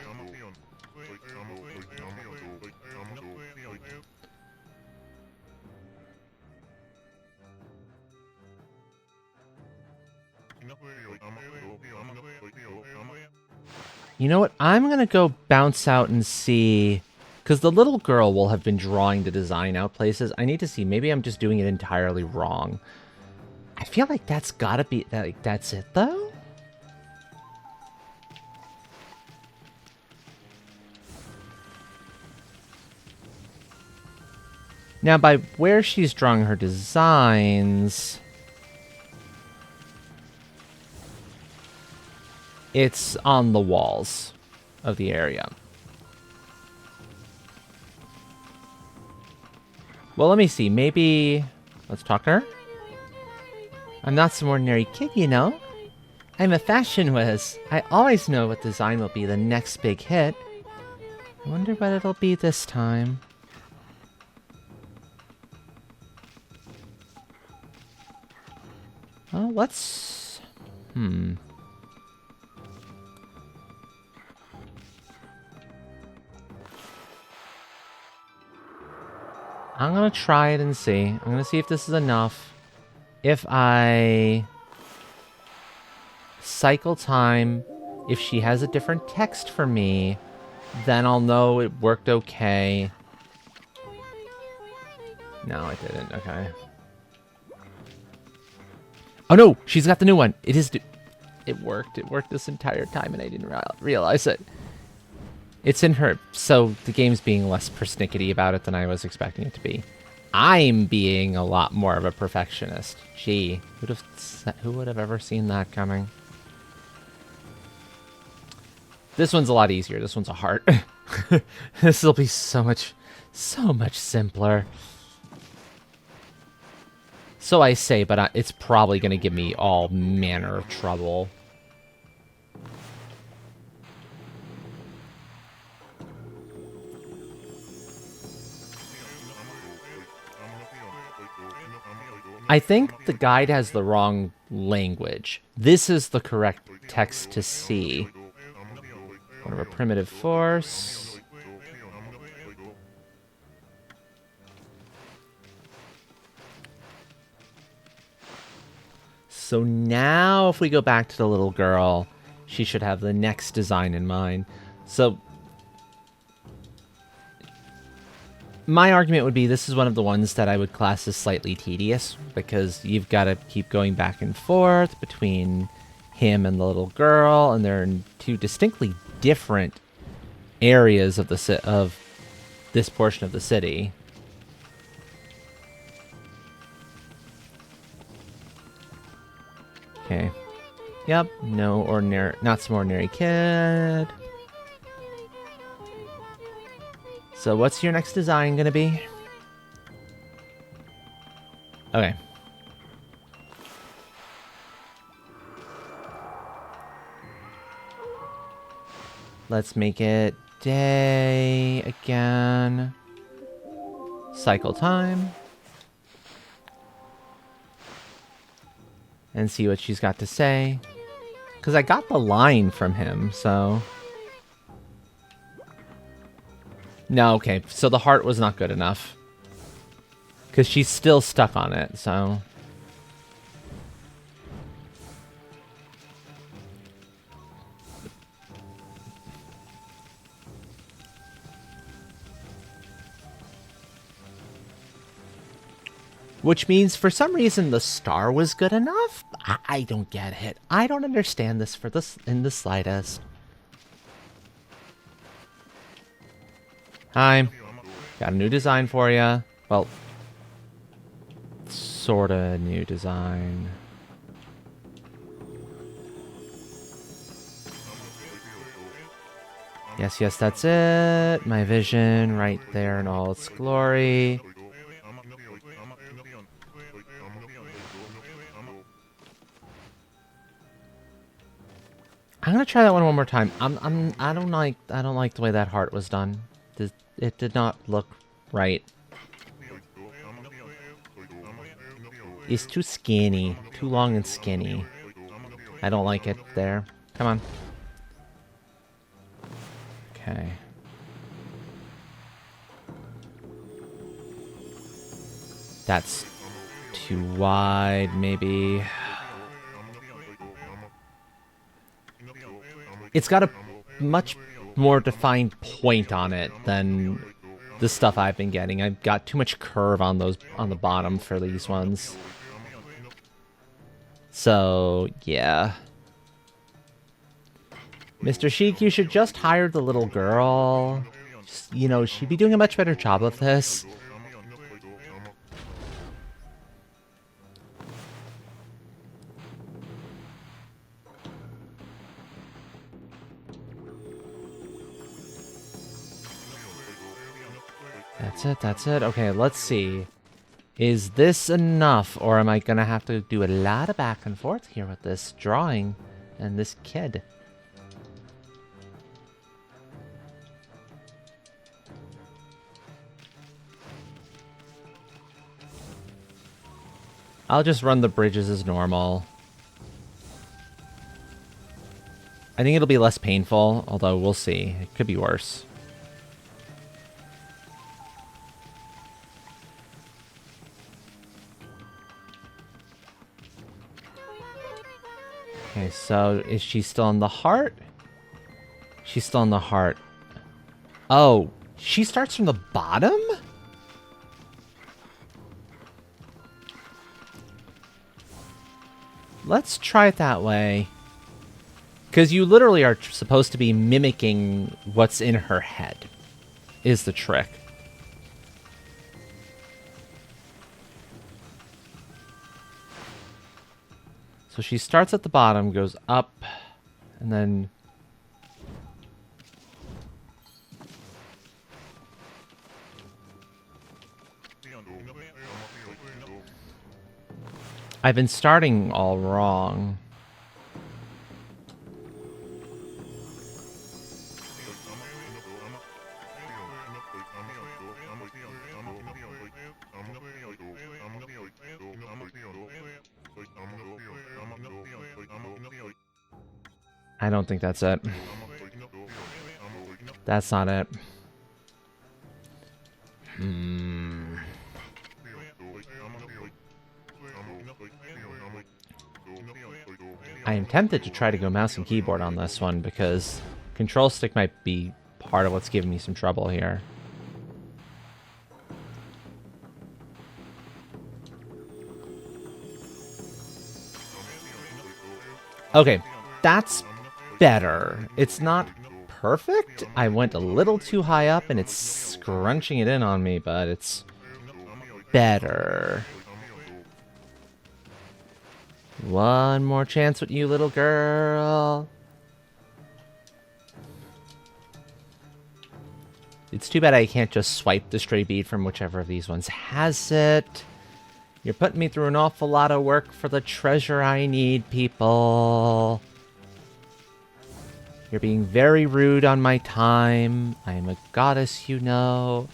You know what? I'm gonna go bounce out and see... Because the little girl will have been drawing the design out places. I need to see. Maybe I'm just doing it entirely wrong. I feel like that's gotta be... Like, that's it, though? Now, by where she's drawing her designs... It's on the walls of the area. Well, let me see. Maybe... Let's talk to her. I'm not some ordinary kid, you know. I'm a fashion whiz. I always know what design will be the next big hit. I wonder what it'll be this time. Well, let's... I'm gonna try it and see. I'm gonna see if this is enough. If I cycle time, if she has a different text for me, then I'll know it worked okay. No, it didn't. Okay. Oh no, she's got the new one. It is. It worked. It worked this entire time, and I didn't realize it. It's in her, so the game's being less persnickety about it than I was expecting it to be. I'm being a lot more of a perfectionist. Gee, who would have ever seen that coming? This one's a lot easier. This one's a heart. This will be so much simpler. So I say, but it's probably going to give me all manner of trouble. I think the guide has the wrong language. This is the correct text to see. One of a primitive force. So now if we go back to the little girl, she should have the next design in mind. So my argument would be this is one of the ones that I would class as slightly tedious because you've got to keep going back and forth between him and the little girl, and they're in two distinctly different areas of of this portion of the city. Okay. Yep. No ordinary, not some ordinary kid. So what's your next design gonna be? Okay. Let's make it day again. Cycle time. And see what she's got to say. because I got the line from him, so... No, okay, so the heart was not good enough. Because she's still stuck on it, so... Which means, for some reason, the star was good enough? I don't get it. I don't understand this in the slightest. Hi. Got a new design for you. Well, sorta new design. Yes, yes, that's it. My vision right there in all its glory. I'm gonna try that one more time. I don't like the way that heart was done. It did not look right. It's too skinny, too long and skinny. I don't like it there. Come on. Okay. That's too wide, maybe. It's got a much more defined point on it than the stuff I've been getting. I've got too much curve on the bottom for these ones. So, yeah. Mr. Sheik, you should just hire the little girl. Just, you know, she'd be doing a much better job of this. That's it. Okay, let's see. Is this enough, or am I gonna have to do a lot of back and forth here with this drawing and this kid? I'll just run the bridges as normal. I think it'll be less painful, although we'll see. It could be worse. Okay, so is she still in the heart? She's still in the heart. Oh, she starts from the bottom? Let's try it that way. Because you literally are supposed to be mimicking what's in her head, is the trick. So she starts at the bottom, goes up, and then... I've been starting all wrong. I don't think that's it. That's not it. I am tempted to try to go mouse and keyboard on this one because control stick might be part of what's giving me some trouble here. Okay, that's better. It's not perfect. I went a little too high up and it's scrunching it in on me, but it's better. One more chance with you, little girl. It's too bad I can't just swipe the stray bead from whichever of these ones has it. You're putting me through an awful lot of work for the treasure I need, people. You're being very rude on my time. I am a goddess, you know.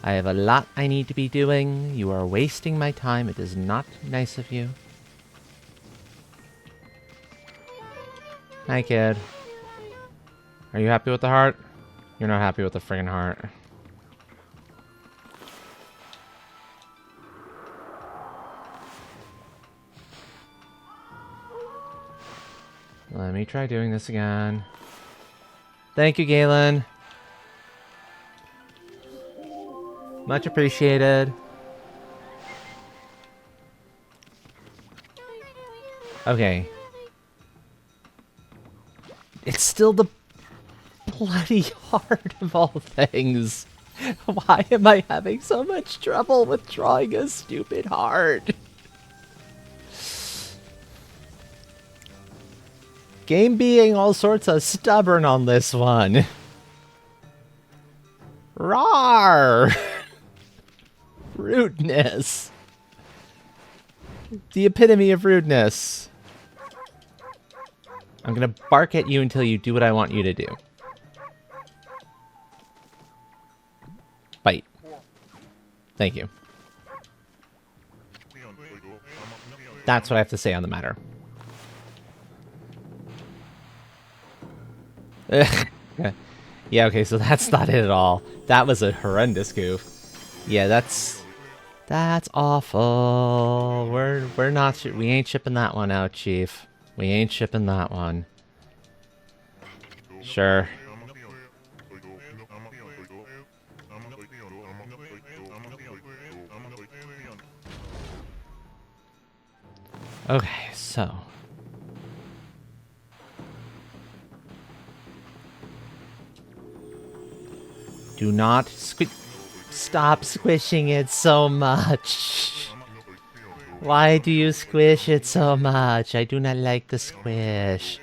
I have a lot I need to be doing. You are wasting my time. It is not nice of you. Hi, kid. Are you happy with the heart? You're not happy with the friggin' heart. Let me try doing this again. Thank you, Galen. Much appreciated. Okay. It's still the bloody heart of all things. Why am I having so much trouble with drawing a stupid heart? Game being all sorts of stubborn on this one. Rawr! Rudeness. The epitome of rudeness. I'm gonna bark at you until you do what I want you to do. Bite. Thank you. That's what I have to say on the matter. Yeah, okay, so that's not it at all. That was a horrendous goof. Yeah, that's awful. We're not we ain't shipping that one out, Chief. We ain't shipping that one. Sure. Okay, so do not stop squishing it so much. Why do you squish it so much? I do not like the squish.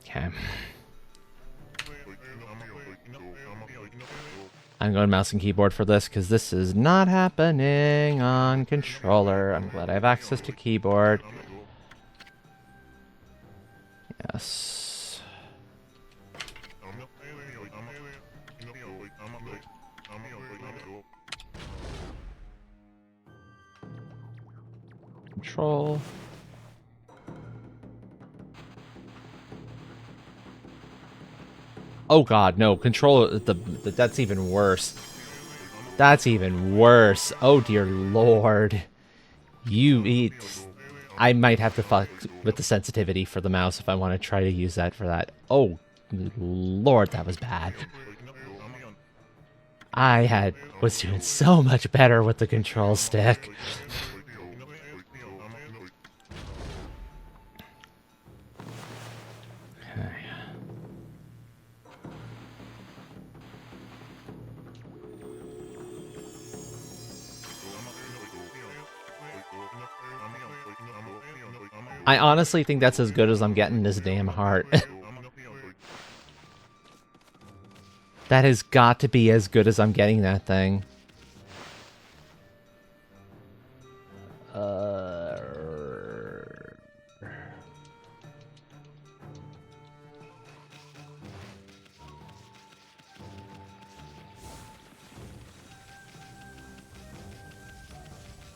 Okay. I'm going mouse and keyboard for this because this is not happening on controller. I'm glad I have access to keyboard. Yes. Control. Oh god, no. Control, that's even worse. That's even worse. Oh dear lord. You eat... I might have to fuck with the sensitivity for the mouse if I want to try to use that for that. Oh lord, that was bad. I was doing so much better with the control stick. I honestly think that's as good as I'm getting this damn heart. That has got to be as good as I'm getting that thing.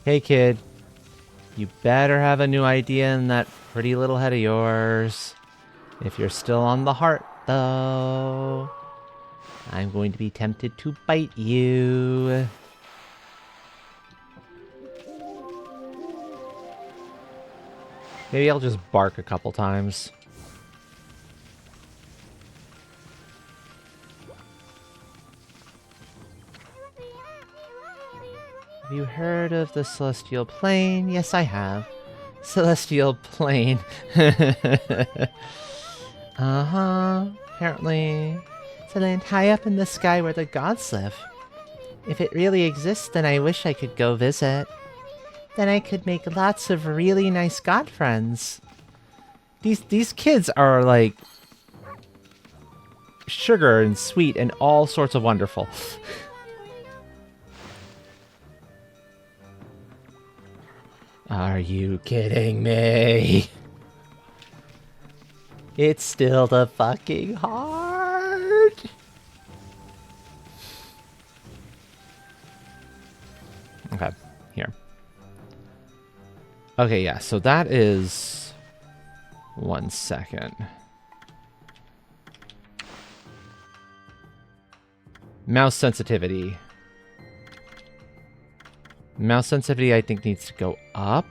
Hey kid, you better have a new idea in that pretty little head of yours. If you're still on the heart, though, I'm going to be tempted to bite you. Maybe I'll just bark a couple times. Have you heard of the Celestial Plane? Yes, I have. Celestial Plane. Apparently, it's a land high up in the sky where the gods live. If it really exists, then I wish I could go visit. Then I could make lots of really nice god friends. These kids are like sugar and sweet and all sorts of wonderful. Are you kidding me? It's still the fucking heart. Okay, here. Okay, yeah, so that is... 1 second. Mouse sensitivity. Mouse sensitivity, I think, needs to go up.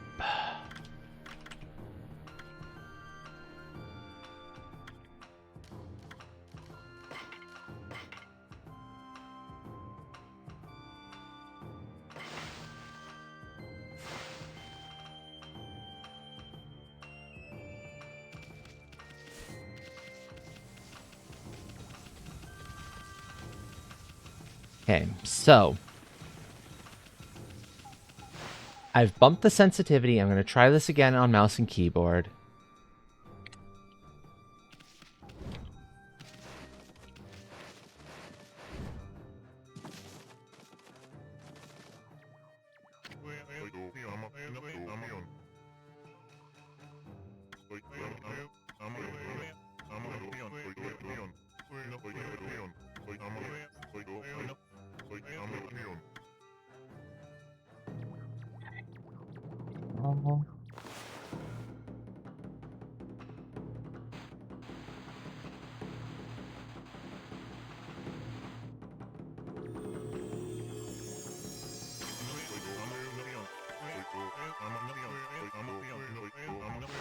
Okay, so I've bumped the sensitivity. I'm going to try this again on mouse and keyboard.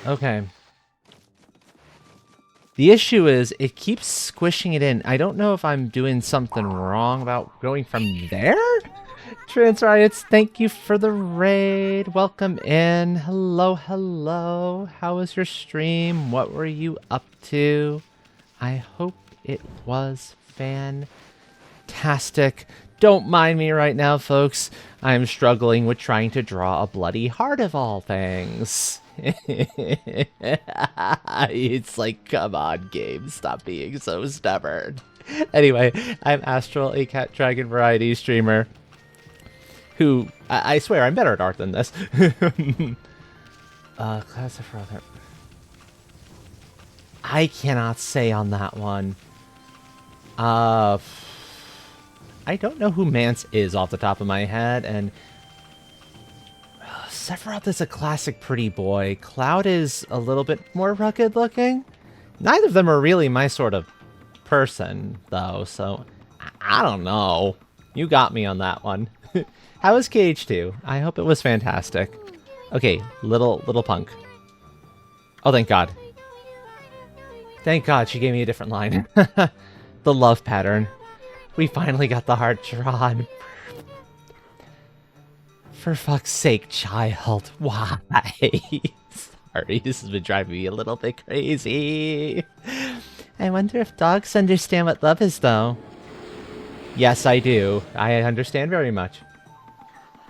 Okay. The issue is it keeps squishing it in. I don't know if I'm doing something wrong about going from there. Trans Riots, thank you for the raid. Welcome in. Hello, hello. How was your stream? What were you up to? I hope it was fantastic. Don't mind me right now, folks. I'm struggling with trying to draw a bloody heart of all things. It's like, come on, game, stop being so stubborn. Anyway, I'm Astral, a cat dragon variety streamer who, I swear, I'm better at art than this. Class of Brother. I cannot say on that one. I don't know who Mance is off the top of my head, and Sephiroth is a classic pretty boy. Cloud is a little bit more rugged looking. Neither of them are really my sort of person, though, so I don't know. You got me on that one. How was KH2? I hope it was fantastic. Okay, little punk. Oh, thank God. Thank God she gave me a different line. The love pattern. We finally got the heart drawn. For fuck's sake, child. Why? Sorry, this has been driving me a little bit crazy. I wonder if dogs understand what love is, though. Yes, I do. I understand very much.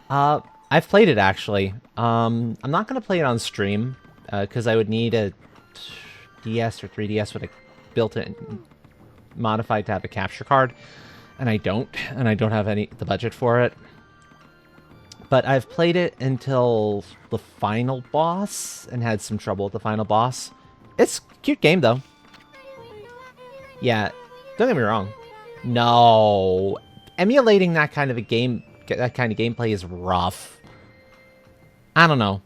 I've played it, actually. I'm not going to play it on stream, because I would need a DS or 3DS with a built-in modified to have a capture card, and I don't have the budget for it. But I've played it until the final boss and had some trouble with the final boss. It's a cute game, though. Yeah, don't get me wrong. No, emulating that kind of gameplay is rough. I don't know.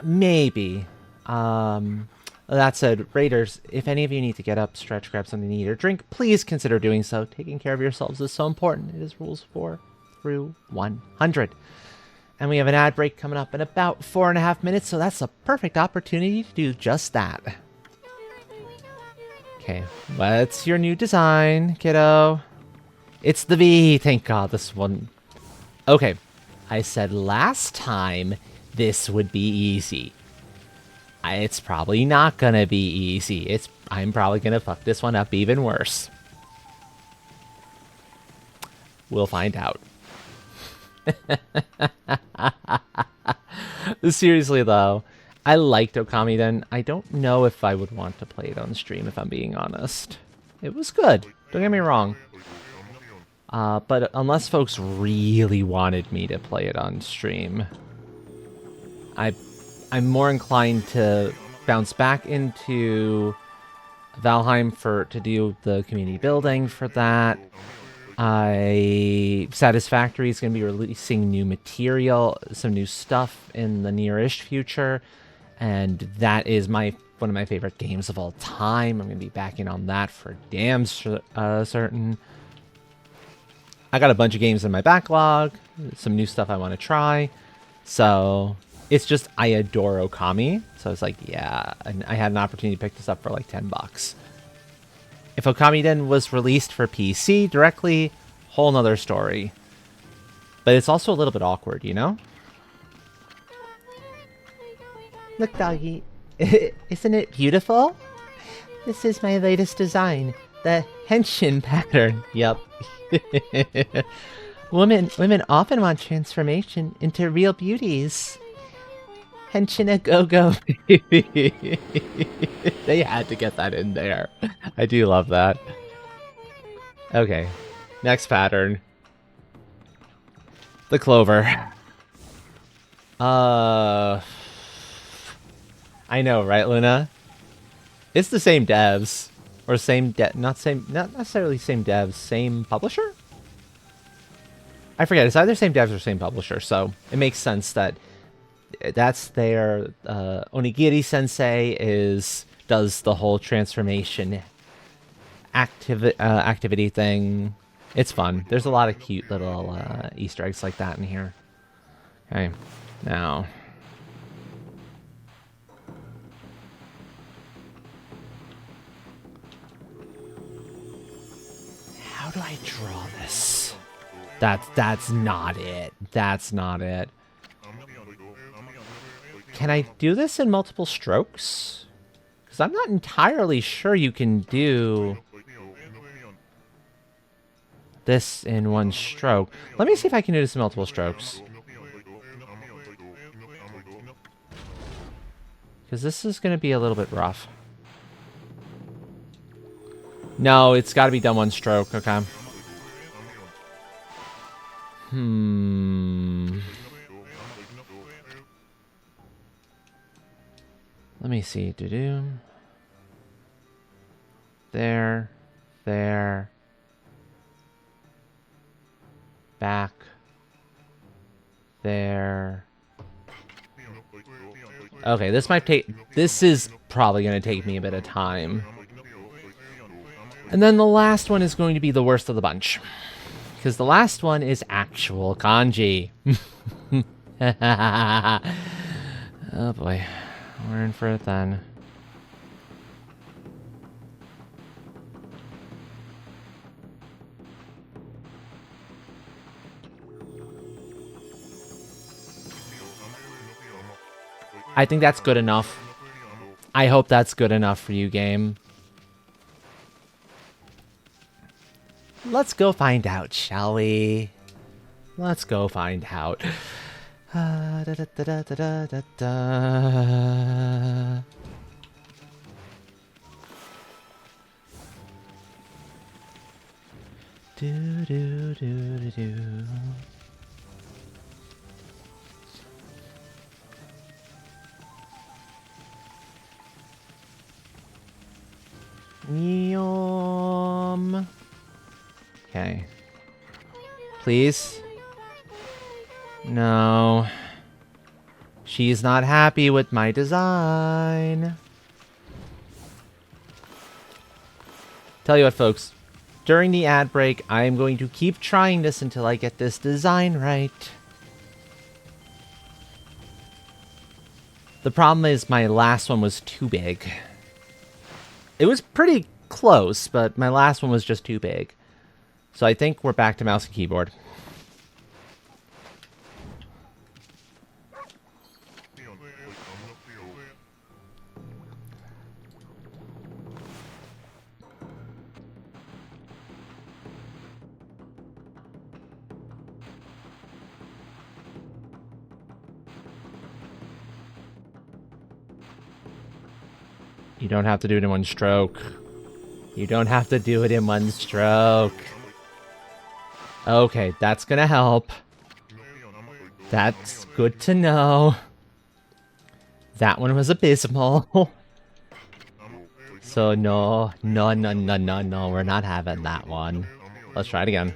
Maybe. That said, Raiders, if any of you need to get up, stretch, grab something to eat or drink, please consider doing so. Taking care of yourselves is so important. It is rules 4 through 100. And we have an ad break coming up in about 4.5 minutes, so that's a perfect opportunity to do just that. Okay, what's your new design, kiddo? It's the V. Thank God this one. Okay, I said last time this would be easy. It's probably not gonna be easy. I'm probably gonna fuck this one up even worse. We'll find out. Seriously though, I liked Okamiden. I don't know if I would want to play it on stream, if I'm being honest. It was good, don't get me wrong. But unless folks really wanted me to play it on stream, I'm more inclined to bounce back into Valheim to do the community building for that. Satisfactory is going to be releasing new material, some new stuff in the nearish future, and that is one of my favorite games of all time. I'm going to be backing on that for damn certain. I got a bunch of games in my backlog, some new stuff I want to try. So it's just, I adore Okami. So it's like, yeah, and I had an opportunity to pick this up for like $10. If Okami Den was released for PC directly, whole nother story. But it's also a little bit awkward, you know? Look, doggy. Isn't it beautiful? This is my latest design, the henshin pattern. Yep. Women often want transformation into real beauties. Henshin a go-go. They had to get that in there. I do love that. Okay. Next pattern. The clover. I know, right, Luna? It's the same devs. Or not necessarily same devs, same publisher? I forget, it's either same devs or same publisher, so it makes sense that that's their Onigiri Sensei does the whole transformation activity thing. It's fun. There's a lot of cute little Easter eggs like that in here. Okay, now. How do I draw this? That's not it. That's not it. Can I do this in multiple strokes? Because I'm not entirely sure you can do this in one stroke. Let me see if I can do this in multiple strokes. Because this is going to be a little bit rough. No, it's got to be done one stroke. Okay. Let me see. Do-do. There. There. Back. There. Okay, this is probably going to take me a bit of time. And then the last one is going to be the worst of the bunch. Because the last one is actual kanji. Oh boy. We're in for it then. I think that's good enough. I hope that's good enough for you, game. Let's go find out, shall we? Let's go find out. Da, da, da, da, da, da, da. Do, do, do, do, do. Yum. Okay. Please? No. She's not happy with my design. Tell you what, folks. During the ad break, I am going to keep trying this until I get this design right. The problem is my last one was too big. It was pretty close, but my last one was just too big. So I think we're back to mouse and keyboard. You don't have to do it in one stroke. You don't have to do it in one stroke. Okay, that's gonna help. That's good to know. That one was abysmal. So no, we're not having that one. Let's try it again.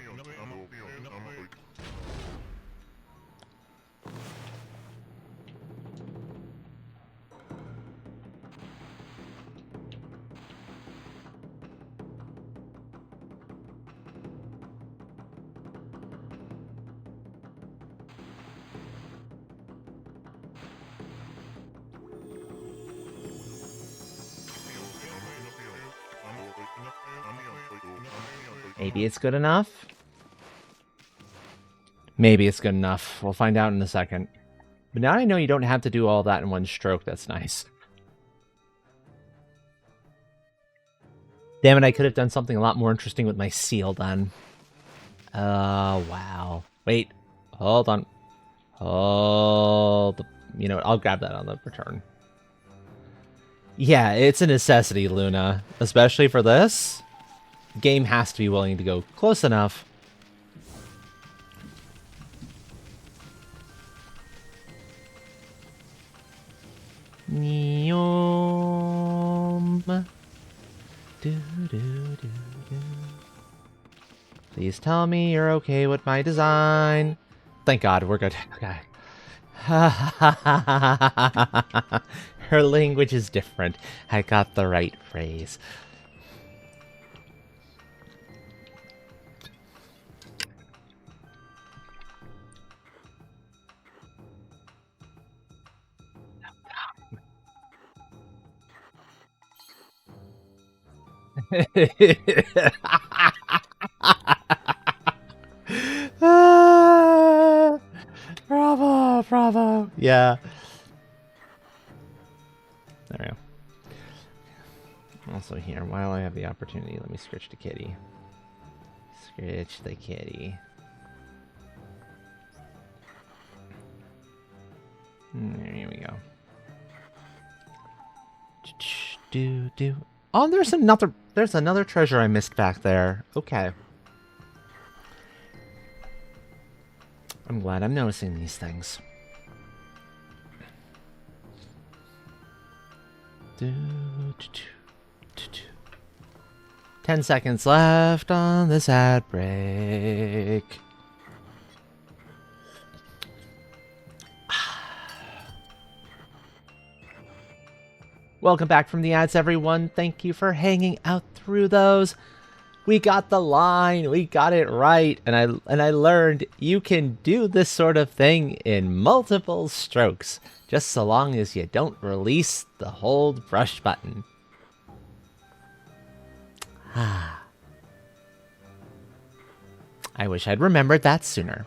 Maybe it's good enough. Maybe it's good enough. We'll find out in a second. But now I know you don't have to do all that in one stroke. That's nice. Damn it, I could have done something a lot more interesting with my seal then. Wow. Wait. Hold on. Hold. You know what? I'll grab that on the return. Yeah, it's a necessity, Luna. Especially for this. The game has to be willing to go close enough. Neom. Do, do, do, do. Please tell me you're okay with my design. Thank God, we're good. Okay. Her language is different. I got the right phrase. Bravo, bravo. Yeah. There we go. Also here, while I have the opportunity, let me scritch the kitty. Scritch the kitty. There we go. Do. Oh, there's another treasure I missed back there. Okay. I'm glad I'm noticing these things. 10 seconds left on this ad break. Welcome back from the ads, everyone. Thank you for hanging out through those. We got the line. We got it right. And I learned you can do this sort of thing in multiple strokes, just so long as you don't release the hold brush button. I wish I'd remembered that sooner.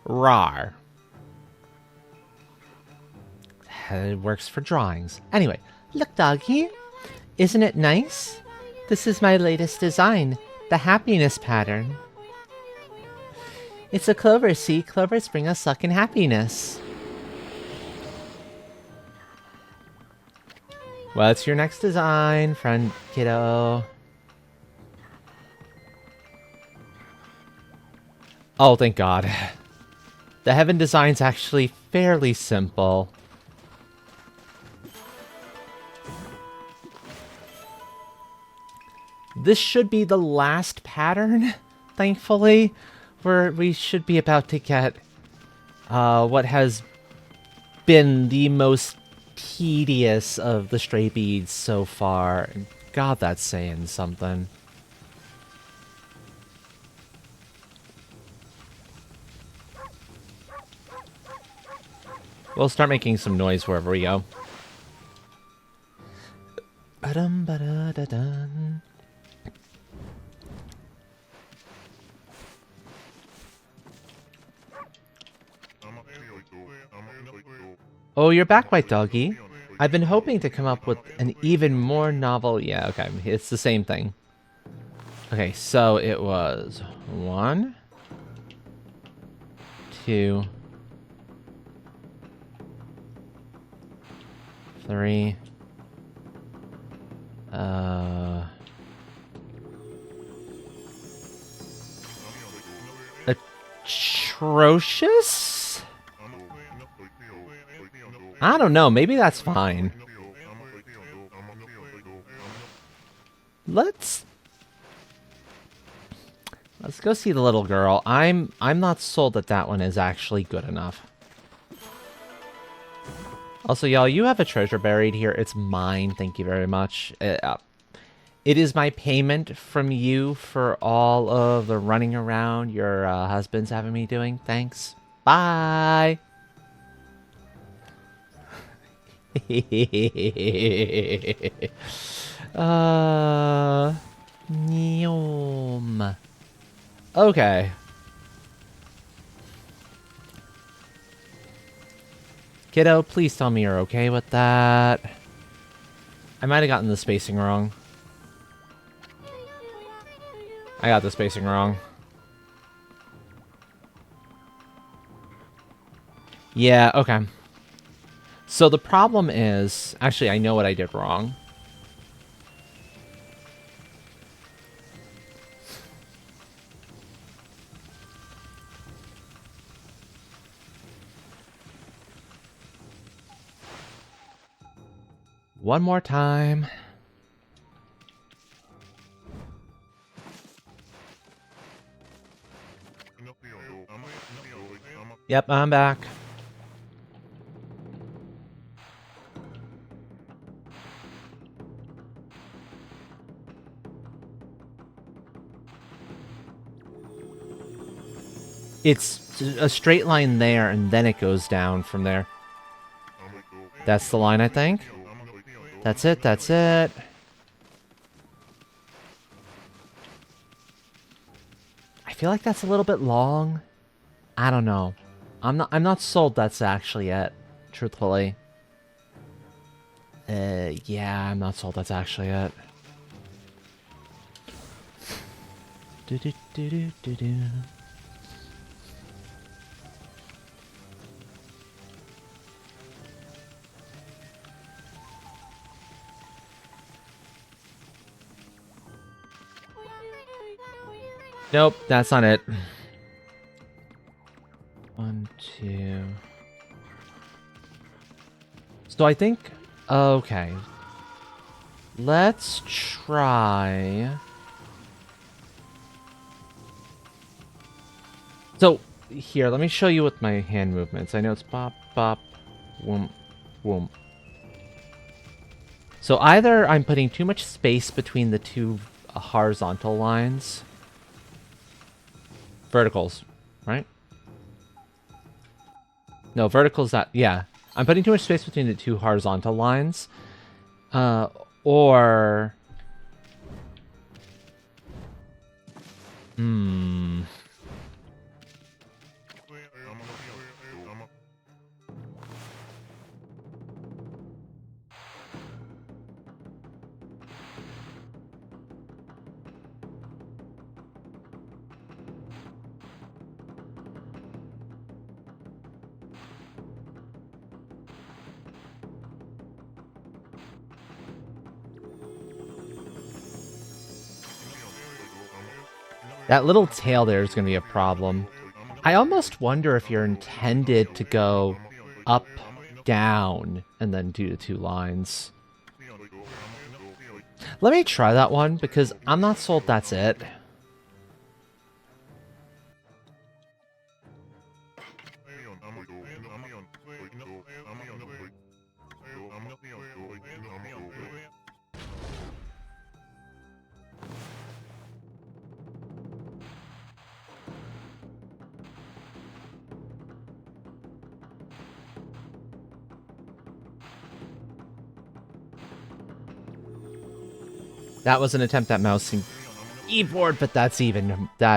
Rar. It works for drawings. Anyway, look, doggy. Isn't it nice? This is my latest design, the happiness pattern. It's a clover, see? Clovers bring us luck and happiness. What's your next design, friend kiddo? Oh, thank God. The heaven design's actually fairly simple. This should be the last pattern, thankfully, where we should be about to get what has been the most tedious of the stray beads so far. God, that's saying something. We'll start making some noise wherever we go. Ba-dum-ba-da-da-dun. Oh, you're back, White Doggy. I've been hoping to come up with an even more novel... Yeah, okay, it's the same thing. Okay, so it was 1, 2, 3... Atrocious? I don't know, maybe that's fine. Let's go see the little girl. I'm not sold that that one is actually good enough. Also, y'all, you have a treasure buried here. It's mine. Thank you very much. It is my payment from you for all of the running around your husband's having me doing. Thanks. Bye. Neom. Okay. Kiddo, please tell me you're okay with that. I might have gotten the spacing wrong. I got the spacing wrong. Yeah, okay. So the problem is... Actually, I know what I did wrong. One more time. Yep, I'm back. It's a straight line there, and then it goes down from there. That's the line, I think. That's it, that's it. I feel like that's a little bit long. I don't know. I'm not sold that's actually it, truthfully. Yeah, I'm not sold that's actually it. Do do do do do do. Nope, that's not it. 1, 2. So I think... Okay. Let's try... So, here, let me show you with my hand movements. I know it's bop, bop, whoom, whoom. So either I'm putting too much space between the two horizontal lines... Verticals, right? No, verticals that... Yeah. I'm putting too much space between the two horizontal lines. Or... That little tail there is going to be a problem. I almost wonder if you're intended to go up, down, and then do the two lines. Let me try that one, because I'm not sold that's it. That was an attempt at mousing keyboard, but that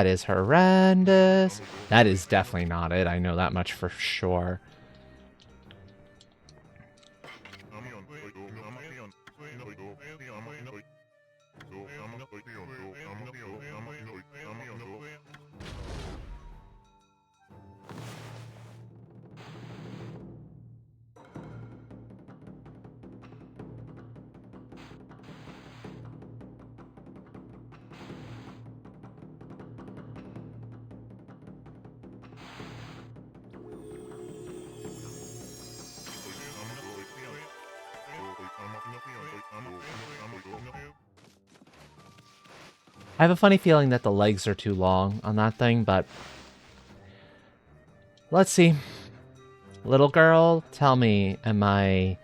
is horrendous. That is definitely not it. I know that much for sure. I have a funny feeling that the legs are too long on that thing, but let's see. Little girl, tell me, am I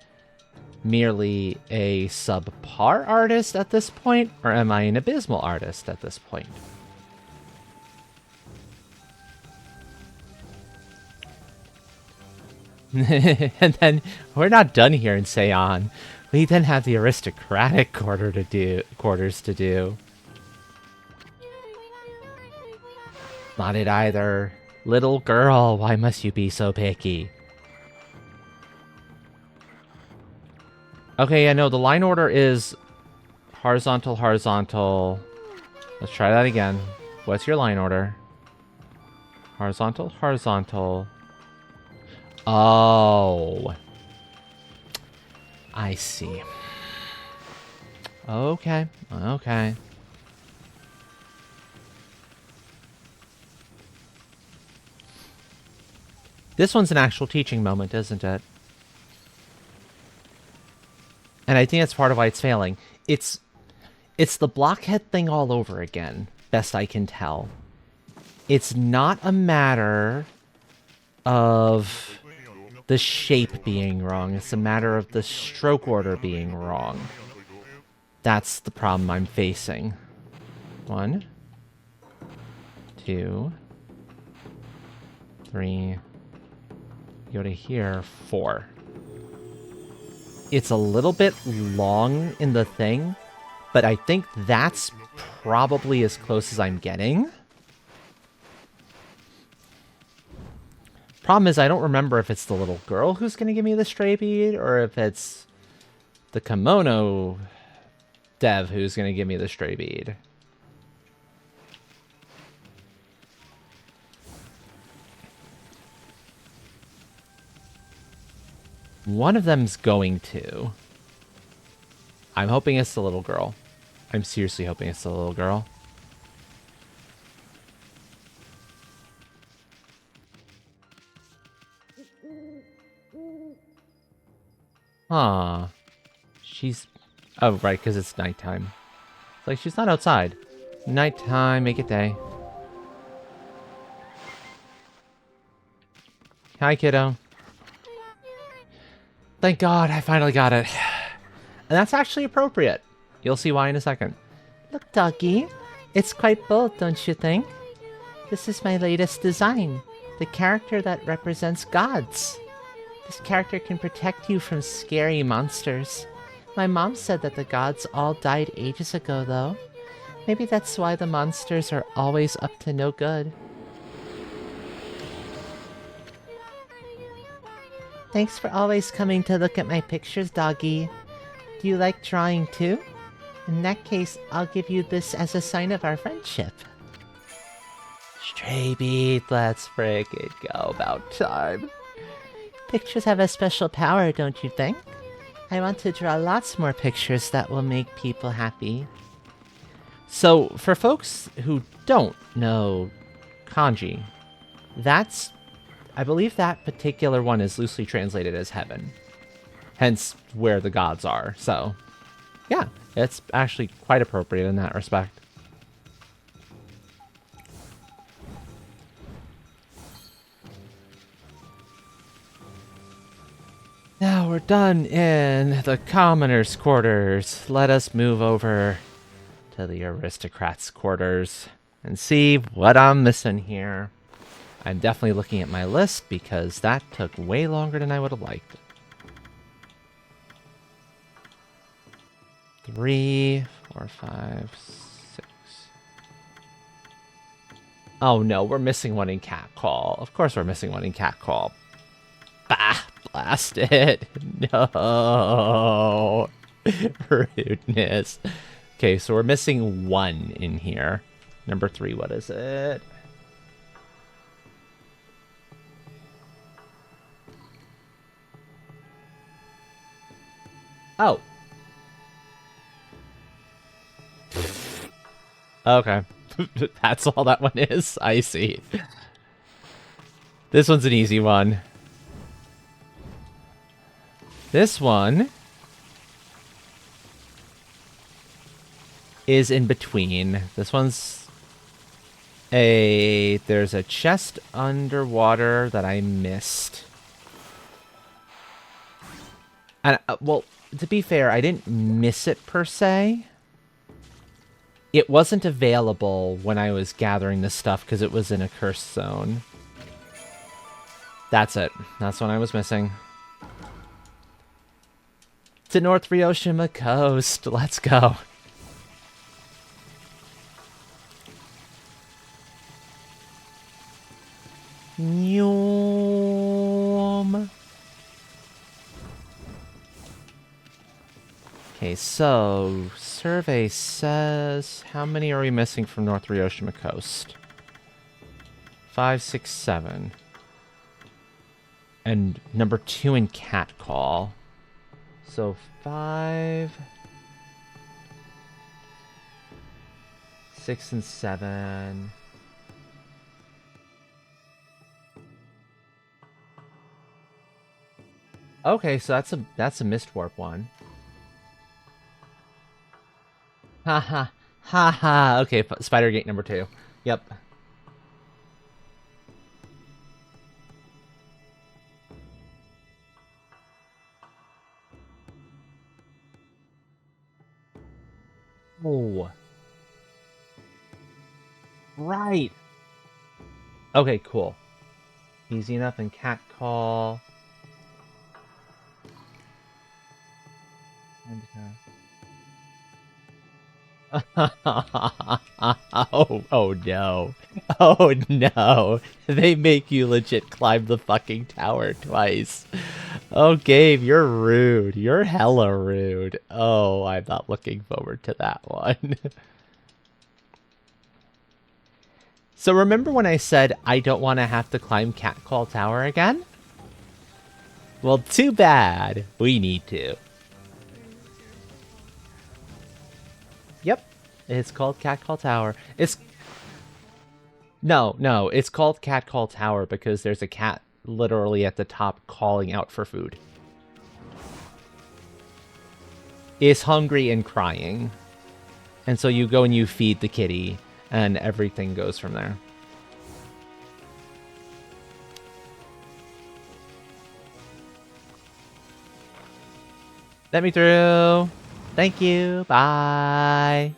merely a subpar artist at this point, or am I an abysmal artist at this point? And then we're not done here in Seon. We then have the aristocratic quarters to do. Not it either. Little girl, why must you be so picky? Okay, yeah, no, the line order is horizontal, horizontal. Let's try that again. What's your line order? Horizontal, horizontal. Oh. I see. Okay, okay. This one's an actual teaching moment, isn't it? And I think that's part of why it's failing. It's the blockhead thing all over again, best I can tell. It's not a matter of the shape being wrong. It's a matter of the stroke order being wrong. That's the problem I'm facing. 1, 2, 3, go to here, 4. It's a little bit long in the thing, but I think that's probably as close as I'm getting. Problem is, I don't remember if it's the little girl who's going to give me the stray bead, or if it's the kimono dev who's going to give me the stray bead. One of them's going to. I'm hoping it's the little girl. I'm seriously hoping it's the little girl. Huh. She's... Oh, right, because it's nighttime. It's like, she's not outside. Nighttime, make it day. Hi, kiddo. Thank God, I finally got it. And that's actually appropriate. You'll see why in a second. Look, doggy. It's quite bold, don't you think? This is my latest design. The character that represents gods. This character can protect you from scary monsters. My mom said that the gods all died ages ago, though. Maybe that's why the monsters are always up to no good. Thanks for always coming to look at my pictures, doggy. Do you like drawing too? In that case, I'll give you this as a sign of our friendship. Stray bead, let's frickin' go, about time. Pictures have a special power, don't you think? I want to draw lots more pictures that will make people happy. So, for folks who don't know kanji, that's... I believe that particular one is loosely translated as heaven. Hence, where the gods are. So, yeah, it's actually quite appropriate in that respect. Now we're done in the commoners' quarters. Let us move over to the aristocrats' quarters and see what I'm missing here. I'm definitely looking at my list because that took way longer than I would have liked. 3, 4, 5, 6. Oh no, we're missing one in catcall. Of course we're missing one in catcall. Bah! Blast it. No. Rudeness. Okay, so we're missing one in here. Number 3, what is it? Oh. Okay. That's all that one is? I see. This one's an easy one. This one is in between. This one's there's a chest underwater that I missed. And well, to be fair, I didn't miss it per se. It wasn't available when I was gathering the stuff because it was in a cursed zone. That's it. That's what I was missing. To North Ryoshima Coast. Let's go. Nyom. Okay, so survey says how many are we missing from North Ryoshima Coast? 5, 6, 7. And number 2 in Cat Call. So 5, 6, and 7. Okay, so that's a Mist Warp one. Haha. Haha. Okay, Spider Gate number 2. Yep. Oh. Right. Okay, cool. Easy enough in Cat Call. Oh no. Oh no. They make you legit climb the fucking tower twice. Oh, Gabe, you're rude. You're hella rude. Oh, I'm not looking forward to that one. So remember when I said I don't want to have to climb Catcall Tower again? Well, too bad. We need to. Yep. It's called Catcall Tower. No, it's called Catcall Tower because there's a cat literally at the top calling out for food. It's hungry and crying. And so you go and you feed the kitty, and everything goes from there. Let me through. Thank you. Bye.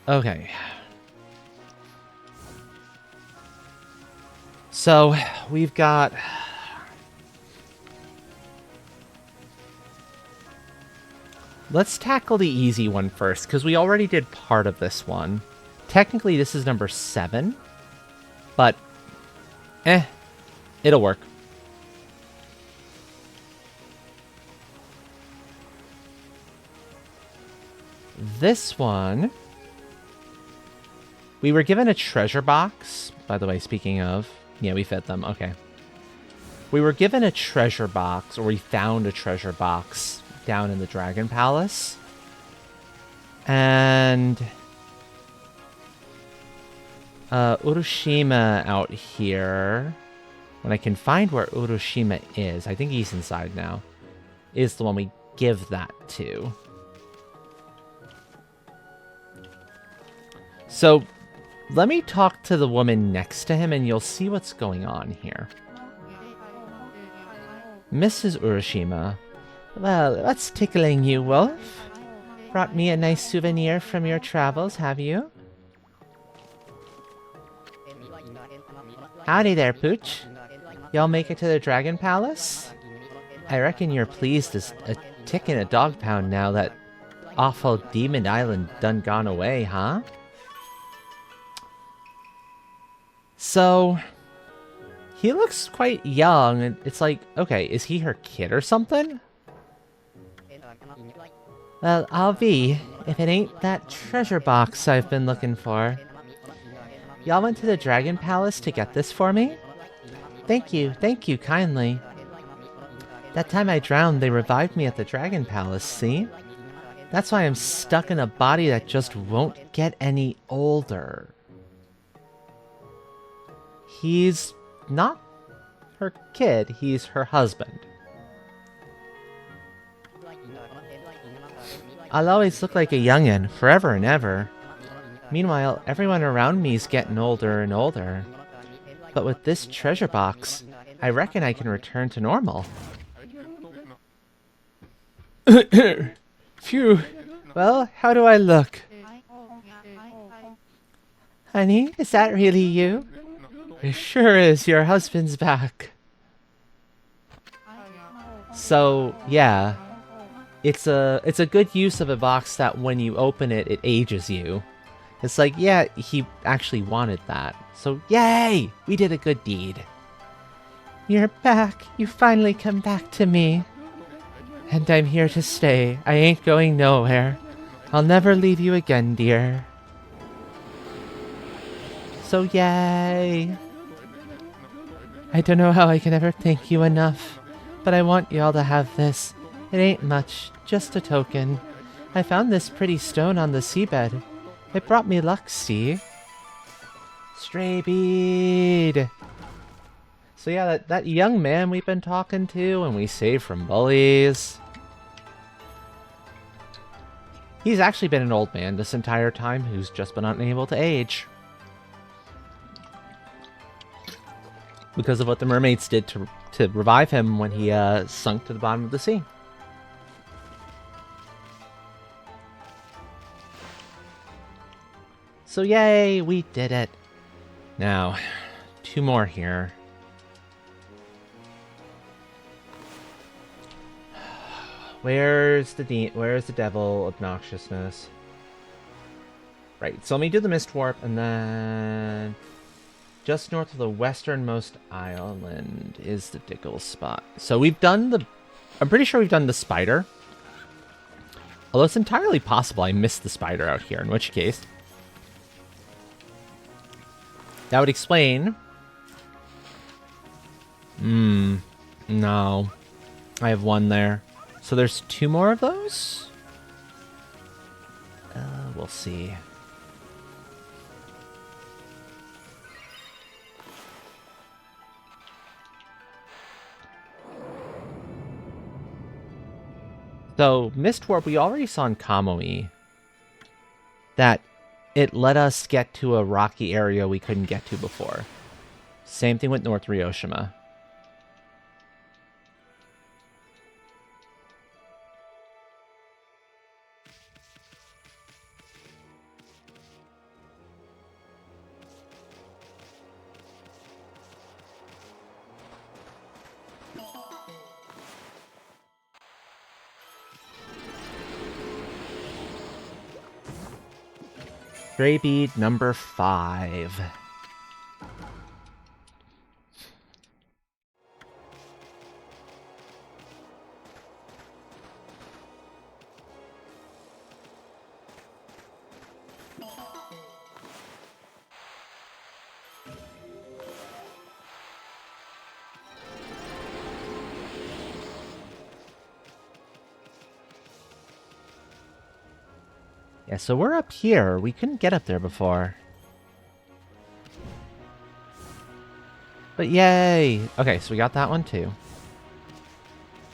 Okay. So, we've got... Let's tackle the easy one first, because we already did part of this one. Technically, this is number 7. But, it'll work. This one... We were given a treasure box. By the way, speaking of... Yeah, we fed them. Okay. We were given a treasure box, or we found a treasure box down in the Dragon Palace. And... Urushima out here. When I can find where Urushima is, I think he's inside now, is the one we give that to. So... Let me talk to the woman next to him and you'll see what's going on here. Mrs. Urashima. Well, what's tickling you, Wolf? Brought me a nice souvenir from your travels, have you? Howdy there, Pooch. Y'all make it to the Dragon Palace? I reckon you're pleased as a tick in a dog pound now that awful Demon Island done gone away, huh? So, he looks quite young, and it's like, okay, is he her kid or something? Well, I'll be, if it ain't that treasure box I've been looking for. Y'all went to the Dragon Palace to get this for me? Thank you kindly. That time I drowned, they revived me at the Dragon Palace, see? That's why I'm stuck in a body that just won't get any older. He's not her kid. He's her husband. I'll always look like a youngin', forever and ever. Meanwhile, everyone around me's getting older and older. But with this treasure box, I reckon I can return to normal. Phew. Well, how do I look? Honey, is that really you? It sure is. Your husband's back. So, yeah. It's a good use of a box that when you open it, it ages you. It's like, yeah, he actually wanted that. So, yay! We did a good deed. You're back. You finally come back to me. And I'm here to stay. I ain't going nowhere. I'll never leave you again, dear. So yay! I don't know how I can ever thank you enough, but I want y'all to have this. It ain't much, just a token. I found this pretty stone on the seabed. It brought me luck, see? Stray bead! So yeah, that young man we've been talking to and we saved from bullies. He's actually been an old man this entire time who's just been unable to age. Because of what the mermaids did to revive him when he sunk to the bottom of the sea. So yay, we did it. Now, 2 more here. Where's the devil obnoxiousness? Right, so let me do the mist warp and then just north of the westernmost island is the Diggle spot. So we've done I'm pretty sure we've done the spider. Although it's entirely possible I missed the spider out here, in which case that would explain. No. I have 1 there. So there's 2 more of those? We'll see. So, Mist Warp, we already saw in Kamui that it let us get to a rocky area we couldn't get to before. Same thing with North Ryoshima. Stray bead number 5. Yeah, so we're up here. We couldn't get up there before. But yay! Okay, so we got that one too.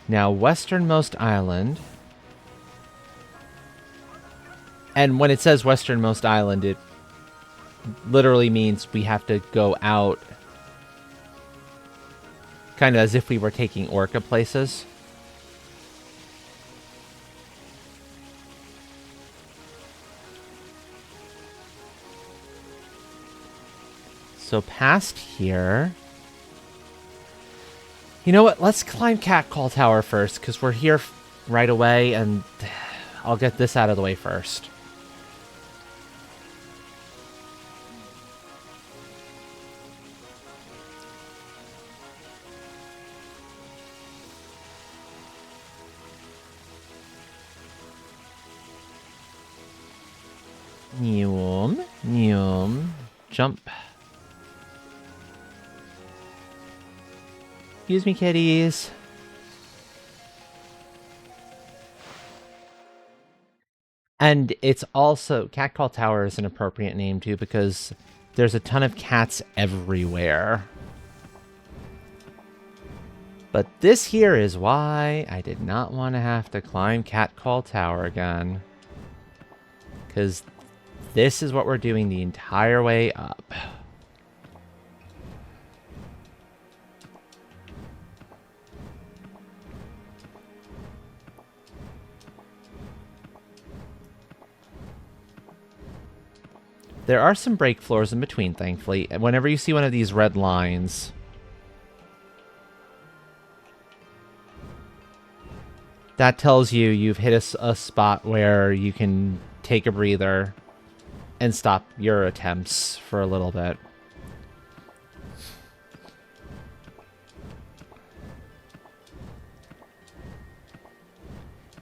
Now, westernmost island. And when it says westernmost island, it literally means we have to go out. Kind of as if we were taking Orca places. So past here... You know what? Let's climb Catcall Tower first, because we're here right away, and I'll get this out of the way first. Neum, neum, jump. Excuse me, kitties. And it's also... Catcall Tower is an appropriate name, too, because there's a ton of cats everywhere. But this here is why I did not want to have to climb Catcall Tower again. Because this is what we're doing the entire way up. There are some break floors in between, thankfully. Whenever you see one of these red lines, that tells you you've hit a spot where you can take a breather and stop your attempts for a little bit.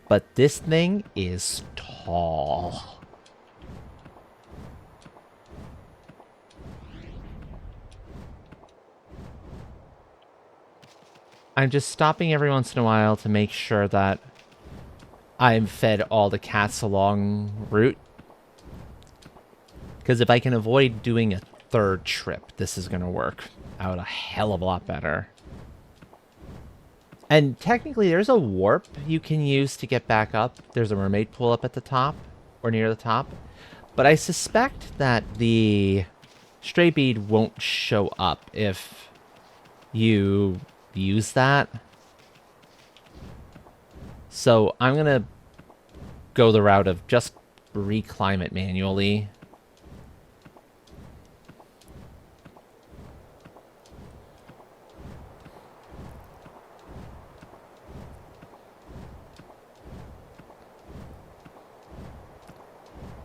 But this thing is tall. I'm just stopping every once in a while to make sure that I'm fed all the cats along route. Because if I can avoid doing a third trip, this is going to work out a hell of a lot better. And technically, there's a warp you can use to get back up. There's a mermaid pool up at the top, or near the top. But I suspect that the stray bead won't show up if you use that. So I'm going to go the route of just reclimb it manually.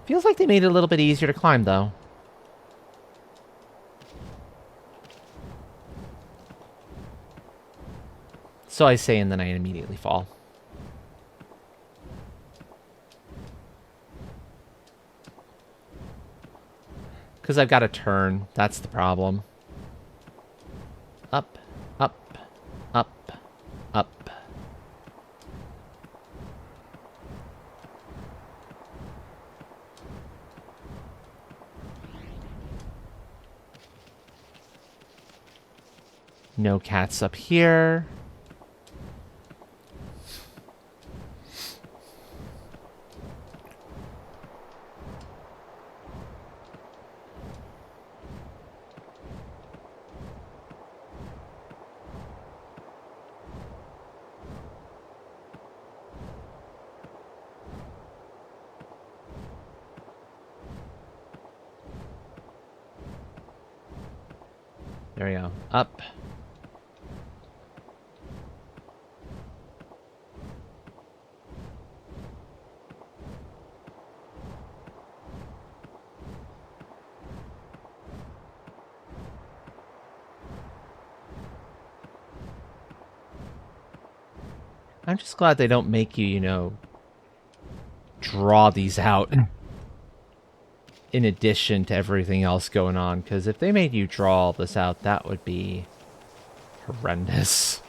Feels like they made it a little bit easier to climb, though. So I say, and then I immediately fall. Because I've got to turn. That's the problem. Up, up, up, up. No cats up here. There we go. Up. I'm just glad they don't make you, you know, draw these out in addition to everything else going on. Because if they made you draw all this out, that would be horrendous.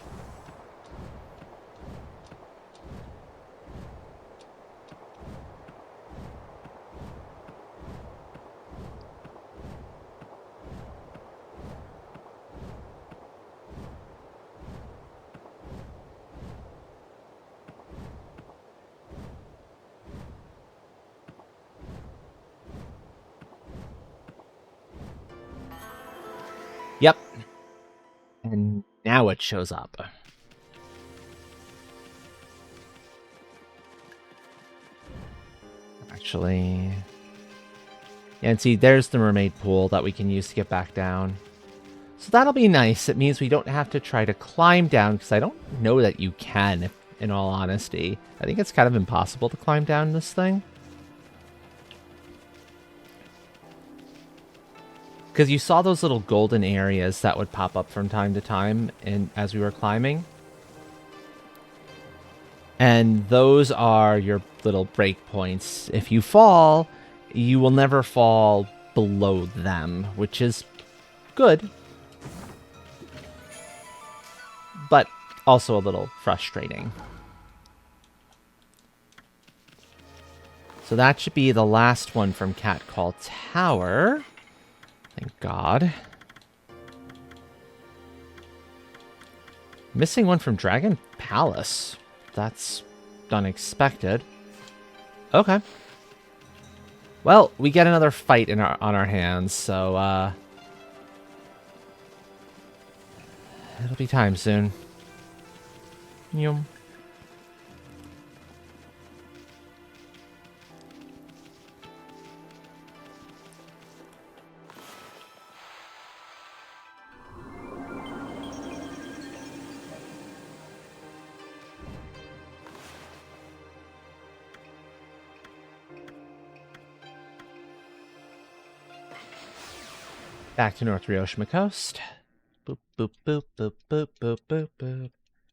Yep. And now it shows up. Actually... Yeah, and see, there's the mermaid pool that we can use to get back down. So that'll be nice. It means we don't have to try to climb down, because I don't know that you can, in all honesty. I think it's kind of impossible to climb down this thing. Because you saw those little golden areas that would pop up from time to time as we were climbing. And those are your little breakpoints. If you fall, you will never fall below them, which is good. But also a little frustrating. So that should be the last one from Catcall Tower. Thank God. Missing one from Dragon Palace. That's unexpected. Okay. Well, we get another fight on our hands, so it'll be time soon. Yum. Back to North Ryoshima Coast. Boop, boop, boop, boop, boop, boop, boop, boop.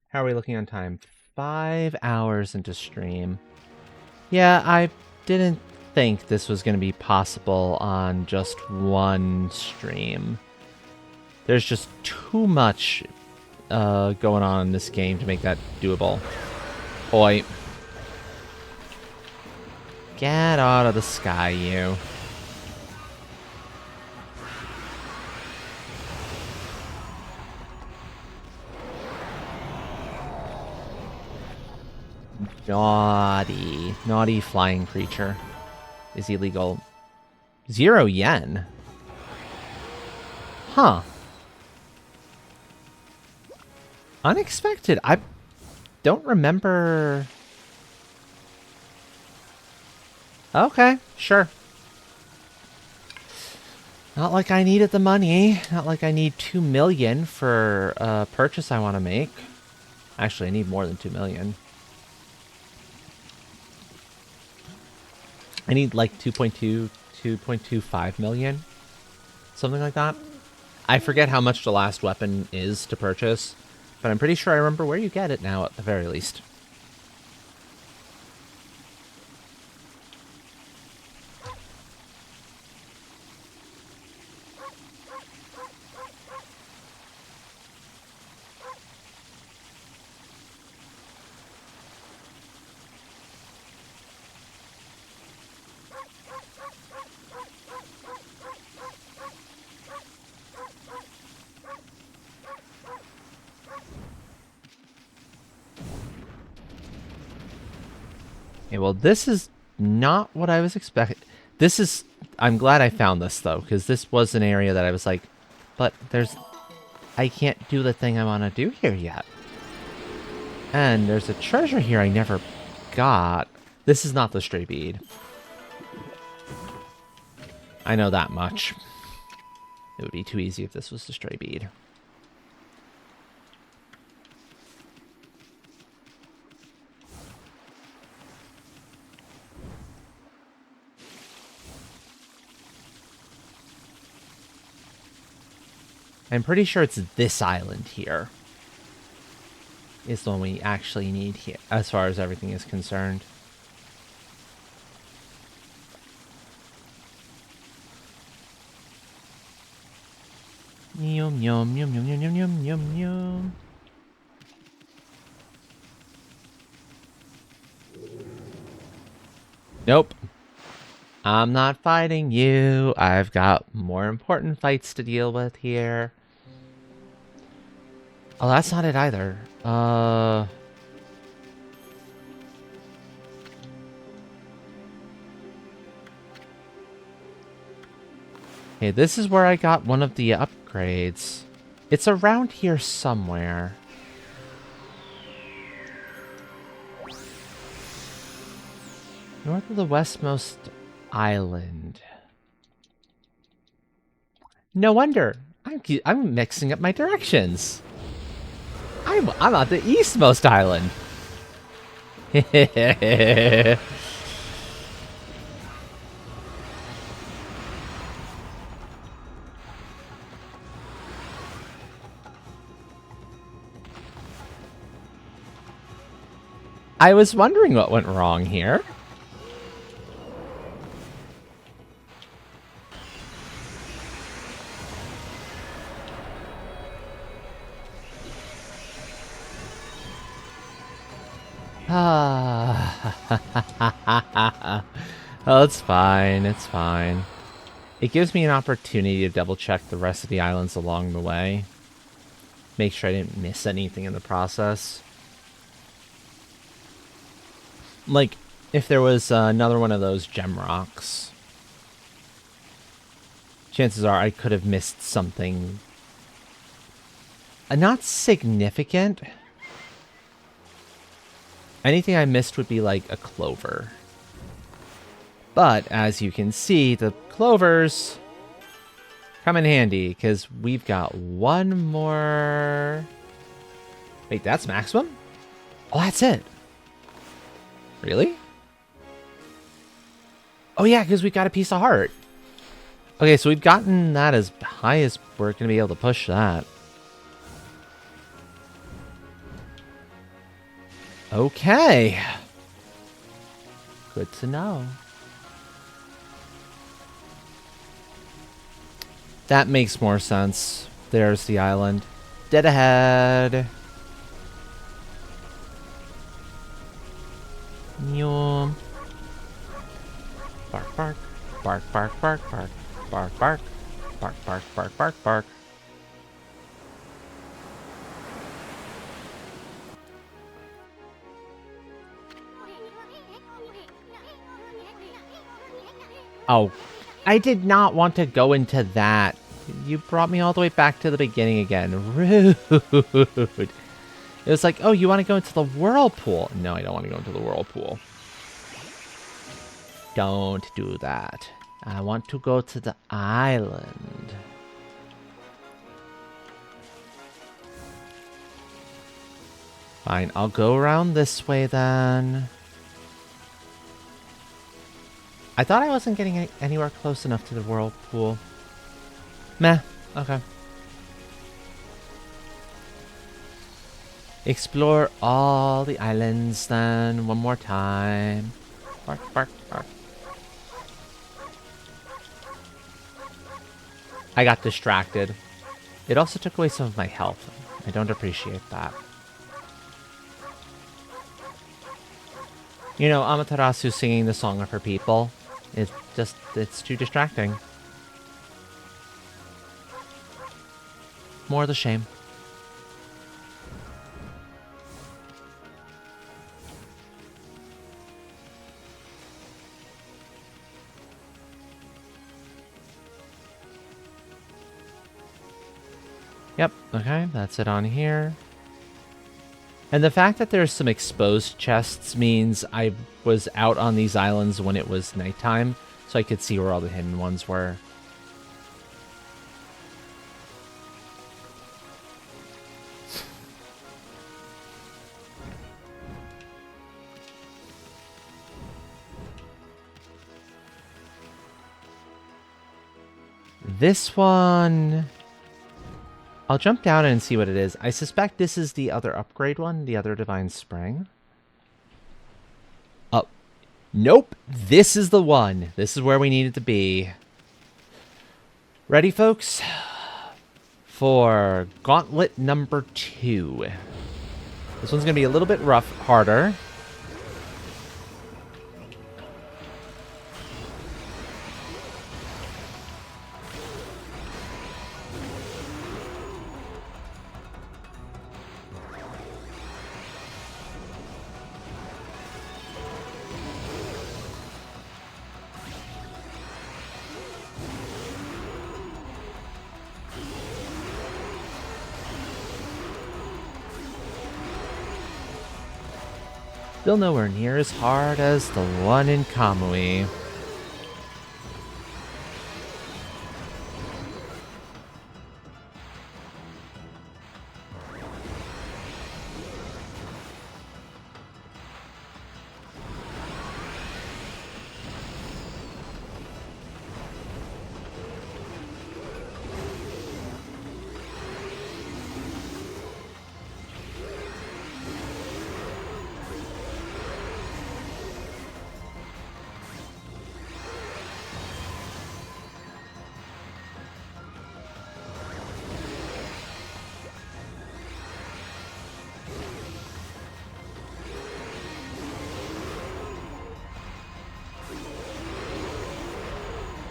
How are we looking on time? 5 hours into stream. Yeah, I didn't think this was going to be possible on just one stream. There's just too much going on in this game to make that doable. Oi. Get out of the sky, you. Naughty flying creature is illegal. 0 yen. Huh. Unexpected. I don't remember. Okay, sure. Not like I needed the money. Not like I need 2 million for a purchase I want to make. Actually, I need more than 2 million. I need like 2.25 million. Something like that. I forget how much the last weapon is to purchase, but I'm pretty sure I remember where you get it now at the very least. Okay, well, this is not what I was expecting. This is... I'm glad I found this, though, because this was an area that I was like, but there's... I can't do the thing I want to do here yet. And there's a treasure here I never got. This is not the stray bead. I know that much. It would be too easy if this was the stray bead. I'm pretty sure it's this island here is the one we actually need here, as far as everything is concerned. Yum yum yum yum yum yum yum yum yum. Nope. I'm not fighting you. I've got more important fights to deal with here. Oh, that's not it either. Okay, this is where I got one of the upgrades. It's around here somewhere. North of the westmost island. No wonder. I'm mixing up my directions. I'm on the eastmost island. I was wondering what went wrong here. Oh, it's fine. It's fine. It gives me an opportunity to double check the rest of the islands along the way. make sure I didn't miss anything in the process. Like, if there was another one of those gem rocks, chances are I could have missed something. Not significant. Anything I missed would be like a clover. But as you can see, the clovers come in handy because we've got one more. Wait, that's maximum? Oh, that's it. Really? Oh yeah, because we got a piece of heart. Okay, so we've gotten that as high as we're going to be able to push that. Okay. Good to know. That makes more sense. There's the island. Dead ahead. Yum. Bark, bark. Bark, bark, bark, bark. Bark, bark. Bark, bark, bark, bark, bark. Oh, I did not want to go into that. You brought me all the way back to the beginning again. Rude. It was like, oh, you want to go into the whirlpool? No, I don't want to go into the whirlpool. Don't do that. I want to go to the island. Fine, I'll go around this way then. I thought I wasn't getting anywhere close enough to the whirlpool. Meh. Okay. Explore all the islands then one more time. Bark, bark, bark. I got distracted. It also took away some of my health. I don't appreciate that. You know, Amaterasu singing the song of her people. It's too distracting. More the shame. Yep, okay, that's it on here. And the fact that there's some exposed chests means I was out on these islands when it was nighttime, so I could see where all the hidden ones were. This one... I'll jump down and see what it is. I suspect this is the other upgrade one, the other Divine Spring. Oh, nope. This is the one. This is where we needed to be. Ready, folks? For gauntlet number 2. This one's going to be a little bit rough, harder. Still nowhere near as hard as the one in Kamui.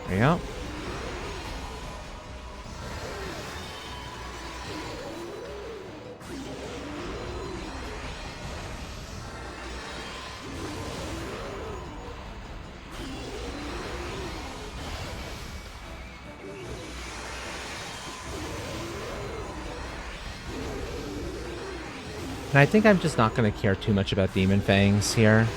There you go. And I think I'm just not going to care too much about Demon Fangs here.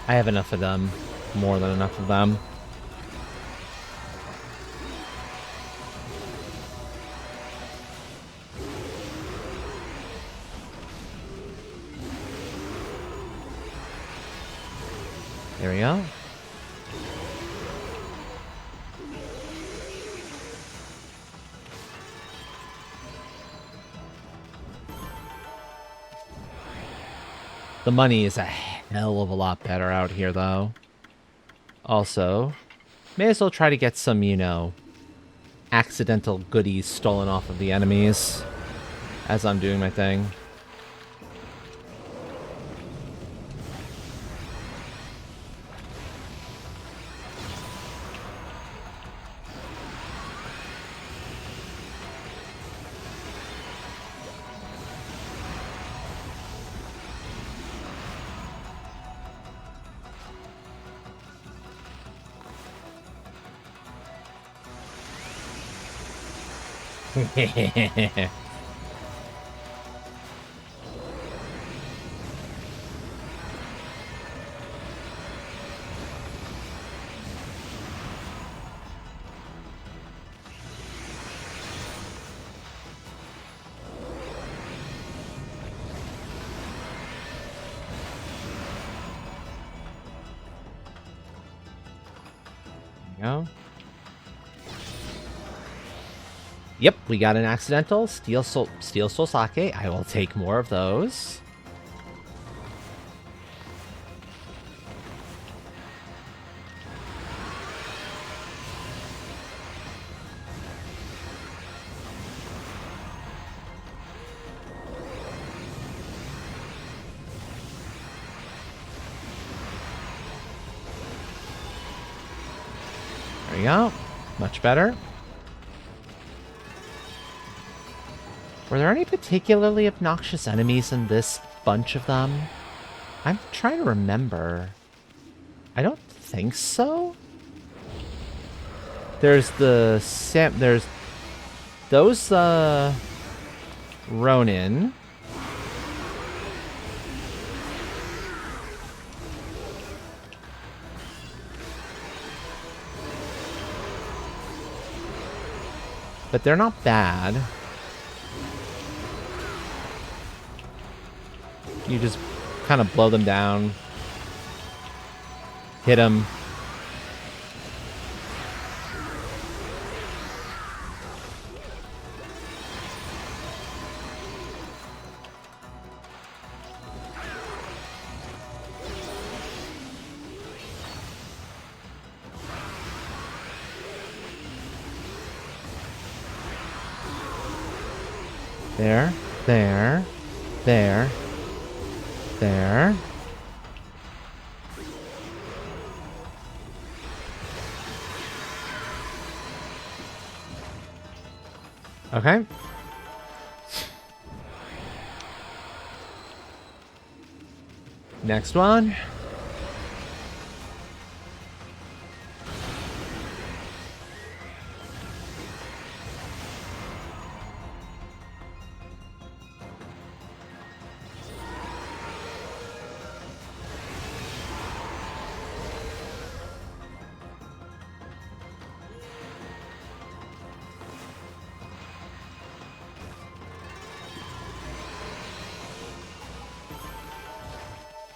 I have enough of them. More than enough of them. There we go. The money is a hell of a lot better out here, though. Also, may as well try to get some, you know, accidental goodies stolen off of the enemies as I'm doing my thing. Go. Yep, we got an accidental steel soul sake. I will take more of those. There we go. Much better. Were there any particularly obnoxious enemies in this bunch of them? I'm trying to remember. I don't think so. There's the there's those Ronin. But they're not bad. You just kind of blow them down. Hit them. There, there, there. There. Okay. Next one.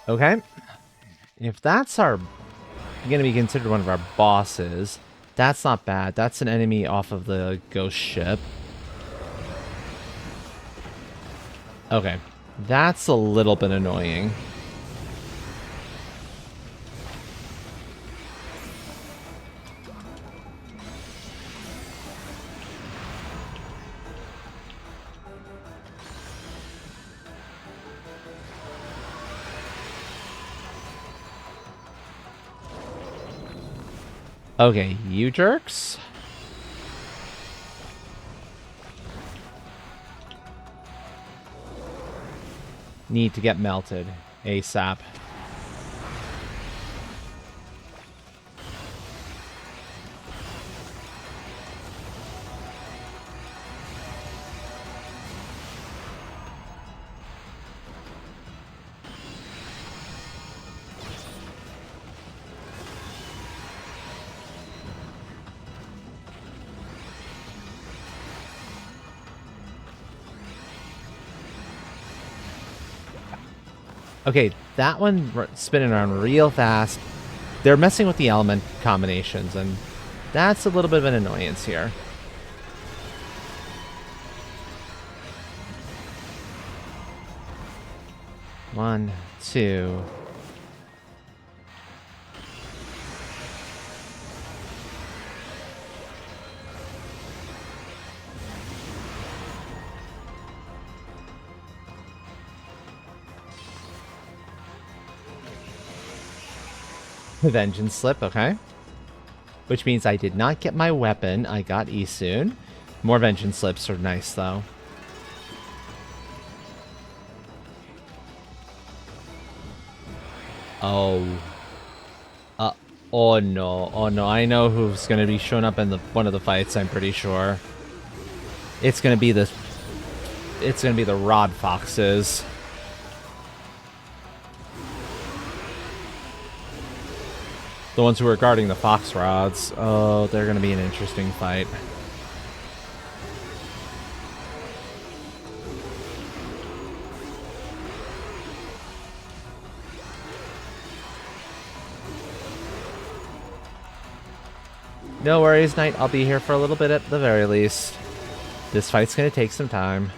Okay. If that's our gonna be considered one of our bosses, that's not bad. That's an enemy off of the ghost ship. Okay. That's a little bit annoying. Okay, you jerks. need to get melted ASAP. Okay, that one spinning around real fast. They're messing with the element combinations, and that's a little bit of an annoyance here. One, two. Vengeance slip, okay. Which means I did not get my weapon. I got Isun. More vengeance slips are nice, though. Oh. Oh no. Oh no. I know who's going to be showing up in one of the fights, I'm pretty sure. It's going to be the Rod Foxes. The ones who are guarding the Fox Rods. Oh, they're going to be an interesting fight. No worries, Knight. I'll be here for a little bit at the very least. This fight's going to take some time.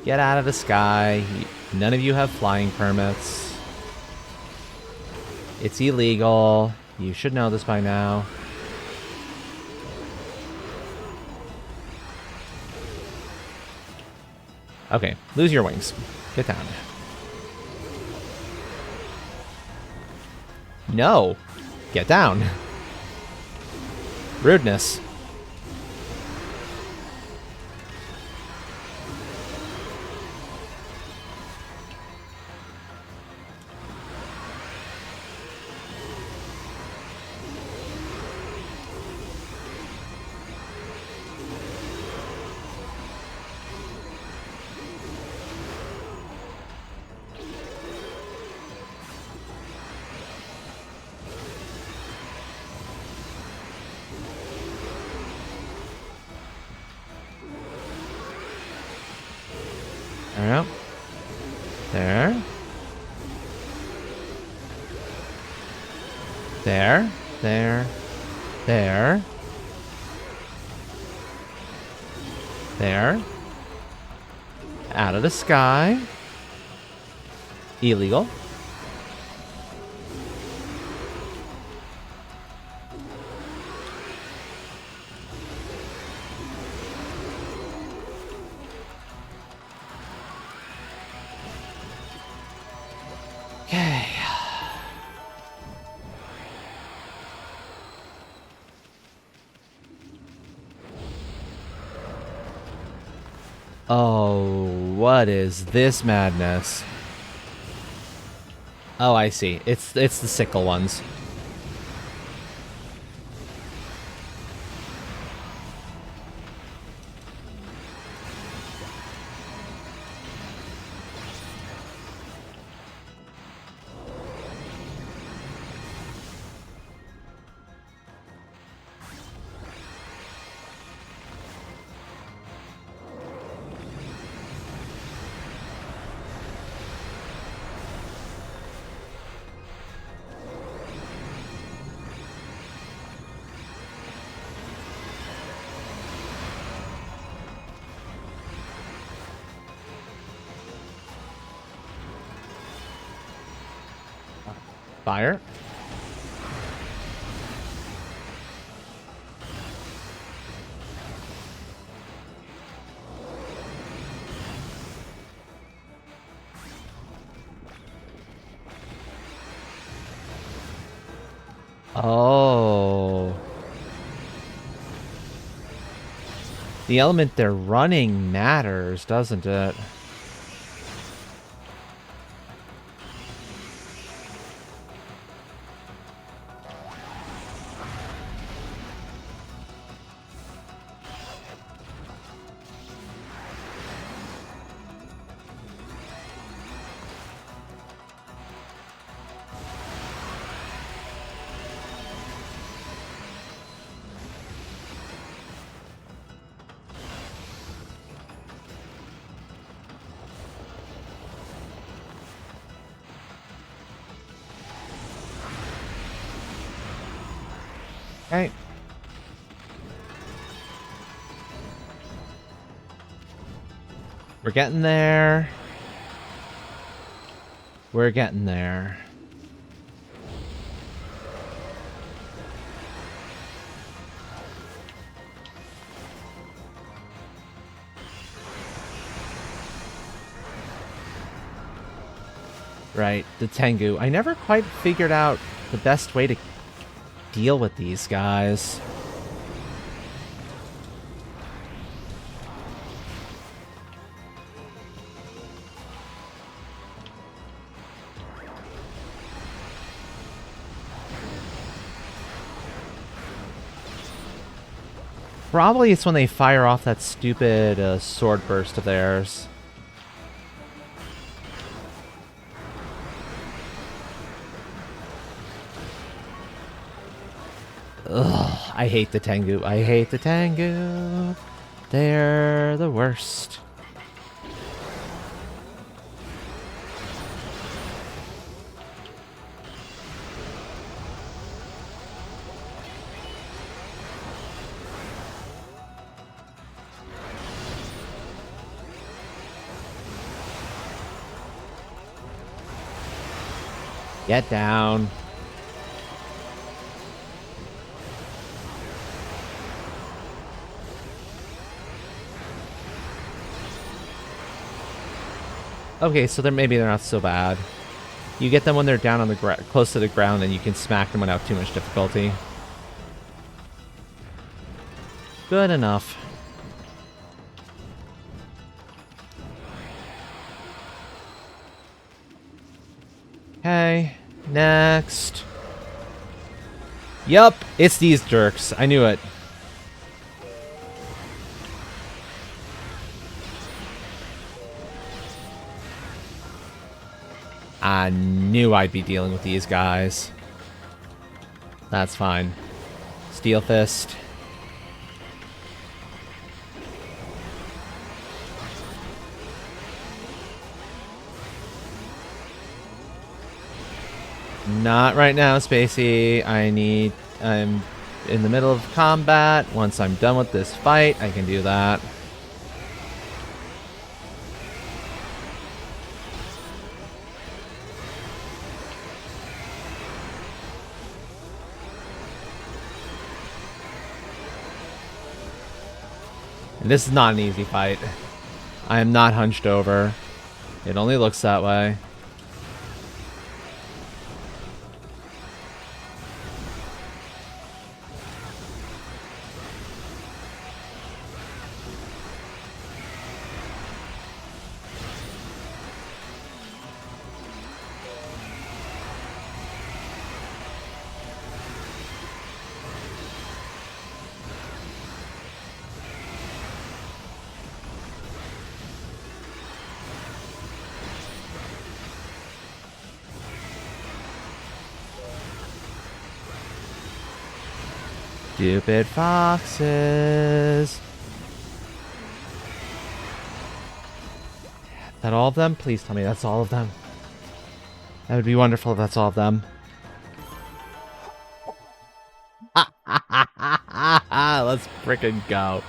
Get out of the sky. None of you have flying permits. It's illegal. You should know this by now. Okay, lose your wings. Get down. No. Get down. Rudeness. There. There. There. There. There. There. Out of the sky. Illegal. Okay. Oh, what is this madness? Oh, I see. It's the sickle ones. Fire. Oh. The element they're running matters, doesn't it? Okay. We're getting there. We're getting there. Right, the Tengu. I never quite figured out the best way to deal with these guys. Probably it's when they fire off that stupid sword burst of theirs. Ugh, I hate the Tengu. I hate the Tengu. They're the worst. Get down. Okay, so maybe they're not so bad. You get them when they're down on the close to the ground, and you can smack them without too much difficulty. Good enough. Okay, next. Yup, it's these jerks. I knew it. I knew I'd be dealing with these guys. That's fine. Steel Fist. Not right now, Spacey. I'm in the middle of combat. Once I'm done with this fight, I can do that. And this is not an easy fight. I am not hunched over. It only looks that way. Stupid foxes. That all of them? Please tell me that's all of them. That would be wonderful if that's all of them. Let's frickin' go.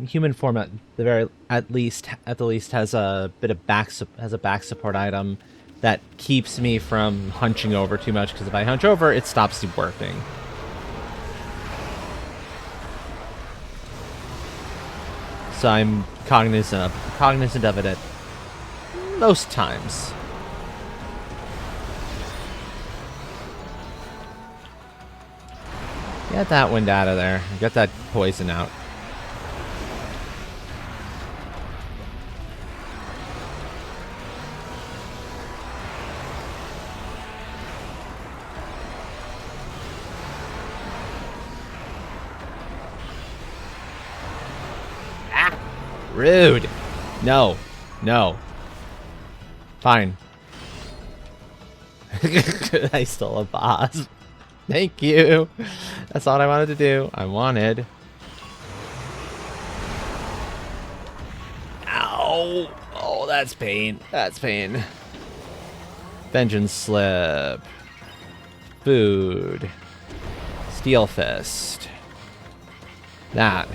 Human form at the least has a bit of back support item that keeps me from hunching over too much, because if I hunch over, it stops working. So I'm cognizant of it at most times. Get that wind out of there. Get that poison out. Ah! Rude. No. No. Fine. I stole a boss. Thank you. That's all I wanted to do. I wanted. Ow. Oh, that's pain. That's pain. Vengeance slip. Food. Steel fist. That.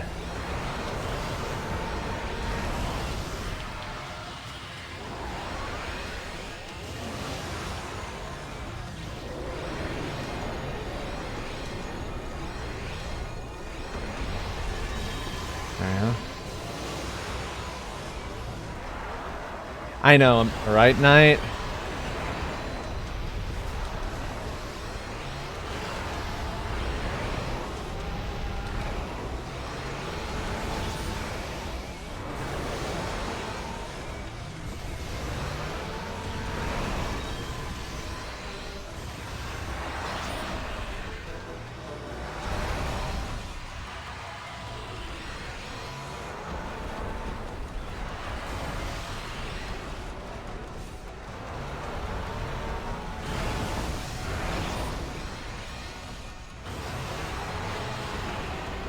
I know, right, Knight?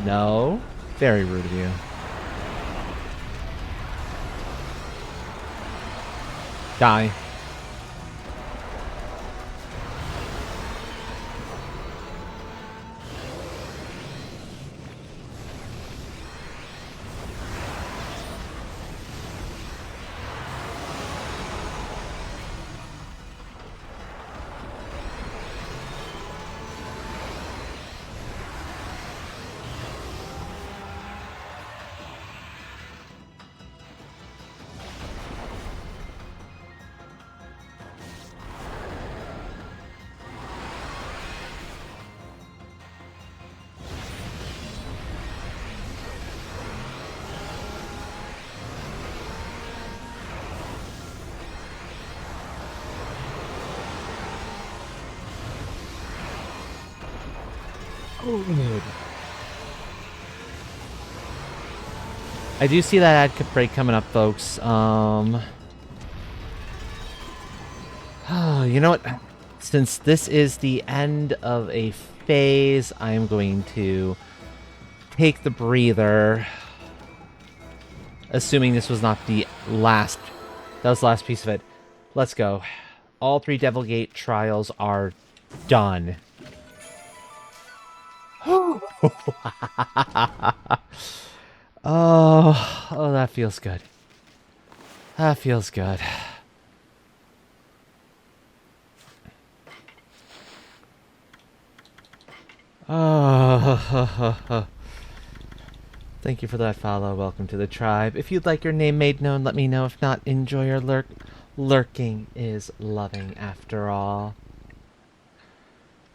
No. Very rude of you. Die. I do see that ad break coming up, folks. You know what? Since this is the end of a phase, I'm going to take the breather. Assuming this was not the last. That was the last piece of it. Let's go. All 3 Devil Gate trials are done. Oh, that feels good. That feels good. Oh, thank you for that follow. Welcome to the tribe. If you'd like your name made known, let me know. If not, enjoy your lurk. Lurking is loving after all.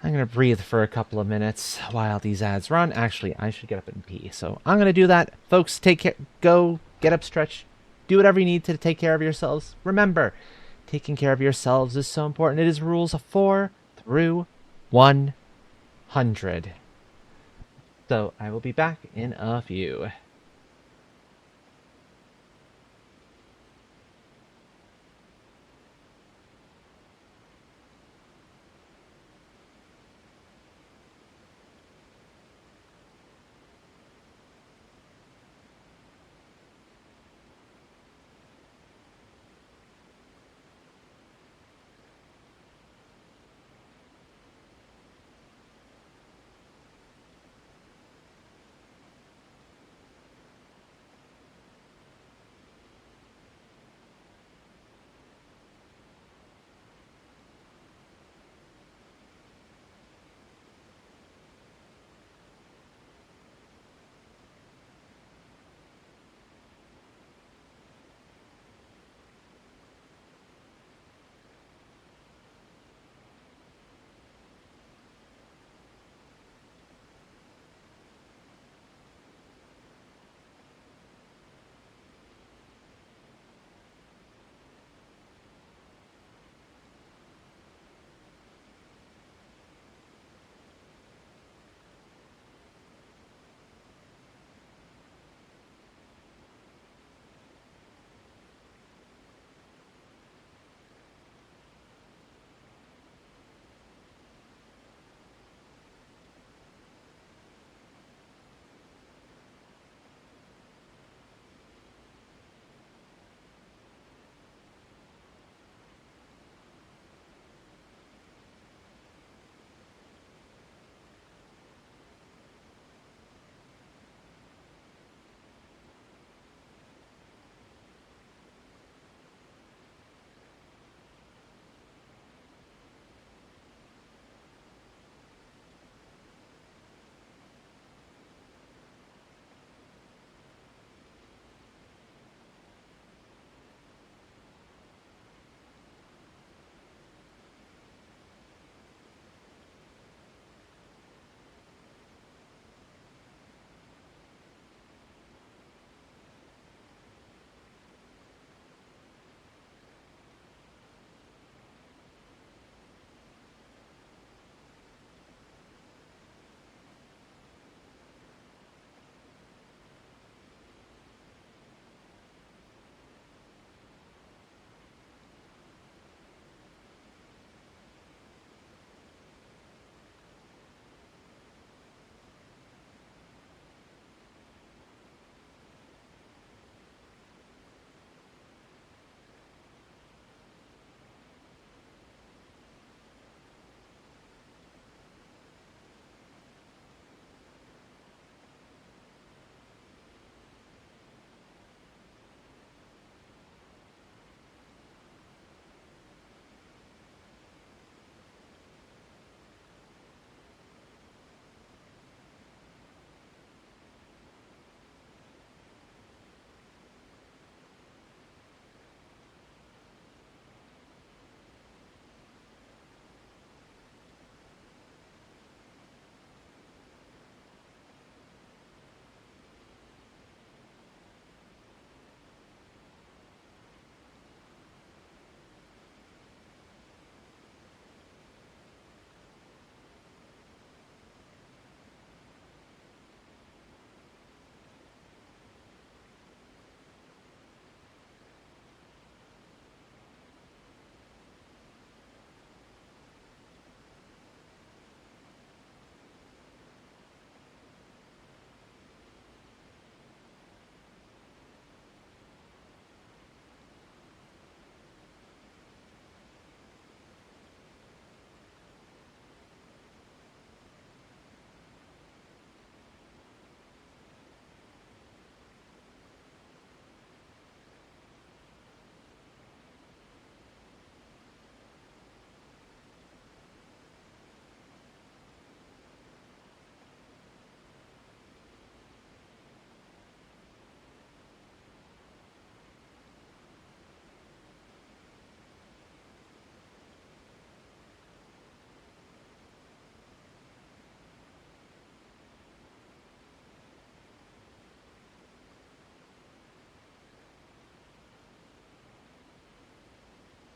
I'm going to breathe for a couple of minutes while these ads run. Actually, I should get up and pee. So I'm going to do that. Folks, take care. Go, get up, stretch. Do whatever you need to take care of yourselves. Remember, taking care of yourselves is so important. It is rules of 4 through 100. So I will be back in a few.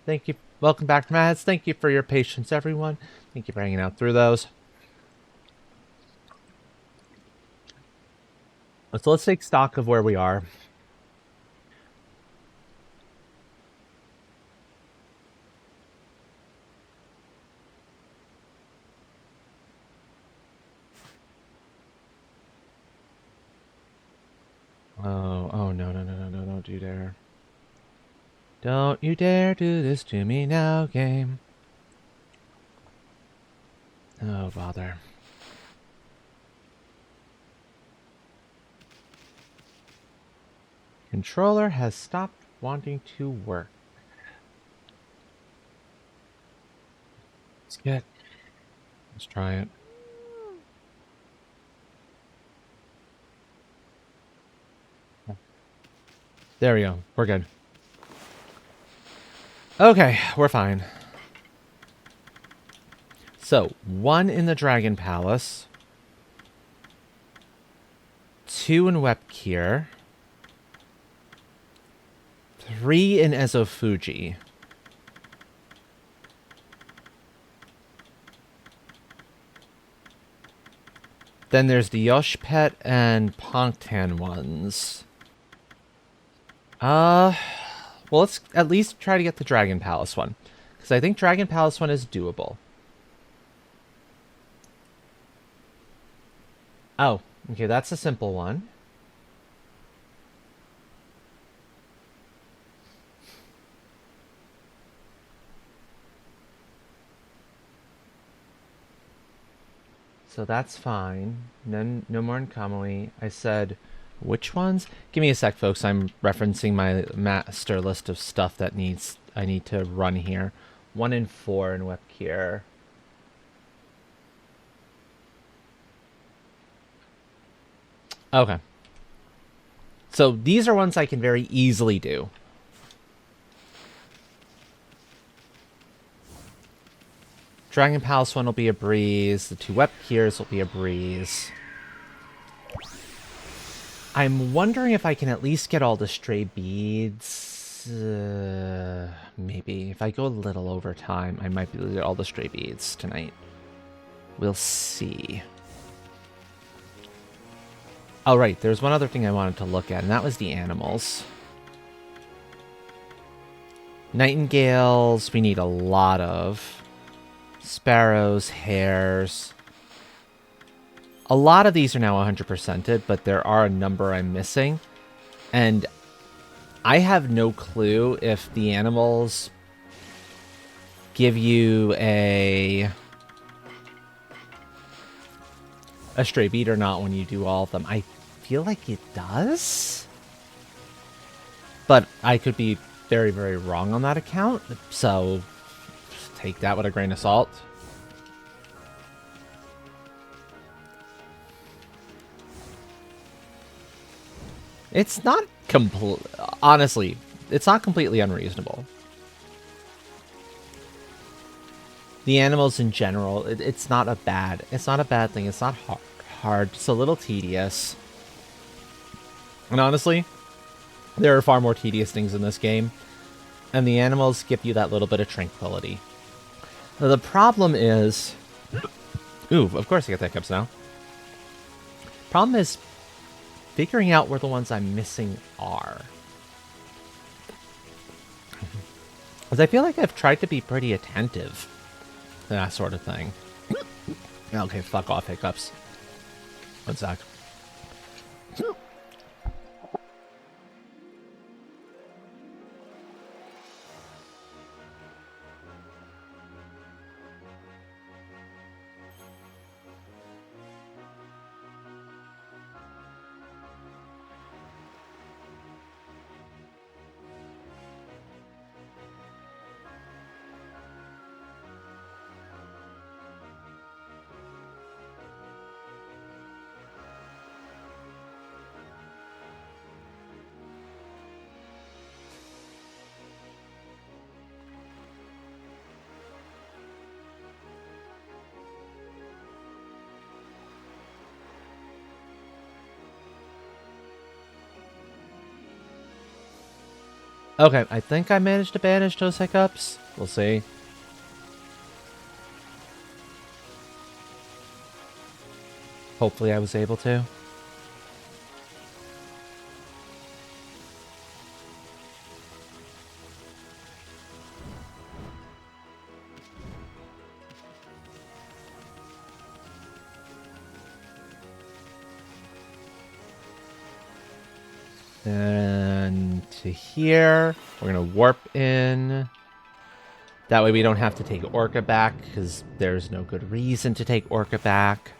Thank you. Welcome back, Mads. Thank you for your patience, everyone. Thank you for hanging out through those. So let's take stock of where we are. Oh, no, no, no, no, no, don't you dare. Don't you dare do this to me now, game. Oh, bother. Controller has stopped wanting to work. Let's try it. There we go. We're good. Okay, we're fine. So, 1 in the Dragon Palace. 2 in Webkir. 3 in Ezofuji. Then there's the Yoshpet and Pongtan ones. Well, let's at least try to get the Dragon Palace one. Because I think Dragon Palace one is doable. Oh, okay, that's a simple one. So that's fine. No more in Kamui. I said, which ones? Give me a sec, folks. I'm referencing my master list of stuff that I need to run here. 1 in 4 in Webkir. Okay. So these are ones I can very easily do. Dragon Palace one will be a breeze. The 2 Webkirs will be a breeze. I'm wondering if I can at least get all the stray beads. Maybe. If I go a little over time, I might be able to get all the stray beads tonight. We'll see. Oh, right. There's one other thing I wanted to look at, and that was the animals. Nightingales, we need a lot of. Sparrows, hares. A lot of these are now 100%ed, but there are a number I'm missing. And I have no clue if the animals give you a stray bead or not when you do all of them. I feel like it does. But I could be very, very wrong on that account. So take that with a grain of salt. It's not honestly, it's not completely unreasonable. The animals in general, it's not a bad thing. It's not hard. It's a little tedious. And honestly, there are far more tedious things in this game. And the animals give you that little bit of tranquility. Now, the problem is... Ooh, of course I get the hiccups now. Problem is figuring out where the ones I'm missing are. Because I feel like I've tried to be pretty attentive to that sort of thing. Okay, fuck off, hiccups. One sec. Okay, I think I managed to banish those hiccups. We'll see. Hopefully I was able to. And to here, we're gonna warp in. That way we don't have to take Orca back, because there's no good reason to take Orca back.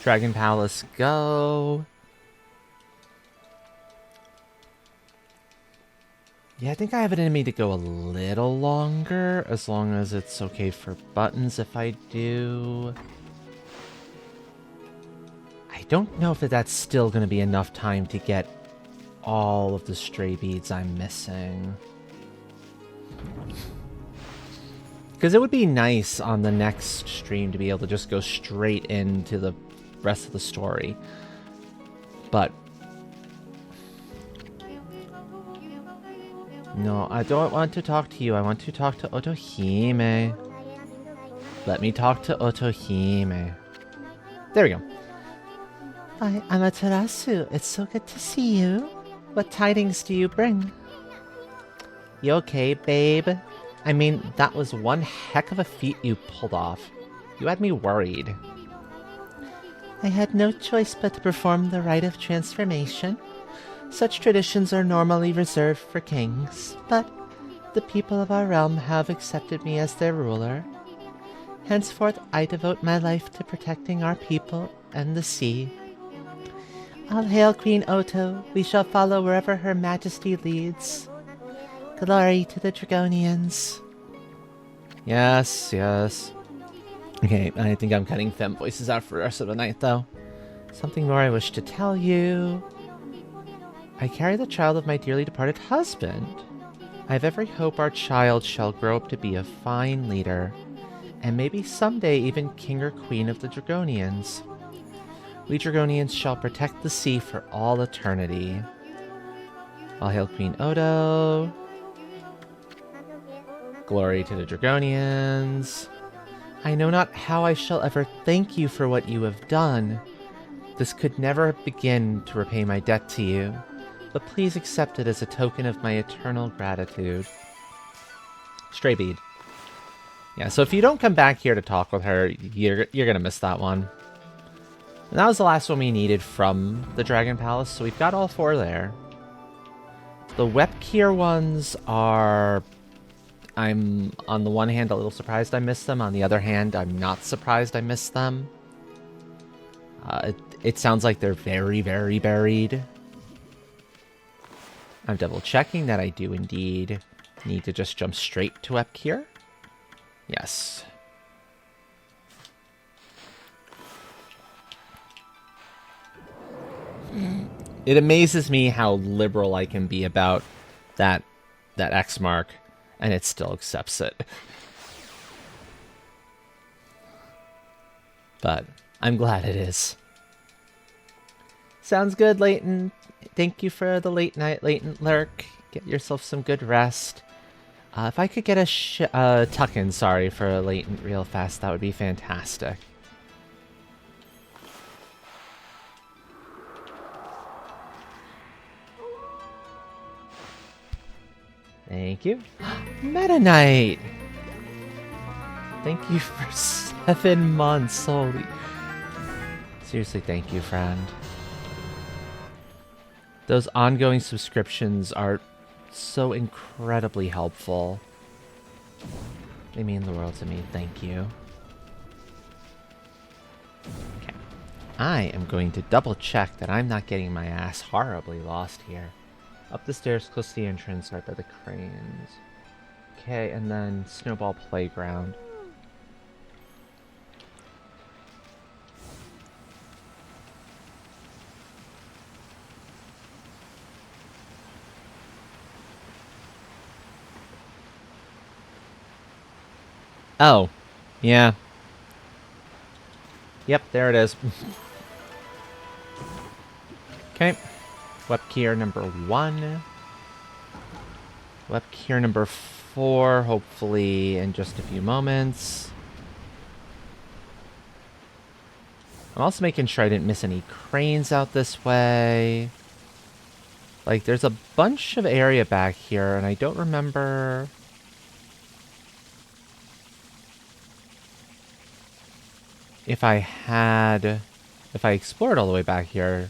Dragon Palace, go. Yeah, I think I have it in me to go a little longer, as long as it's okay for buttons if I do. I don't know if that's still going to be enough time to get all of the stray beads I'm missing. Because it would be nice on the next stream to be able to just go straight into the rest of the story. But no, I don't want to talk to you. I want to talk to Otohime. Let me talk to Otohime. There we go. Hi, Amaterasu. It's so good to see you. What tidings do you bring? You okay, babe? I mean, that was one heck of a feat you pulled off. You had me worried. I had no choice but to perform the rite of transformation. Such traditions are normally reserved for kings, but the people of our realm have accepted me as their ruler. Henceforth, I devote my life to protecting our people and the sea. All hail Queen Oto. We shall follow wherever Her Majesty leads. Glory to the Dragonians. Yes, yes. Okay, I think I'm cutting fem voices out for the rest of the night, though. Something more I wish to tell you. I carry the child of my dearly departed husband. I have every hope our child shall grow up to be a fine leader, and maybe someday even king or queen of the Dragonians. We Dragonians shall protect the sea for all eternity. All hail Queen Oto. Glory to the Dragonians. I know not how I shall ever thank you for what you have done. This could never begin to repay my debt to you, but please accept it as a token of my eternal gratitude. Stray bead. Yeah, so if you don't come back here to talk with her, you're gonna miss that one. And that was the last one we needed from the Dragon Palace, so we've got all 4 there. The Webkier ones are... I'm, on the one hand, a little surprised I missed them. On the other hand, I'm not surprised I missed them. It sounds like they're very, very buried. I'm double checking that I do indeed need to just jump straight to Webkier. Yes. It amazes me how liberal I can be about that X mark, and it still accepts it. But I'm glad it is. Sounds good, Leighton. Thank you for the late night, Latent Lurk. Get yourself some good rest. If I could get a tuck-in, sorry, for a Latent real fast, that would be fantastic. Thank you. Meta Knight! Thank you for 7 months. Holy. Seriously, thank you, friend. Those ongoing subscriptions are so incredibly helpful. They mean the world to me. Thank you. Okay. I am going to double check that I'm not getting my ass horribly lost here. Up the stairs, close to the entrance, right by the cranes. Okay, and then Snowball Playground. Oh, yeah. Yep, there it is. Okay. Web gear number 1. Web gear number 4, hopefully in just a few moments. I'm also making sure I didn't miss any cranes out this way. Like, there's a bunch of area back here, and I don't remember... if I explored all the way back here.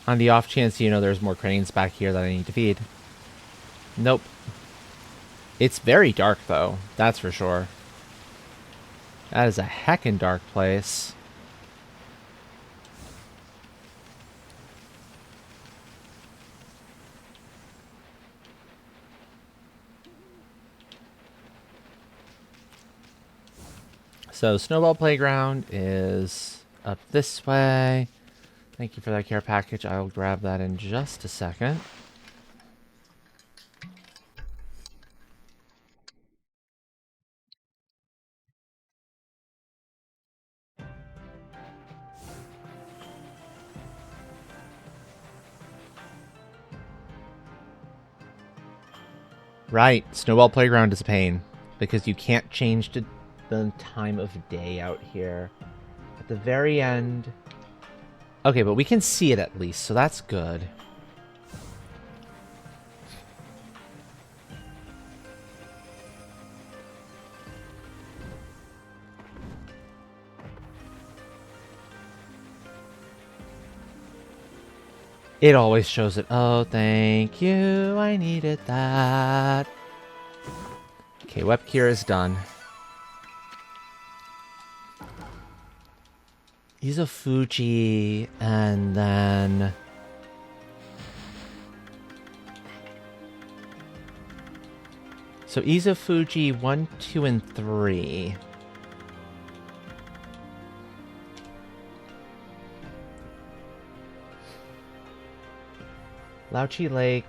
On the off chance, there's more cranes back here that I need to feed. Nope. It's very dark, though. That's for sure. That is a heckin' dark place. So, Snowball Playground is up this way. Thank you for that care package. I'll grab that in just a second. Right, Snowball Playground is a pain because you can't change the time of day out here. At the very end... Okay, but we can see it at least, so that's good. It always shows it. Oh, thank you. I needed that. Okay, web cure is done. Izufuji, and then... So Izufuji 1, 2, and 3. Lauchi Lake.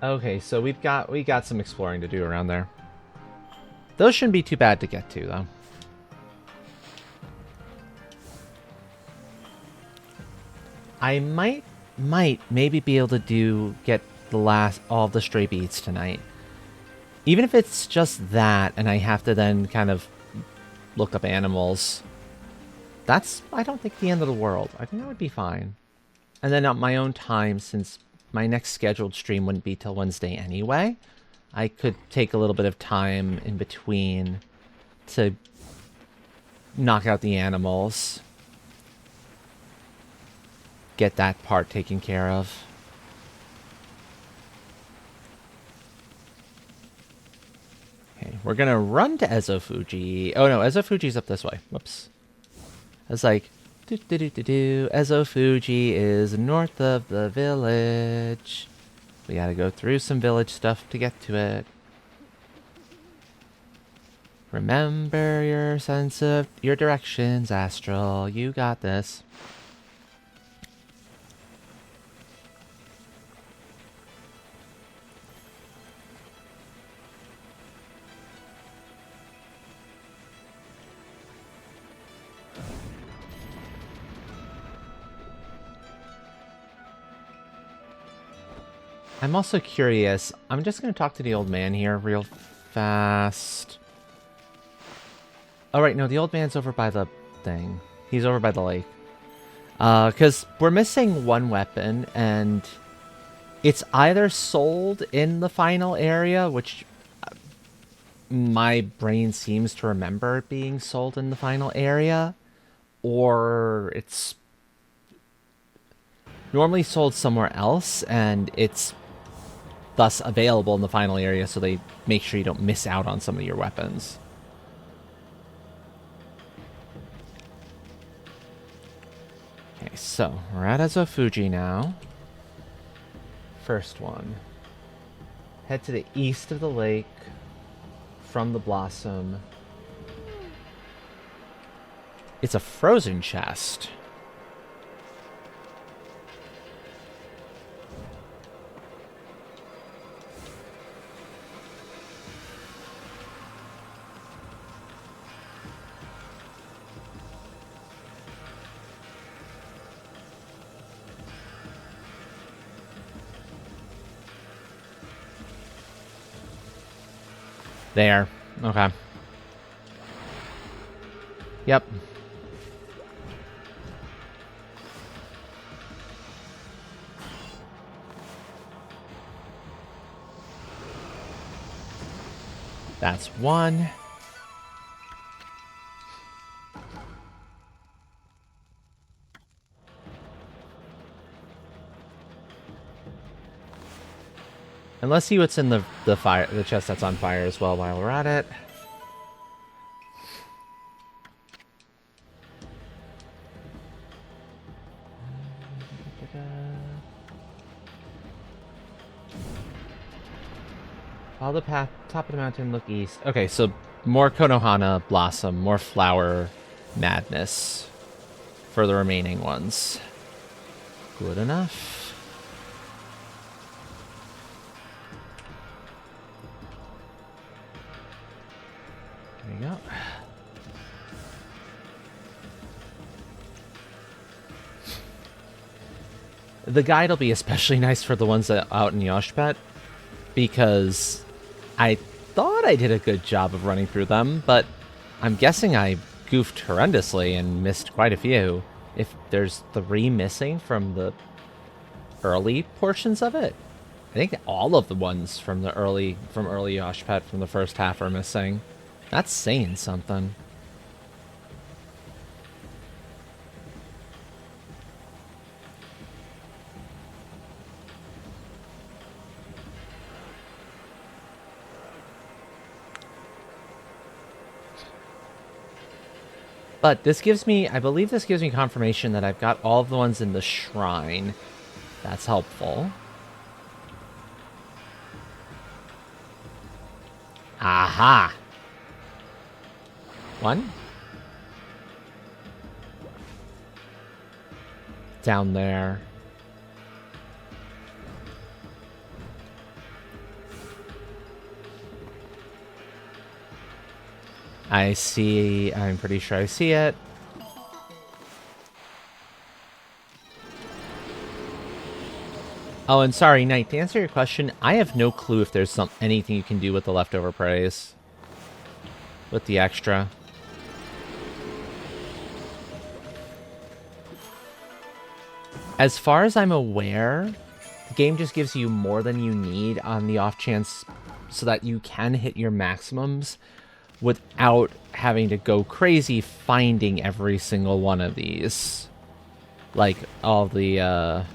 Okay, so we got some exploring to do around there. Those shouldn't be too bad to get to, though. I might maybe be able to get all the stray beads tonight. Even if it's just that, and I have to then kind of look up animals. That's, I don't think, the end of the world. I think that would be fine. And then at my own time, since my next scheduled stream wouldn't be till Wednesday anyway, I could take a little bit of time in between to knock out the animals. Get that part taken care of. Okay, we're gonna run to Ezofuji. Oh no, Ezofuji's up this way. Whoops. I was like, Ezofuji is north of the village. We gotta go through some village stuff to get to it. Remember your sense of your directions, Astral. You got this. I'm also curious. I'm just going to talk to the old man here real fast. Oh, right. No, the old man's over by the thing. He's over by the lake. Because we're missing one weapon, and it's either sold in the final area, which my brain seems to remember it being sold in the final area, or it's normally sold somewhere else, and it's thus available in the final area, so they make sure you don't miss out on some of your weapons. Okay, so we're at Ezofuji now. First one. Head to the east of the lake from the blossom. It's a frozen chest. There. Okay. Yep. That's one. And let's see what's in the chest that's on fire as well while we're at it. Follow the path, top of the mountain, look east. Okay, so more Konohana Blossom, more flower madness for the remaining ones. Good enough. There you go. The guide will be especially nice for the ones that out in Yoshpet, because I thought I did a good job of running through them, but I'm guessing I goofed horrendously and missed quite a few. If there's 3 missing from the early portions of it, I think all of the ones from early Yoshpet from the first half are missing. That's saying something. But this gives me, I believe this gives me confirmation that I've got all of the ones in the shrine. That's helpful. Aha! One. Down there. I see, I'm pretty sure I see it. Oh, and sorry, Knight, to answer your question, I have no clue if there's anything you can do with the leftover praise. With the extra. As far as I'm aware, the game just gives you more than you need on the off chance so that you can hit your maximums without having to go crazy finding every single one of these. Like, all the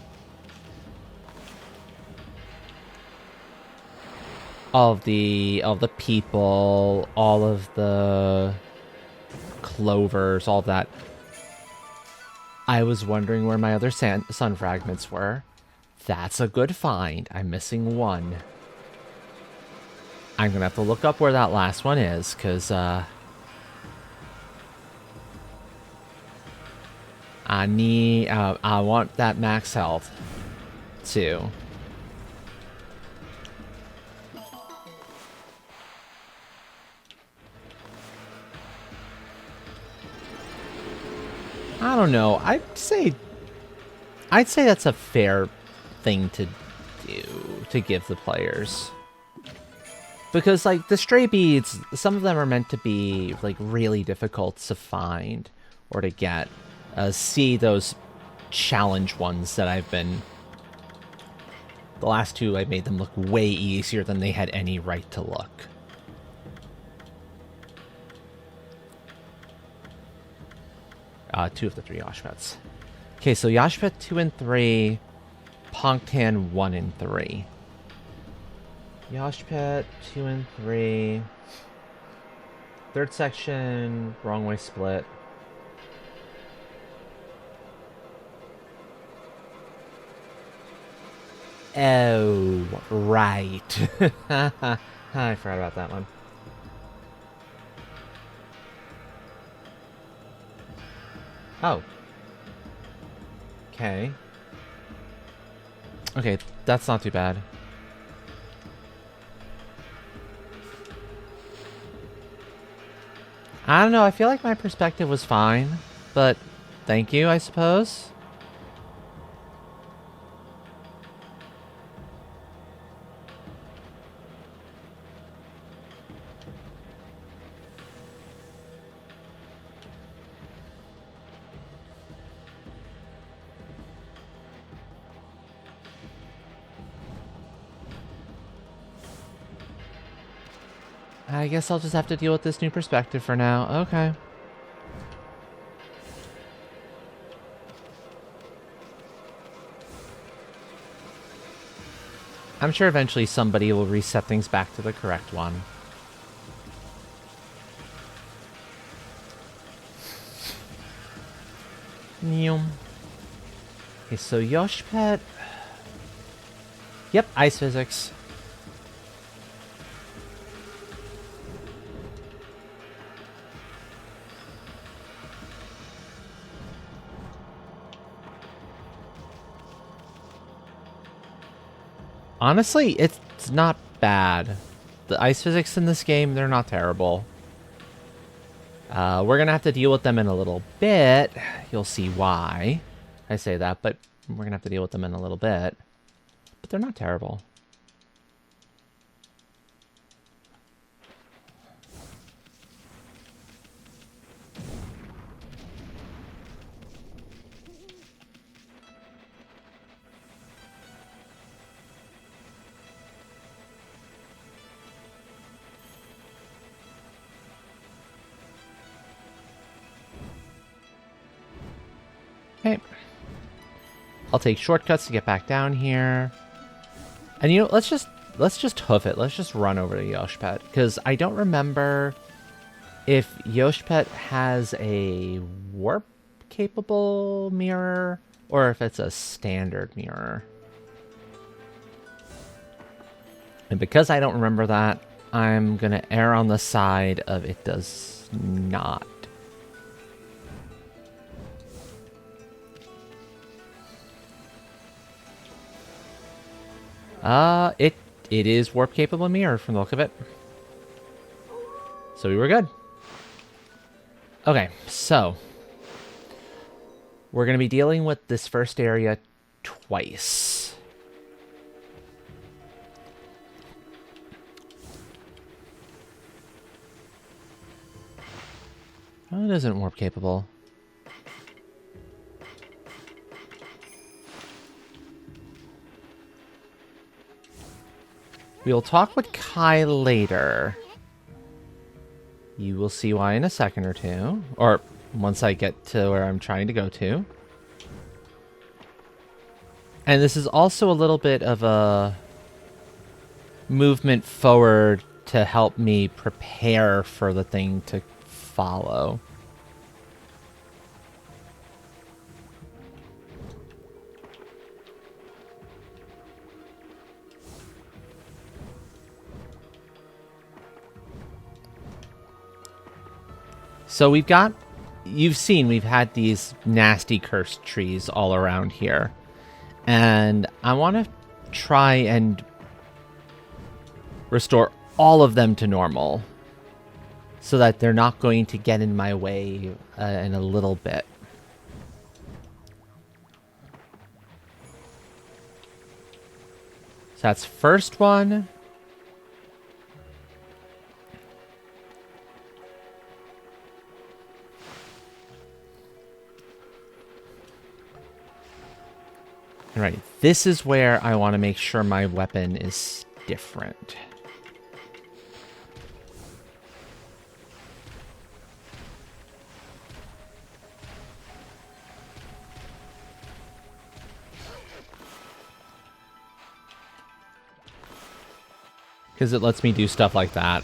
people, all of the clovers, all of that. I was wondering where my other sun fragments were. That's a good find. I'm missing one. I'm gonna have to look up where that last one is, because, I want that max health, too. I don't know. I'd say that's a fair thing to do, to give the players. Because, like, the stray beads, some of them are meant to be, like, really difficult to find or to get. See those challenge ones that I've been... The last 2, I made them look way easier than they had any right to look. Two of the 3 Yoshpets. Okay, so Yoshpet 2 and 3, Pongtan 1 and 3. Yoshpet 2 and 3. Third section, wrong way split. Oh, right. I forgot about that one. Oh. Okay. Okay, that's not too bad. I don't know, I feel like my perspective was fine, but thank you, I suppose. I guess I'll just have to deal with this new perspective for now. Okay. I'm sure eventually somebody will reset things back to the correct one. Neum. Okay, so Yoshpet. Yep, ice physics. Honestly, it's not bad. The ice physics in this game, they're not terrible. We're going to have to deal with them in a little bit. You'll see why I say that, but we're going to have to deal with them in a little bit. But they're not terrible. Okay. I'll take shortcuts to get back down here. And you know, let's just hoof it. Let's just run over to Yoshpet, because I don't remember if Yoshpet has a warp capable mirror or if it's a standard mirror. And because I don't remember that, I'm gonna err on the side of it does not. It is warp capable mirror from the look of it. So we were good. Okay, so we're gonna be dealing with this first area twice. Oh, it isn't warp capable. We'll talk with Kai later. You will see why in a second or two. Or once I get to where I'm trying to go to. And this is also a little bit of a movement forward to help me prepare for the thing to follow. So you've seen we've had these nasty cursed trees all around here. And I want to try and restore all of them to normal so that they're not going to get in my way in a little bit. So that's first one. Alright, this is where I want to make sure my weapon is different. Because it lets me do stuff like that.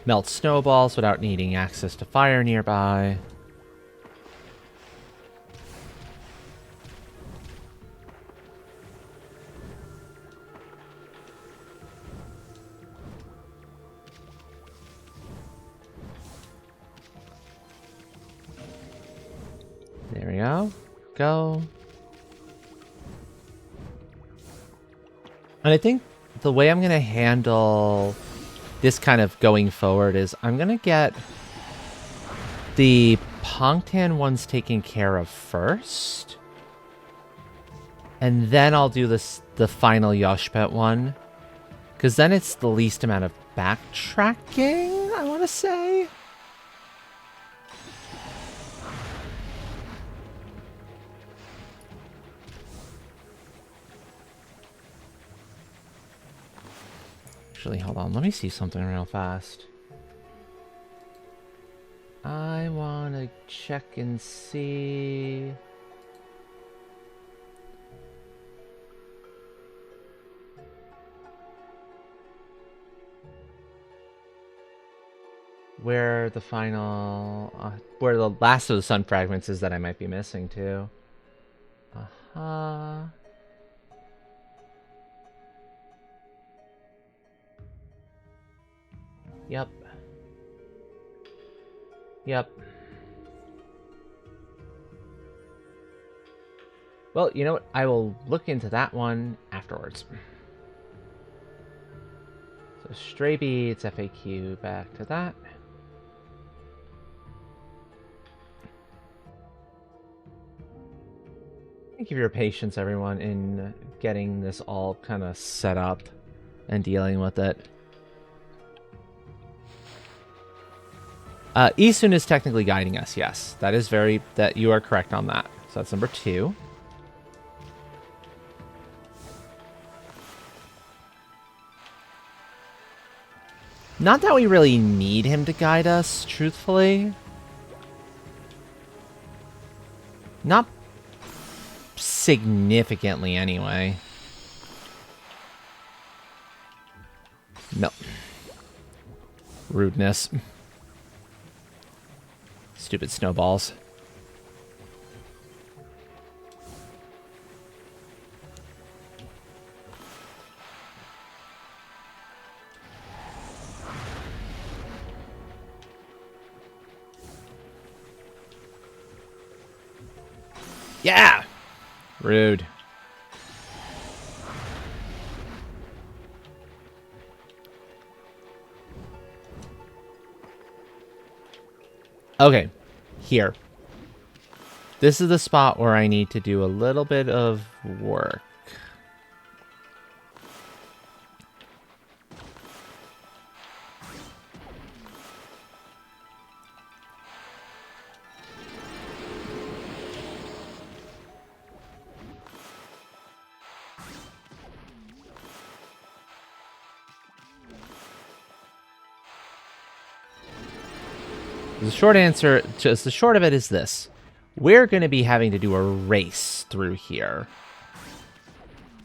Melt snowballs without needing access to fire nearby. There we go. Go. And I think the way I'm going to handle this kind of going forward is I'm going to get the Pongtan ones taken care of first. And then I'll do the final Yoshpet one. Because then it's the least amount of backtracking, I want to say. Actually, hold on. Let me see something real fast. I want to check and see... where the final... where the last of the sun fragments is that I might be missing, too. Uh-huh... Yep. Yep. Well, you know what? I will look into that one afterwards. So, stray beads, FAQ, back to that. Thank you for your patience, everyone, in getting this all kind of set up and dealing with it. Isun is technically guiding us, yes. That is that you are correct on that. So that's number 2. Not that we really need him to guide us, truthfully. Not significantly, anyway. No. Rudeness. Stupid snowballs. Yeah! Rude. Okay. Here. This is the spot where I need to do a little bit of work. The short answer, just the short of it is this. We're going to be having to do a race through here.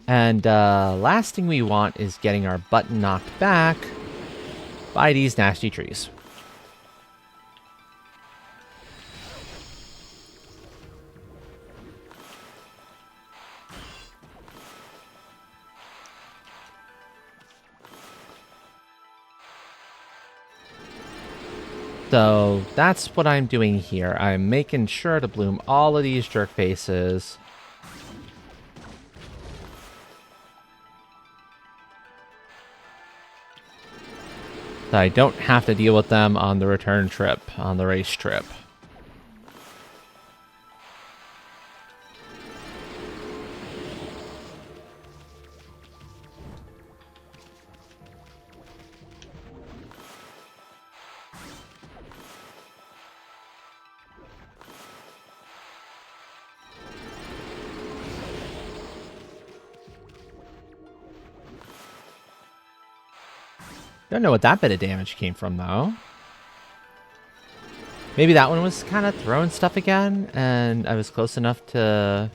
And last thing we want is getting our butt knocked back by these nasty trees. So that's what I'm doing here. I'm making sure to bloom all of these jerk faces. So I don't have to deal with them on the return trip, on the race trip. Don't know what that bit of damage came from, though. Maybe that one was kind of throwing stuff again, and I was close enough to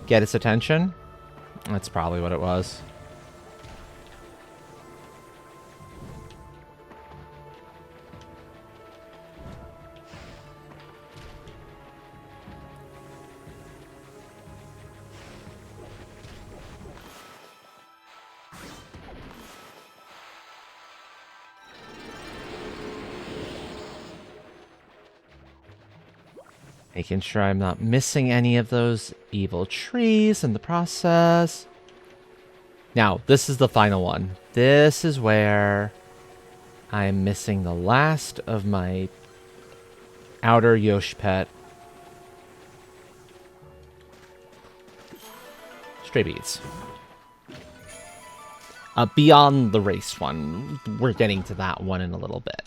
get its attention. That's probably what it was. Making sure I'm not missing any of those evil trees in the process. Now, this is the final one. This is where I'm missing the last of my outer Yosh pet. Stray beads. Beyond the race one. We're getting to that one in a little bit.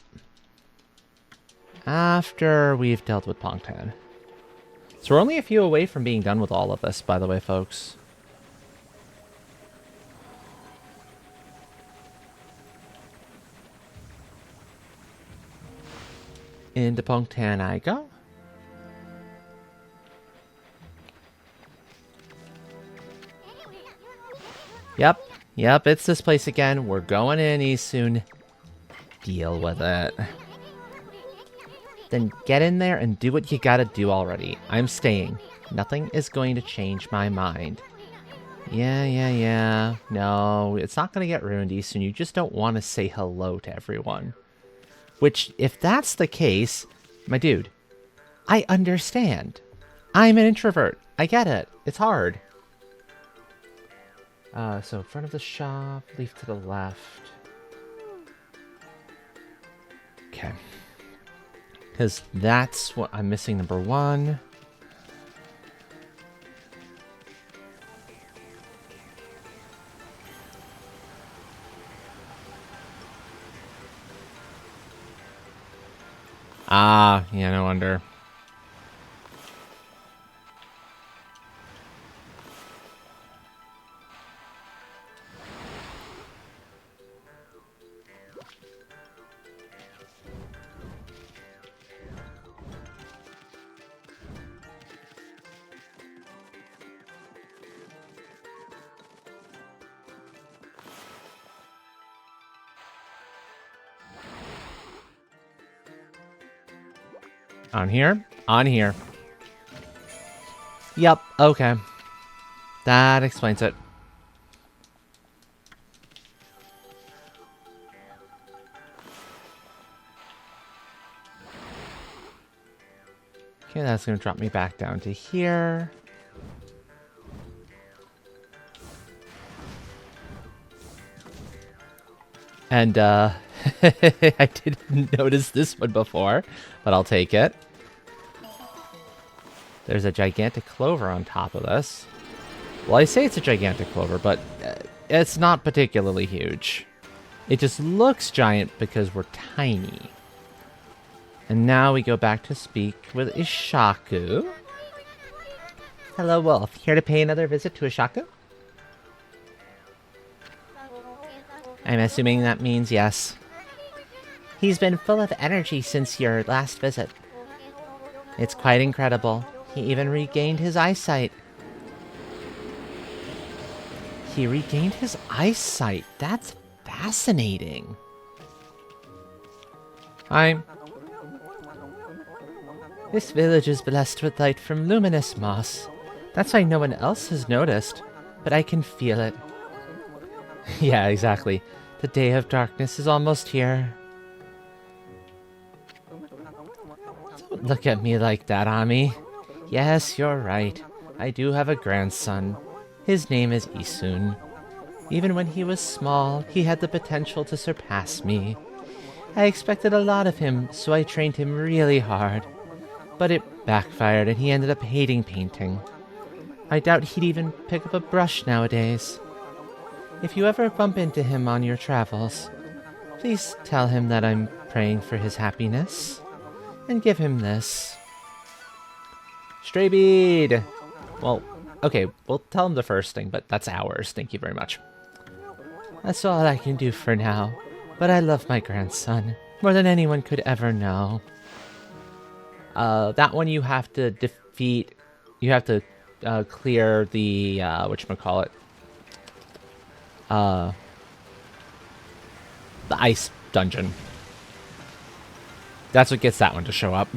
After we've dealt with Pongtan. So we're only a few away from being done with all of this, by the way, folks. Into Pongtan I go. Yep, it's this place again. We're going in soon. Deal with it. Then get in there and do what you gotta do already. I'm staying. Nothing is going to change my mind. Yeah. No, it's not gonna get ruined soon. You just don't want to say hello to everyone. Which, if that's the case, my dude, I understand. I'm an introvert. I get it. It's hard. So front of the shop, leaf to the left. Okay. Because that's what I'm missing, number 1. Ah, yeah, no wonder. On here? On here. Yep, okay. That explains it. Okay, that's going to drop me back down to here. And, I didn't notice this one before, but I'll take it. There's a gigantic clover on top of this. Well, I say it's a gigantic clover, but it's not particularly huge. It just looks giant because we're tiny. And now we go back to speak with Ishaku. Hello, Wolf. Here to pay another visit to Ishaku? I'm assuming that means yes. He's been full of energy since your last visit. It's quite incredible. He even regained his eyesight. He regained his eyesight. That's fascinating. This village is blessed with light from luminous moss. That's why no one else has noticed, but I can feel it. Yeah, exactly. The day of darkness is almost here. Don't look at me like that, Ami. Yes, you're right. I do have a grandson. His name is Isun. Even when he was small, he had the potential to surpass me. I expected a lot of him, so I trained him really hard. But it backfired and he ended up hating painting. I doubt he'd even pick up a brush nowadays. If you ever bump into him on your travels, please tell him that I'm praying for his happiness. And give him this. Stray bead! Well, okay, we'll tell him the first thing, but that's ours. Thank you very much. That's all I can do for now. But I love my grandson more than anyone could ever know. That one you have to defeat. You have to clear the whatchamacallit. The ice dungeon. That's what gets that one to show up.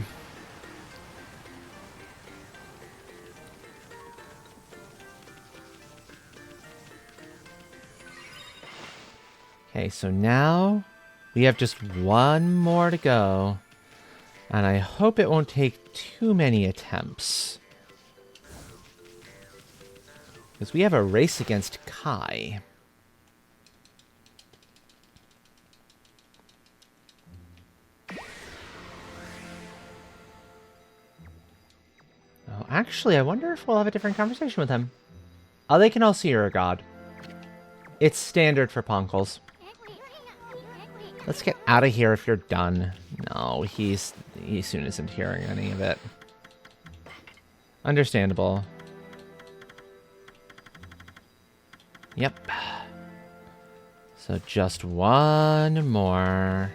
Okay, so now we have just one more to go. And I hope it won't take too many attempts. Because we have a race against Kai. Oh, actually, I wonder if we'll have a different conversation with him. Oh, they can all see you're a god. It's standard for Ponkles. Let's get out of here if you're done. No, he soon isn't hearing any of it. Understandable. Yep. So just one more.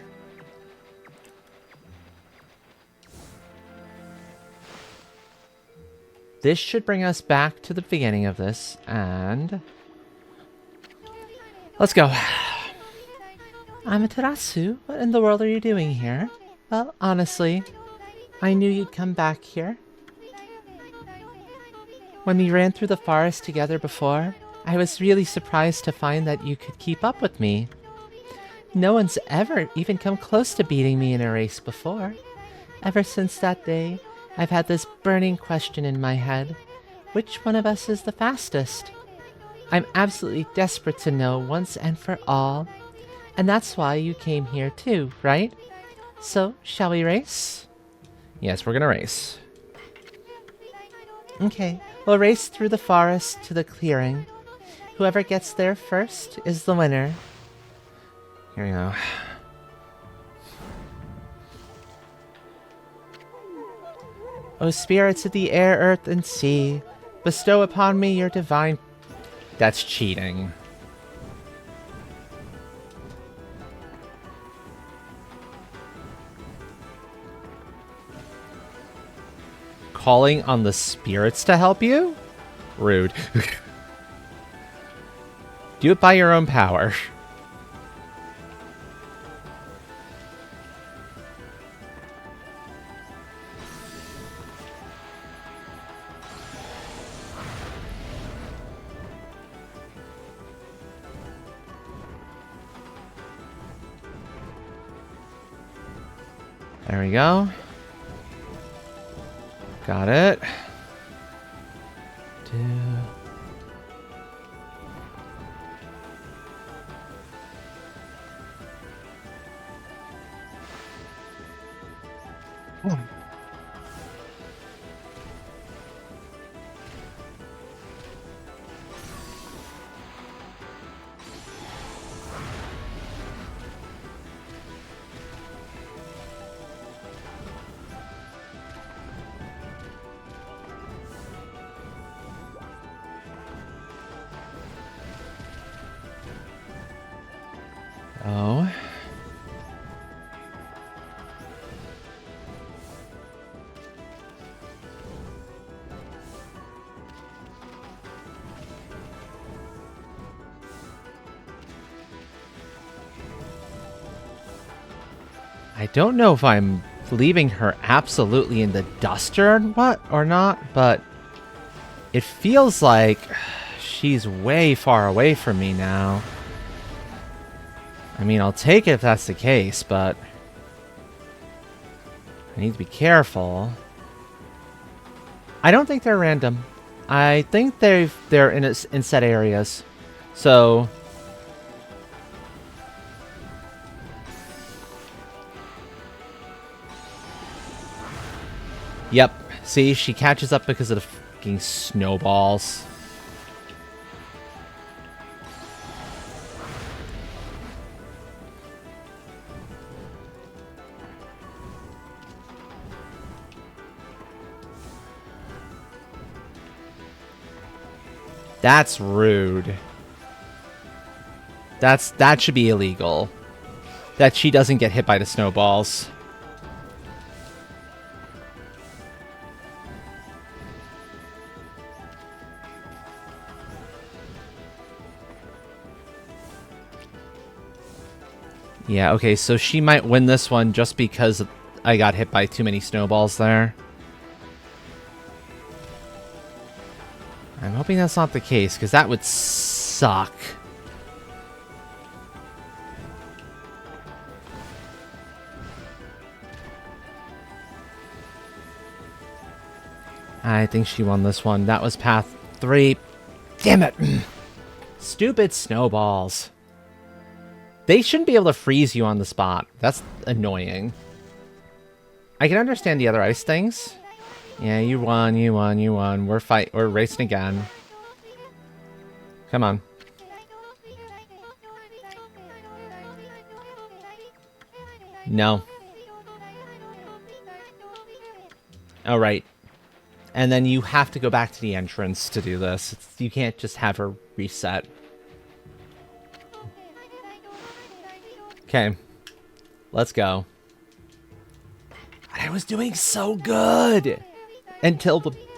this should bring us back to the beginning of this, and let's go. Amaterasu, what in the world are you doing here? Well, honestly, I knew you'd come back here. When we ran through the forest together before, I was really surprised to find that you could keep up with me. No one's ever even come close to beating me in a race before. Ever since that day, I've had this burning question in my head. Which one of us is the fastest? I'm absolutely desperate to know once and for all. And that's why you came here too, right? So, shall we race? Yes, we're gonna race. Okay, we'll race through the forest to the clearing. Whoever gets there first is the winner. Here we go. O spirits of the air, earth, and sea, bestow upon me your divine... That's cheating. Calling on the spirits to help you? Rude. Do it by your own power. There we go. Got it. Oh. I don't know if I'm leaving her absolutely in the duster or not, but it feels like she's way far away from me now. I mean, I'll take it if that's the case, but I need to be careful. I don't think they're random. I think they're in set areas. So yep. See, she catches up because of the fucking snowballs. That's rude. That should be illegal. That she doesn't get hit by the snowballs. Yeah, okay, so she might win this one just because I got hit by too many snowballs there. I'm hoping that's not the case, because that would suck. I think she won this one. That was path 3. Damn it! Stupid snowballs. They shouldn't be able to freeze you on the spot. That's annoying. I can understand the other ice things. Yeah, you won, you won, you won. We're racing again. Come on. No. Oh, right. And then you have to go back to the entrance to do this. You can't just have her reset. Okay. Let's go. I was doing so good! Until the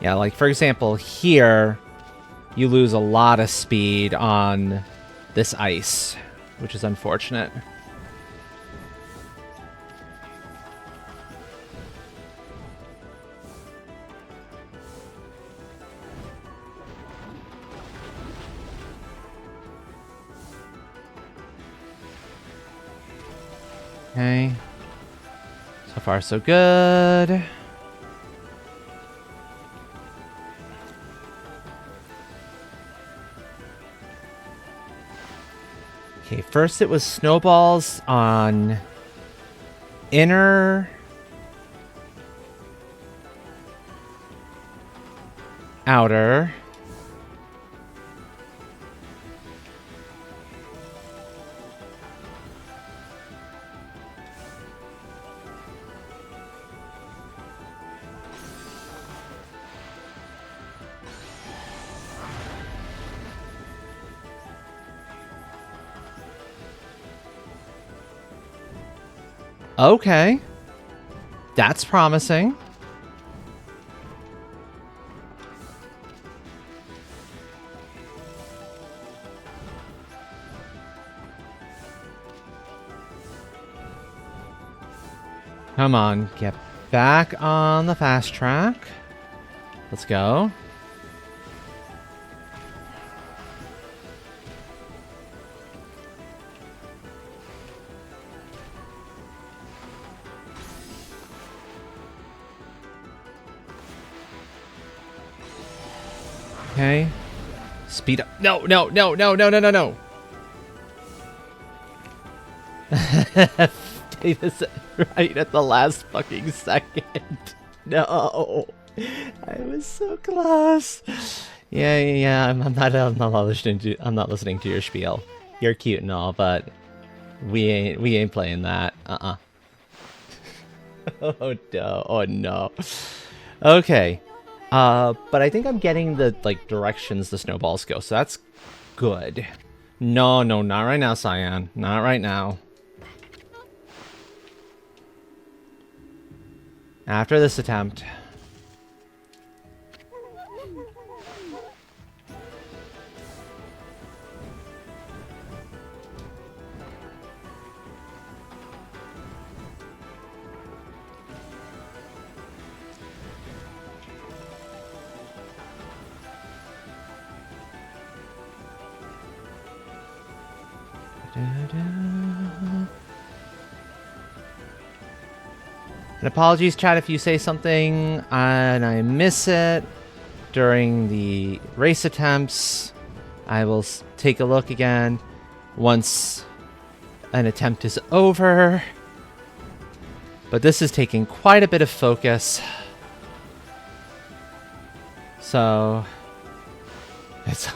Yeah, like for example, here you lose a lot of speed on this ice, which is unfortunate. Okay. So far, so good. Okay, first it was snowballs on inner, outer. Okay. That's promising. Come on, get back on the fast track. Let's go. Okay. Speed up. No, no, no, no, no, no, no, no. Davis right at the last fucking second. No. I was so close. Yeah. I'm not listening to your spiel. You're cute and all, but we ain't playing that. Oh no. Oh no. Okay. But I think I'm getting the like directions the snowballs go, so that's good. No, not right now, Cyan. Not right now. After this attempt. And apologies, chat, if you say something and I miss it during the race attempts. I will take a look again once an attempt is over. But this is taking quite a bit of focus. So it's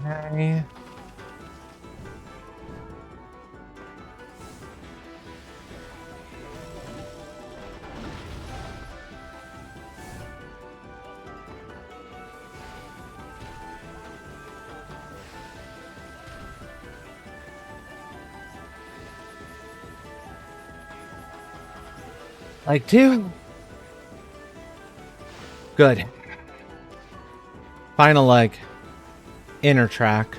okay. Like two. Good. Final leg. Inner track.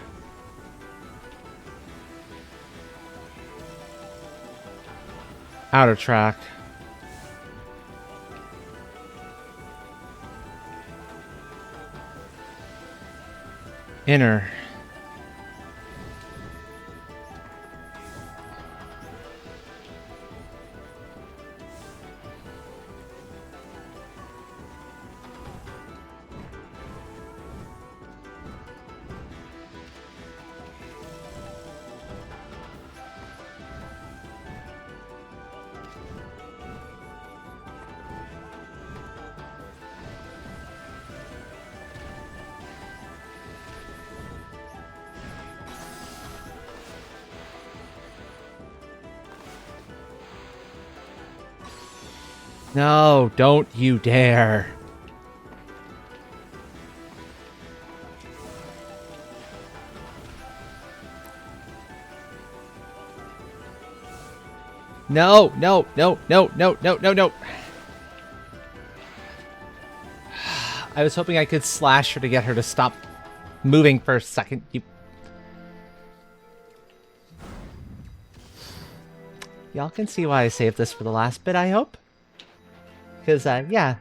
Outer track. Inner. No, don't you dare. No, no, no, no, no, no, no, no. I was hoping I could slash her to get her to stop moving for a second. Y'all can see why I saved this for the last bit, I hope. Because, yeah.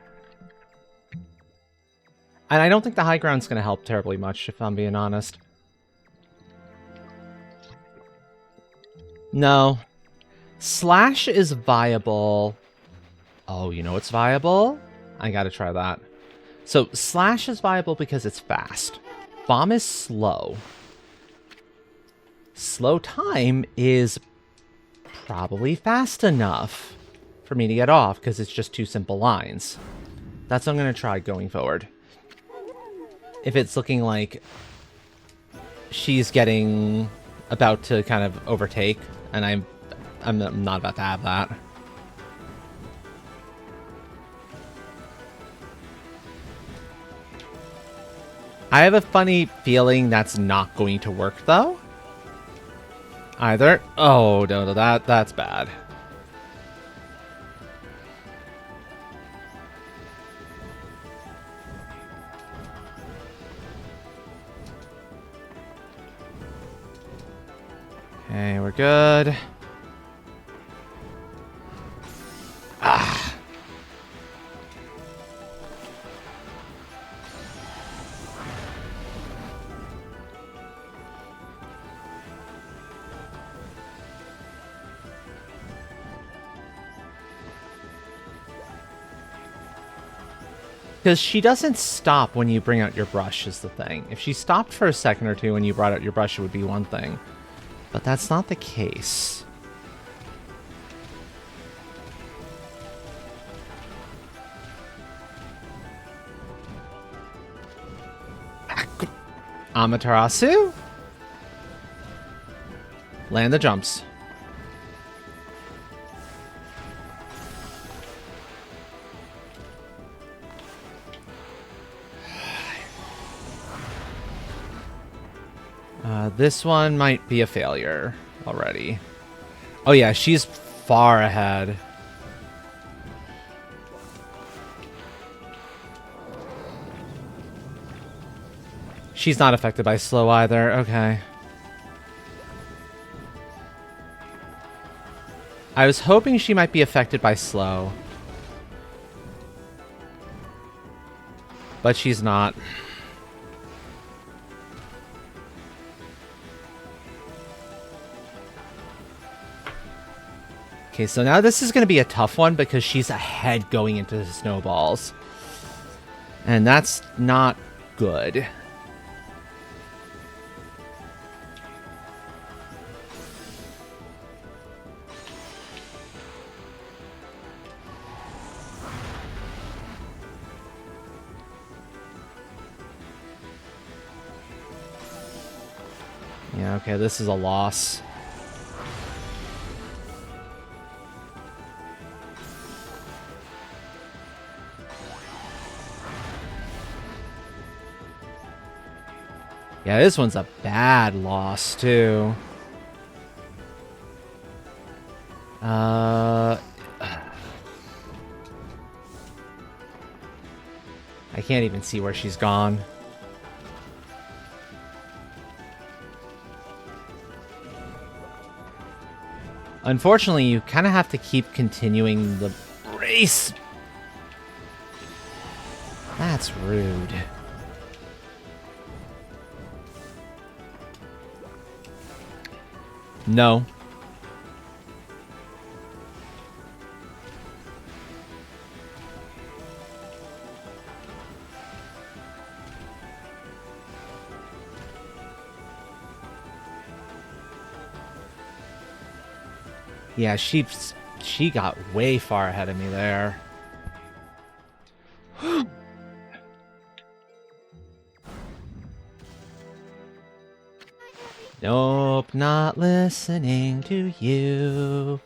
And I don't think the high ground's going to help terribly much, if I'm being honest. No. Slash is viable. Oh, you know what's viable? I gotta try that. So, Slash is viable because it's fast. Bomb is slow. Slow time is probably fast enough for me to get off because it's just two simple lines. That's what I'm going to try going forward. If it's looking like she's getting about to kind of overtake, and I'm not about to have that. I have a funny feeling that's not going to work, though. Either. Oh, no, that's bad. Okay, we're good. Ah. Because she doesn't stop when you bring out your brush is the thing. If she stopped for a second or two when you brought out your brush, it would be one thing. But that's not the case. Amaterasu? Land the jumps. This one might be a failure already. Oh yeah, she's far ahead. She's not affected by slow either. Okay. I was hoping she might be affected by slow. But she's not. Okay, so now this is going to be a tough one because she's ahead going into the snowballs. And that's not good. Yeah, okay, this is a loss. Yeah, this one's a bad loss, too. I can't even see where she's gone. Unfortunately, you kind of have to keep continuing the race. That's rude. No. Yeah, she got way far ahead of me there. Nope, not listening to you.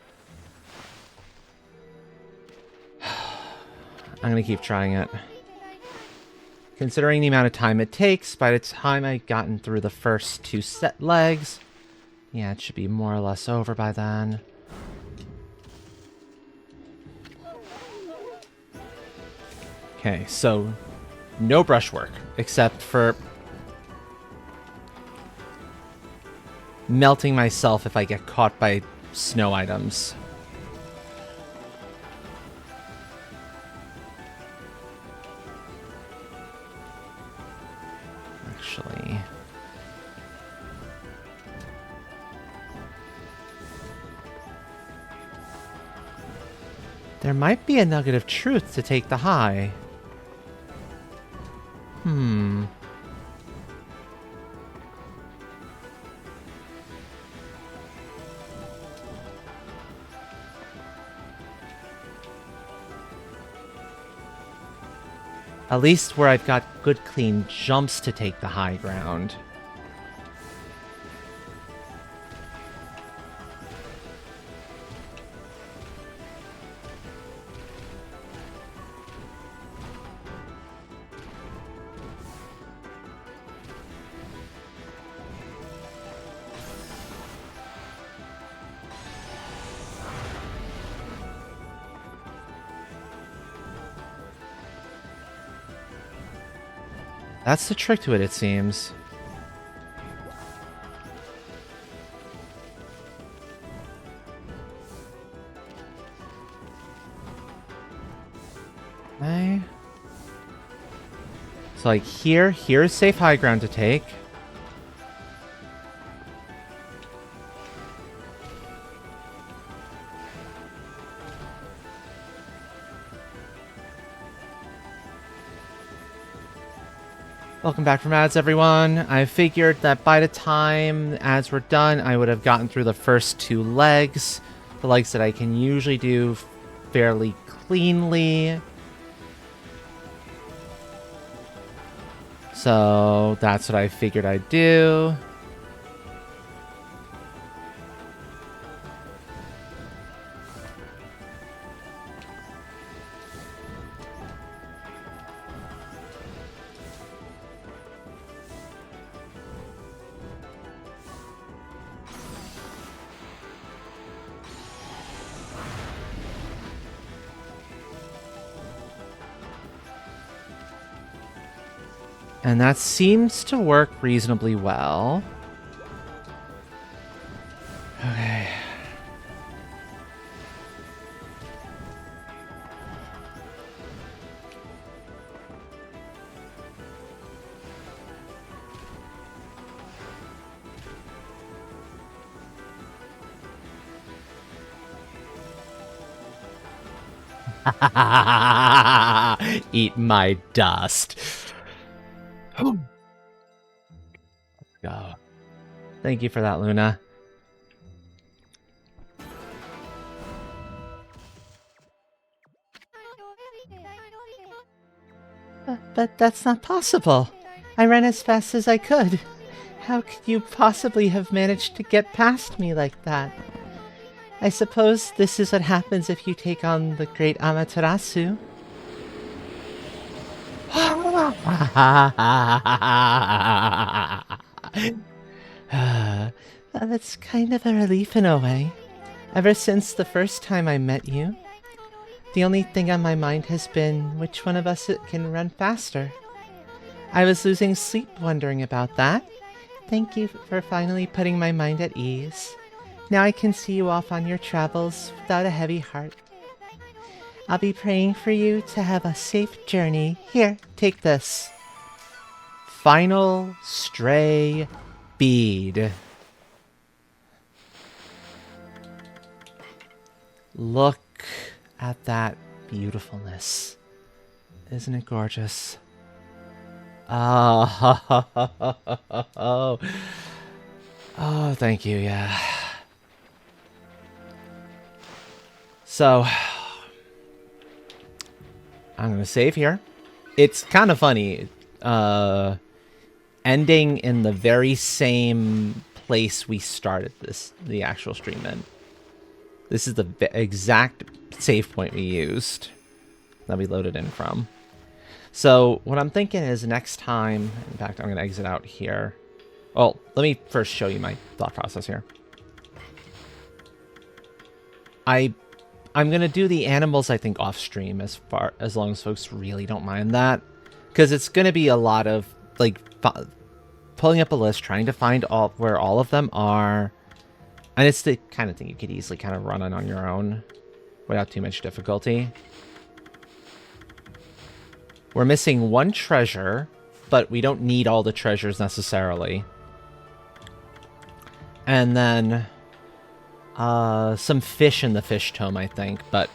I'm gonna keep trying it. Considering the amount of time it takes, by the time I've gotten through the first 2 set legs, yeah, it should be more or less over by then. Okay, so no brushwork, except for melting myself if I get caught by snow items. Actually, there might be a nugget of truth to take the high. At least where I've got good clean jumps to take the high ground. That's the trick to it, it seems. Okay. So like here's safe high ground to take. Welcome back from ads, everyone. I figured that by the time ads were done, I would have gotten through the first 2 legs. The legs that I can usually do fairly cleanly. So that's what I figured I'd do. And that seems to work reasonably well. Okay. Eat my dust. Let's go. Thank you for that, Luna. But that's not possible. I ran as fast as I could. How could you possibly have managed to get past me like that? I suppose this is what happens if you take on the great Amaterasu. That's kind of a relief in a way. Ever since the first time I met you, the only thing on my mind has been which one of us can run faster. I was losing sleep wondering about that. Thank you for finally putting my mind at ease. Now I can see you off on your travels without a heavy heart. I'll be praying for you to have a safe journey. Here, take this. Final stray bead. Look at that beautifulness. Isn't it gorgeous? Oh, oh, thank you, yeah. So, I'm gonna save here. It's kind of funny, ending in the very same place we started the actual stream in. This is the exact save point we used. that we loaded in from. So what I'm thinking is next time, in fact, I'm going to exit out here. Well, let me first show you my thought process here. I'm going to do the animals, I think, off stream as long as folks really don't mind that. Because it's going to be a lot of, like, pulling up a list, trying to find where all of them are. And it's the kind of thing you could easily kind of run on your own without too much difficulty. We're missing one treasure, but we don't need all the treasures necessarily. And then some fish in the fish tome, I think. But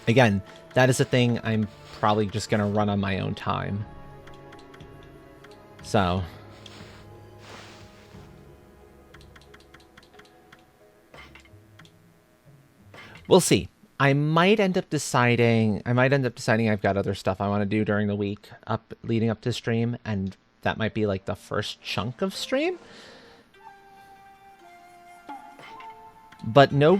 again, that is a thing I'm probably just going to run on my own time. So we'll see. I might end up deciding I've got other stuff I want to do during the week leading up to stream, and that might be like the first chunk of stream. But no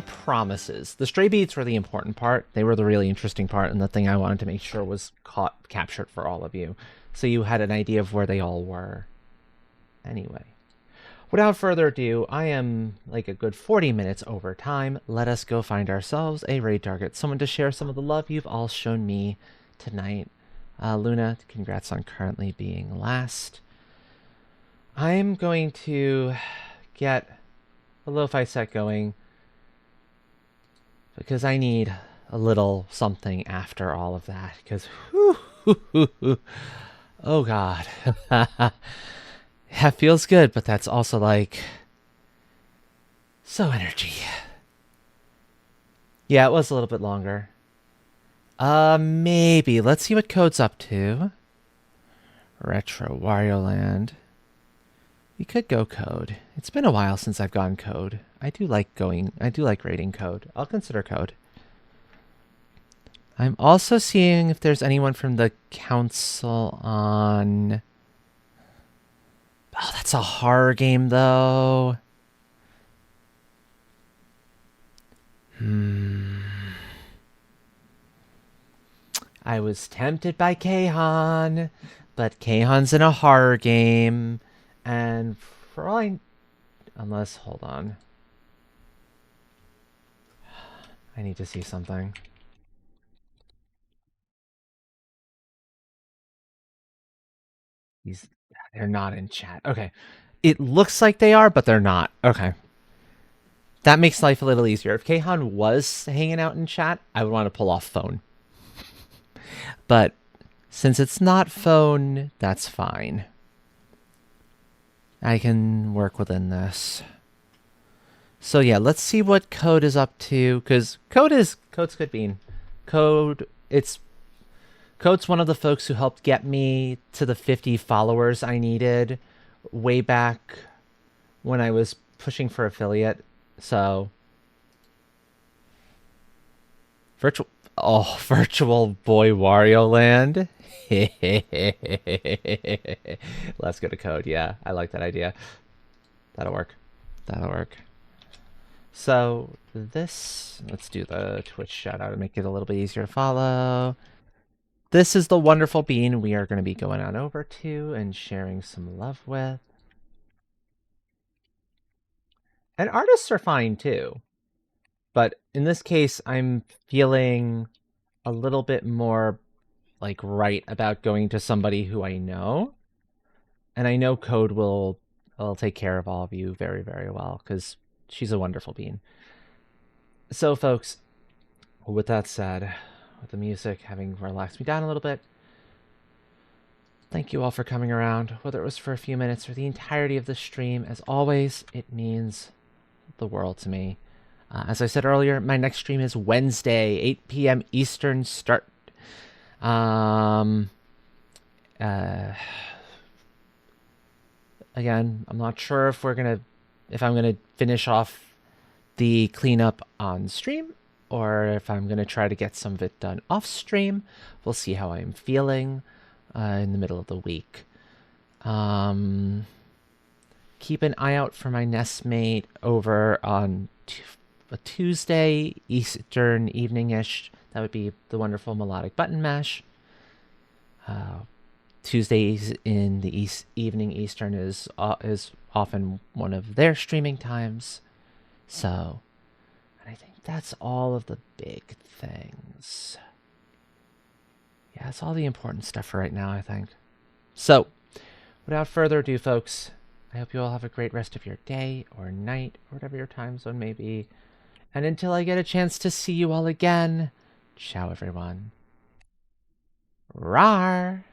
promises. The stray beads were the important part. They were the really interesting part, and the thing I wanted to make sure was captured for all of you, so you had an idea of where they all were. Anyway, without further ado, I am like a good 40 minutes over time. Let us go find ourselves a raid target, someone to share some of the love you've all shown me tonight. Luna, congrats on currently being last. I'm going to get a lo-fi set going because I need a little something after all of that, because oh god. That feels good, but that's also like so energy. Yeah, it was a little bit longer. Maybe. Let's see what Code's up to. Retro Wario Land. We could go Code. It's been a while since I've gone Code. I do like raiding Code. I'll consider Code. I'm also seeing if there's anyone from the council on... Oh, that's a horror game, though. I was tempted by Keihan, but Keihan's in a horror game, and for all unless, hold on. I need to see something. They're not in chat. Okay. It looks like they are, but they're not. Okay. That makes life a little easier. If Keihan was hanging out in chat, I would want to pull off phone. But since it's not phone, that's fine. I can work within this. So yeah, let's see what Code is up to, because Code's good bean. Code's one of the folks who helped get me to the 50 followers I needed way back when I was pushing for affiliate. So virtual boy Wario Land. Let's go to Code. Yeah, I like that idea. That'll work. So let's do the Twitch shout out and make it a little bit easier to follow. This is the wonderful bean we are going to be going on over to and sharing some love with. And artists are fine too. But in this case, I'm feeling a little bit more like right about going to somebody who I know. And I know Code will take care of all of you very, very well, because she's a wonderful bean. So folks, with that said, with the music having relaxed me down a little bit, thank you all for coming around, whether it was for a few minutes or the entirety of the stream. As always, it means the world to me. As I said earlier, my next stream is Wednesday, 8 p.m. Eastern start. Again, I'm not sure if I'm gonna finish off the cleanup on stream, or if I'm gonna try to get some of it done off stream. We'll see how I'm feeling in the middle of the week. Keep an eye out for my nestmate over on a Tuesday Eastern evening-ish. That would be the wonderful melodic button mash. Tuesdays in the evening Eastern is often one of their streaming times. So, and I think that's all of the big things. Yeah, that's all the important stuff for right now, I think. So, without further ado, folks, I hope you all have a great rest of your day or night or whatever your time zone may be. And until I get a chance to see you all again, ciao, everyone. Rar!